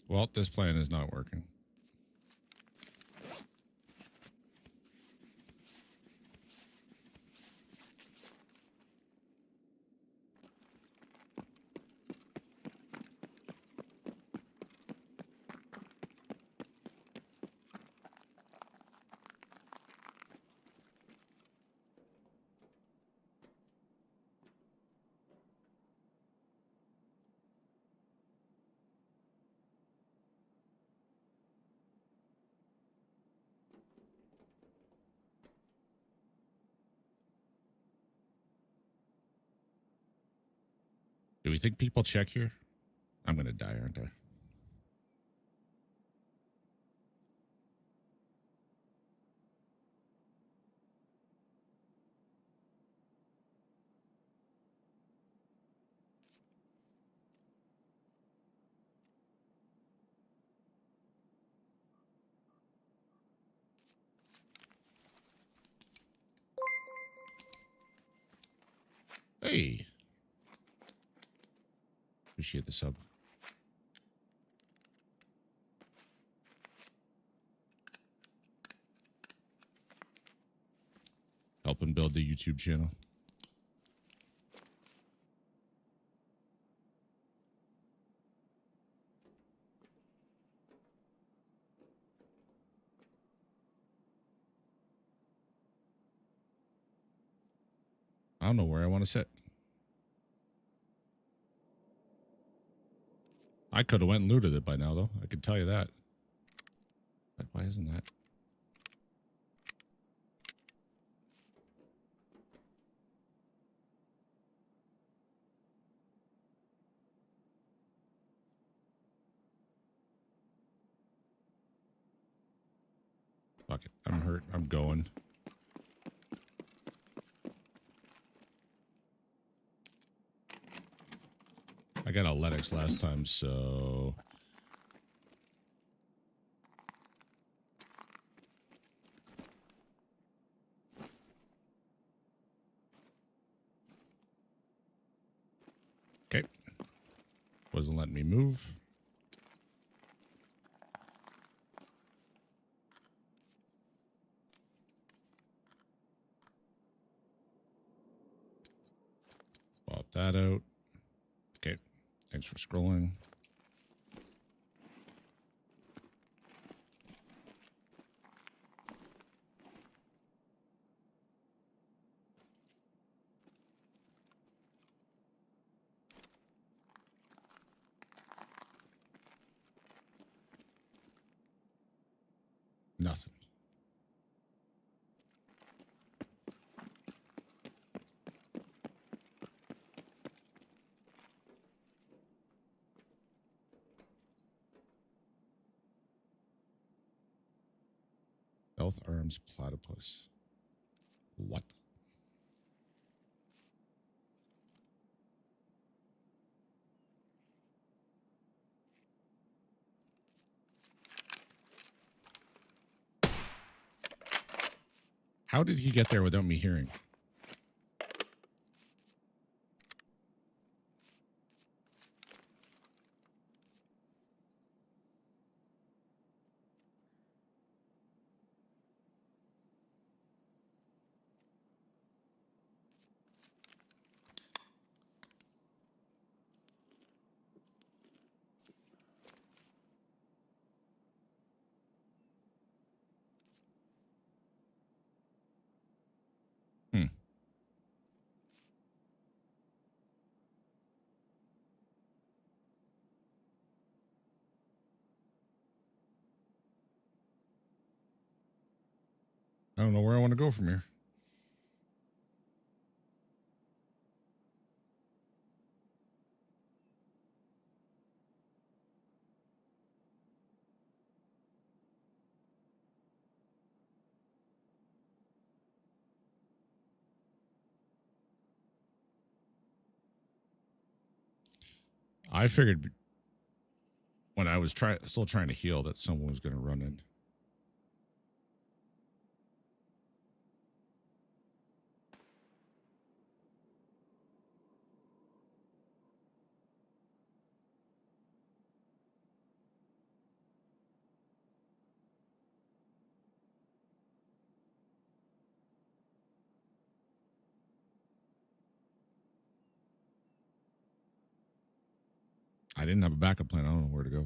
Well, this plan is not working. Do we think people check here? I'm going to die, aren't I? Hey. Appreciate the sub. Helping build the YouTube channel. I don't know where I want to sit. I could have went and looted it by now, though. I can tell you that. But why isn't that? Fuck it. I'm hurt. I'm going. I got athletics last time, so... Okay. Wasn't letting me move. Pop that out. Okay. Thanks for scrolling. Nothing. Stealth arms platypus. What? How did he get there without me hearing? Hmm. I don't know where I want to go from here. I figured when I was still trying to heal that someone was going to run in. I didn't have a backup plan. I don't know where to go.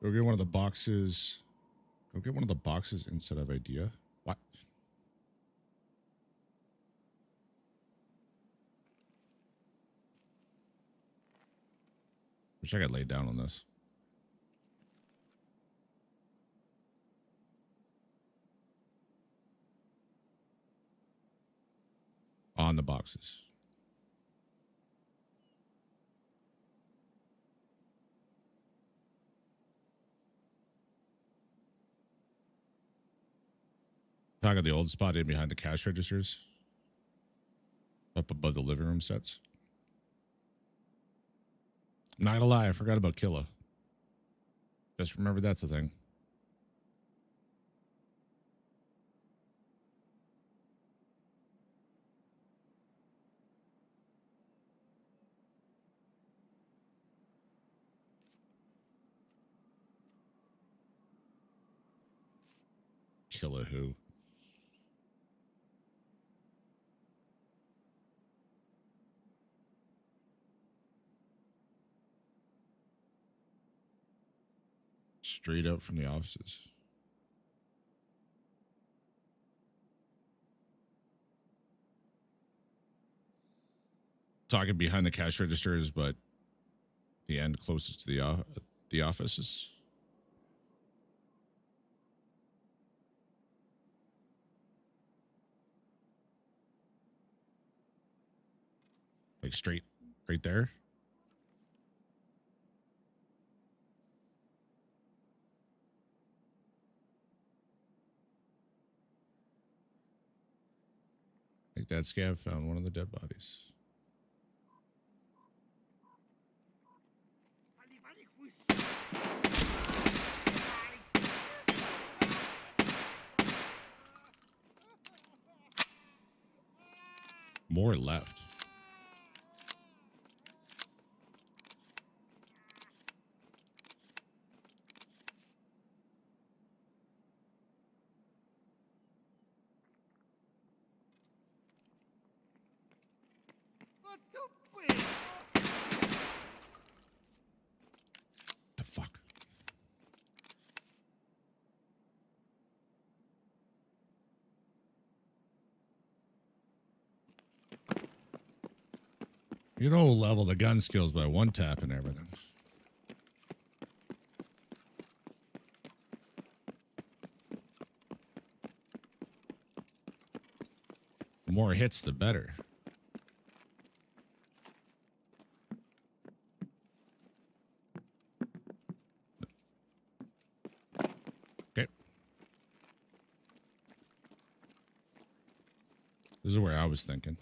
Go get one of the boxes. Go get one of the boxes instead of idea. What? Wish I got laid down on this. On the boxes. Talking the old spot in behind the cash registers. Up above the living room sets. I'm not gonna lie, I forgot about Killa. Just remember that's the thing. Killa who? Straight up from the offices. Talking behind the cash registers, but the end closest to the offices. Like straight right there. Like that scav found one of the dead bodies. More left. The fuck? You know, level the gun skills by one tap and everything. The more hits, the better. Okay. This is where I was thinking.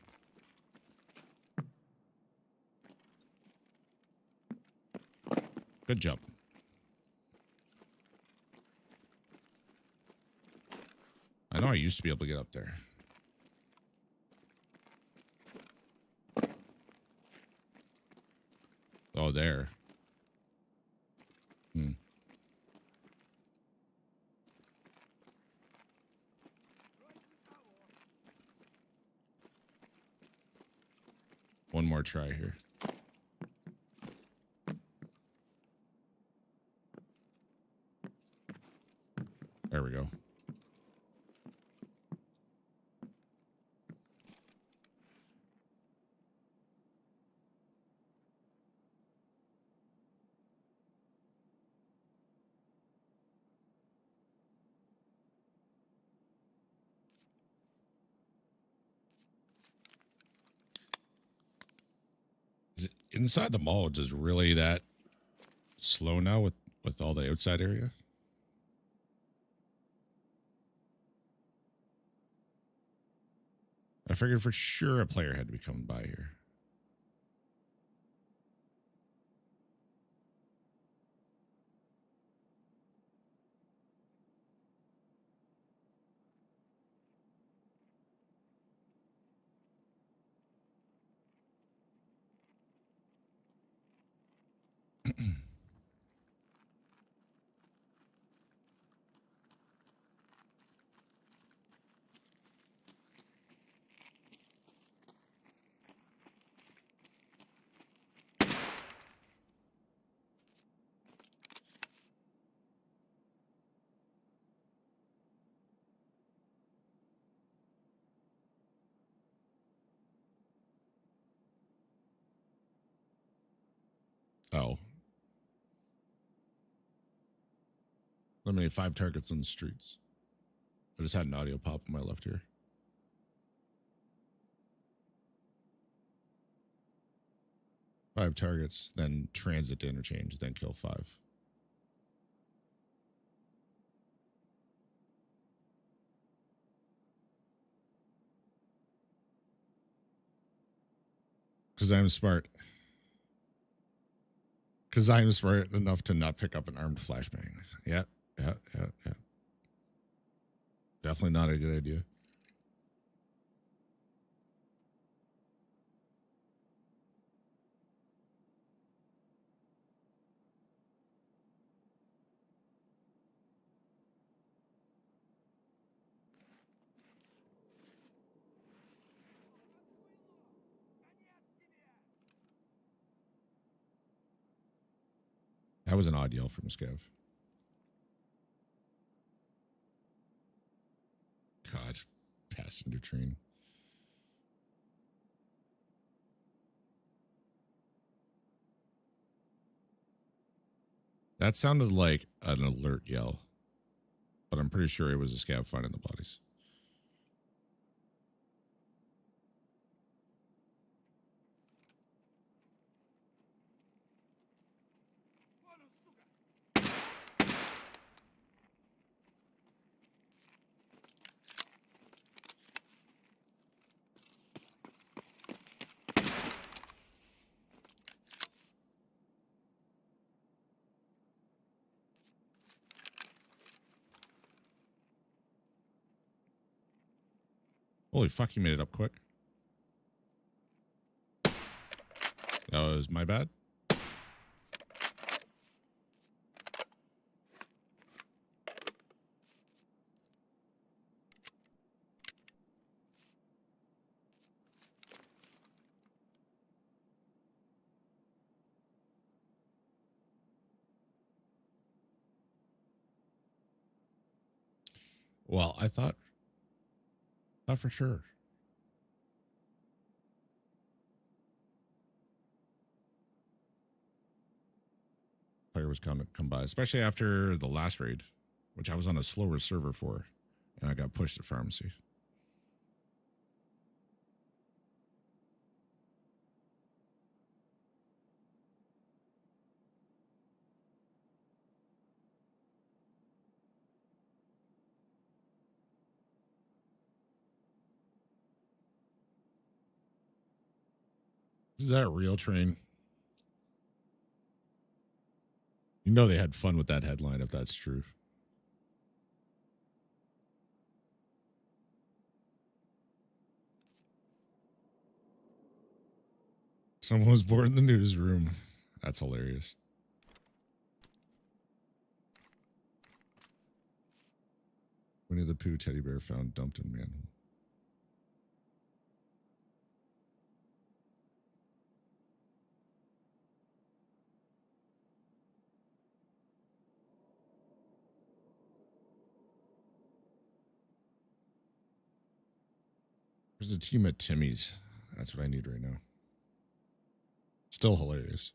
Good jump. I know I used to be able to get up there. Oh, there. One more try here. There we go. Is it inside the mall just really that slow now with all the outside area? I figured for sure a player had to be coming by here. Oh. Eliminate 5 targets on the streets. I just had an audio pop on my left ear. Five targets, then transit to interchange, then kill 5. Because I'm smart. Because I'm smart enough to not pick up an armed flashbang. Yeah. Definitely not a good idea. That was an odd yell from Scav. God, passenger train. That sounded like an alert yell, but I'm pretty sure it was a Scav finding the bodies. Holy fuck, you made it up quick. That was my bad. Well, I thought for sure. Player was going to come by, especially after the last raid, which I was on a slower server for, and I got pushed at pharmacy. Is that a real train? You know they had fun with that headline if that's true. Someone was born in the newsroom. That's hilarious. Winnie the Pooh teddy bear found dumped in manhole. There's a team at Timmy's. That's what I need right now. Still hilarious.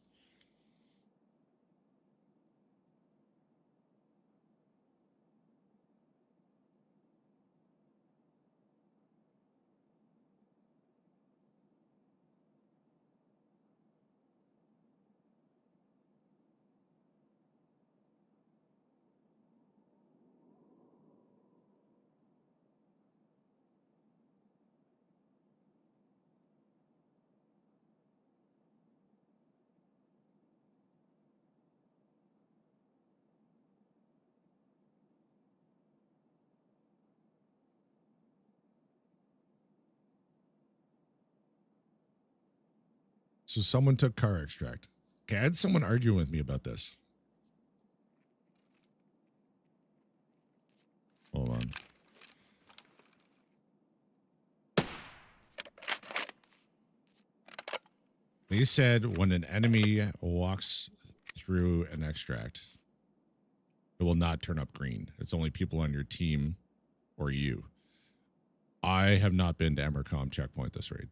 So someone took car extract. Okay, I had someone arguing with me about this. Hold on. They said when an enemy walks through an extract, it will not turn up green. It's only people on your team or you. I have not been to Emercom checkpoint this raid.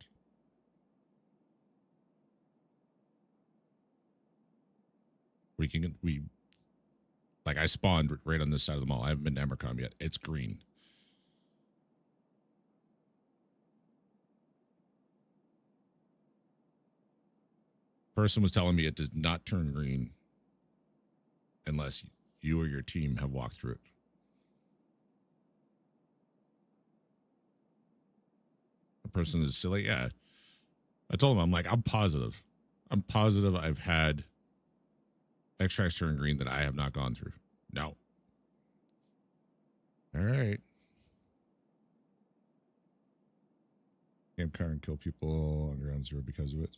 Like I spawned right on this side of the mall. I haven't been to Emercom yet. It's green. Person was telling me it does not turn green unless you or your team have walked through it. The person is silly. Yeah. I told him, I'm like, I'm positive. I'm positive I've had extracts turn green that I have not gone through. No. All right. Camp car and kill people on ground zero because of it.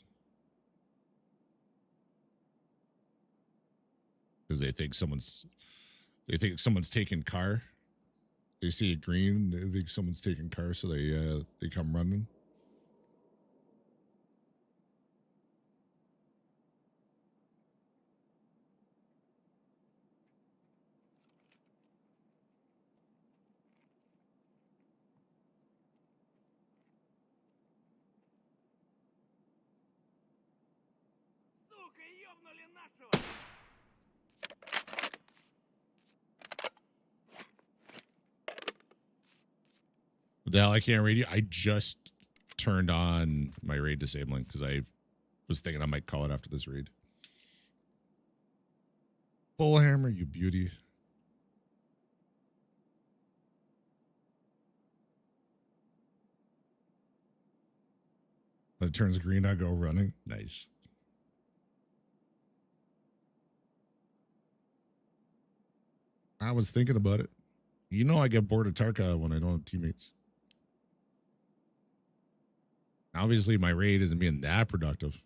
Because they think someone's taking car. They see it green, they think someone's taking car, so they come running. What the hell? I can't read you. I just turned on my raid disabling because I was thinking I might call it after this raid. Bullhammer, you beauty. When it turns green, I go running. Nice. I was thinking about it. You know I get bored of Tarkov when I don't have teammates. Obviously, my raid isn't being that productive.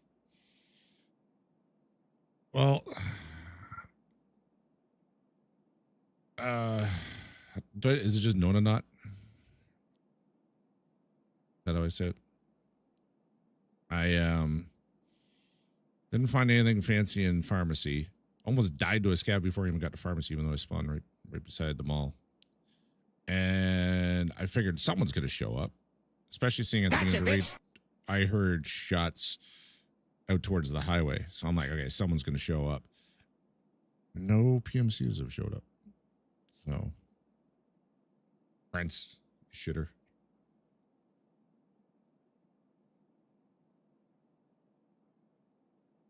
Well, is it just known or not? Is that how I say it? I didn't find anything fancy in pharmacy. Almost died to a scab before I even got to pharmacy, even though I spawned right beside the mall. And I figured someone's going to show up, especially seeing at the beginning of the raid. I heard shots out towards the highway. So I'm like, okay, someone's going to show up. No PMCs have showed up. So, Prince, shitter.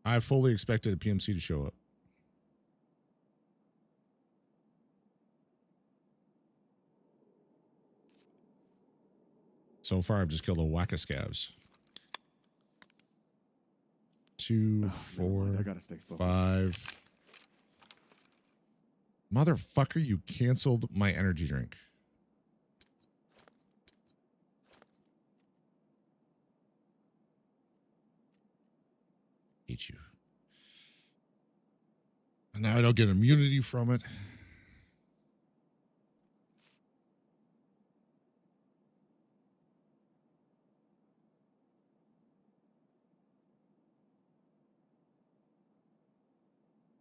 I fully expected a PMC to show up. So far, I've just killed a whack of scavs. 2, 4, 5. Motherfucker, you canceled my energy drink. Hate you. And now I don't get immunity from it.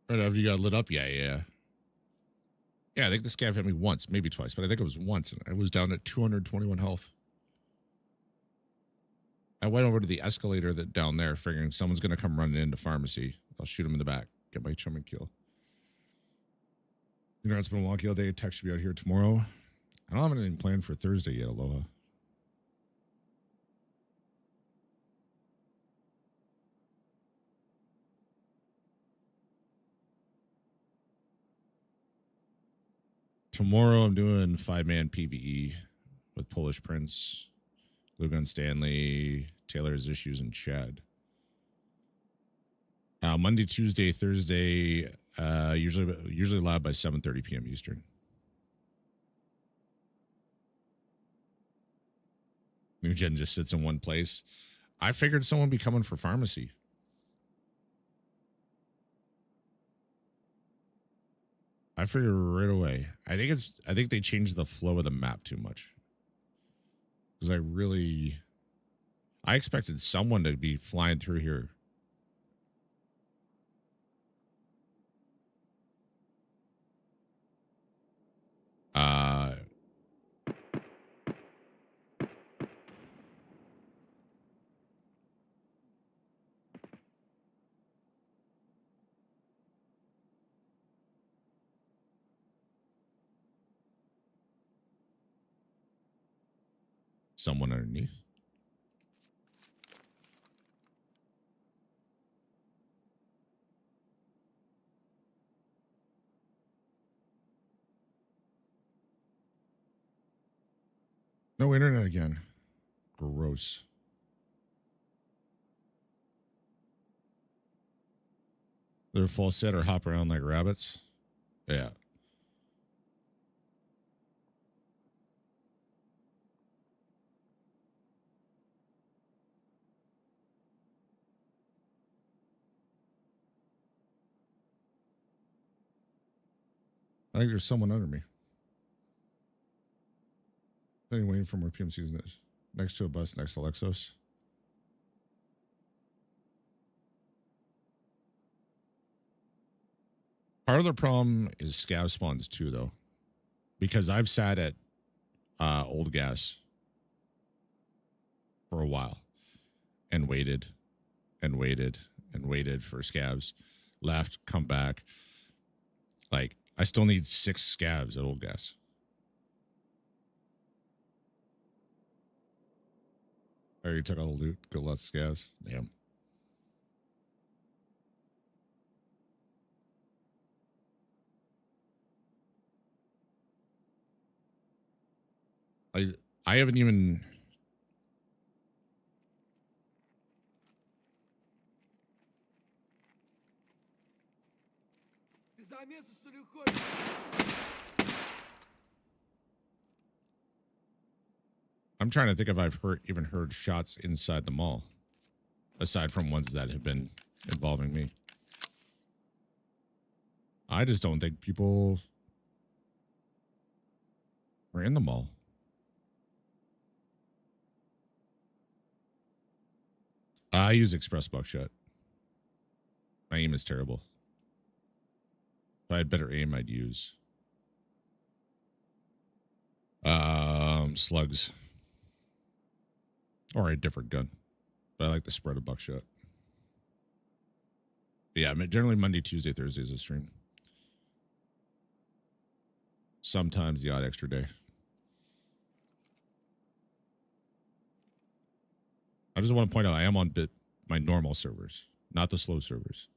Right after you got lit up? Yeah. Yeah, I think the scav hit me once, maybe twice, but I think it was once, and I was down at 221 health. I went over to the escalator that down there, figuring someone's going to come running into pharmacy. I'll shoot him in the back, get my chum and kill. You know, it's been a wonky all day. Tech should be out here tomorrow. I don't have anything planned for Thursday yet, Aloha. Tomorrow I'm doing 5-man PvE with Polish Prince, Lugan Stanley, Taylor's Issues, and Chad. Monday, Tuesday, Thursday, usually live by 7:30 p.m. Eastern. New Gen just sits in one place. I figured someone would be coming for pharmacy. I figured right away. I think they changed the flow of the map too much. Because I expected someone to be flying through here. Someone underneath. No internet again. Gross. They're full set or hop around like rabbits. Yeah. I think there's someone under me. Then waiting for more PMCs next to a bus next to Lexos. Part of the problem is scav spawns too, though, because I've sat at old gas for a while and waited and waited and waited for scavs. Left, come back. Like, I still need 6 scavs at old gas. I already took all the loot. Good luck, scavs. Damn. I haven't even. I'm trying to think if I've even heard shots inside the mall, aside from ones that have been involving me. I just don't think people were in the mall. I use Express Buckshot. My aim is terrible. If I had better aim, I'd use slugs. Or a different gun. But I like the spread of Buckshot. But yeah, generally Monday, Tuesday, Thursday is a stream. Sometimes the odd extra day. I just want to point out I am on my normal servers, not the slow servers.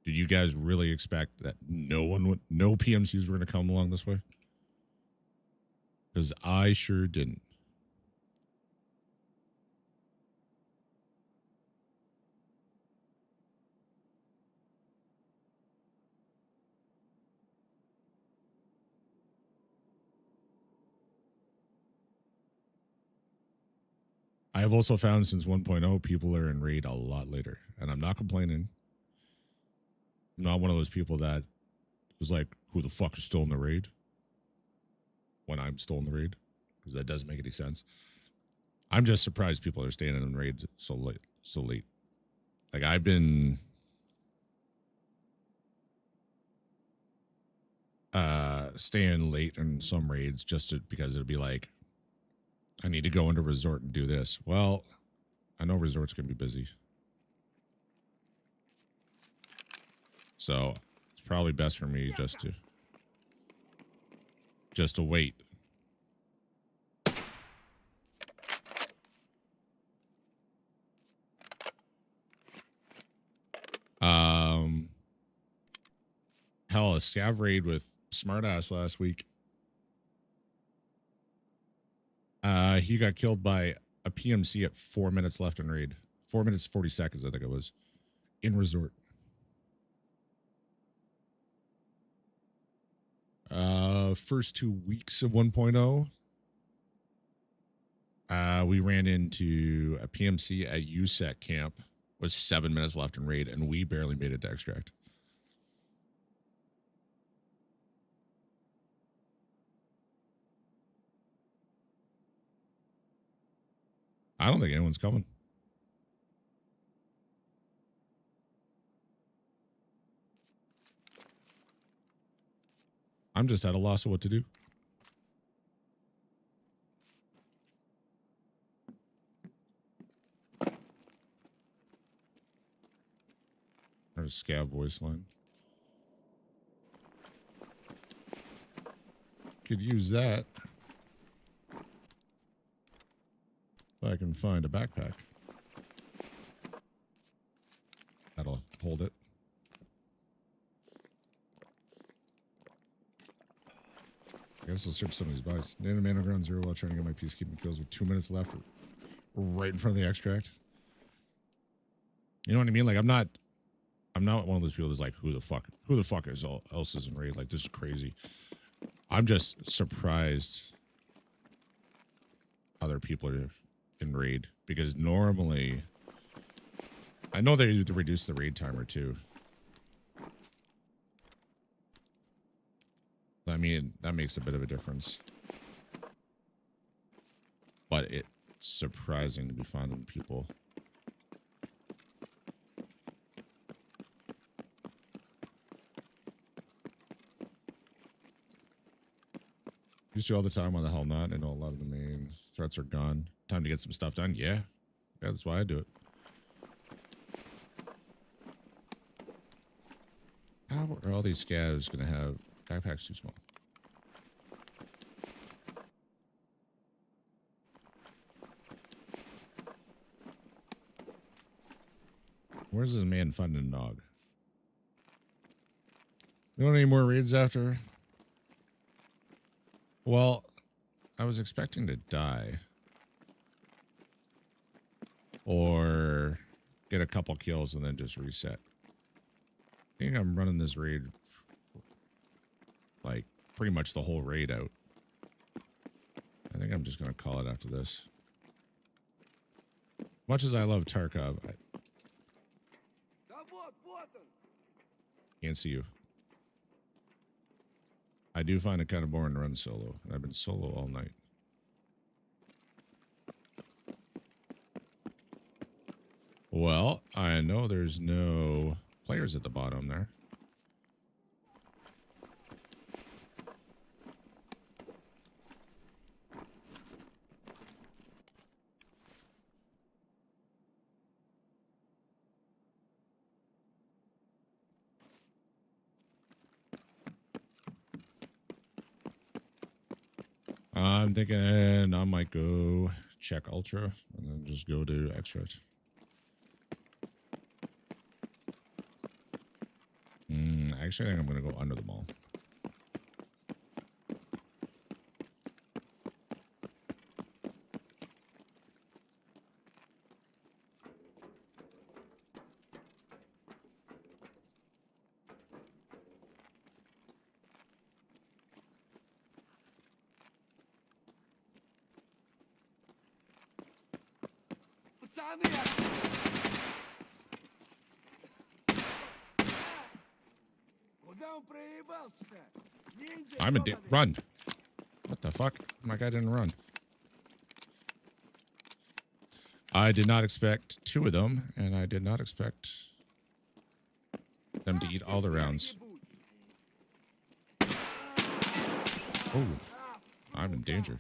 Did you guys really expect that no PMCs were going to come along this way? Because I sure didn't. I have also found since 1.0, people are in raid a lot later, and I'm not complaining. I'm not one of those people that is like, who the fuck is still in the raid when I'm still in the raid, because that doesn't make any sense. I'm just surprised people are staying in raid so late. Like, I've been staying late in some raids just because it'd be like, I need to go into resort and do this. Well, I know resort's gonna be busy, so it's probably best for me just to wait. Hell, a scav raid with Smartass last week. He got killed by a PMC at 4 minutes left in raid. 4 minutes 40 seconds, I think it was, in resort. First 2 weeks of 1.0, we ran into a PMC at USEC camp with 7 minutes left in raid, and we barely made it to extract. I don't think anyone's coming. I'm just at a loss of what to do. There's a scav voice line. Could use that. If I can find a backpack. That'll hold it. I guess I'll search some of these buys. Native man on ground 0 while trying to get my peacekeeping kills with 2 minutes left right in front of the extract. You know what I mean? Like, I'm not one of those people that's like, who the fuck else is in raid? Like, this is crazy. I'm just surprised other people are in raid, because normally I know they reduce the raid timer too. I mean, that makes a bit of a difference, but it's surprising to be finding people. Used to all the time, why the hell not? I know a lot of the main threats are gone. Time to get some stuff done. Yeah, that's why I do it. How are all these scavs gonna have backpacks too small? Where's this man finding Nog? You want any more raids after? Well, I was expecting to die or get a couple kills and then just reset. I think I'm running this raid like pretty much the whole raid out. I think I'm just going to call it after this. Much as I love Tarkov, I can't see you. I do find it kind of boring to run solo, and I've been solo all night. Well, I know there's no players at the bottom there. I'm thinking I might go check Ultra and then just go to Extract. Actually, I think I'm going to go under the mall. I'm a run. What the fuck? My guy didn't run. I did not expect 2 of them, and I did not expect them to eat all the rounds. Oh, I'm in danger.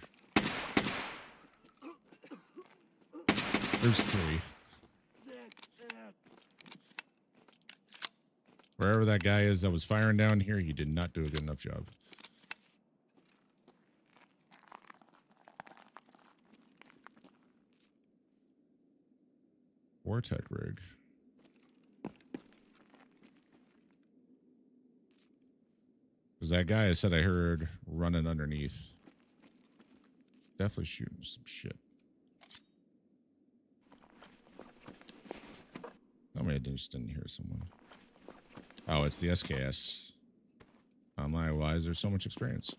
There's 3. Wherever that guy is that was firing down here, he did not do a good enough job. Vortec rig. Because that guy I said I heard running underneath. Definitely shooting some shit. Tell me I just didn't hear someone. Oh, it's the SKS. Oh my, why is there so much experience?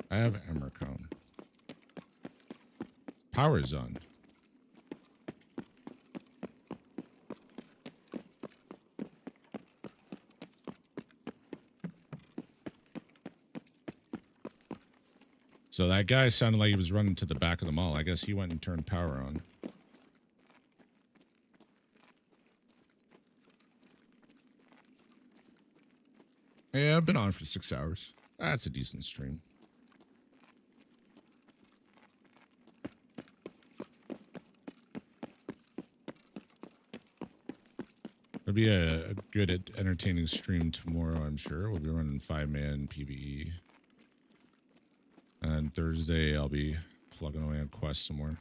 I have Emercone. Power's on. So that guy sounded like he was running to the back of the mall. I guess he went and turned power on. Yeah, I've been on for 6 hours. That's a decent stream. It'll be a good, entertaining stream tomorrow, I'm sure. We'll be running 5-man PvE. And Thursday, I'll be plugging away on Quest some more.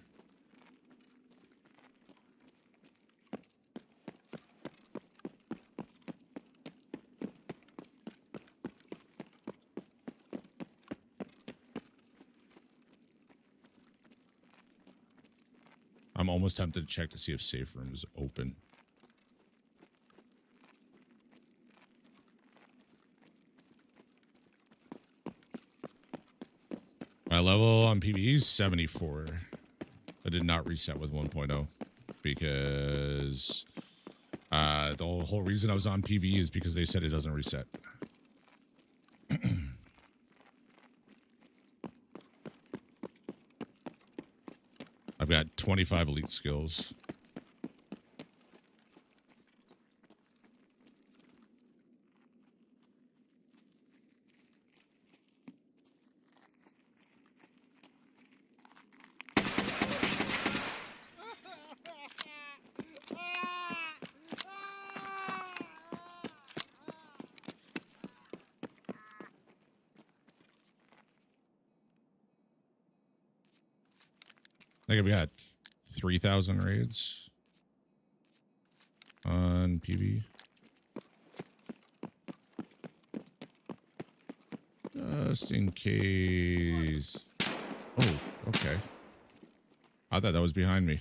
I'm almost tempted to check to see if safe room is open. My level on PvE is 74. I did not reset with 1.0 because the whole reason I was on PvE is because they said it doesn't reset. I've got 25 elite skills. I think I've got 3,000 raids on PvE. Just in case. Oh, okay. I thought that was behind me.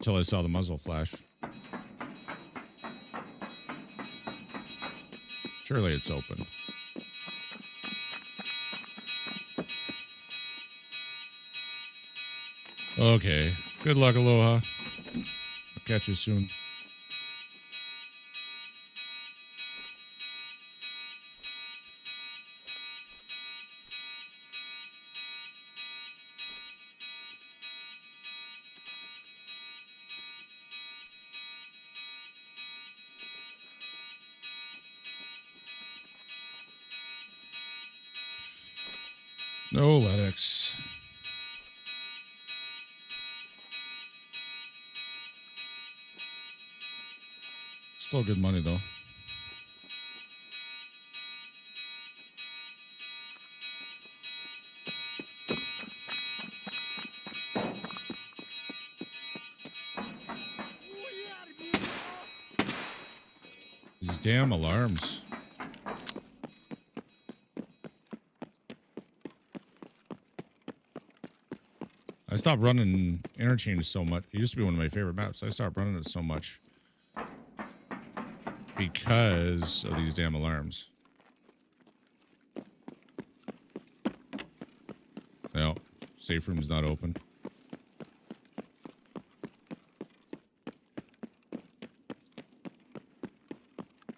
Until I saw the muzzle flash. Surely it's open. Okay. Good luck, Aloha. I'll catch you soon. No, Lennox. Still good money, though. These damn alarms. I stopped running interchange so much. It used to be one of my favorite maps. I stopped running it so much because of these damn alarms. Safe room's not open.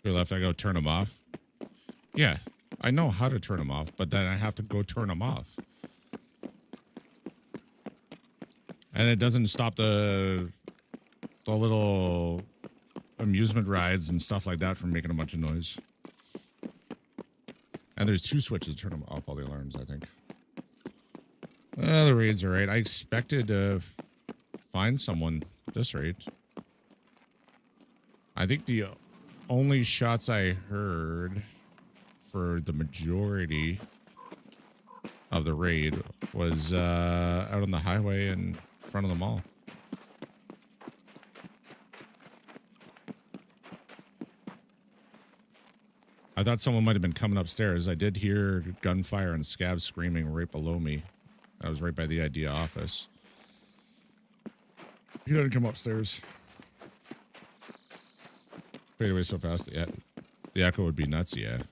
They left, I go turn them off. Yeah, I know how to turn them off, but then I have to go turn them off. And it doesn't stop the little amusement rides and stuff like that from making a bunch of noise. And there's 2 switches to turn them off, all the alarms, I think. The raid's all right. I expected to find someone this raid. I think the only shots I heard for the majority of the raid was out on the highway in front of the mall. I thought someone might have been coming upstairs. I did hear gunfire and scabs screaming right below me. I was right by the idea office. He didn't come upstairs. Fade away so fast. Yeah, the echo would be nuts. Yeah.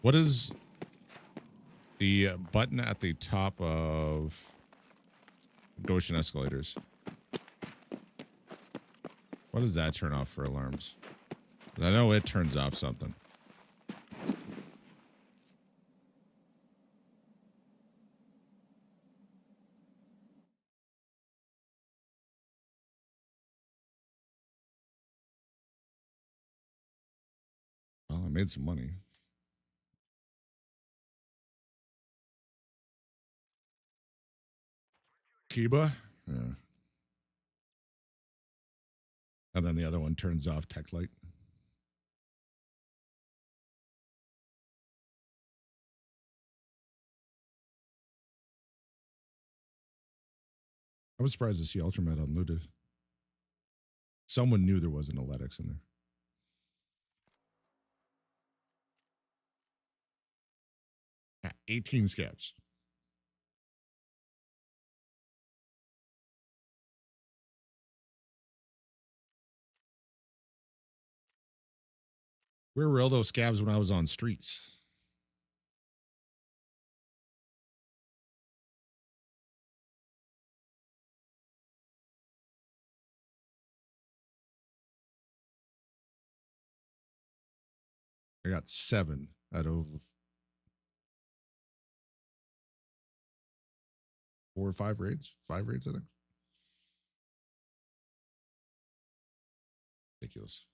What is the button at the top of Goshen escalators? What does that turn off for alarms? I know it turns off something. Well, I made some money. Kiba? Yeah. And then the other one turns off tech light. I was surprised to see Ultramed unlooted. Someone knew there was an Eletics in there. Yeah, 18 scabs. Where were all those scabs when I was on streets? I got 7 out of 4 or 5 raids. 5 raids, I think. Ridiculous.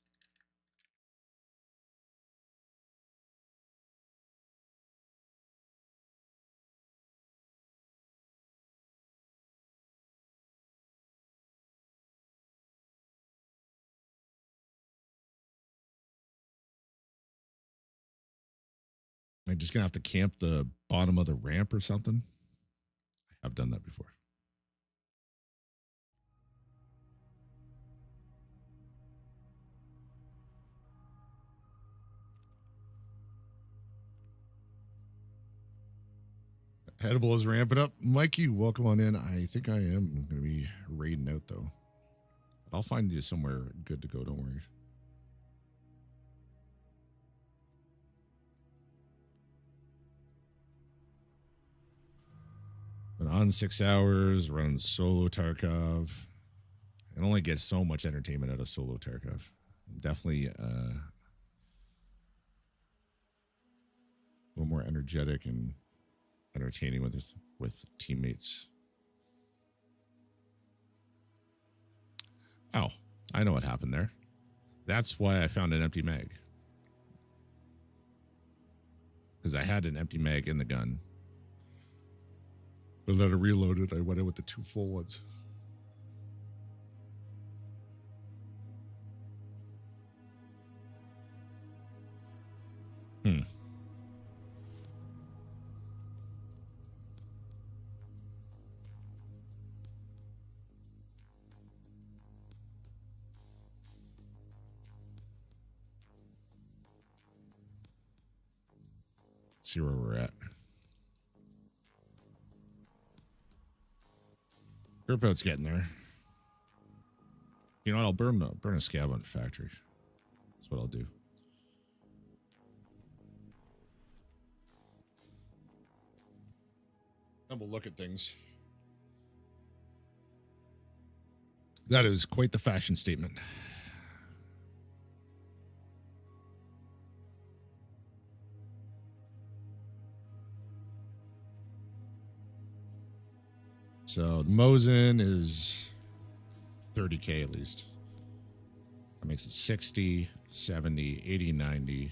Am I just going to have to camp the bottom of the ramp or something? I have done that before. Edible is ramping up. Mikey, welcome on in. I think I am going to be raiding out, though. But I'll find you somewhere good to go. Don't worry. Been on 6 hours, running solo Tarkov. I can only get so much entertainment out of solo Tarkov. Definitely a little more energetic and entertaining with teammates. Oh, I know what happened there. That's why I found an empty mag. Because I had an empty mag in the gun. But then I reloaded. I went in with the 2 full ones. See where we're at. Group out's getting there. You know what? I'll burn a scab on factory. That's what I'll do. And we'll look at things. That is quite the fashion statement. So the Mosin is 30K at least. That makes it 60, 70, 80, 90,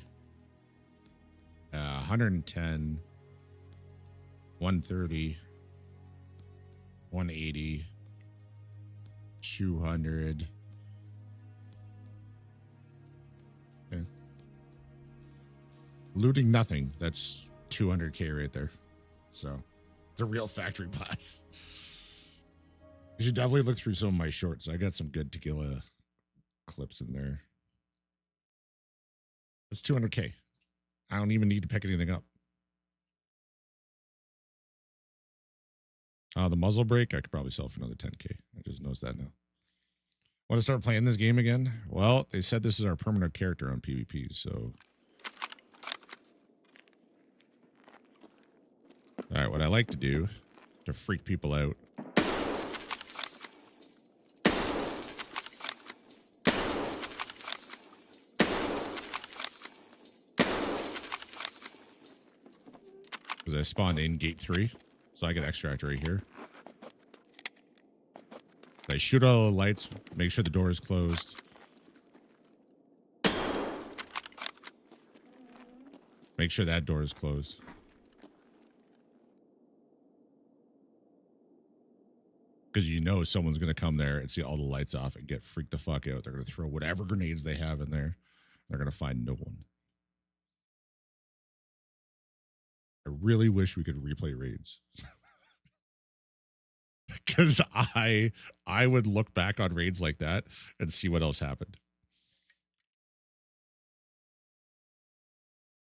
110, 130, 180, 200. Okay. Looting nothing. That's 200K right there. So it's a real factory boss. You should definitely look through some of my shorts. I got some good tequila clips in there. It's 200K. I don't even need to pick anything up. The muzzle brake, I could probably sell for another 10K. I just noticed that now. Want to start playing this game again? Well, they said this is our permanent character on PvP, so. All right, what I like to do to freak people out. Because I spawned in gate 3, so I get extract right here. I shoot all the lights, make sure the door is closed. Make sure that door is closed. Because you know someone's going to come there and see all the lights off and get freaked the fuck out. They're going to throw whatever grenades they have in there. They're going to find no one. I really wish we could replay raids. Because I would look back on raids like that and see what else happened.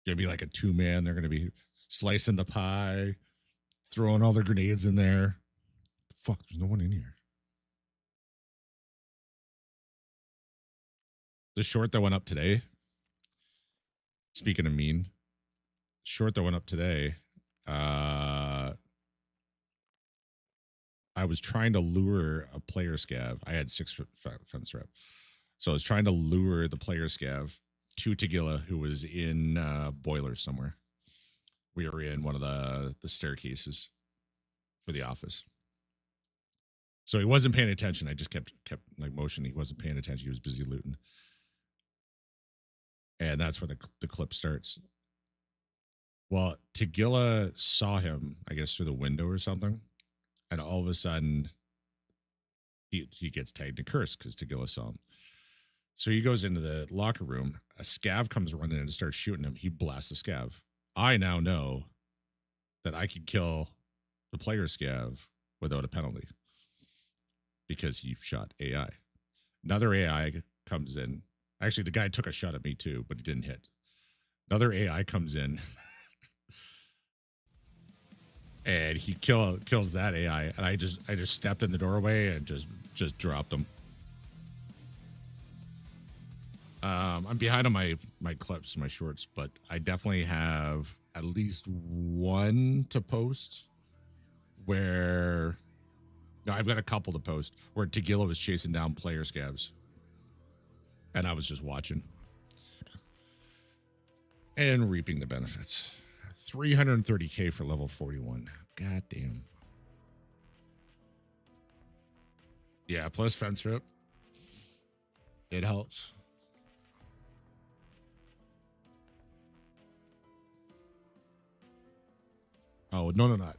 Gonna be like a 2-man. They're gonna be slicing the pie, throwing all their grenades in there. Fuck, there's no one in here. The short that went up today. Speaking of mean, short that went up today. I was trying to lure a player scav. I had 6 fence rep. So I was trying to lure the player scav to Tagilla, who was in boilers somewhere. We were in one of the staircases for the office. So he wasn't paying attention. I just kept like motioning. He wasn't paying attention. He was busy looting. And that's where the clip starts. Well, Tagilla saw him, I guess, through the window or something. And all of a sudden, he gets tagged and cursed because Tagilla saw him. So he goes into the locker room. A scav comes running in and starts shooting him. He blasts the scav. I now know that I can kill the player scav without a penalty because he shot AI. Another AI comes in. Actually, the guy took a shot at me too, but he didn't hit. Another AI comes in. And he kills that AI, and I just stepped in the doorway and just dropped him. I'm behind on my clips, my shorts, but I definitely have at least one to post where. No, I've got a couple to post where Tagilla was chasing down player scavs, and I was just watching and reaping the benefits. 330K for level 41. God damn. Yeah, plus fence rip. It helps. Oh, no, not.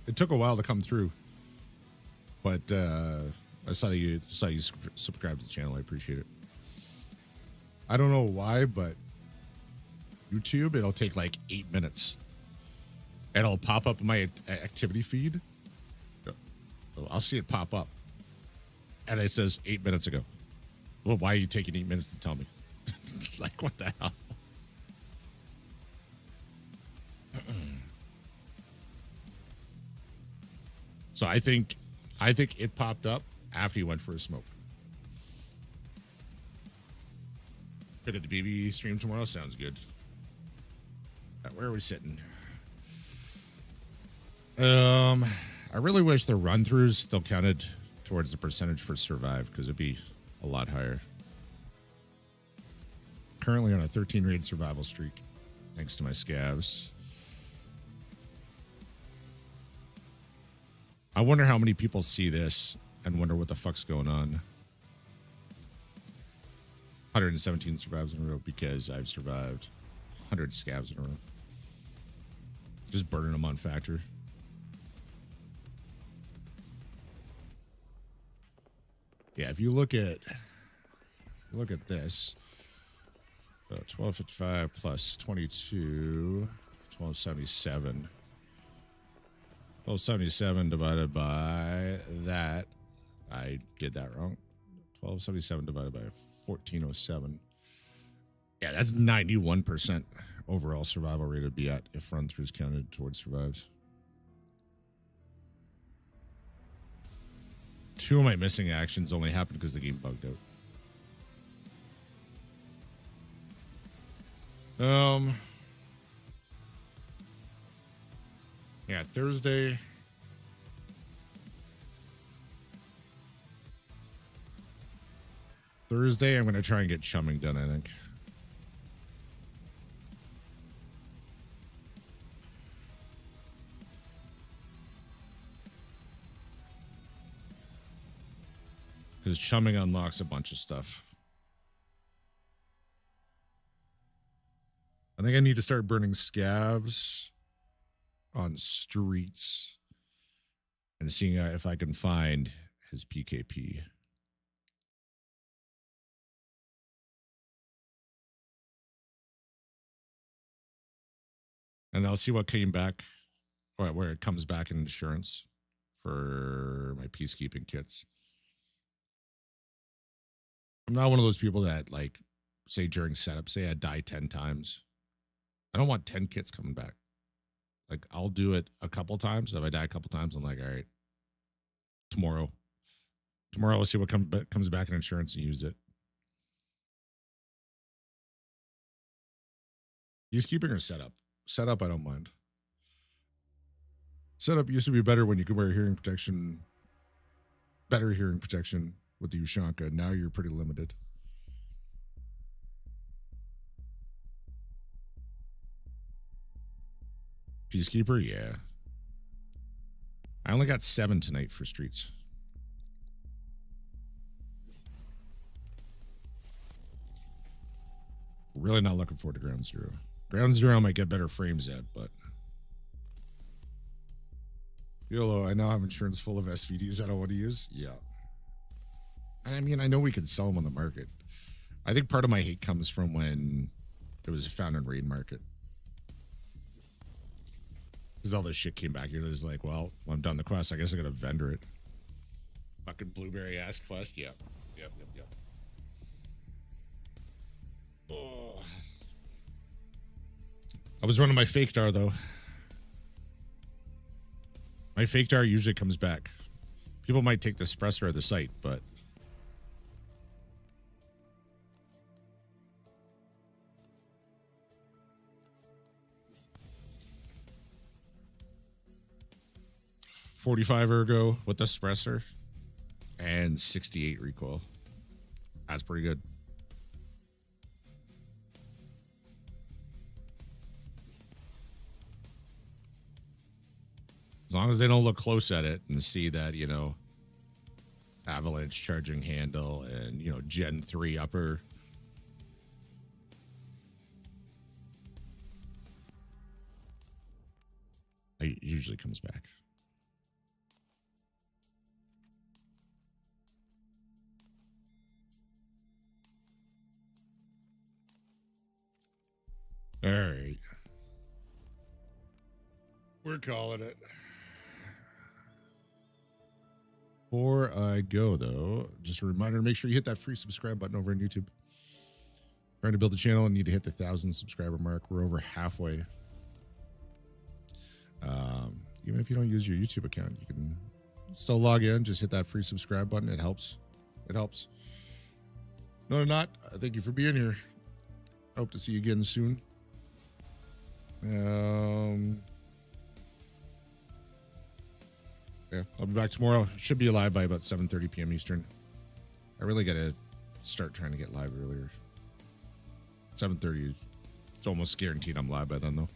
It took a while to come through. But I saw you subscribe to the channel. I appreciate it. I don't know why, but YouTube, it'll take like 8 minutes. And it'll pop up in my activity feed. I'll see it pop up. And it says 8 minutes ago. Well, why are you taking 8 minutes to tell me? Like, what the hell? So I think it popped up after you went for a smoke. Look at the PvE stream tomorrow. Sounds good. Where are we sitting? I really wish the run-throughs still counted towards the percentage for survive, because it'd be a lot higher. Currently on a 13 raid survival streak, thanks to my scavs. I wonder how many people see this and wonder what the fuck's going on. 117 survives in a row because I've survived 100 scavs in a row. Just burning them on factor. Yeah, if you look at this, 1255 plus 22, 1277. 1277 divided by that. I did that wrong. 1277 divided by 1407. Yeah, that's 91% overall survival rate would be at if run-throughs counted towards survives. 2 of my missing actions only happened because the game bugged out. Yeah, Thursday. Thursday, I'm going to try and get chumming done, I think. Because chumming unlocks a bunch of stuff. I think I need to start burning scavs on streets and seeing if I can find his PKP. And I'll see what came back, or where it comes back in insurance for my peacekeeping kits. I'm not one of those people that, like, say during setup, say I die 10 times. I don't want 10 kits coming back. Like, I'll do it a couple times. If I die a couple times, I'm like, all right, tomorrow I'll see what comes back in insurance and use it. Peacekeeping or setup? Setup, I don't mind. Setup used to be better when you could wear hearing protection, better hearing protection with the Ushanka. Now you're pretty limited. Peacekeeper, yeah. I only got 7 tonight for streets. Really not looking forward to Ground Zero. Ground Zero I might get better frames at, but YOLO, I now have insurance full of SVDs I don't want to use. Yeah. I mean, I know we could sell them on the market. I think part of my hate comes from when it was found in raid market. Because all this shit came back here. There's like, well, when I'm done the quest, I guess I gotta vendor it. Fucking blueberry ass quest. Yep. Oh. I was running my fake DAR though. My fake DAR usually comes back. People might take the suppressor of the site, but .45 ergo with the suppressor and 68 recoil. That's pretty good. As long as they don't look close at it and see that, you know, avalanche charging handle and, you know, Gen 3 upper. It usually comes back. All right. We're calling it. Before I go, though, just a reminder to make sure you hit that free subscribe button over on YouTube. Trying to build a channel and need to hit the 1,000 subscriber mark. We're over halfway. Even if you don't use your YouTube account, you can still log in. Just hit that free subscribe button. It helps. It helps. No, not. Thank you for being here. Hope to see you again soon. Yeah, I'll be back tomorrow. Should be live by about 7:30 p.m. Eastern. I really got to start trying to get live earlier. 7:30. It's almost guaranteed I'm live by then, though.